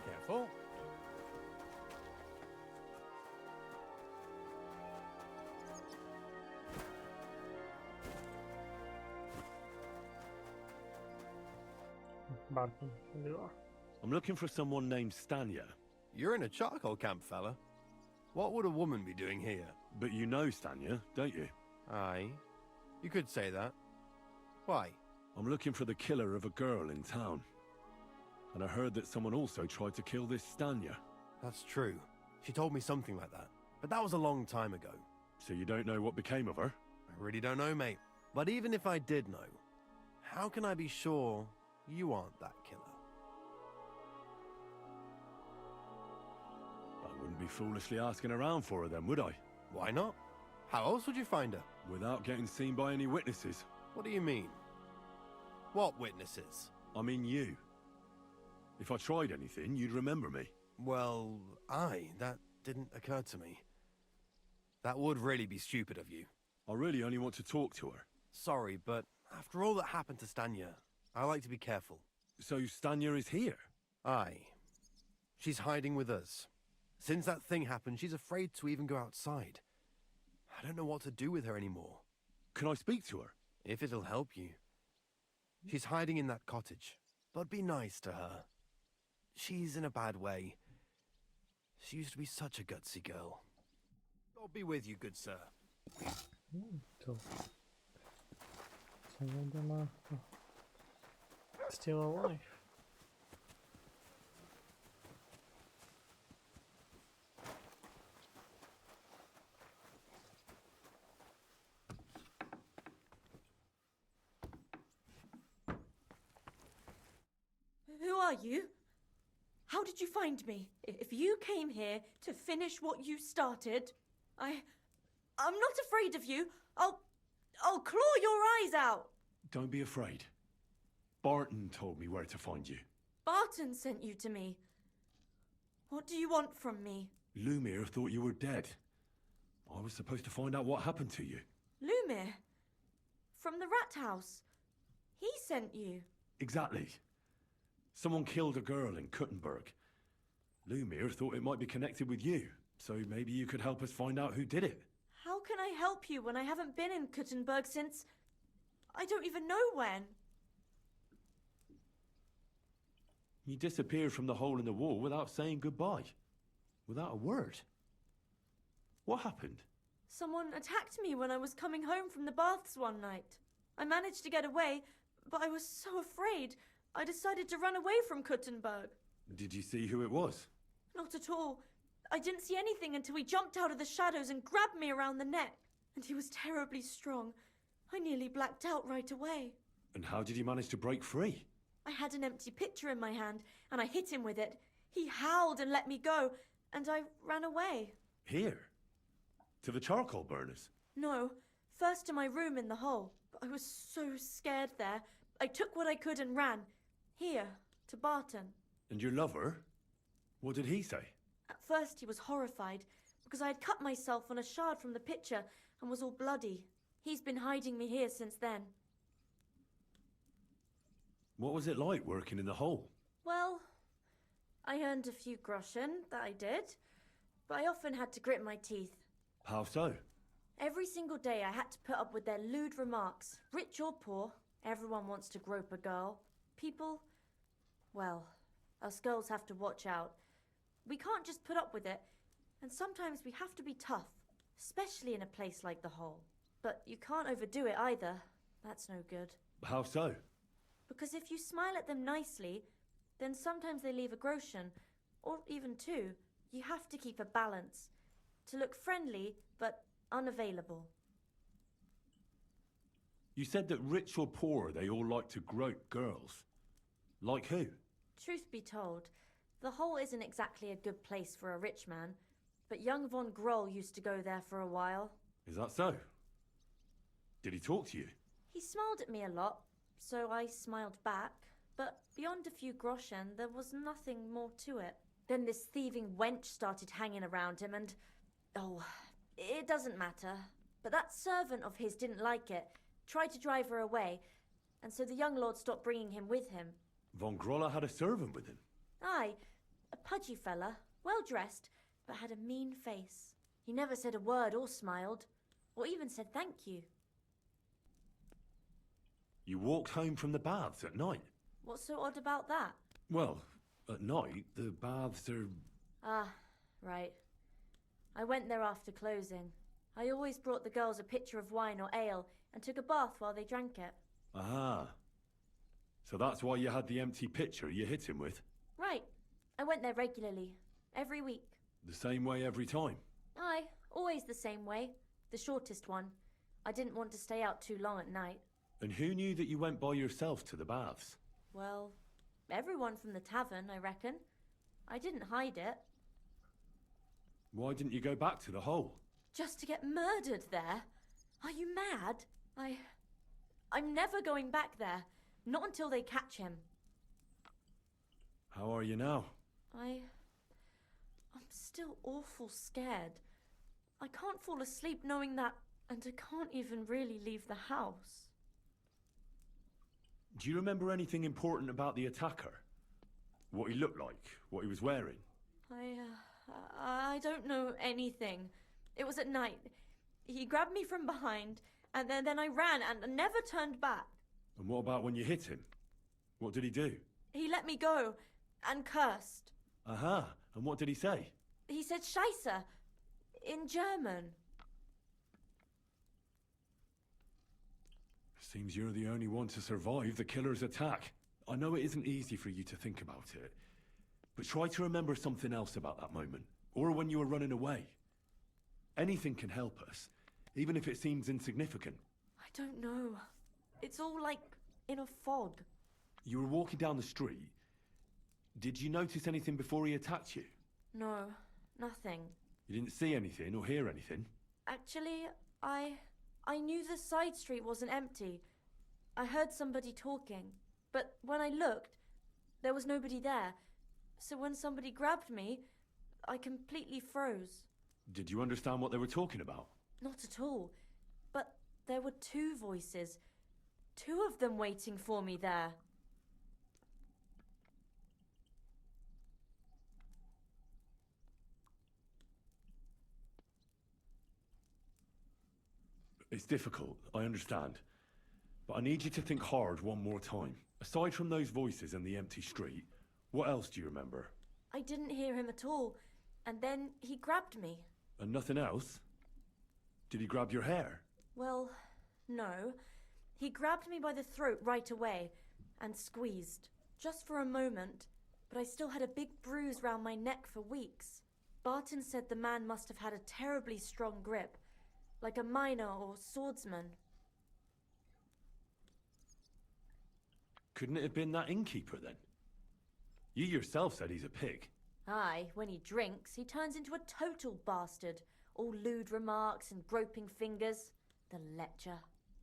Careful. Barton, there you are. I'm looking for someone named Stanya. You're in a charcoal camp, fella. What would a woman be doing here? But you know Stanya, don't you? Aye. You could say that. Why? I'm looking for the killer of a girl in town. And I heard that someone also tried to kill this Stanya. That's true. She told me something like that. But that was a long time ago. So you don't know what became of her? I really don't know, mate. But even if I did know, how can I be sure you aren't that killer? I wouldn't be foolishly asking around for her then, would I? Why not? How else would you find her? Without getting seen by any witnesses. What do you mean? What witnesses? I mean you. If I tried anything, you'd remember me. Well, that didn't occur to me. That would really be stupid of you. I really only want to talk to her. Sorry, but after all that happened to Stanya, I like to be careful. So Stanya is here? Aye. She's hiding with us. Since that thing happened, she's afraid to even go outside. I don't know what to do with her anymore. Can I speak to her? If it'll help you. She's hiding in that cottage, but be nice to her. She's in a bad way. She used to be such a gutsy girl. God be with you, good sir. So some of them are still alive. Who are you? How did you find me? If you came here to finish what you started, I'm not afraid of you. I'll claw your eyes out. Don't be afraid. Barton told me where to find you. Barton sent you to me. What do you want from me? Lumir thought you were dead. I was supposed to find out what happened to you. Lumir? From the rat house. He sent you. Exactly. Someone killed a girl in Kuttenberg. Lumir thought it might be connected with you, so maybe you could help us find out who did it. How can I help you when I haven't been in Kuttenberg since... I don't even know when. You disappeared from the hole in the wall without saying goodbye. Without a word. What happened? Someone attacked me when I was coming home from the baths one night. I managed to get away, but I was so afraid. I decided to run away from Kuttenberg. Did you see who it was? Not at all. I didn't see anything until he jumped out of the shadows and grabbed me around the neck. And he was terribly strong. I nearly blacked out right away. And how did you manage to break free? I had an empty pitcher in my hand, and I hit him with it. He howled and let me go, and I ran away. Here? To the charcoal burners? No, first to my room in the hole. But I was so scared there. I took what I could and ran. Here, to Barton. And your lover? What did he say? At first he was horrified, because I had cut myself on a shard from the pitcher and was all bloody. He's been hiding me here since then. What was it like working in the hole? Well, I earned a few groschen, that I did, but I often had to grit my teeth. How so? Every single day I had to put up with their lewd remarks. Rich or poor, everyone wants to grope a girl. People, well, us girls have to watch out. We can't just put up with it, and sometimes we have to be tough, especially in a place like the hole. But you can't overdo it either. That's no good. How so? Because if you smile at them nicely, then sometimes they leave a groschen, or even two. You have to keep a balance. To look friendly, but unavailable. You said that rich or poor, they all like to grope girls. Like who? Truth be told, the hole isn't exactly a good place for a rich man, but young von Groll used to go there for a while. Is that so? Did he talk to you? He smiled at me a lot, so I smiled back, but beyond a few groschen, there was nothing more to it. Then this thieving wench started hanging around him and... oh, it doesn't matter. But that servant of his didn't like it, tried to drive her away, and so the young lord stopped bringing him with him. Von Groller had a servant with him? Aye, a pudgy fella, well-dressed, but had a mean face. He never said a word or smiled, or even said thank you. You walked home from the baths at night? What's so odd about that? Well, at night, the baths are... Ah, right. I went there after closing. I always brought the girls a pitcher of wine or ale and took a bath while they drank it. Ah. So that's why you had the empty pitcher you hit him with? Right. I went there regularly, every week. The same way every time? Aye, always the same way. The shortest one. I didn't want to stay out too long at night. And who knew that you went by yourself to the baths? Well, everyone from the tavern, I reckon. I didn't hide it. Why didn't you go back to the hole? Just to get murdered there? Are you mad? I'm never going back there. Not until they catch him. How are you now? I'm still awful scared. I can't fall asleep knowing that, and I can't even really leave the house. Do you remember anything important about the attacker? What he looked like? What he was wearing? I don't know anything. It was at night. He grabbed me from behind, and then I ran and never turned back. And what about when you hit him? What did he do? He let me go, and cursed. Aha, and what did he say? He said Scheisse, in German. Seems you're the only one to survive the killer's attack. I know it isn't easy for you to think about it, but try to remember something else about that moment, or when you were running away. Anything can help us, even if it seems insignificant. I don't know. It's all like in a fog. You were walking down the street. Did you notice anything before he attacked you? No, nothing. You didn't see anything or hear anything? Actually, I knew the side street wasn't empty. I heard somebody talking, but when I looked, there was nobody there. So when somebody grabbed me, I completely froze. Did you understand what they were talking about? Not at all. But there were two voices. Two of them waiting for me there. It's difficult, I understand. But I need you to think hard one more time. Aside from those voices and the empty street, what else do you remember? I didn't hear him at all, and then he grabbed me. And nothing else? Did he grab your hair? Well, no. He grabbed me by the throat right away and squeezed, just for a moment, but I still had a big bruise round my neck for weeks. Barton said the man must have had a terribly strong grip, like a miner or swordsman. Couldn't it have been that innkeeper then? You yourself said he's a pig. Aye, when he drinks, he turns into a total bastard. All lewd remarks and groping fingers. The lecher.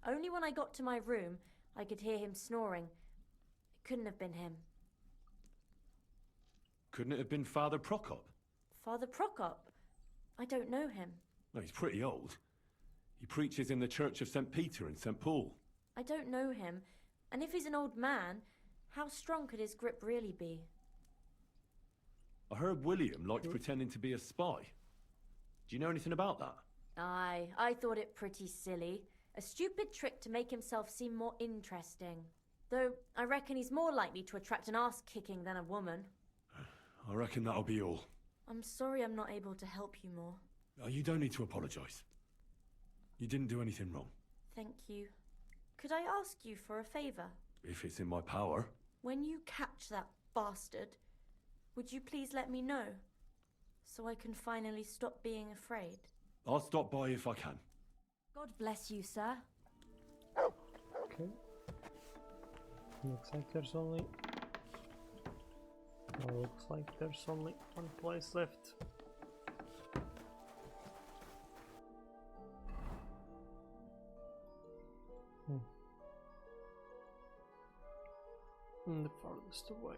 Only when I got to my room, I could hear him snoring. It couldn't have been him. Couldn't it have been Father Prokop? Father Prokop? I don't know him. No, he's pretty old. He preaches in the Church of St. Peter and St. Paul. I don't know him, and if he's an old man, how strong could his grip really be? I heard William liked pretending to be a spy. Do you know anything about that? Aye, I thought it pretty silly. A stupid trick to make himself seem more interesting. Though, I reckon he's more likely to attract an ass-kicking than a woman. I reckon that'll be all. I'm sorry I'm not able to help you more. Oh, you don't need to apologise. You didn't do anything wrong. Thank you. Could I ask you for a favour? If it's in my power. When you catch that bastard, would you please let me know? So I can finally stop being afraid. I'll stop by if I can. God bless you, sir. Okay. Looks like there's only one place left. The farthest away.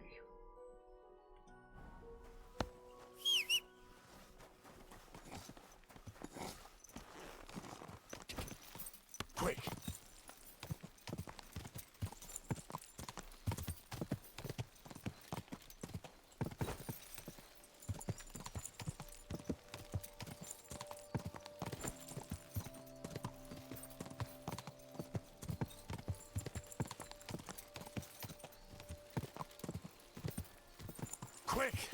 Quick! Quick!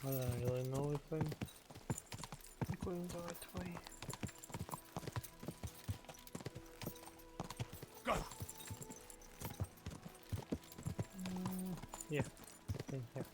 I don't really know if I'm going the right way. Go! Yeah, in here.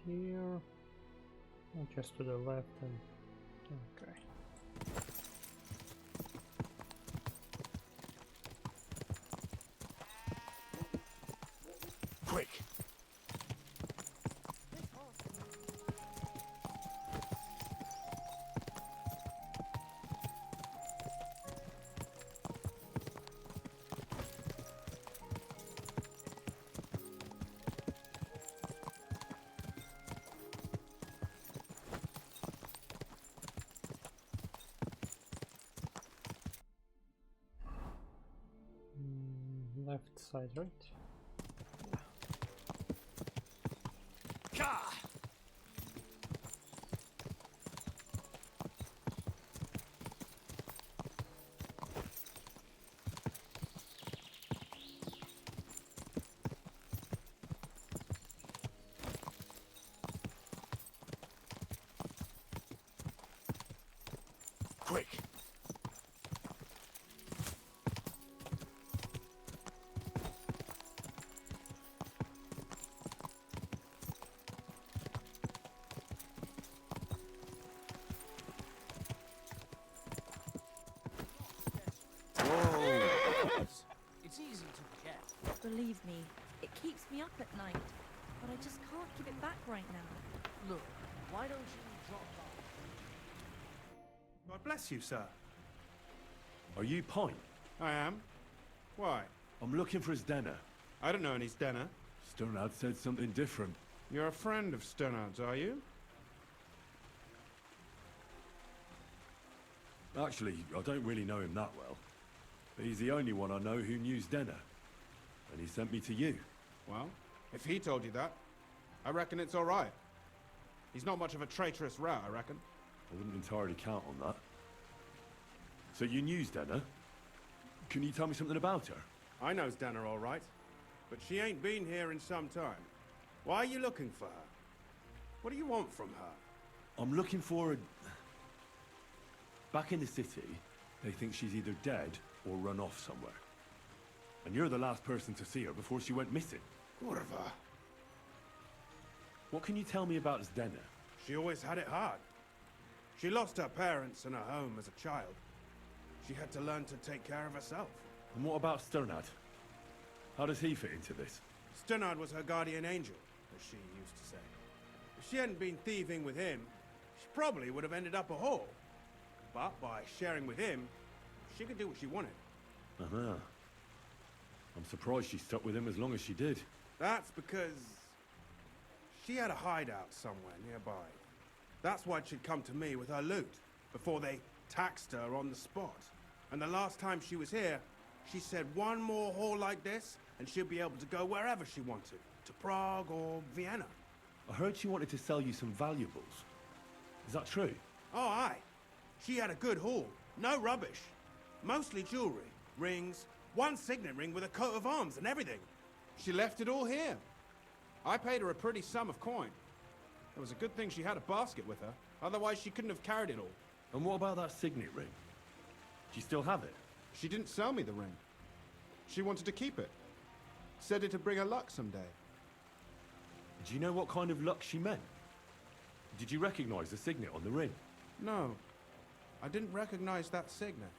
Here, just to the left, and okay. Quick! Left side, right? Ka! Quick! Believe me, it keeps me up at night, but I just can't give it back right now. Look, why don't you drop by? God bless you, sir. Are you Pine? I am. Why? I'm looking for his Denner. I don't know any Stenner. Sternad said something different. You're a friend of Sternard's, are you? Actually, I don't really know him that well. But he's the only one I know who knew Denner. And he sent me to you. Well, if he told you that, I reckon it's all right. He's not much of a traitorous rat, I reckon. I wouldn't entirely count on that. So you knew Denner? Can you tell me something about her? I know Denner all right, but she ain't been here in some time. Why are you looking for her? What do you want from her? I'm looking for a... Back in the city, they think she's either dead or run off somewhere. And you're the last person to see her before she went missing. Kurva. What can you tell me about Denner? She always had it hard. She lost her parents and her home as a child. She had to learn to take care of herself. And what about Sternad? How does he fit into this? Sternard was her guardian angel, as she used to say. If she hadn't been thieving with him, she probably would have ended up a whore. But by sharing with him, she could do what she wanted. Uh-huh. I'm surprised she stuck with him as long as she did. That's because she had a hideout somewhere nearby. That's why she'd come to me with her loot, before they taxed her on the spot. And the last time she was here, she said one more haul like this, and she'll be able to go wherever she wanted. To Prague or Vienna. I heard she wanted to sell you some valuables. Is that true? Oh, aye. She had a good haul. No rubbish. Mostly jewelry, rings, one signet ring with a coat of arms and everything. She left it all here. I paid her a pretty sum of coin. It was a good thing she had a basket with her. Otherwise, she couldn't have carried it all. And what about that signet ring? Do you still have it? She didn't sell me the ring. She wanted to keep it. Said it'd bring her luck someday. Do you know what kind of luck she meant? Did you recognize the signet on the ring? No. I didn't recognize that signet.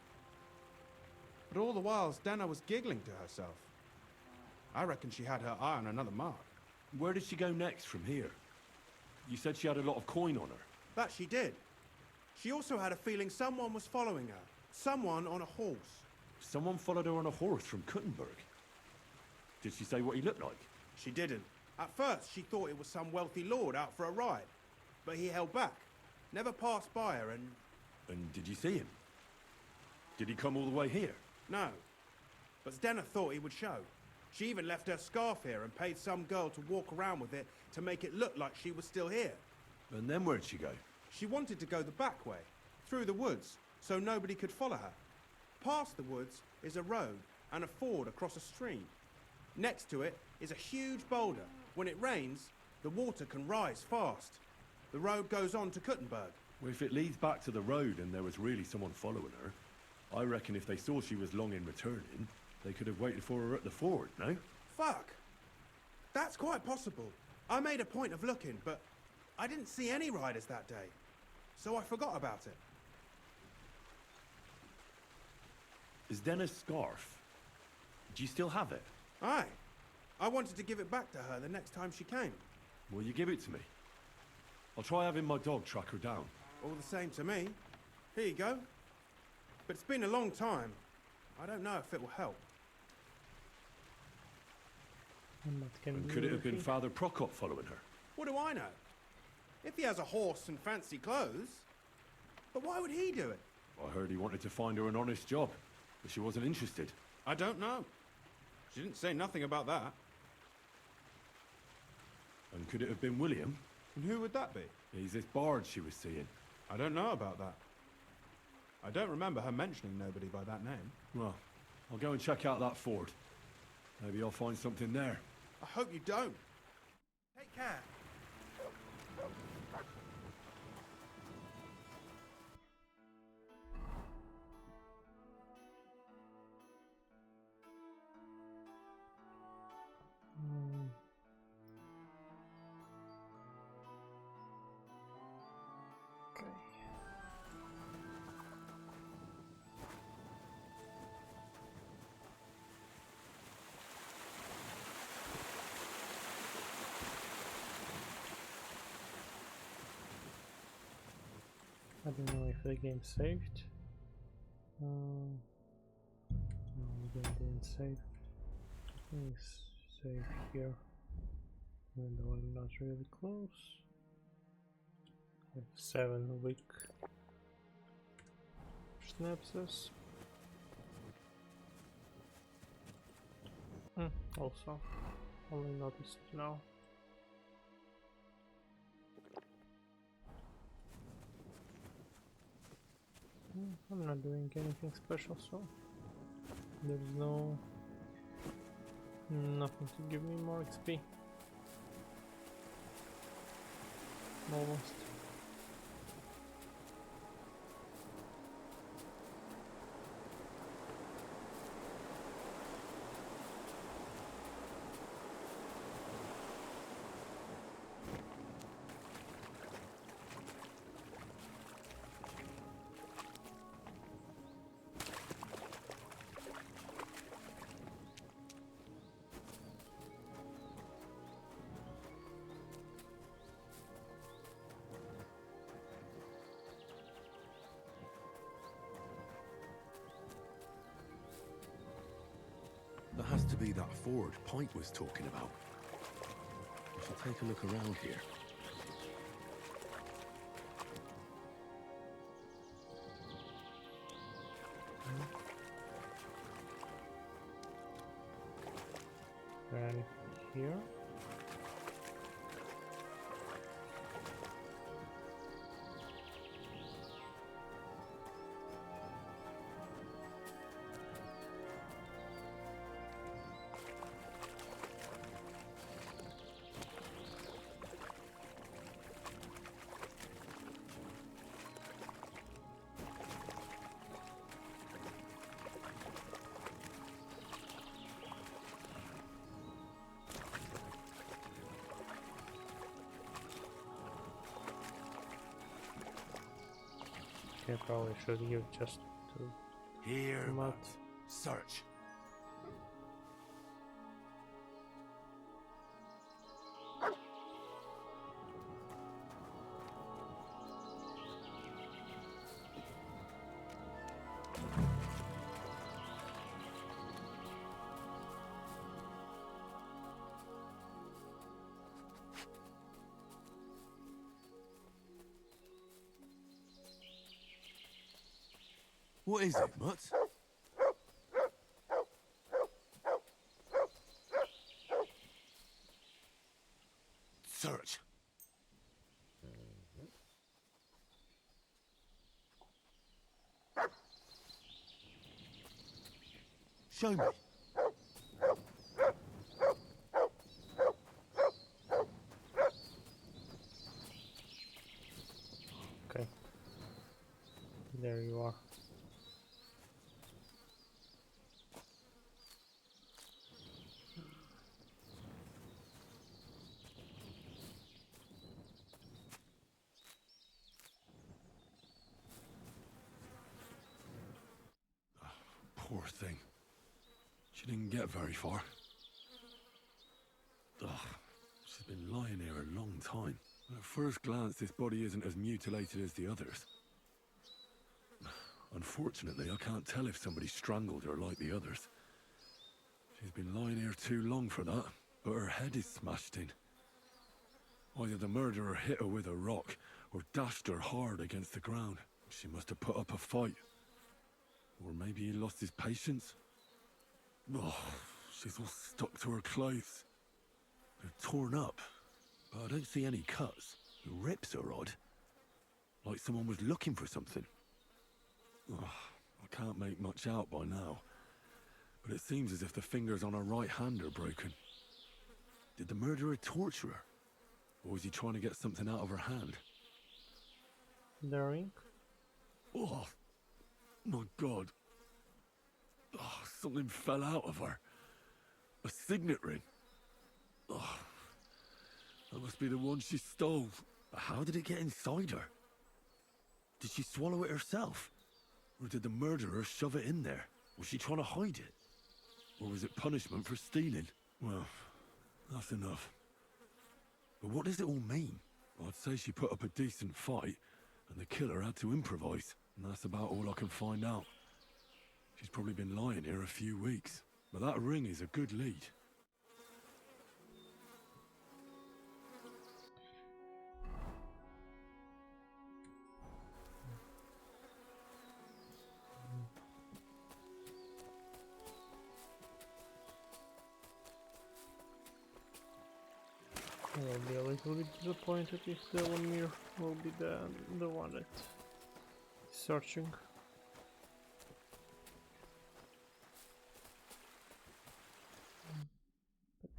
But all the while, Dana was giggling to herself. I reckon she had her eye on another mark. Where did she go next from here? You said she had a lot of coin on her. That she did. She also had a feeling someone was following her. Someone on a horse. Someone followed her on a horse from Kuttenberg. Did she say what he looked like? She didn't. At first, she thought it was some wealthy lord out for a ride. But he held back. Never passed by her and... And did you see him? Did he come all the way here? No. But Stenna thought he would show. She even left her scarf here and paid some girl to walk around with it to make it look like she was still here. And then where'd she go? She wanted to go the back way, through the woods, so nobody could follow her. Past the woods is a road and a ford across a stream. Next to it is a huge boulder. When it rains, the water can rise fast. The road goes on to Kuttenberg. Well, if it leads back to the road and there was really someone following her, I reckon if they saw she was long in returning, they could have waited for her at the ford, no? Fuck! That's quite possible. I made a point of looking, but I didn't see any riders that day. So I forgot about it. Is Denna's scarf? Do you still have it? Aye. I wanted to give it back to her the next time she came. Will you give it to me? I'll try having my dog track her down. All the same to me. Here you go. But it's been a long time. I don't know if it will help. And could it have been Father Prokop following her? What do I know? If he has a horse and fancy clothes. But why would he do it? I heard he wanted to find her an honest job, but she wasn't interested. I don't know. She didn't say nothing about that. And could it have been William? And who would that be? He's this bard she was seeing. I don't know about that. I don't remember her mentioning nobody by that name. Well, I'll go and check out that ford. Maybe I'll find something there. I hope you don't. Take care. Okay. I don't know if the game saved. No, the game didn't save. I think it's saved here, even though I'm not really close. I have 7 weak synapses. Also, only noticed now. I'm not doing anything special, so there's nothing to give me more XP. Almost. That has to be that ford Pike was talking about. We should take a look around here. And here. Okay, probably should give just to here. Not search. What is it, Mutt? Search. Show me. Okay. There you are. Poor thing. She didn't get very far. Ugh, she's been lying here a long time. At first glance, this body isn't as mutilated as the others. Unfortunately, I can't tell if somebody strangled her like the others. She's been lying here too long for that, but her head is smashed in. Either the murderer hit her with a rock, or dashed her hard against the ground. She must have put up a fight. Or maybe he lost his patience? Oh, she's all stuck to her clothes. They're torn up, but I don't see any cuts. The rips are odd. Like someone was looking for something. Oh, I can't make much out by now, but it seems as if the fingers on her right hand are broken. Did the murderer torture her? Or was he trying to get something out of her hand? The ring? Oh, my God. Oh, something fell out of her. A signet ring. Oh, that must be the one she stole. How did it get inside her? Did she swallow it herself? Or did the murderer shove it in there? Was she trying to hide it? Or was it punishment for stealing? Well, that's enough. But what does it all mean? I'd say she put up a decent fight, and the killer had to improvise, and that's about all I can find out. She's probably been lying here a few weeks, but that ring is a good lead. I'll be a little bit disappointed if Delamere will be the one that is searching. But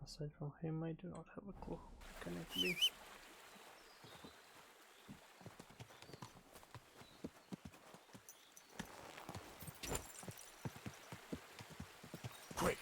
aside from him, I do not have a clue. What can it be? Quick!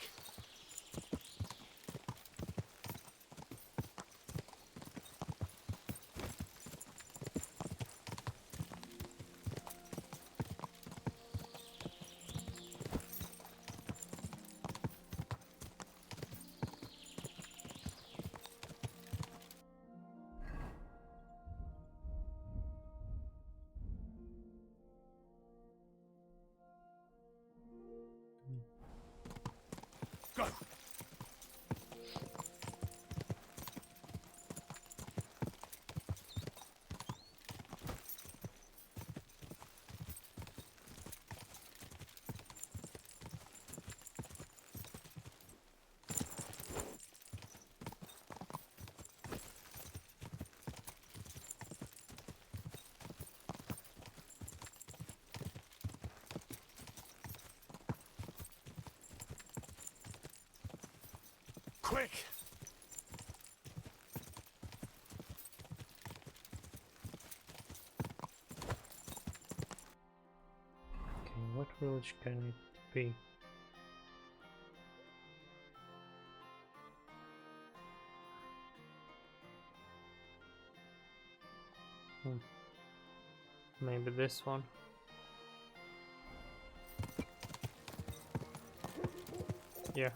Go! Quick! Okay, what village can it be? Maybe this one. Yeah,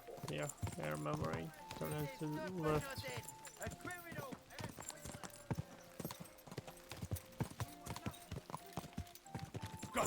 I remember I turned to the left. Go!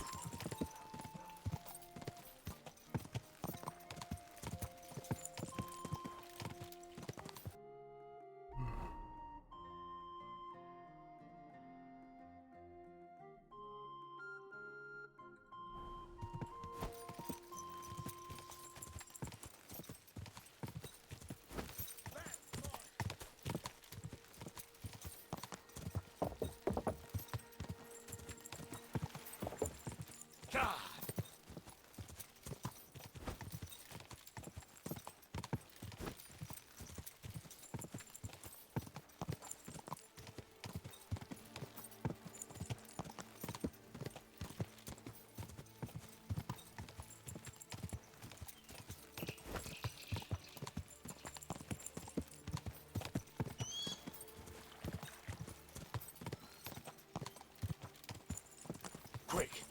Quick!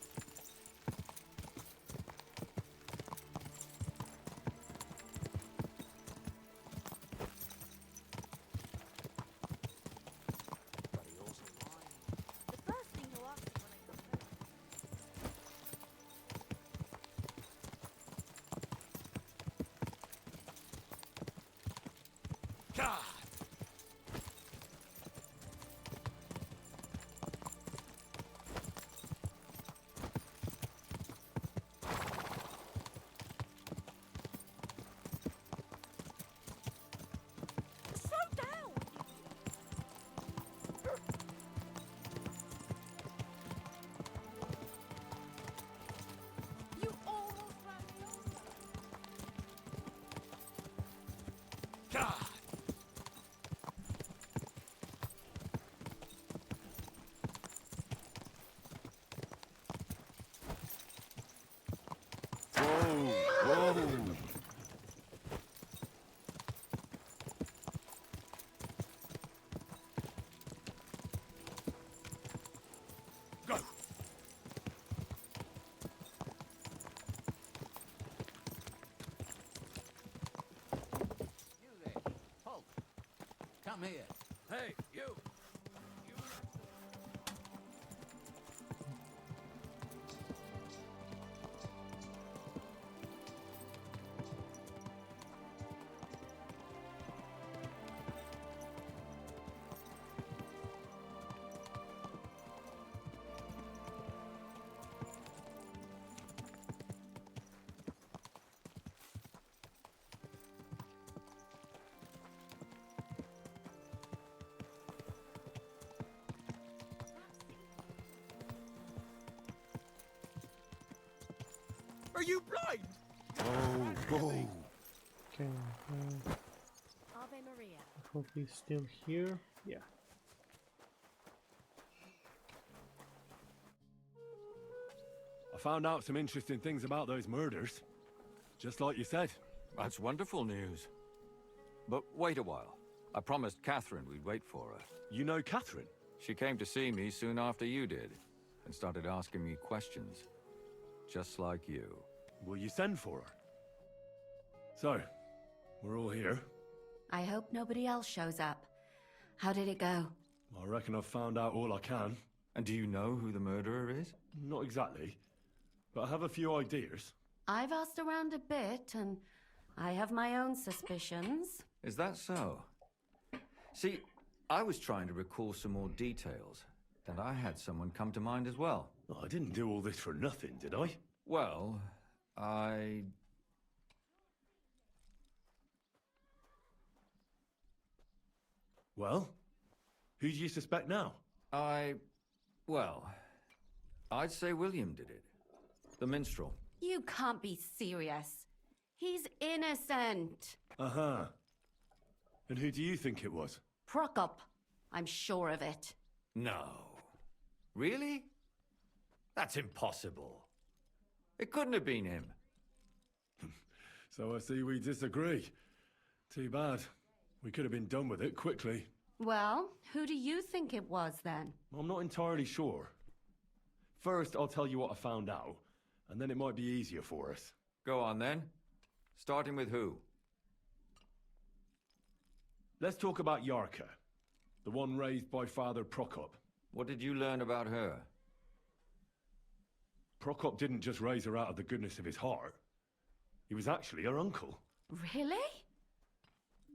God! God! Whoa! Go! You there, Hulk. Come here. Hey, you! Are you blind? Oh. Okay. Ave Maria. I hope he's still here. Yeah. I found out some interesting things about those murders. Just like you said. That's wonderful news. But wait a while. I promised Catherine we'd wait for her. You know Catherine? She came to see me soon after you did, and started asking me questions. Just like you. Will you send for her? So, we're all here. I hope nobody else shows up. How did it go? I reckon I've found out all I can. And do you know who the murderer is? Not exactly, but I have a few ideas. I've asked around a bit, and I have my own suspicions. Is that so? See, I was trying to recall some more details, and I had someone come to mind as well. Oh, I didn't do all this for nothing, did I? Well, Well? Who do you suspect now? Well, I'd say William did it. The minstrel. You can't be serious. He's innocent. Uh-huh. And who do you think it was? Prokop. I'm sure of it. No. Really? That's impossible. It couldn't have been him. So I see we disagree. Too bad. We could have been done with it quickly. Well, who do you think it was then? I'm not entirely sure. First, I'll tell you what I found out, and then it might be easier for us. Go on then. Starting with who? Let's talk about Yarka, the one raised by Father Prokop. What did you learn about her? Prokop didn't just raise her out of the goodness of his heart. He was actually her uncle. Really?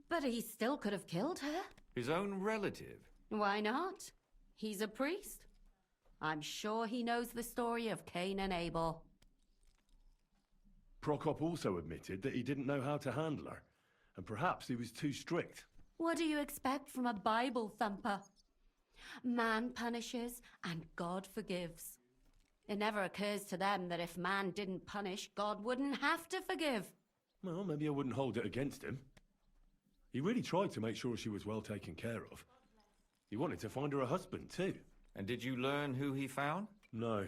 But he still could have killed her. His own relative? Why not? He's a priest. I'm sure he knows the story of Cain and Abel. Prokop also admitted that he didn't know how to handle her, and perhaps he was too strict. What do you expect from a Bible thumper? Man punishes and God forgives. It never occurs to them that if man didn't punish, God wouldn't have to forgive. Well, maybe I wouldn't hold it against him. He really tried to make sure she was well taken care of. He wanted to find her a husband, too. And did you learn who he found? No.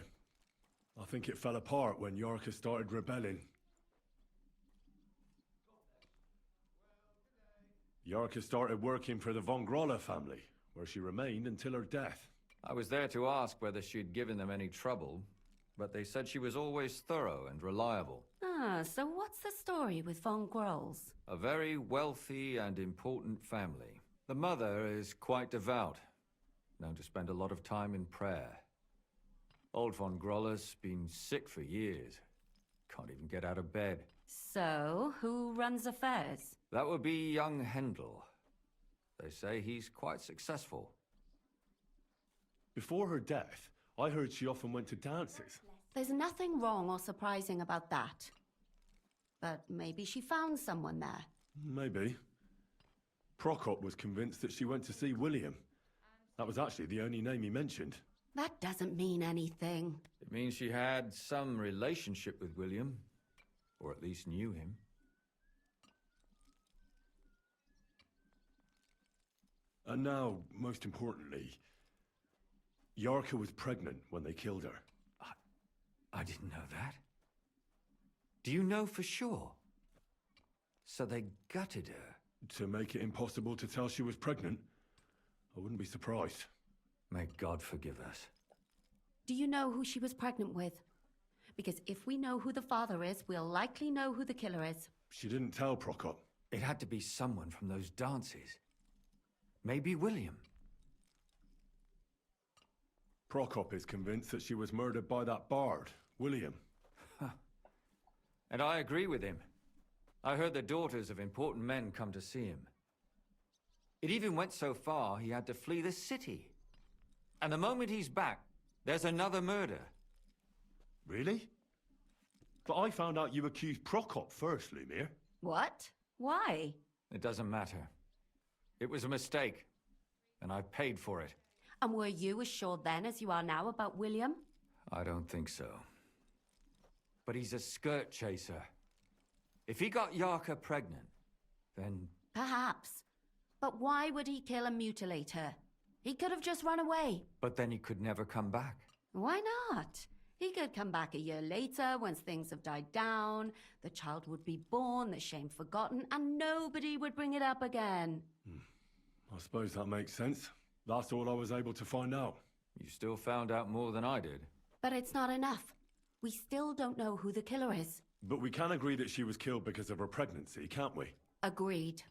I think it fell apart when Yarka started rebelling. Yarka started working for the von Groller family, where she remained until her death. I was there to ask whether she'd given them any trouble, but they said she was always thorough and reliable. Ah, so what's the story with von Grolls? A very wealthy and important family. The mother is quite devout, known to spend a lot of time in prayer. Old von Groller's been sick for years. Can't even get out of bed. So, who runs affairs? That would be young Hendel. They say he's quite successful. Before her death, I heard she often went to dances. There's nothing wrong or surprising about that. But maybe she found someone there. Maybe. Prokop was convinced that she went to see William. That was actually the only name he mentioned. That doesn't mean anything. It means she had some relationship with William, or at least knew him. And now, most importantly, Yarka was pregnant when they killed her. I didn't know that. Do you know for sure? So they gutted her? To make it impossible to tell she was pregnant? I wouldn't be surprised. May God forgive us. Do you know who she was pregnant with? Because if we know who the father is, we'll likely know who the killer is. She didn't tell Prokop. It had to be someone from those dances. Maybe William. Prokop is convinced that she was murdered by that bard, William. And I agree with him. I heard the daughters of important men come to see him. It even went so far he had to flee the city. And the moment he's back, there's another murder. Really? But I found out you accused Prokop first, Lumir. What? Why? It doesn't matter. It was a mistake, and I paid for it. And were you as sure then as you are now about William? I don't think so. But he's a skirt chaser. If he got Yarka pregnant, then... Perhaps. But why would he kill and mutilate her? He could have just run away. But then he could never come back. Why not? He could come back a year later, once things have died down, the child would be born, the shame forgotten, and nobody would bring it up again. I suppose that makes sense. That's all I was able to find out. You still found out more than I did. But it's not enough. We still don't know who the killer is. But we can agree that she was killed because of her pregnancy, can't we? Agreed.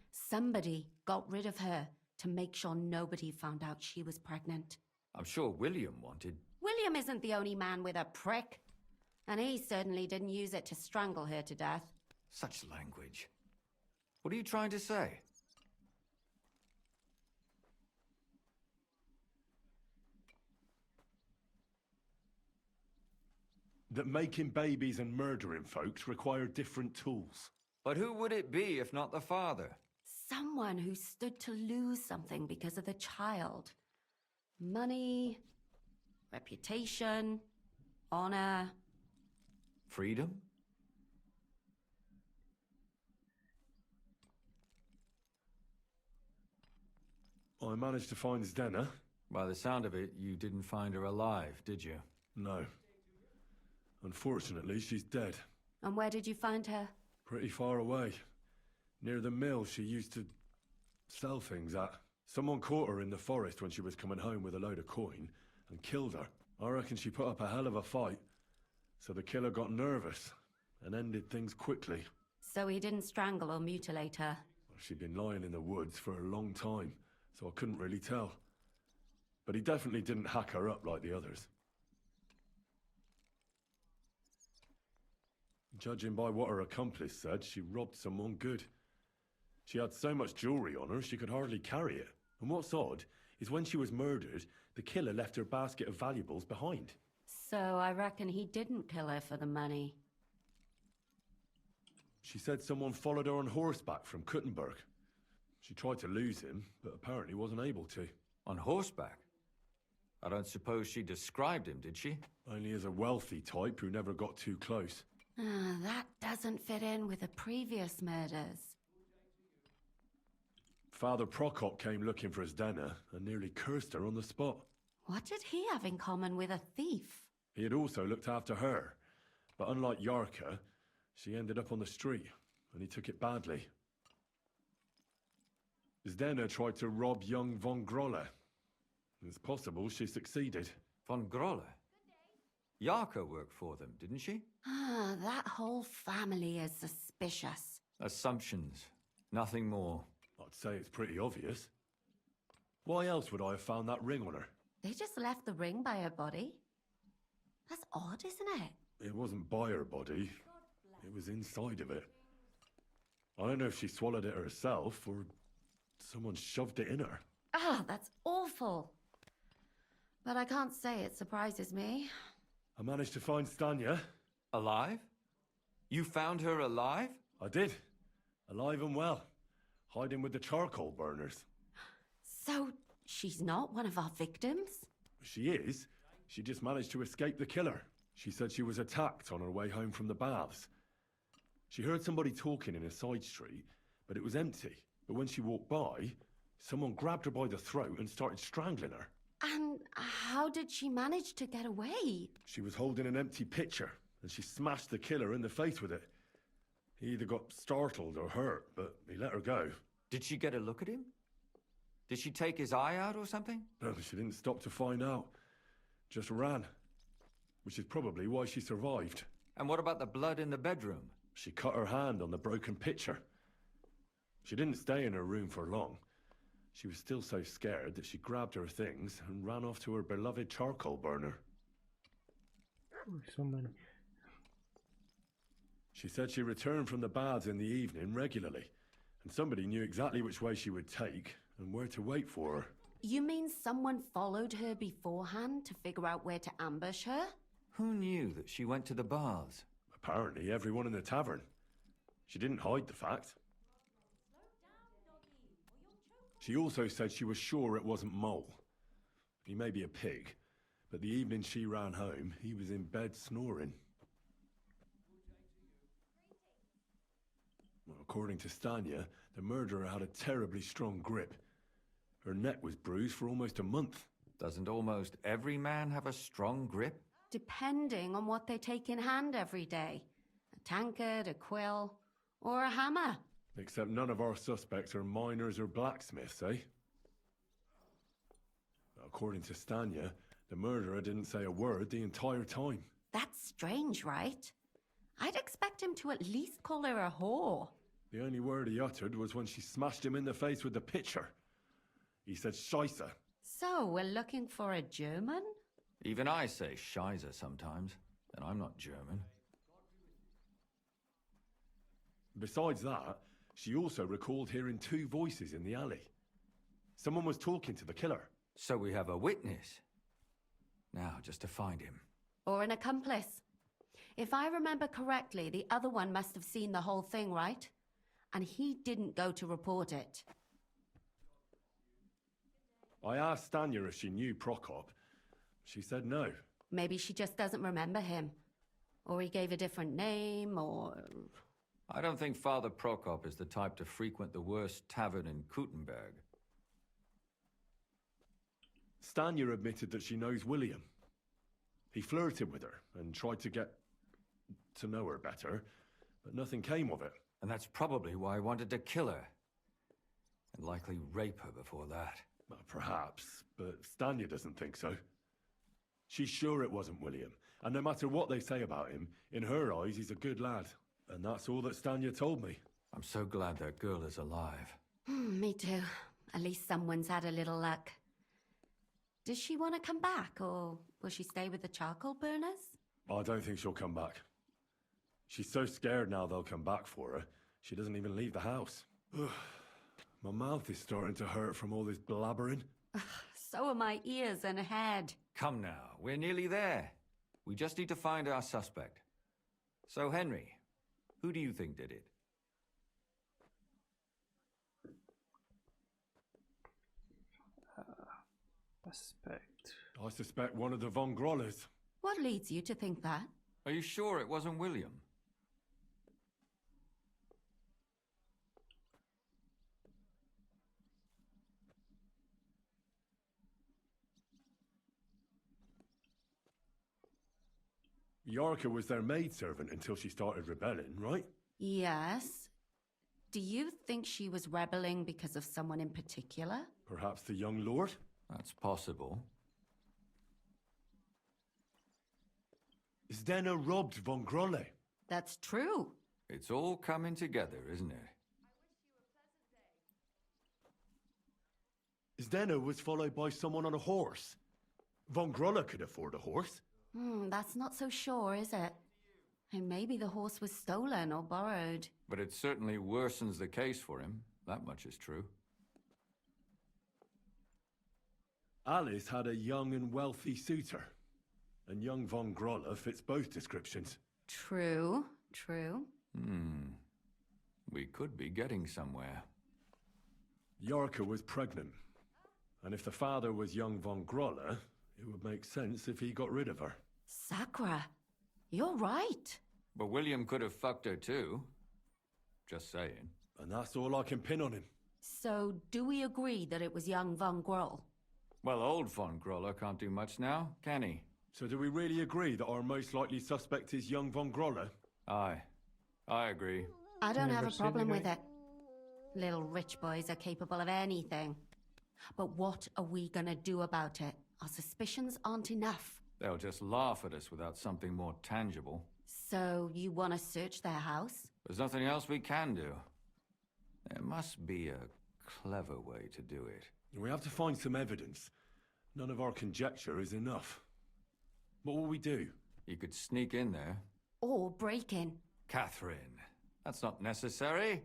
Somebody got rid of her to make sure nobody found out she was pregnant. I'm sure William wanted... William isn't the only man with a prick. And he certainly didn't use it to strangle her to death. Such language. What are you trying to say? That making babies and murdering folks require different tools. But who would it be if not the father? Someone who stood to lose something because of the child. Money, reputation, honor. Freedom? I managed to find Zdena. By the sound of it, you didn't find her alive, did you? No. Unfortunately, she's dead. And where did you find her? Pretty far away. Near the mill she used to sell things at. Someone caught her in the forest when she was coming home with a load of coin and killed her. I reckon she put up a hell of a fight. So the killer got nervous and ended things quickly. So he didn't strangle or mutilate her? She'd been lying in the woods for a long time, so I couldn't really tell. But he definitely didn't hack her up like the others. Judging by what her accomplice said, she robbed someone good. She had so much jewelry on her, she could hardly carry it. And what's odd is when she was murdered, the killer left her basket of valuables behind. So I reckon he didn't kill her for the money. She said someone followed her on horseback from Kuttenberg. She tried to lose him, but apparently wasn't able to. On horseback? I don't suppose she described him, did she? Only as a wealthy type who never got too close. That doesn't fit in with the previous murders. Father Prokop came looking for Zdena and nearly cursed her on the spot. What did he have in common with a thief? He had also looked after her, but unlike Yarka, she ended up on the street, and he took it badly. Zdena tried to rob young von Grolle. It's possible she succeeded. Von Grolle? Yarka worked for them, didn't she? That whole family is suspicious. Assumptions. Nothing more. I'd say it's pretty obvious. Why else would I have found that ring on her? They just left the ring by her body? That's odd, isn't it? It wasn't by her body. It was inside of it. I don't know if she swallowed it herself or someone shoved it in her. That's awful. But I can't say it surprises me. I managed to find Stanya. Alive? You found her alive? I did. Alive and well. Hiding with the charcoal burners. So, she's not one of our victims? She is. She just managed to escape the killer. She said she was attacked on her way home from the baths. She heard somebody talking in a side street, but it was empty. But when she walked by, someone grabbed her by the throat and started strangling her. And how did she manage to get away? She was holding an empty pitcher, and she smashed the killer in the face with it. He either got startled or hurt, but he let her go. Did she get a look at him? Did she take his eye out or something? No, she didn't stop to find out. Just ran. Which is probably why she survived. And what about the blood in the bedroom? She cut her hand on the broken pitcher. She didn't stay in her room for long. She was still so scared that she grabbed her things and ran off to her beloved charcoal burner. So many. She said she returned from the baths in the evening regularly, and somebody knew exactly which way she would take and where to wait for her. You mean someone followed her beforehand to figure out where to ambush her? Who knew that she went to the baths? Apparently everyone in the tavern. She didn't hide the fact. She also said she was sure it wasn't Mole. He may be a pig, but the evening she ran home, he was in bed snoring. Well, according to Stanya, the murderer had a terribly strong grip. Her neck was bruised for almost a month. Doesn't almost every man have a strong grip? Depending on what they take in hand every day. A tankard, a quill, or a hammer. Except none of our suspects are miners or blacksmiths, eh? According to Stanya, the murderer didn't say a word the entire time. That's strange, right? I'd expect him to at least call her a whore. The only word he uttered was when she smashed him in the face with the pitcher. He said Scheisse. So, we're looking for a German? Even I say Scheiße sometimes, and I'm not German. Besides that, she also recalled hearing two voices in the alley. Someone was talking to the killer. So we have a witness. Now, just to find him. Or an accomplice. If I remember correctly, the other one must have seen the whole thing, right? And he didn't go to report it. I asked Stanya if she knew Prokop. She said no. Maybe she just doesn't remember him. Or he gave a different name, or... I don't think Father Prokop is the type to frequent the worst tavern in Kuttenberg. Stanya admitted that she knows William. He flirted with her and tried to get to know her better, but nothing came of it. And that's probably why I wanted to kill her. And likely rape her before that. Well, perhaps, but Stanya doesn't think so. She's sure it wasn't William, and no matter what they say about him, in her eyes he's a good lad. And that's all that Stanya told me. I'm so glad that girl is alive. Me too. At least someone's had a little luck. Does she want to come back, or will she stay with the charcoal burners? I don't think she'll come back. She's so scared now they'll come back for her, she doesn't even leave the house. My mouth is starting to hurt from all this blabbering. So are my ears and head. Come now, we're nearly there. We just need to find our suspect. So, Henry, who do you think did it? I suspect one of the Von Grollers. What leads you to think that? Are you sure it wasn't William? Yarka was their maidservant until she started rebelling, right? Yes. Do you think she was rebelling because of someone in particular? Perhaps the young lord? That's possible. Zdeno robbed Von Grolle. That's true. It's all coming together, isn't it? Zdeno was followed by someone on a horse. Von Grolle could afford a horse. That's not so sure, is it? And maybe the horse was stolen or borrowed. But it certainly worsens the case for him. That much is true. Alice had a young and wealthy suitor. And young Von Grolle fits both descriptions. True, true. We could be getting somewhere. Yarka was pregnant. And if the father was young Von Grolle, it would make sense if he got rid of her. Sakura, you're right. But William could have fucked her too. Just saying. And that's all I can pin on him. So, do we agree that it was young Von Groll? Well, old Von Grolle can't do much now, can he? So do we really agree that our most likely suspect is young Von Grolle? Aye. I agree. I don't have a problem with it. Little rich boys are capable of anything. But what are we gonna do about it? Our suspicions aren't enough. They'll just laugh at us without something more tangible. So, you want to search their house? There's nothing else we can do. There must be a clever way to do it. We have to find some evidence. None of our conjecture is enough. What will we do? You could sneak in there. Or break in. Catherine, that's not necessary.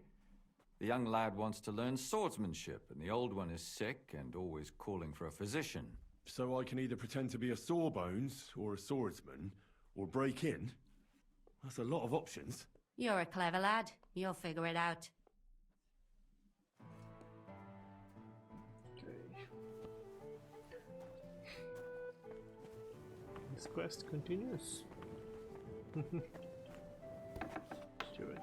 The young lad wants to learn swordsmanship, and the old one is sick and always calling for a physician. So I can either pretend to be a sawbones, or a swordsman, or break in? That's a lot of options. You're a clever lad. You'll figure it out. Okay. This quest continues. Let's do it.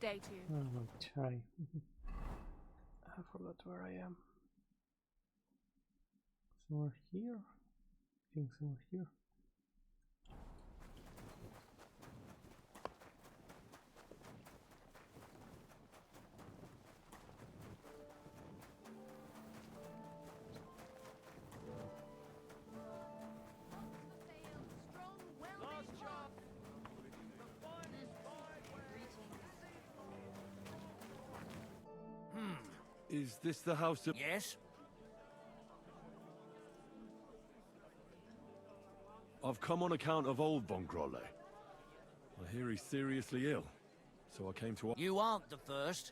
day to you. Oh, try. I forgot where I am. Somewhere here? I think somewhere here. Is this the house of... Yes? I've come on account of old Von Grolle. I hear he's seriously ill, so I came to... You aren't the first.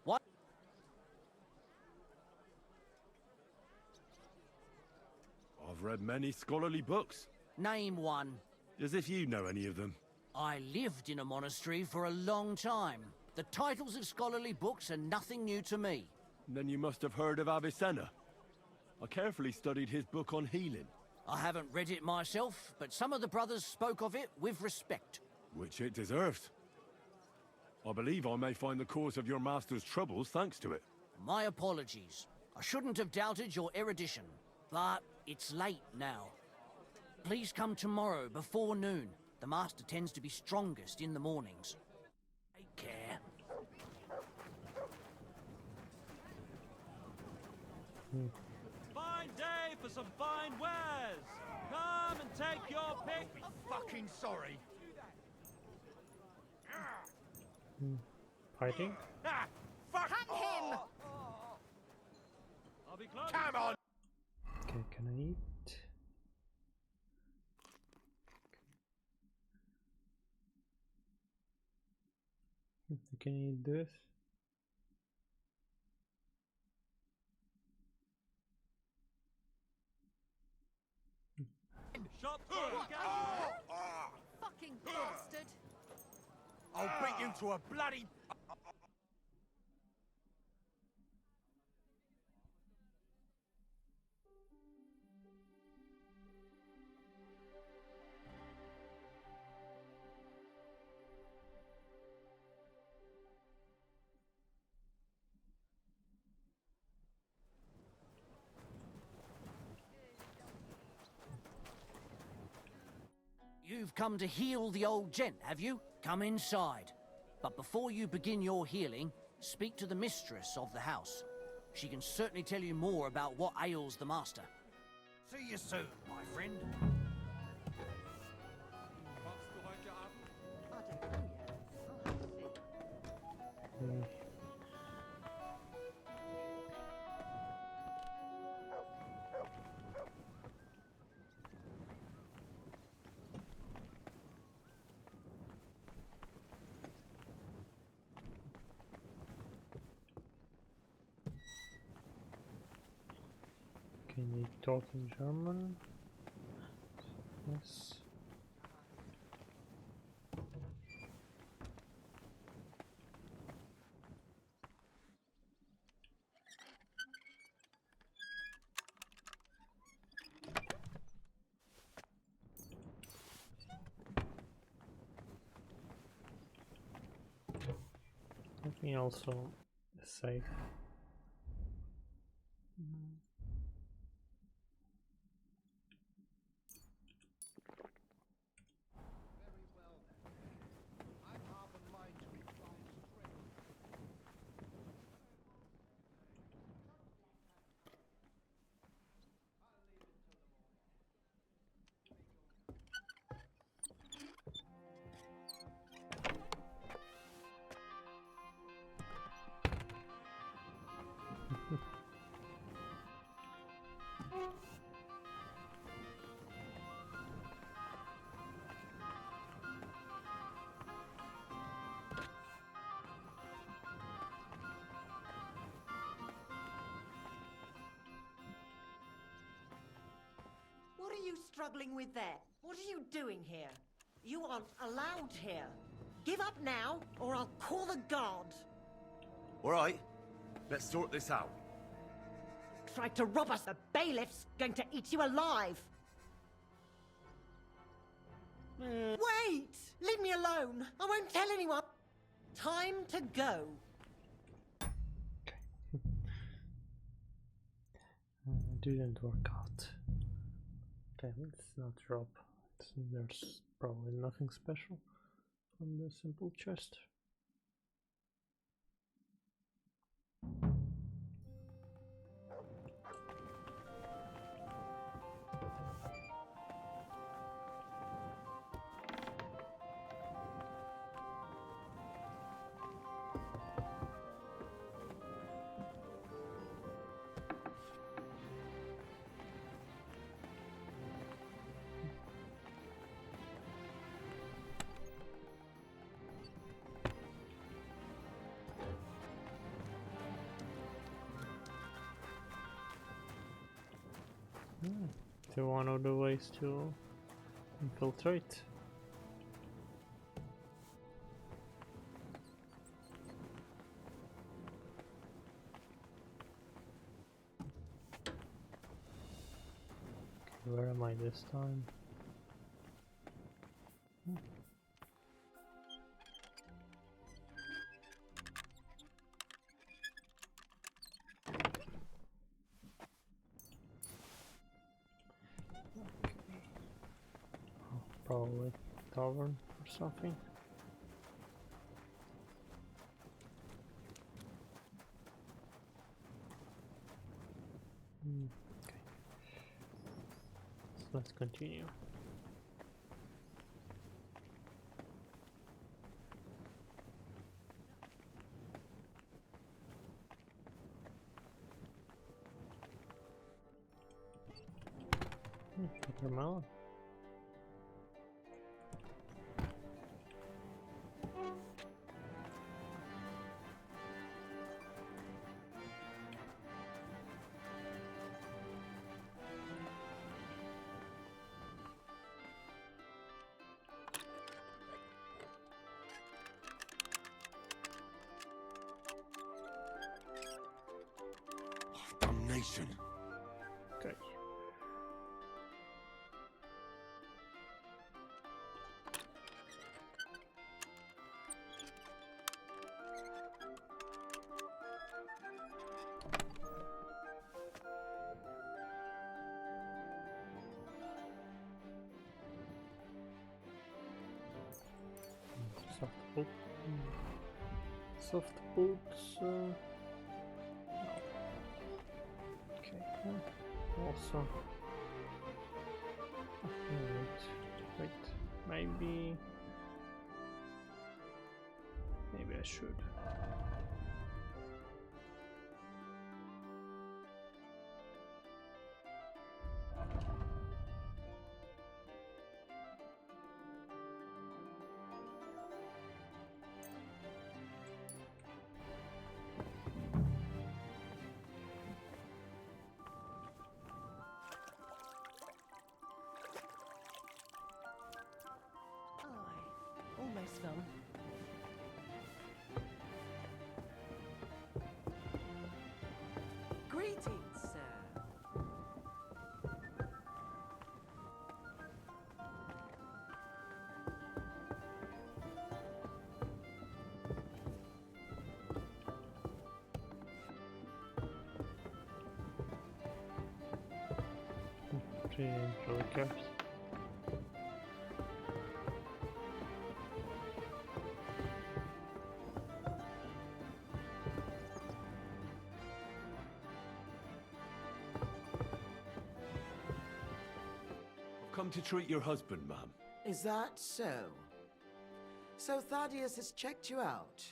What? I've read many scholarly books. Name one. As if you know any of them. I lived in a monastery for a long time. The titles of scholarly books are nothing new to me. Then you must have heard of Avicenna. I carefully studied his book on healing. I haven't read it myself, but some of the brothers spoke of it with respect. Which it deserves. I believe I may find the cause of your master's troubles thanks to it. My apologies. I shouldn't have doubted your erudition, but it's late now. Please come tomorrow before noon. The master tends to be strongest in the mornings. Take care. Fine day for some fine wares. Come and take your pick. I'll be fucking sorry. Fighting? Ah, fuck him! I'll be close. Come on! Okay, can I eat? Can I eat this? Shop Fucking bastard! I'll beat you to a bloody... You've come to heal the old gent, have you? Come inside. But before you begin your healing, speak to the mistress of the house. She can certainly tell you more about what ails the master. See you soon, my friend. Can you talk in German? Yes. Let me also save. What are you struggling with there? What are you doing here? You aren't allowed here. Give up now, or I'll call the guards. All right, let's sort this out. Tried to rob us. The bailiff's going to eat you alive. Wait! Leave me alone. I won't tell anyone. Time to go. Didn't work out. Okay, let's not drop. There's probably nothing special from the simple chest. To one of the ways to infiltrate. Okay, where am I this time? Probably tavern or something. Okay. So let's continue. Watermelon. Damnation. Okay. Soft boot. Soft boots. No. Okay. Also. Wait. Maybe I should. Almost done. Greetings, sir. Really cares. Come to treat your husband, ma'am. Is that so? So Thaddeus has checked you out?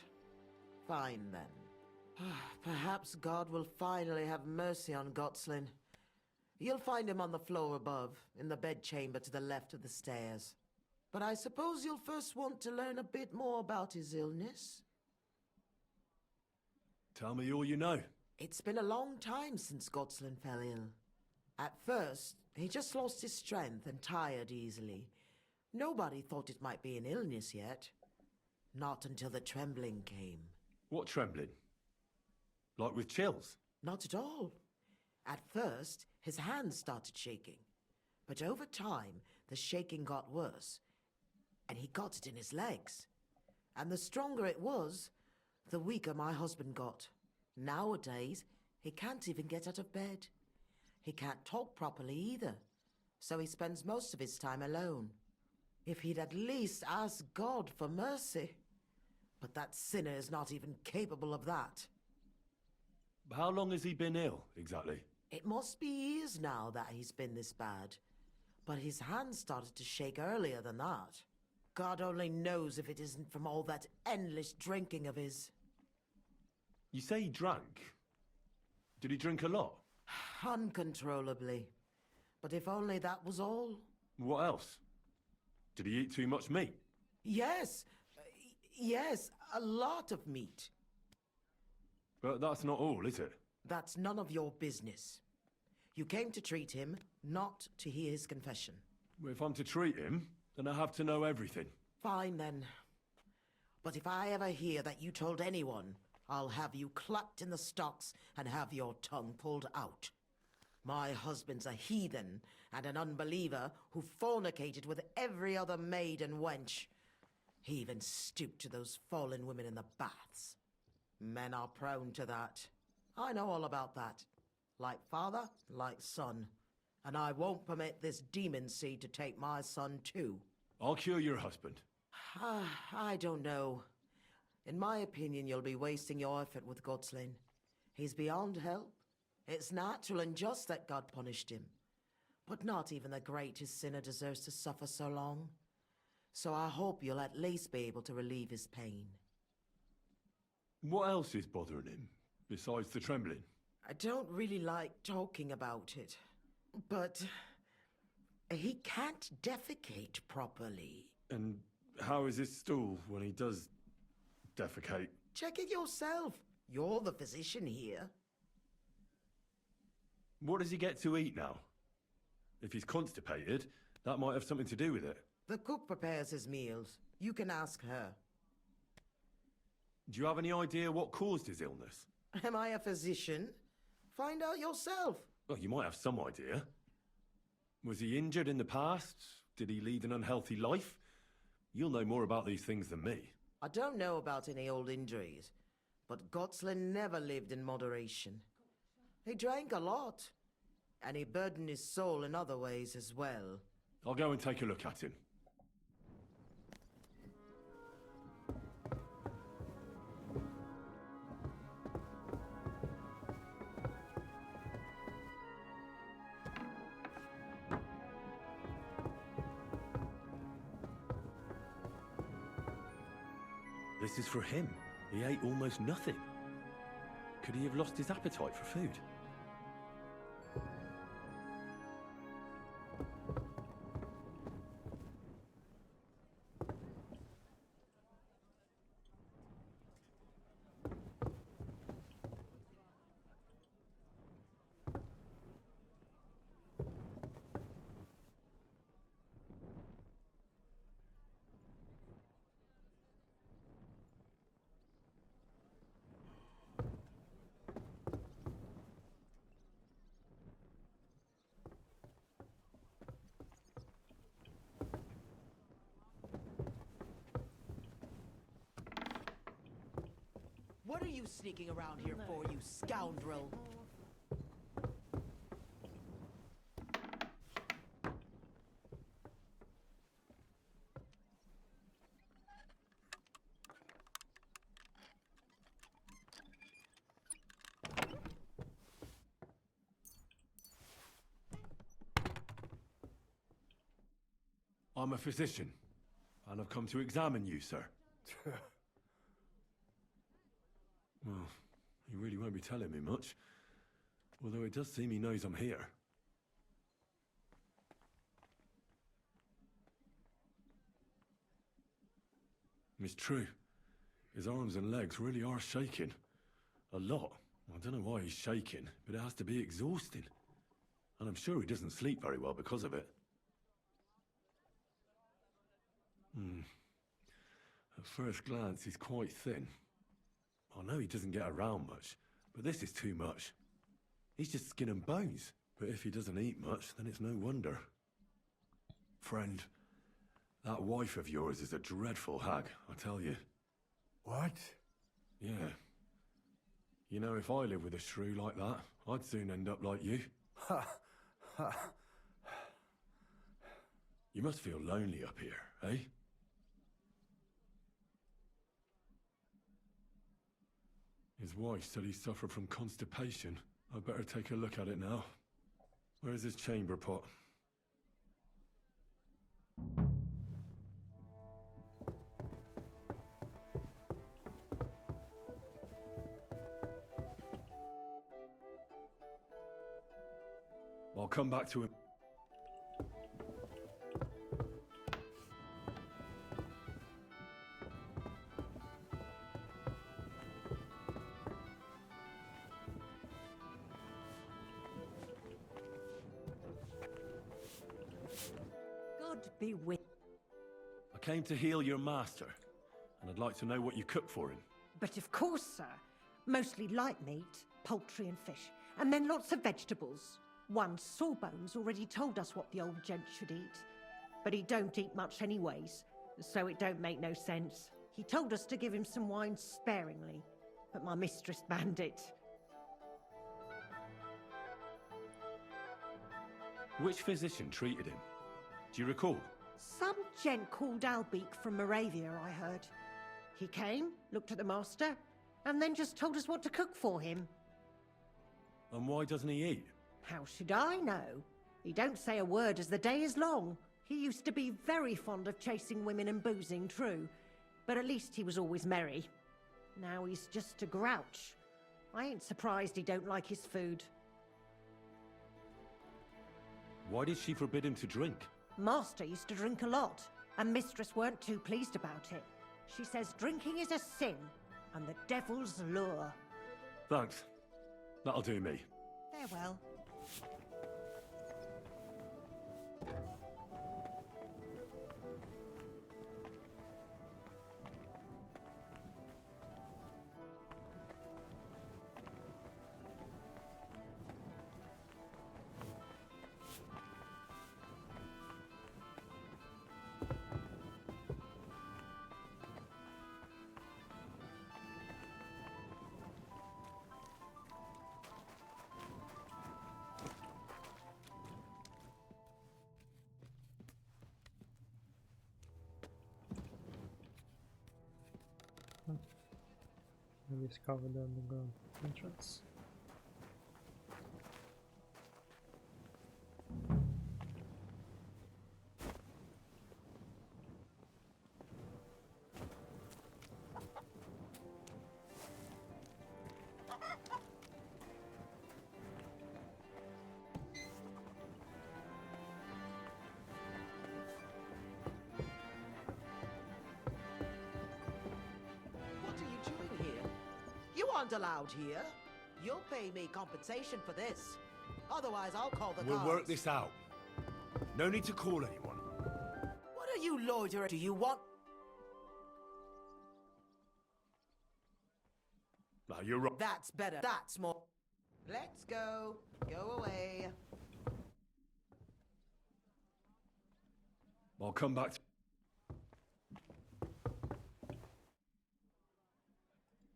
Fine then. Perhaps God will finally have mercy on Gotslin. You'll find him on the floor above, in the bedchamber to the left of the stairs. But I suppose you'll first want to learn a bit more about his illness? Tell me all you know. It's been a long time since Gotslin fell ill. At first, he just lost his strength and tired easily. Nobody thought it might be an illness yet. Not until the trembling came. What trembling? Like with chills? Not at all. At first, his hands started shaking. But over time, the shaking got worse. And he got it in his legs. And the stronger it was, the weaker my husband got. Nowadays, he can't even get out of bed. He can't talk properly either, so he spends most of his time alone. If he'd at least ask God for mercy. But that sinner is not even capable of that. How long has he been ill, exactly? It must be years now that he's been this bad. But his hands started to shake earlier than that. God only knows if it isn't from all that endless drinking of his. You say he drank? Did he drink a lot? Uncontrollably. But if only that was all. What else? Did he eat too much meat? Yes. Yes, a lot of meat. But that's not all, is it? That's none of your business. You came to treat him, not to hear his confession. If I'm to treat him, then I have to know everything. Fine, then. But if I ever hear that you told anyone, I'll have you clapped in the stocks and have your tongue pulled out. My husband's a heathen and an unbeliever who fornicated with every other maid and wench. He even stooped to those fallen women in the baths. Men are prone to that. I know all about that. Like father, like son. And I won't permit this demon seed to take my son too. I'll cure your husband. I don't know. In my opinion, you'll be wasting your effort with Gotslin. He's beyond help. It's natural and just that God punished him. But not even the greatest sinner deserves to suffer so long. So I hope you'll at least be able to relieve his pain. What else is bothering him, besides the trembling? I don't really like talking about it, but he can't defecate properly. And how is his stool when he does defecate? Check it yourself. You're the physician here. What does he get to eat now? If he's constipated, that might have something to do with it. The cook prepares his meals. You can ask her. Do you have any idea what caused his illness? Am I a physician? Find out yourself. Well, you might have some idea. Was he injured in the past? Did he lead an unhealthy life? You'll know more about these things than me. I don't know about any old injuries, but Gotslin never lived in moderation. He drank a lot, and he burdened his soul in other ways as well. I'll go and take a look at him. This is for him. He ate almost nothing. Could he have lost his appetite for food? What are you sneaking around here for, you scoundrel? I'm a physician, and I've come to examine you, sir. Well, he really won't be telling me much. Although it does seem he knows I'm here. It's true. His arms and legs really are shaking. A lot. I don't know why he's shaking, but it has to be exhausting. And I'm sure he doesn't sleep very well because of it. At first glance, he's quite thin. I know he doesn't get around much, but this is too much. He's just skin and bones. But if he doesn't eat much, then it's no wonder. Friend, that wife of yours is a dreadful hag, I tell you. What? Yeah. You know, if I lived with a shrew like that, I'd soon end up like you. Ha! Ha! You must feel lonely up here, eh? His wife said he suffered from constipation. I'd better take a look at it now. Where's his chamber pot? I'll come back to him. God be with. I came to heal your master, and I'd like to know what you cooked for him. But of course, sir. Mostly light meat, poultry and fish, and then lots of vegetables. One Sawbones already told us what the old gent should eat. But he don't eat much anyways, so it don't make no sense. He told us to give him some wine sparingly, but my mistress banned it. Which physician treated him? Do you recall? Some gent called Albeek from Moravia, I heard. He came, looked at the master, and then just told us what to cook for him. And why doesn't he eat? How should I know? He don't say a word as the day is long. He used to be very fond of chasing women and boozing, true, but at least he was always merry. Now he's just a grouch. I ain't surprised he don't like his food. Why did she forbid him to drink? Master used to drink a lot, and mistress weren't too pleased about it. She says drinking is a sin, and the devil's lure. Thanks. That'll do me. Farewell. We discovered the underground entrance. Allowed here. You'll pay me compensation for this. Otherwise, I'll call the We'll guards. work this out. No need to call anyone. What are you loitering? Do you want? Now you're right. That's better. That's more. Let's go. Go away. I'll come back to...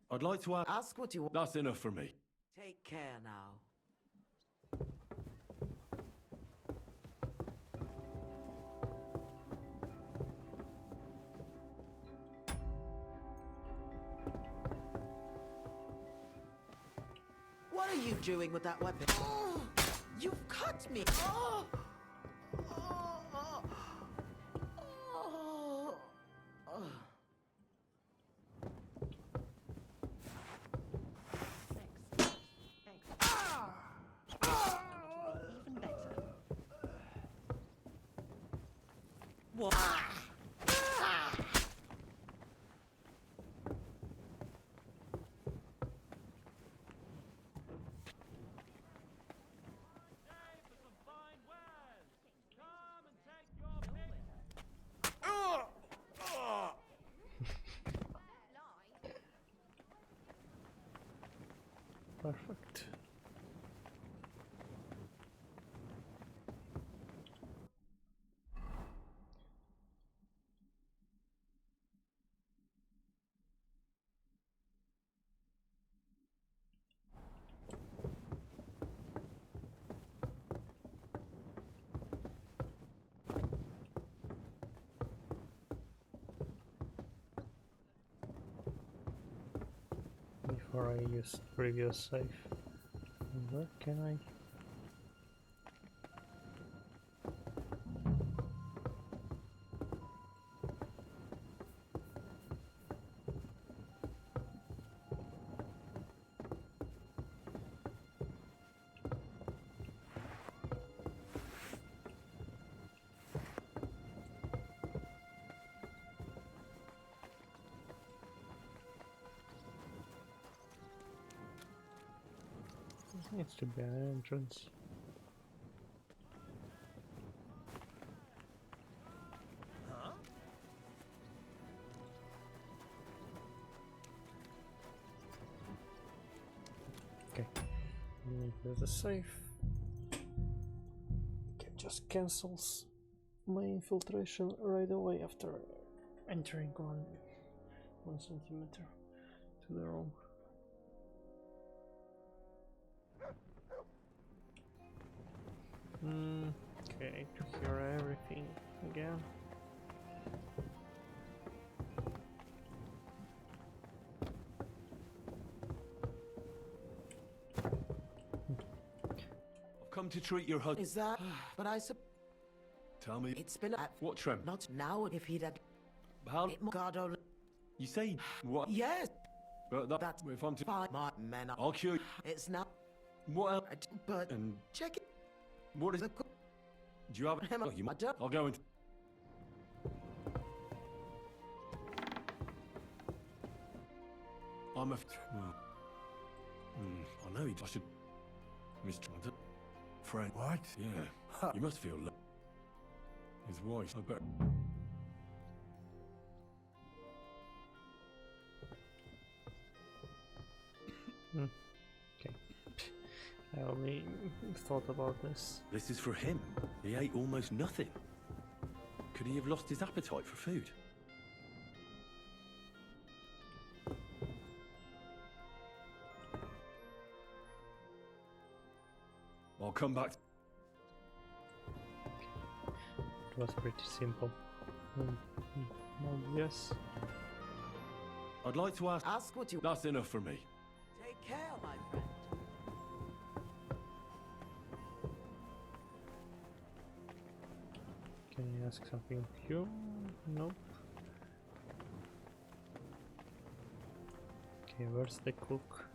I'd like to ask what you want. That's enough for me. Take care now. What are you doing with that weapon? Oh, you've cut me. Oh. Oh. Oh. Oh. What? Perfect. before I use previous save. Where can I? Needs to be an entrance. Huh? Okay. There's a safe. Okay, just cancels my infiltration right away after entering 1 centimeter to the room. Okay, to hear everything again. I've come to treat your husband. Is that? But I sup. Tell me. It's been a. What trem? Not now. If he'd had. How? God only. You say what? Yes. But that's if I'm to. Fine. My men are. I'll cure you. It's not. What else? But. And check it. what is it? Do you have it? Oh, you might. I'll go and. I'm a. I know I should. Mr. Friend. What? Yeah. You must feel. His wife. I bet. Okay. I only thought about this. This is for him. He ate almost nothing. Could he have lost his appetite for food? I'll come back. It was pretty simple. Yes. I'd like to ask. Ask what you. That's enough for me. Take care, my friend. Can I ask something of you? Nope. Okay, where's the cook?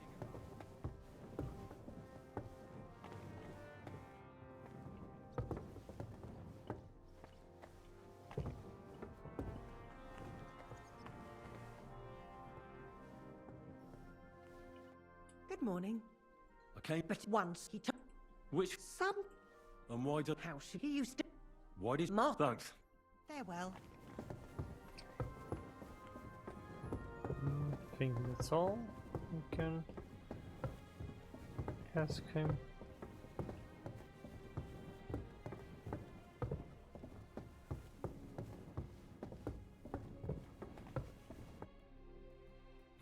Good morning. Okay. But once he took Which? some. And why did? How should he used to? Why did? Mark. Thanks. Farewell. I think that's all. We can ask him.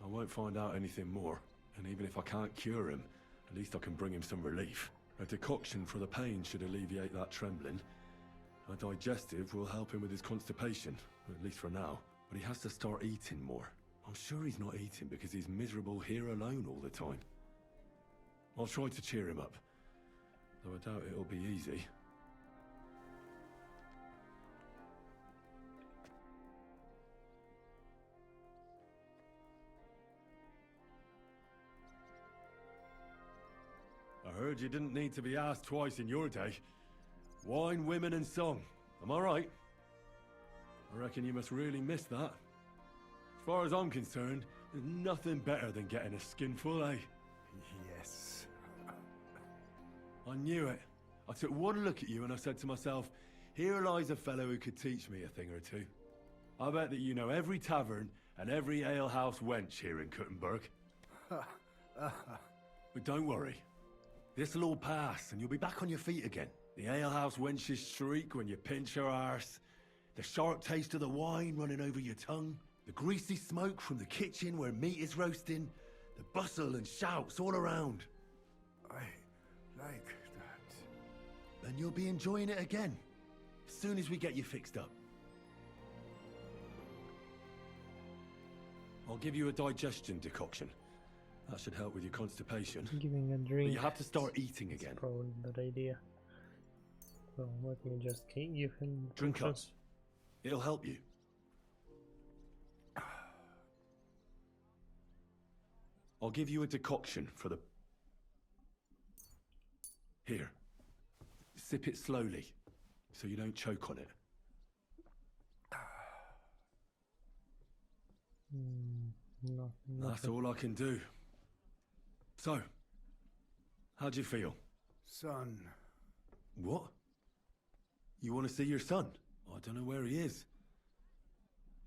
I won't find out anything more. And even if I can't cure him, at least I can bring him some relief. A decoction for the pain should alleviate that trembling. A digestive will help him with his constipation, at least for now. But he has to start eating more. I'm sure he's not eating because he's miserable here alone all the time. I'll try to cheer him up, though I doubt it'll be easy. I heard you didn't need to be asked twice in your day. Wine, women, and song. Am I right? I reckon you must really miss that. As far as I'm concerned, there's nothing better than getting a skinful, eh? Yes. I knew it. I took one look at you and I said to myself, here lies a fellow who could teach me a thing or two. I bet that you know every tavern and every alehouse wench here in Kuttenberg. But don't worry. This'll all pass and you'll be back on your feet again. The alehouse wenches shriek when you pinch her arse. The sharp taste of the wine running over your tongue. The greasy smoke from the kitchen where meat is roasting. The bustle and shouts all around. I like that. Then you'll be enjoying it again. As soon as we get you fixed up. I'll give you a digestion decoction. That should help with your constipation. Giving a drink. But you have to start eating again. Probably a bad idea. So let me just give him Drink up. instructions. It'll help you. I'll give you a decoction for the... Here. Sip it slowly, so you don't choke on it. No, That's all I can do. So, how'd you feel? Son. What? You want to see your son? I don't know where he is.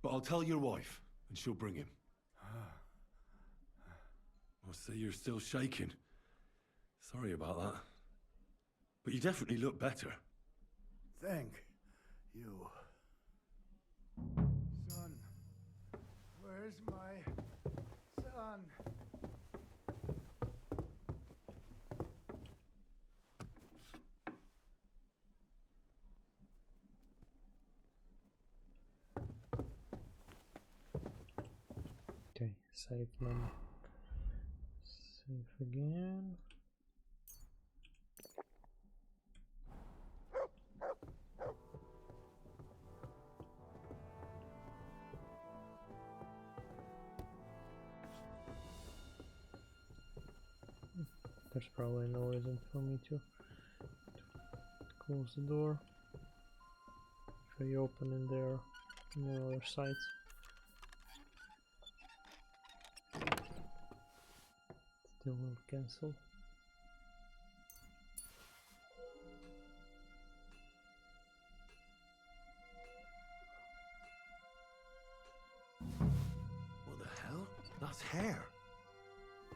But I'll tell your wife, and she'll bring him. I see you're still shaking. Sorry about that. But you definitely look better. Thank you. Son. Where's my son? Okay, save them. Save again. There's probably no reason for me to close the door. If I open in there on the other side. Still will cancel. What the hell? That's hair.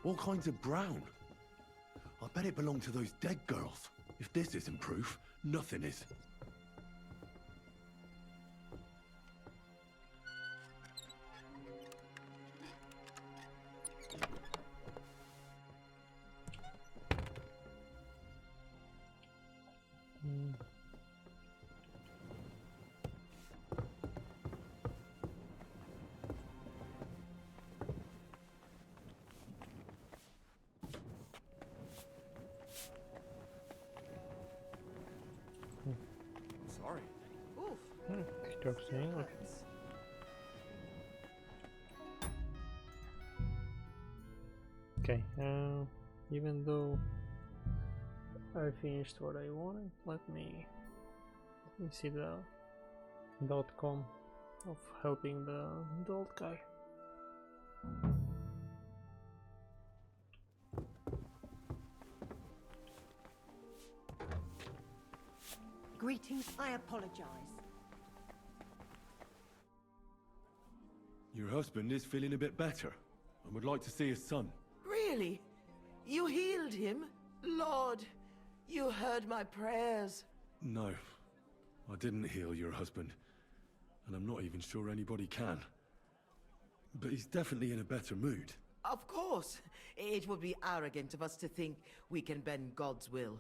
All kinds of brown. I bet it belonged to those dead girls. If this isn't proof, nothing is. Sorry. Talks English. Okay, even though I finished what I wanted, let me see the outcome of helping the old guy. Greetings, I apologize. Your husband is feeling a bit better and would like to see his son. Really? You healed him? Lord, you heard my prayers. No, I didn't heal your husband, and I'm not even sure anybody can. But he's definitely in a better mood. Of course. It would be arrogant of us to think we can bend God's will.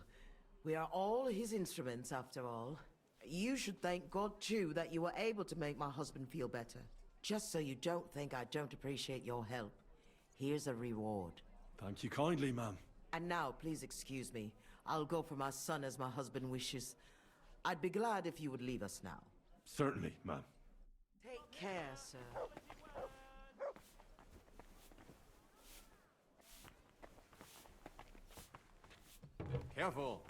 We are all his instruments, after all. You should thank God, too, that you were able to make my husband feel better. Just so you don't think I don't appreciate your help, here's a reward. Thank you kindly, ma'am. And now, please excuse me. I'll go for my son as my husband wishes. I'd be glad if you would leave us now. Certainly, ma'am. Take care, sir. Careful.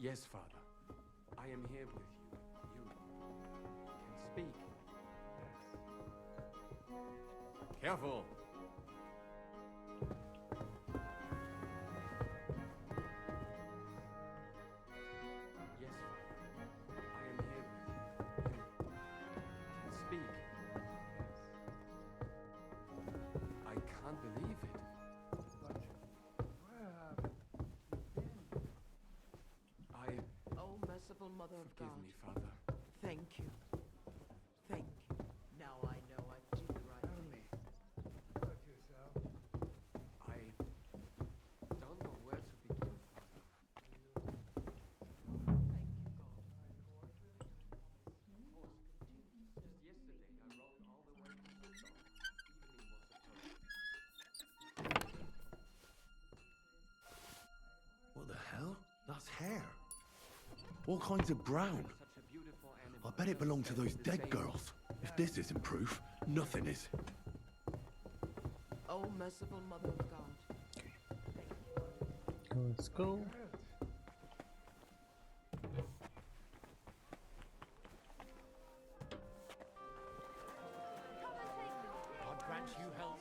Yes, Father. I am here with you. You can speak. Careful. Yes, Father. I am here with you. You can speak. I can't believe it. But where have you been? I... Oh, merciful Mother of God. Forgive me, Father. All kinds of brown. I bet it belonged to those dead girls. If this isn't proof, nothing is. Oh, merciful Mother of God. Let's go. God grant you health.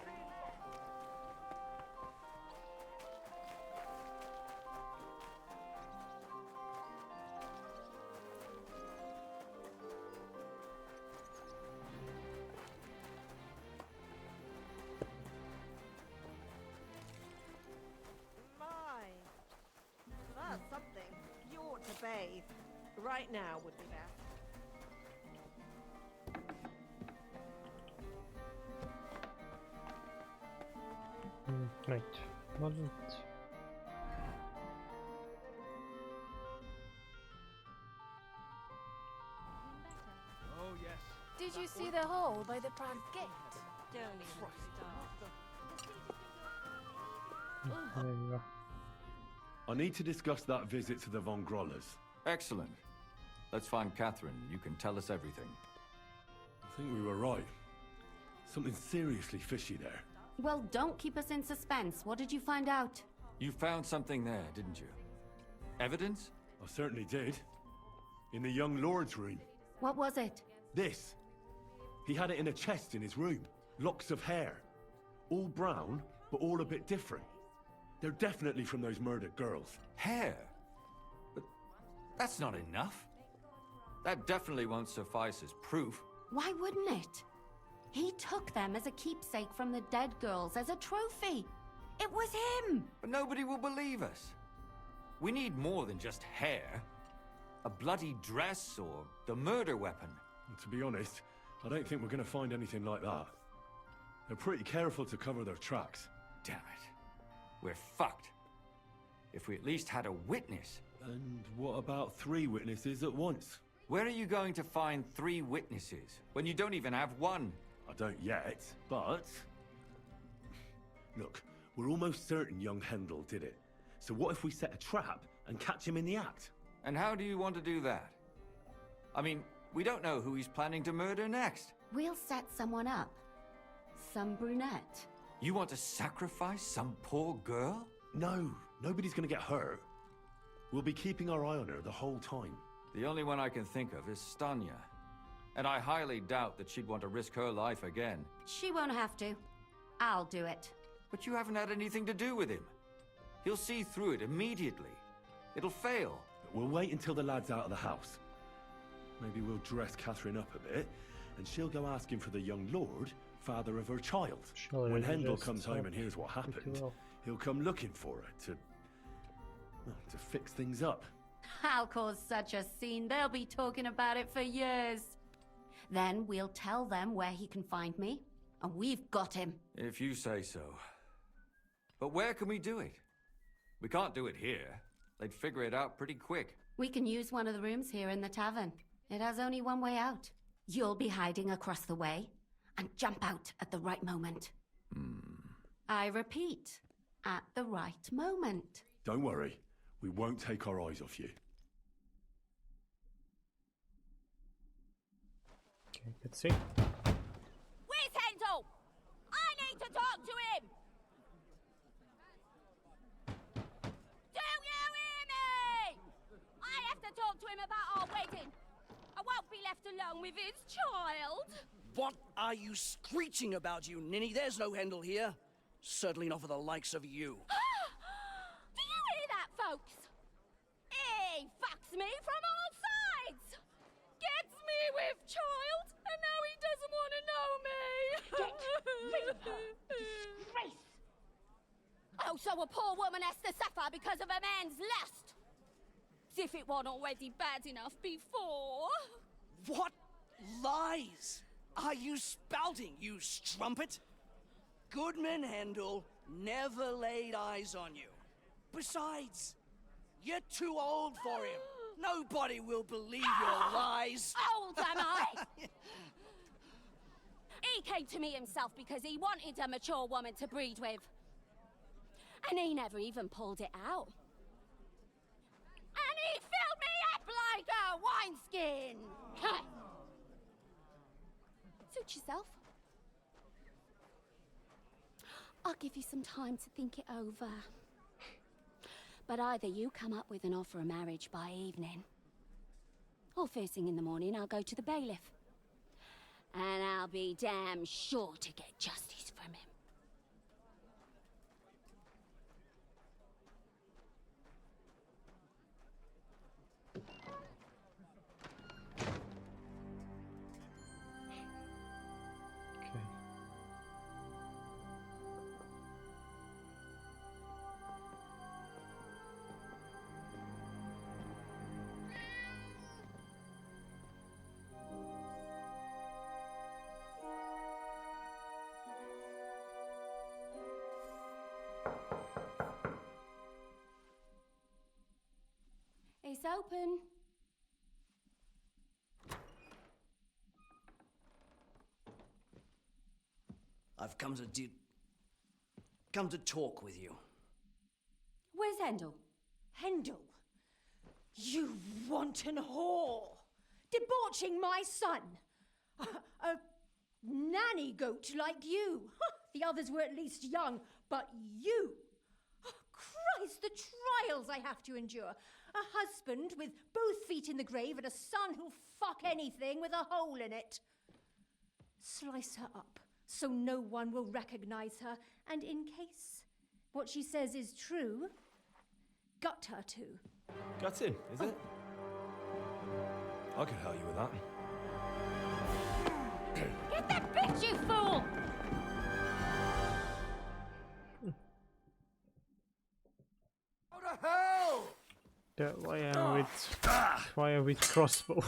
My, that's something. You ought to bathe. Right now would be best. Right, wasn't. Oh, yes. Did you see the hole by the front gate? Don't even There you go. I need to discuss that visit to the Von Grollers. Excellent. Let's find Catherine. You can tell us everything. I think we were right. Something seriously fishy there. Well, don't keep us in suspense. What did you find out? You found something there, didn't you? Evidence? I certainly did. In the young lord's room. What was it? This. He had it in a chest in his room. Locks of hair. All brown, but all a bit different. They're definitely from those murdered girls. Hair? But that's not enough. That definitely won't suffice as proof. Why wouldn't it? He took them as a keepsake from the dead girls, as a trophy. It was him! But nobody will believe us. We need more than just hair. A bloody dress or the murder weapon. And to be honest, I don't think we're going to find anything like that. They're pretty careful to cover their tracks. Damn it. We're fucked. If we at least had a witness. And what about 3 witnesses at once? Where are you going to find 3 witnesses when you don't even have one? I don't yet, but... Look, we're almost certain young Hendel did it. So what if we set a trap and catch him in the act? And how do you want to do that? I mean, we don't know who he's planning to murder next. We'll set someone up. Some brunette. You want to sacrifice some poor girl? No, nobody's gonna get hurt. We'll be keeping our eye on her the whole time. The only one I can think of is Stanya. And I highly doubt that she'd want to risk her life again. She won't have to. I'll do it. But you haven't had anything to do with him. He'll see through it immediately. It'll fail. We'll wait until the lad's out of the house. Maybe we'll dress Catherine up a bit, and she'll go asking for the young lord, father of her child. Surely when we Hendel just comes home and hears what happened, well. he'll come looking for her to fix things up. I'll cause such a scene, they'll be talking about it for years. Then we'll tell them where he can find me, and we've got him. If you say so. But where can we do it? We can't do it here. They'd figure it out pretty quick. We can use one of the rooms here in the tavern. It has only one way out. You'll be hiding across the way, and jump out at the right moment. I repeat, at the right moment. Don't worry, we won't take our eyes off you. Okay, let's see. Where's Hendel? I need to talk to him! Do you hear me? I have to talk to him about our wedding. I won't be left alone with his child. What are you screeching about, you ninny? There's no Hendel here. Certainly not for the likes of you. Do you hear that, folks? He fucks me from all sides. Gets me with child, and now he doesn't want to know me. Get rid of her. Disgrace. Oh, so a poor woman has to suffer because of a man's lust. As if it wasn't already bad enough before. What lies are you spouting, you strumpet? Goodman Hendel never laid eyes on you. Besides, you're too old for him. Nobody will believe your lies. Old am I? He came to me himself because he wanted a mature woman to breed with. And he never even pulled it out. And he filled me up like wineskin! Suit yourself. I'll give you some time to think it over. But either you come up with an offer of marriage by evening, or first thing in the morning I'll go to the bailiff. And I'll be damn sure to get justice from him. It's open. I've come to talk with you. Where's Hendel? Hendel? You wanton whore! Debauching my son! A nanny goat like you! The others were at least young, but you! Oh, Christ, the trials I have to endure! A husband with both feet in the grave and a son who'll fuck anything with a hole in it. Slice her up so no one will recognize her, and in case what she says is true, gut her too. Gutting, is it? I could help you with that. Get that bitch, you fool! How the hell? Why am with crossbow?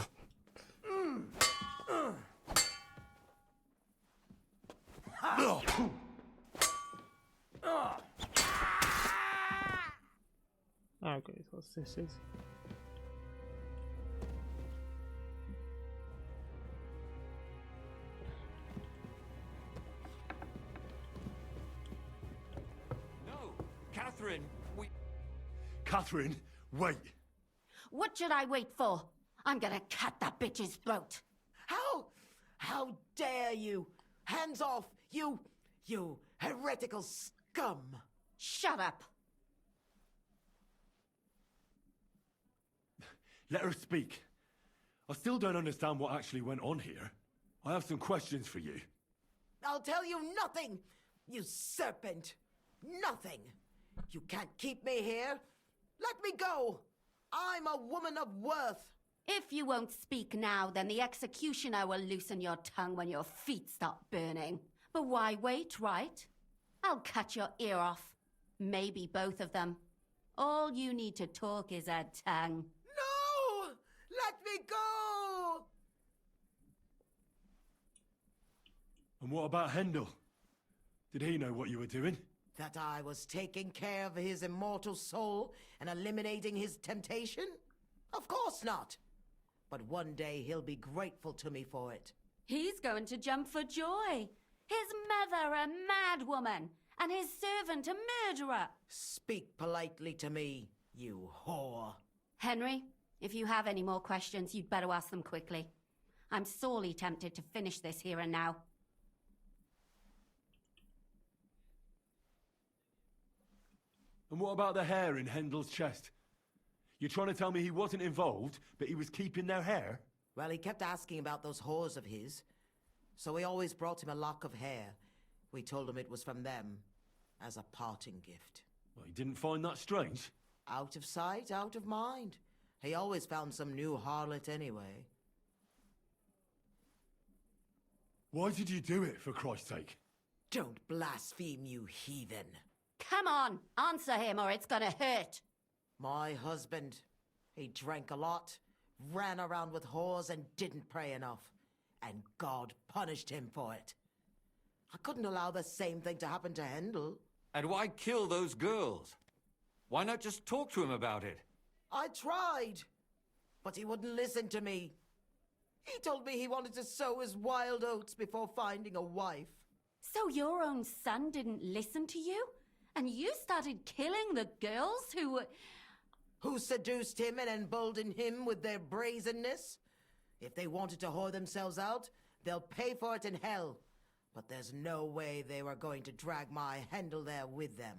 Okay, so this is. No, Catherine, Catherine, wait! What should I wait for? I'm gonna cut that bitch's throat. How dare you? Hands off, you heretical scum! Shut up! Let her speak. I still don't understand what actually went on here. I have some questions for you. I'll tell you nothing, you serpent! Nothing! You can't keep me here! Let me go! I'm a woman of worth! If you won't speak now, then the executioner will loosen your tongue when your feet start burning. But why wait, right? I'll cut your ear off. Maybe both of them. All you need to talk is a tongue. No! Let me go! And what about Hendel? Did he know what you were doing? That I was taking care of his immortal soul and eliminating his temptation? Of course not. But one day he'll be grateful to me for it. He's going to jump for joy. His mother a mad woman, and his servant a murderer. Speak politely to me, you whore. Henry, if you have any more questions, you'd better ask them quickly. I'm sorely tempted to finish this here and now. And what about the hair in Hendel's chest? You're trying to tell me he wasn't involved, but he was keeping their hair? Well, he kept asking about those whores of his. So we always brought him a lock of hair. We told him it was from them, as a parting gift. Well, he didn't find that strange? Out of sight, out of mind. He always found some new harlot anyway. Why did you do it, for Christ's sake? Don't blaspheme, you heathen. Come on, answer him or it's gonna hurt. My husband. He drank a lot, ran around with whores and didn't pray enough. And God punished him for it. I couldn't allow the same thing to happen to Hendel. And why kill those girls? Why not just talk to him about it? I tried, but he wouldn't listen to me. He told me he wanted to sow his wild oats before finding a wife. So your own son didn't listen to you? And you started killing the girls who were... Who seduced him and emboldened him with their brazenness? If they wanted to whore themselves out, they'll pay for it in hell. But there's no way they were going to drag my Handel there with them.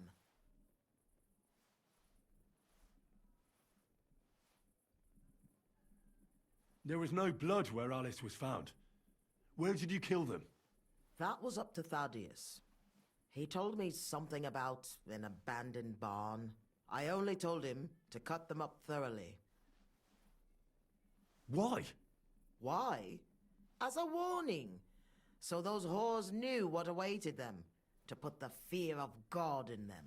There was no blood where Alice was found. Where did you kill them? That was up to Thaddeus. He told me something about an abandoned barn. I only told him to cut them up thoroughly. Why? Why? As a warning. So those whores knew what awaited them. To put the fear of God in them.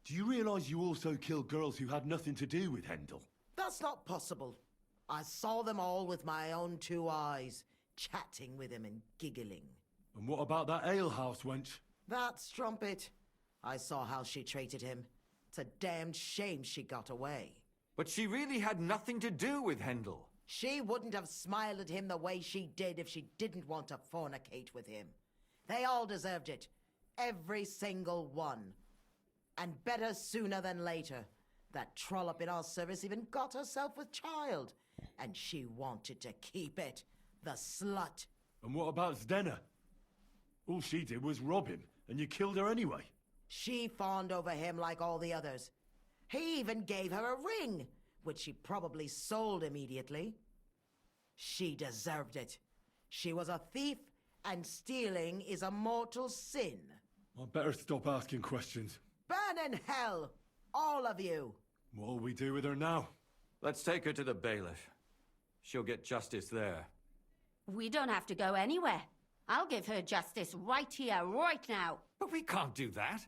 Do you realize you also killed girls who had nothing to do with Handel? That's not possible. I saw them all with my own 2 eyes, chatting with him and giggling. And what about that alehouse wench? That strumpet. I saw how she treated him. It's a damned shame she got away. But she really had nothing to do with Handel. She wouldn't have smiled at him the way she did if she didn't want to fornicate with him. They all deserved it. Every single one. And better sooner than later. That trollop in our service even got herself with child. And she wanted to keep it. The slut. And what about Zdenna? All she did was rob him, and you killed her anyway. She fawned over him like all the others. He even gave her a ring, which she probably sold immediately. She deserved it. She was a thief, and stealing is a mortal sin. I'd better stop asking questions. Burn in hell, all of you. What'll we do with her now? Let's take her to the bailiff. She'll get justice there. We don't have to go anywhere. I'll give her justice right here, right now. But we can't do that.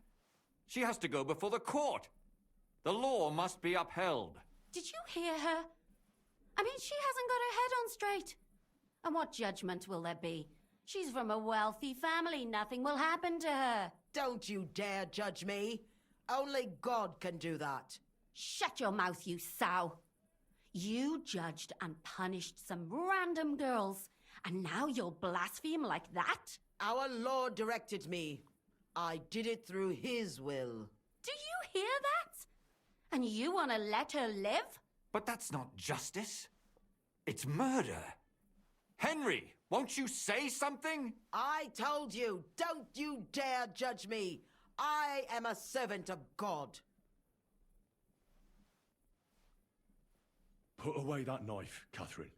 She has to go before the court. The law must be upheld. Did you hear her? I mean, she hasn't got her head on straight. And what judgment will there be? She's from a wealthy family. Nothing will happen to her. Don't you dare judge me. Only God can do that. Shut your mouth, you sow. You judged and punished some random girls, and now you'll blaspheme like that? Our Lord directed me. I did it through His will. Do you hear that? And you want to let her live? But that's not justice. It's murder. Henry, won't you say something? I told you, don't you dare judge me. I am a servant of God. Put away that knife, Catherine.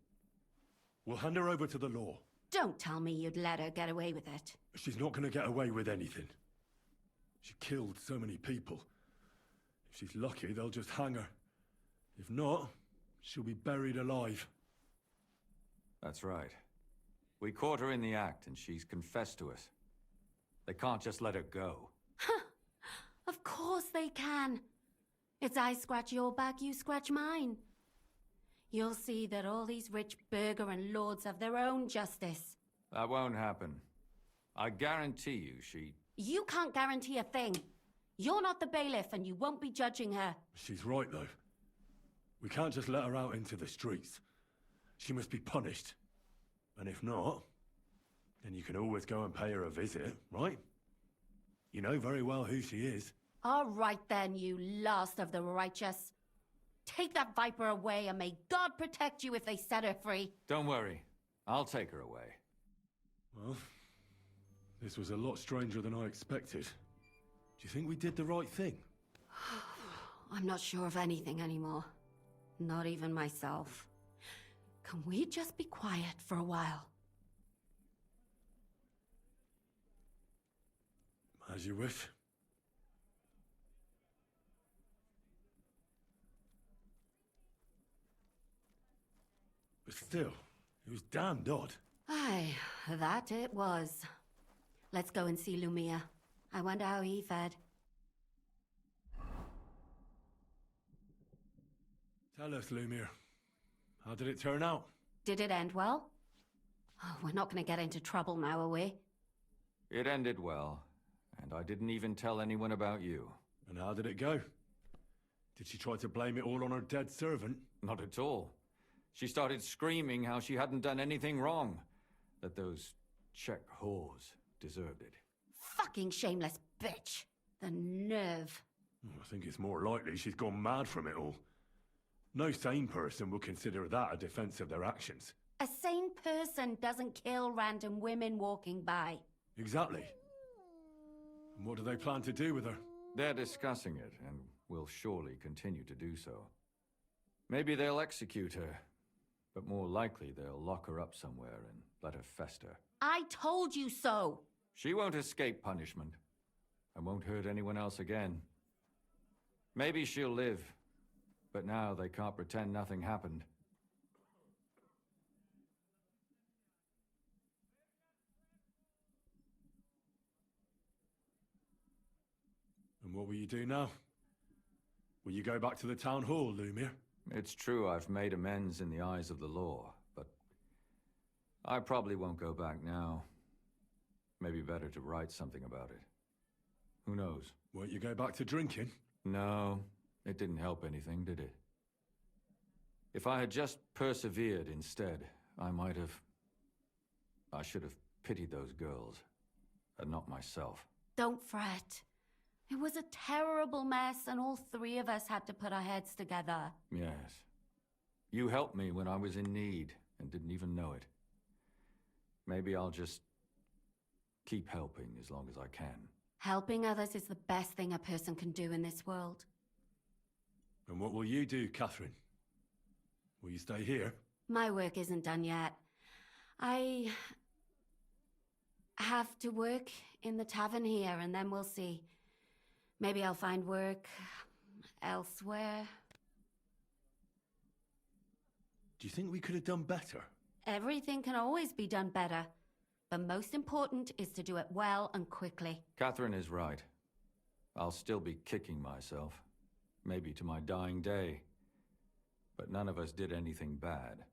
We'll hand her over to the law. Don't tell me you'd let her get away with it. She's not going to get away with anything. She killed so many people. If she's lucky, they'll just hang her. If not, she'll be buried alive. That's right. We caught her in the act, and she's confessed to us. They can't just let her go. Of course they can. It's I scratch your back, you scratch mine. You'll see that all these rich burgher and lords have their own justice. That won't happen. I guarantee you she... You can't guarantee a thing. You're not the bailiff, and you won't be judging her. She's right, though. We can't just let her out into the streets. She must be punished. And if not, then you can always go and pay her a visit, right? You know very well who she is. All right then, you last of the righteous. Take that viper away, and may God protect you if they set her free. Don't worry. I'll take her away. Well, this was a lot stranger than I expected. Do you think we did the right thing? I'm not sure of anything anymore. Not even myself. Can we just be quiet for a while? As you wish. But still, it was damned odd. Aye, that it was. Let's go and see Lumia. I wonder how he fared. Tell us, Lumiere. How did it turn out? Did it end well? Oh, we're not going to get into trouble now, are we? It ended well, and I didn't even tell anyone about you. And how did it go? Did she try to blame it all on her dead servant? Not at all. She started screaming how she hadn't done anything wrong. That those Czech whores deserved it. Fucking shameless bitch. The nerve. I think it's more likely she's gone mad from it all. No sane person will consider that a defense of their actions. A sane person doesn't kill random women walking by. Exactly. And what do they plan to do with her? They're discussing it, and will surely continue to do so. Maybe they'll execute her, but more likely they'll lock her up somewhere and let her fester. I told you so! She won't escape punishment, and won't hurt anyone else again. Maybe she'll live, but now they can't pretend nothing happened. And what will you do now? Will you go back to the town hall, Lumiere? It's true I've made amends in the eyes of the law, but I probably won't go back now. Maybe better to write something about it. Who knows? Won't you go back to drinking? No, it didn't help anything, did it? If I had just persevered instead, I should have pitied those girls, and not myself. Don't fret. It was a terrible mess, and all three of us had to put our heads together. Yes. You helped me when I was in need, and didn't even know it. Maybe I'll just keep helping as long as I can. Helping others is the best thing a person can do in this world. And what will you do, Catherine? Will you stay here? My work isn't done yet. I have to work in the tavern here, and then we'll see. Maybe I'll find work elsewhere. Do you think we could have done better? Everything can always be done better. But most important is to do it well and quickly. Catherine is right. I'll still be kicking myself. Maybe to my dying day. But none of us did anything bad.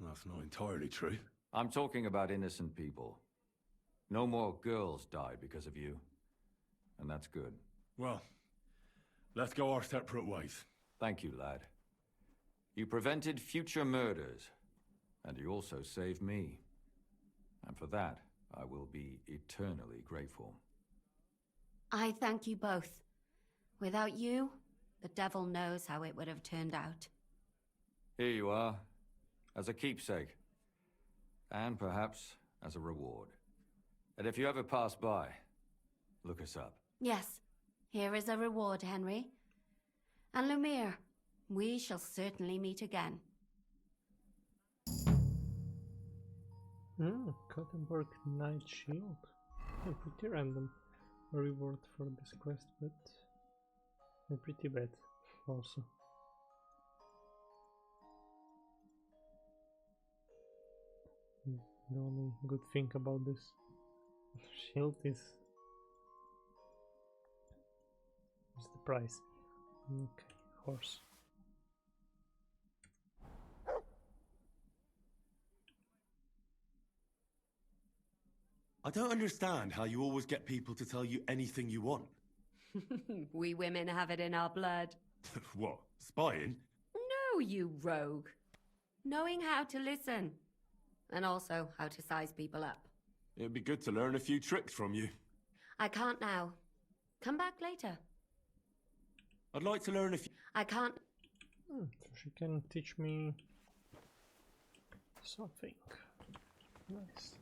That's not entirely true. I'm talking about innocent people. No more girls died because of you. And that's good. Well, let's go our separate ways. Thank you, lad. You prevented future murders. And you also saved me. And for that, I will be eternally grateful. I thank you both. Without you, the devil knows how it would have turned out. Here you are, as a keepsake. And perhaps as a reward. And if you ever pass by, look us up. Yes, here is a reward, Henry. And Lumiere, we shall certainly meet again. Kuttenberg Knight Shield. Oh, pretty random reward for this quest, but pretty bad also. The only good thing about this shield is the price. Okay, horse. I don't understand how you always get people to tell you anything you want. We women have it in our blood. What, spying? No, you rogue. Knowing how to listen. And also how to size people up. It'd be good to learn a few tricks from you. I can't now. Come back later. I'd like to learn a few... I can't... So she can teach me something. Nice.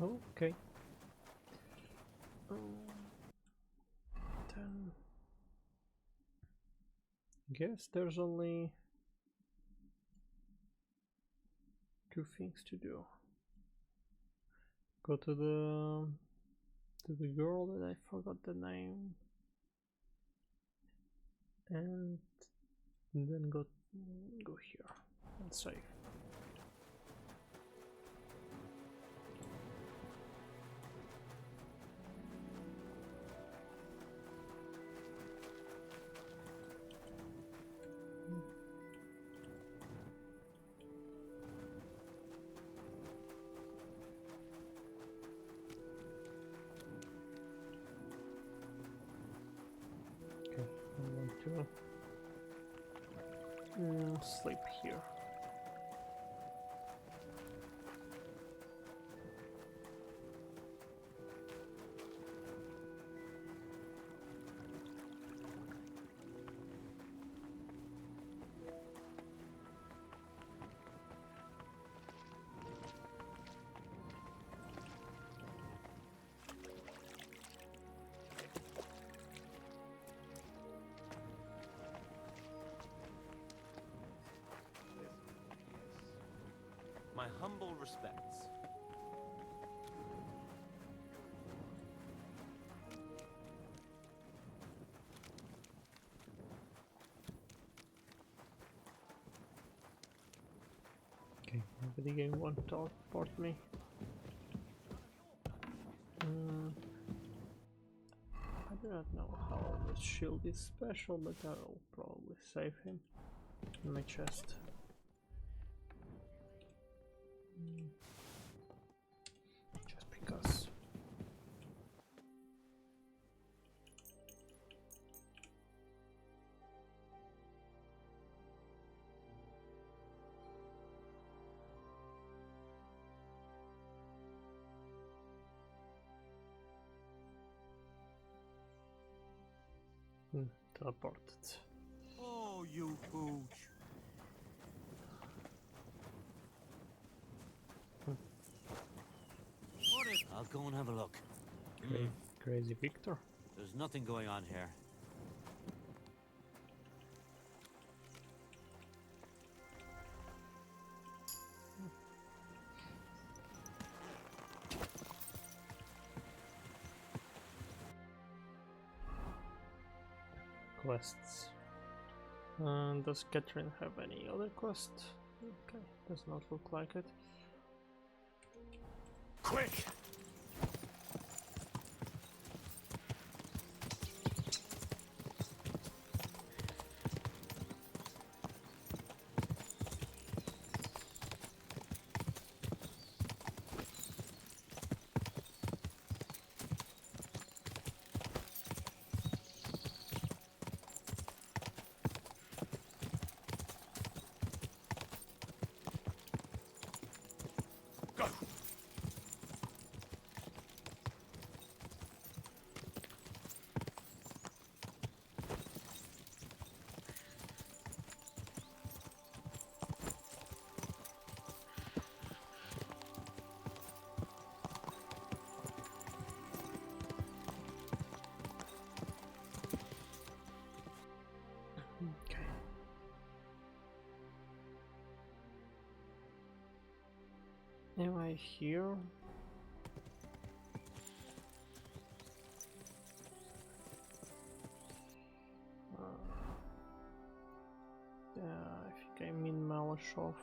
Okay. Then... guess there's only 2 things to do. Go to the girl that I forgot the name, and then go here and save. Sleep here. my humble respects. Okay, nobody game won't teleport me. I do not know how this shield is special, but I will probably save him in my chest. Just because. Teleported. Oh, you pooch. What is... I'll go and have a look. Crazy Victor. There's nothing going on here. Quests. Does Catherine have any other quest? Okay, does not look like it. Quick! Okay. Am I here? Yeah, I think I'm in Malashov.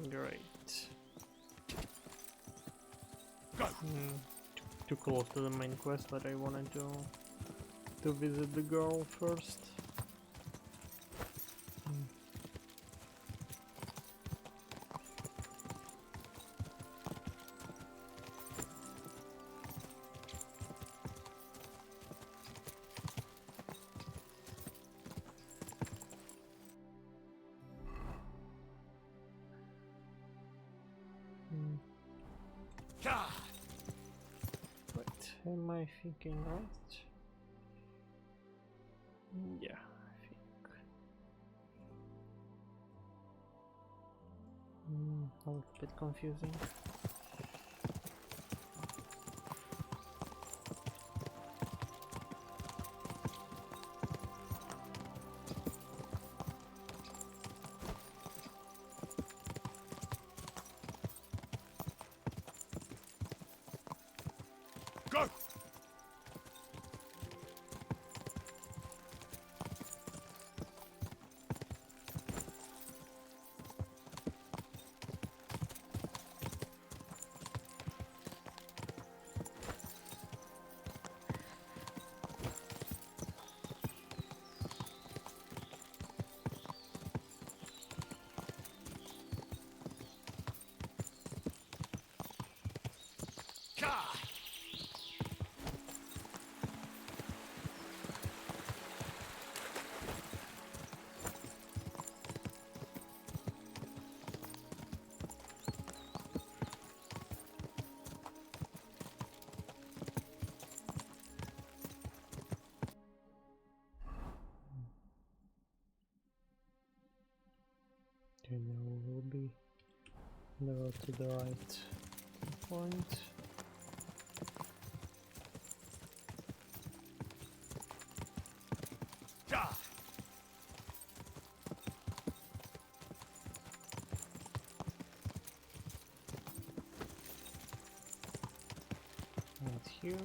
Great. Too close to the main quest, but I wanted to visit the girl first. Wait, am I thinking right? Yeah, I think. A little bit confusing. Go! Okay, now we will be the road to the right point. here.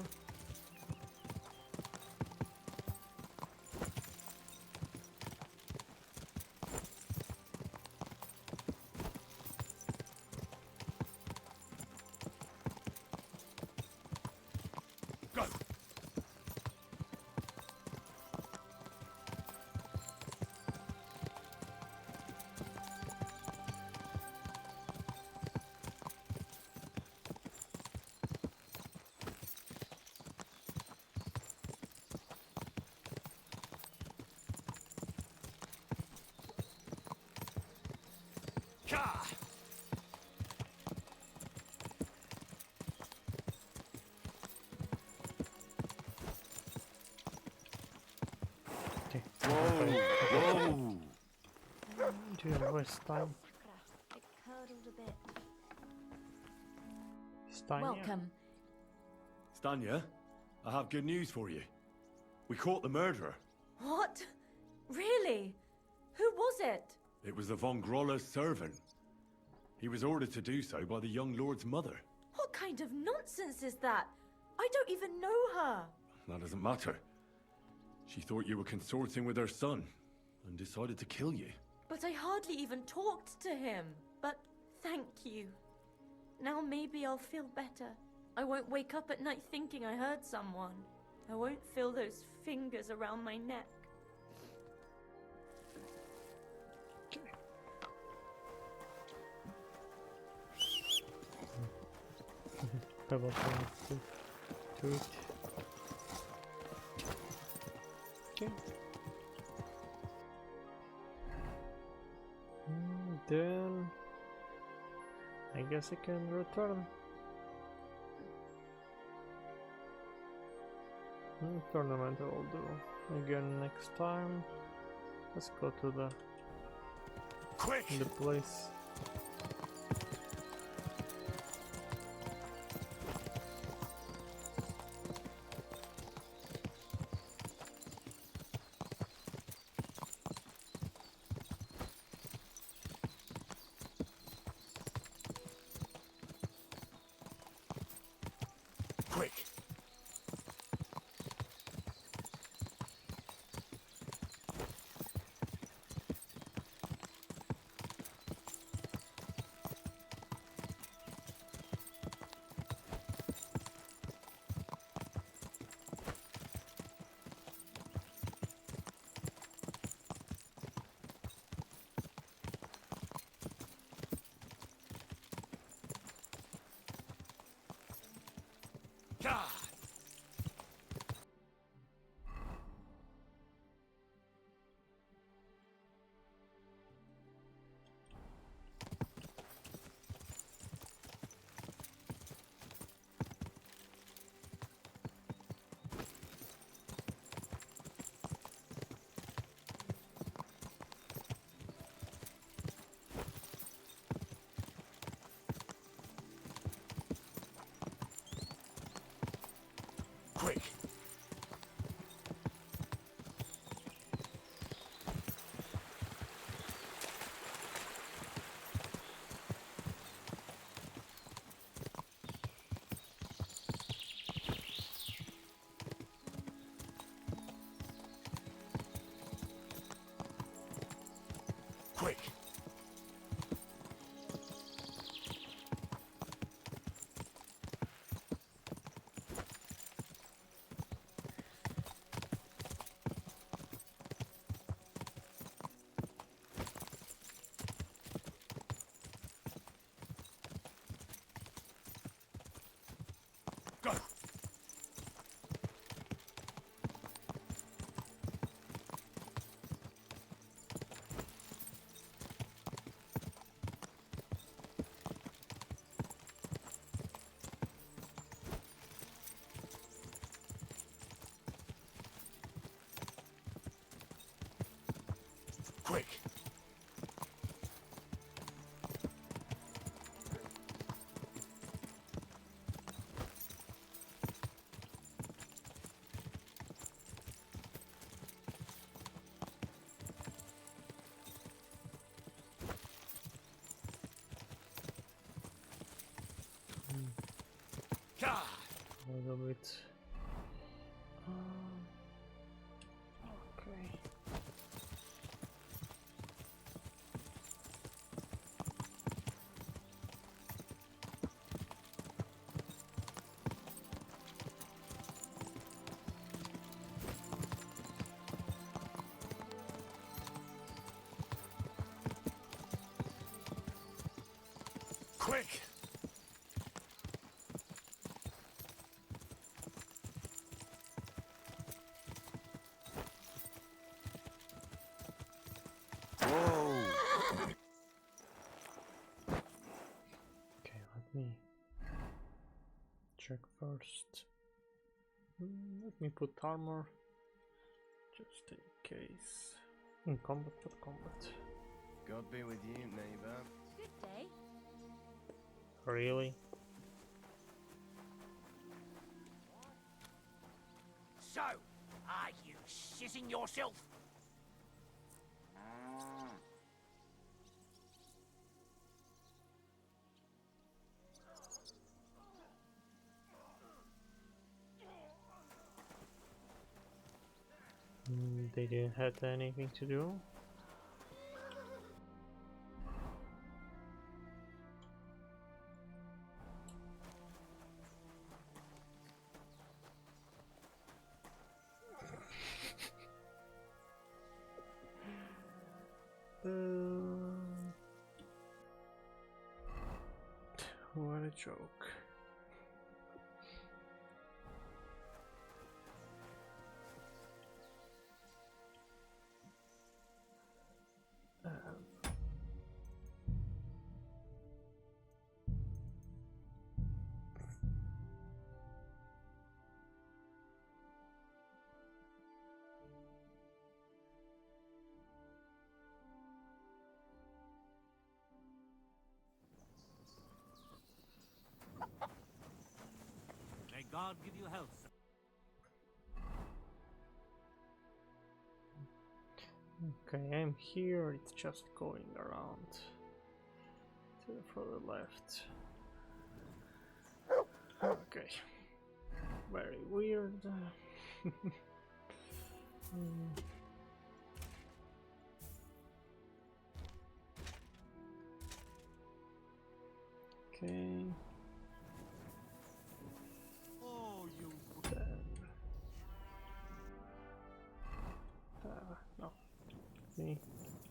Go! Ka! Okay. Whoa! Do you waste time? It curdled a bit. Stanya? Welcome. Stanya, I have good news for you. We caught the murderer. What? Really? Who was it? It was the von Groller's servant. He was ordered to do so by the young lord's mother. What kind of nonsense is that? I don't even know her. That doesn't matter. She thought you were consorting with her son and decided to kill you. But I hardly even talked to him. But thank you. Now maybe I'll feel better. I won't wake up at night thinking I hurt someone. I won't feel those fingers around my neck. Pebble to it. Okay. Then I guess I can return. Tournament I will do again next time. Let's go to the place. Quick! Ka! Quick! Quick! Go! Quick! Ka! little bit. Okay. Quick! Whoa! Okay, let me check first. Let me put armor just in case. In combat, for combat. God be with you, neighbor. Good day. Really? So, are you shitting yourself? They didn't have anything to do. What a joke. May God give you health. Okay, I'm here, it's just going around to the further left. Okay, very weird. Okay. No. Me.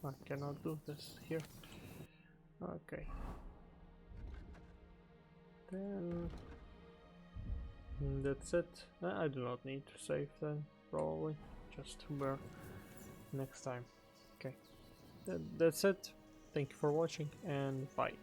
I cannot do this here. Okay. Then that's it. I do not need to save then, probably. Just to bear next time. Okay. That's it. Thank you for watching and bye.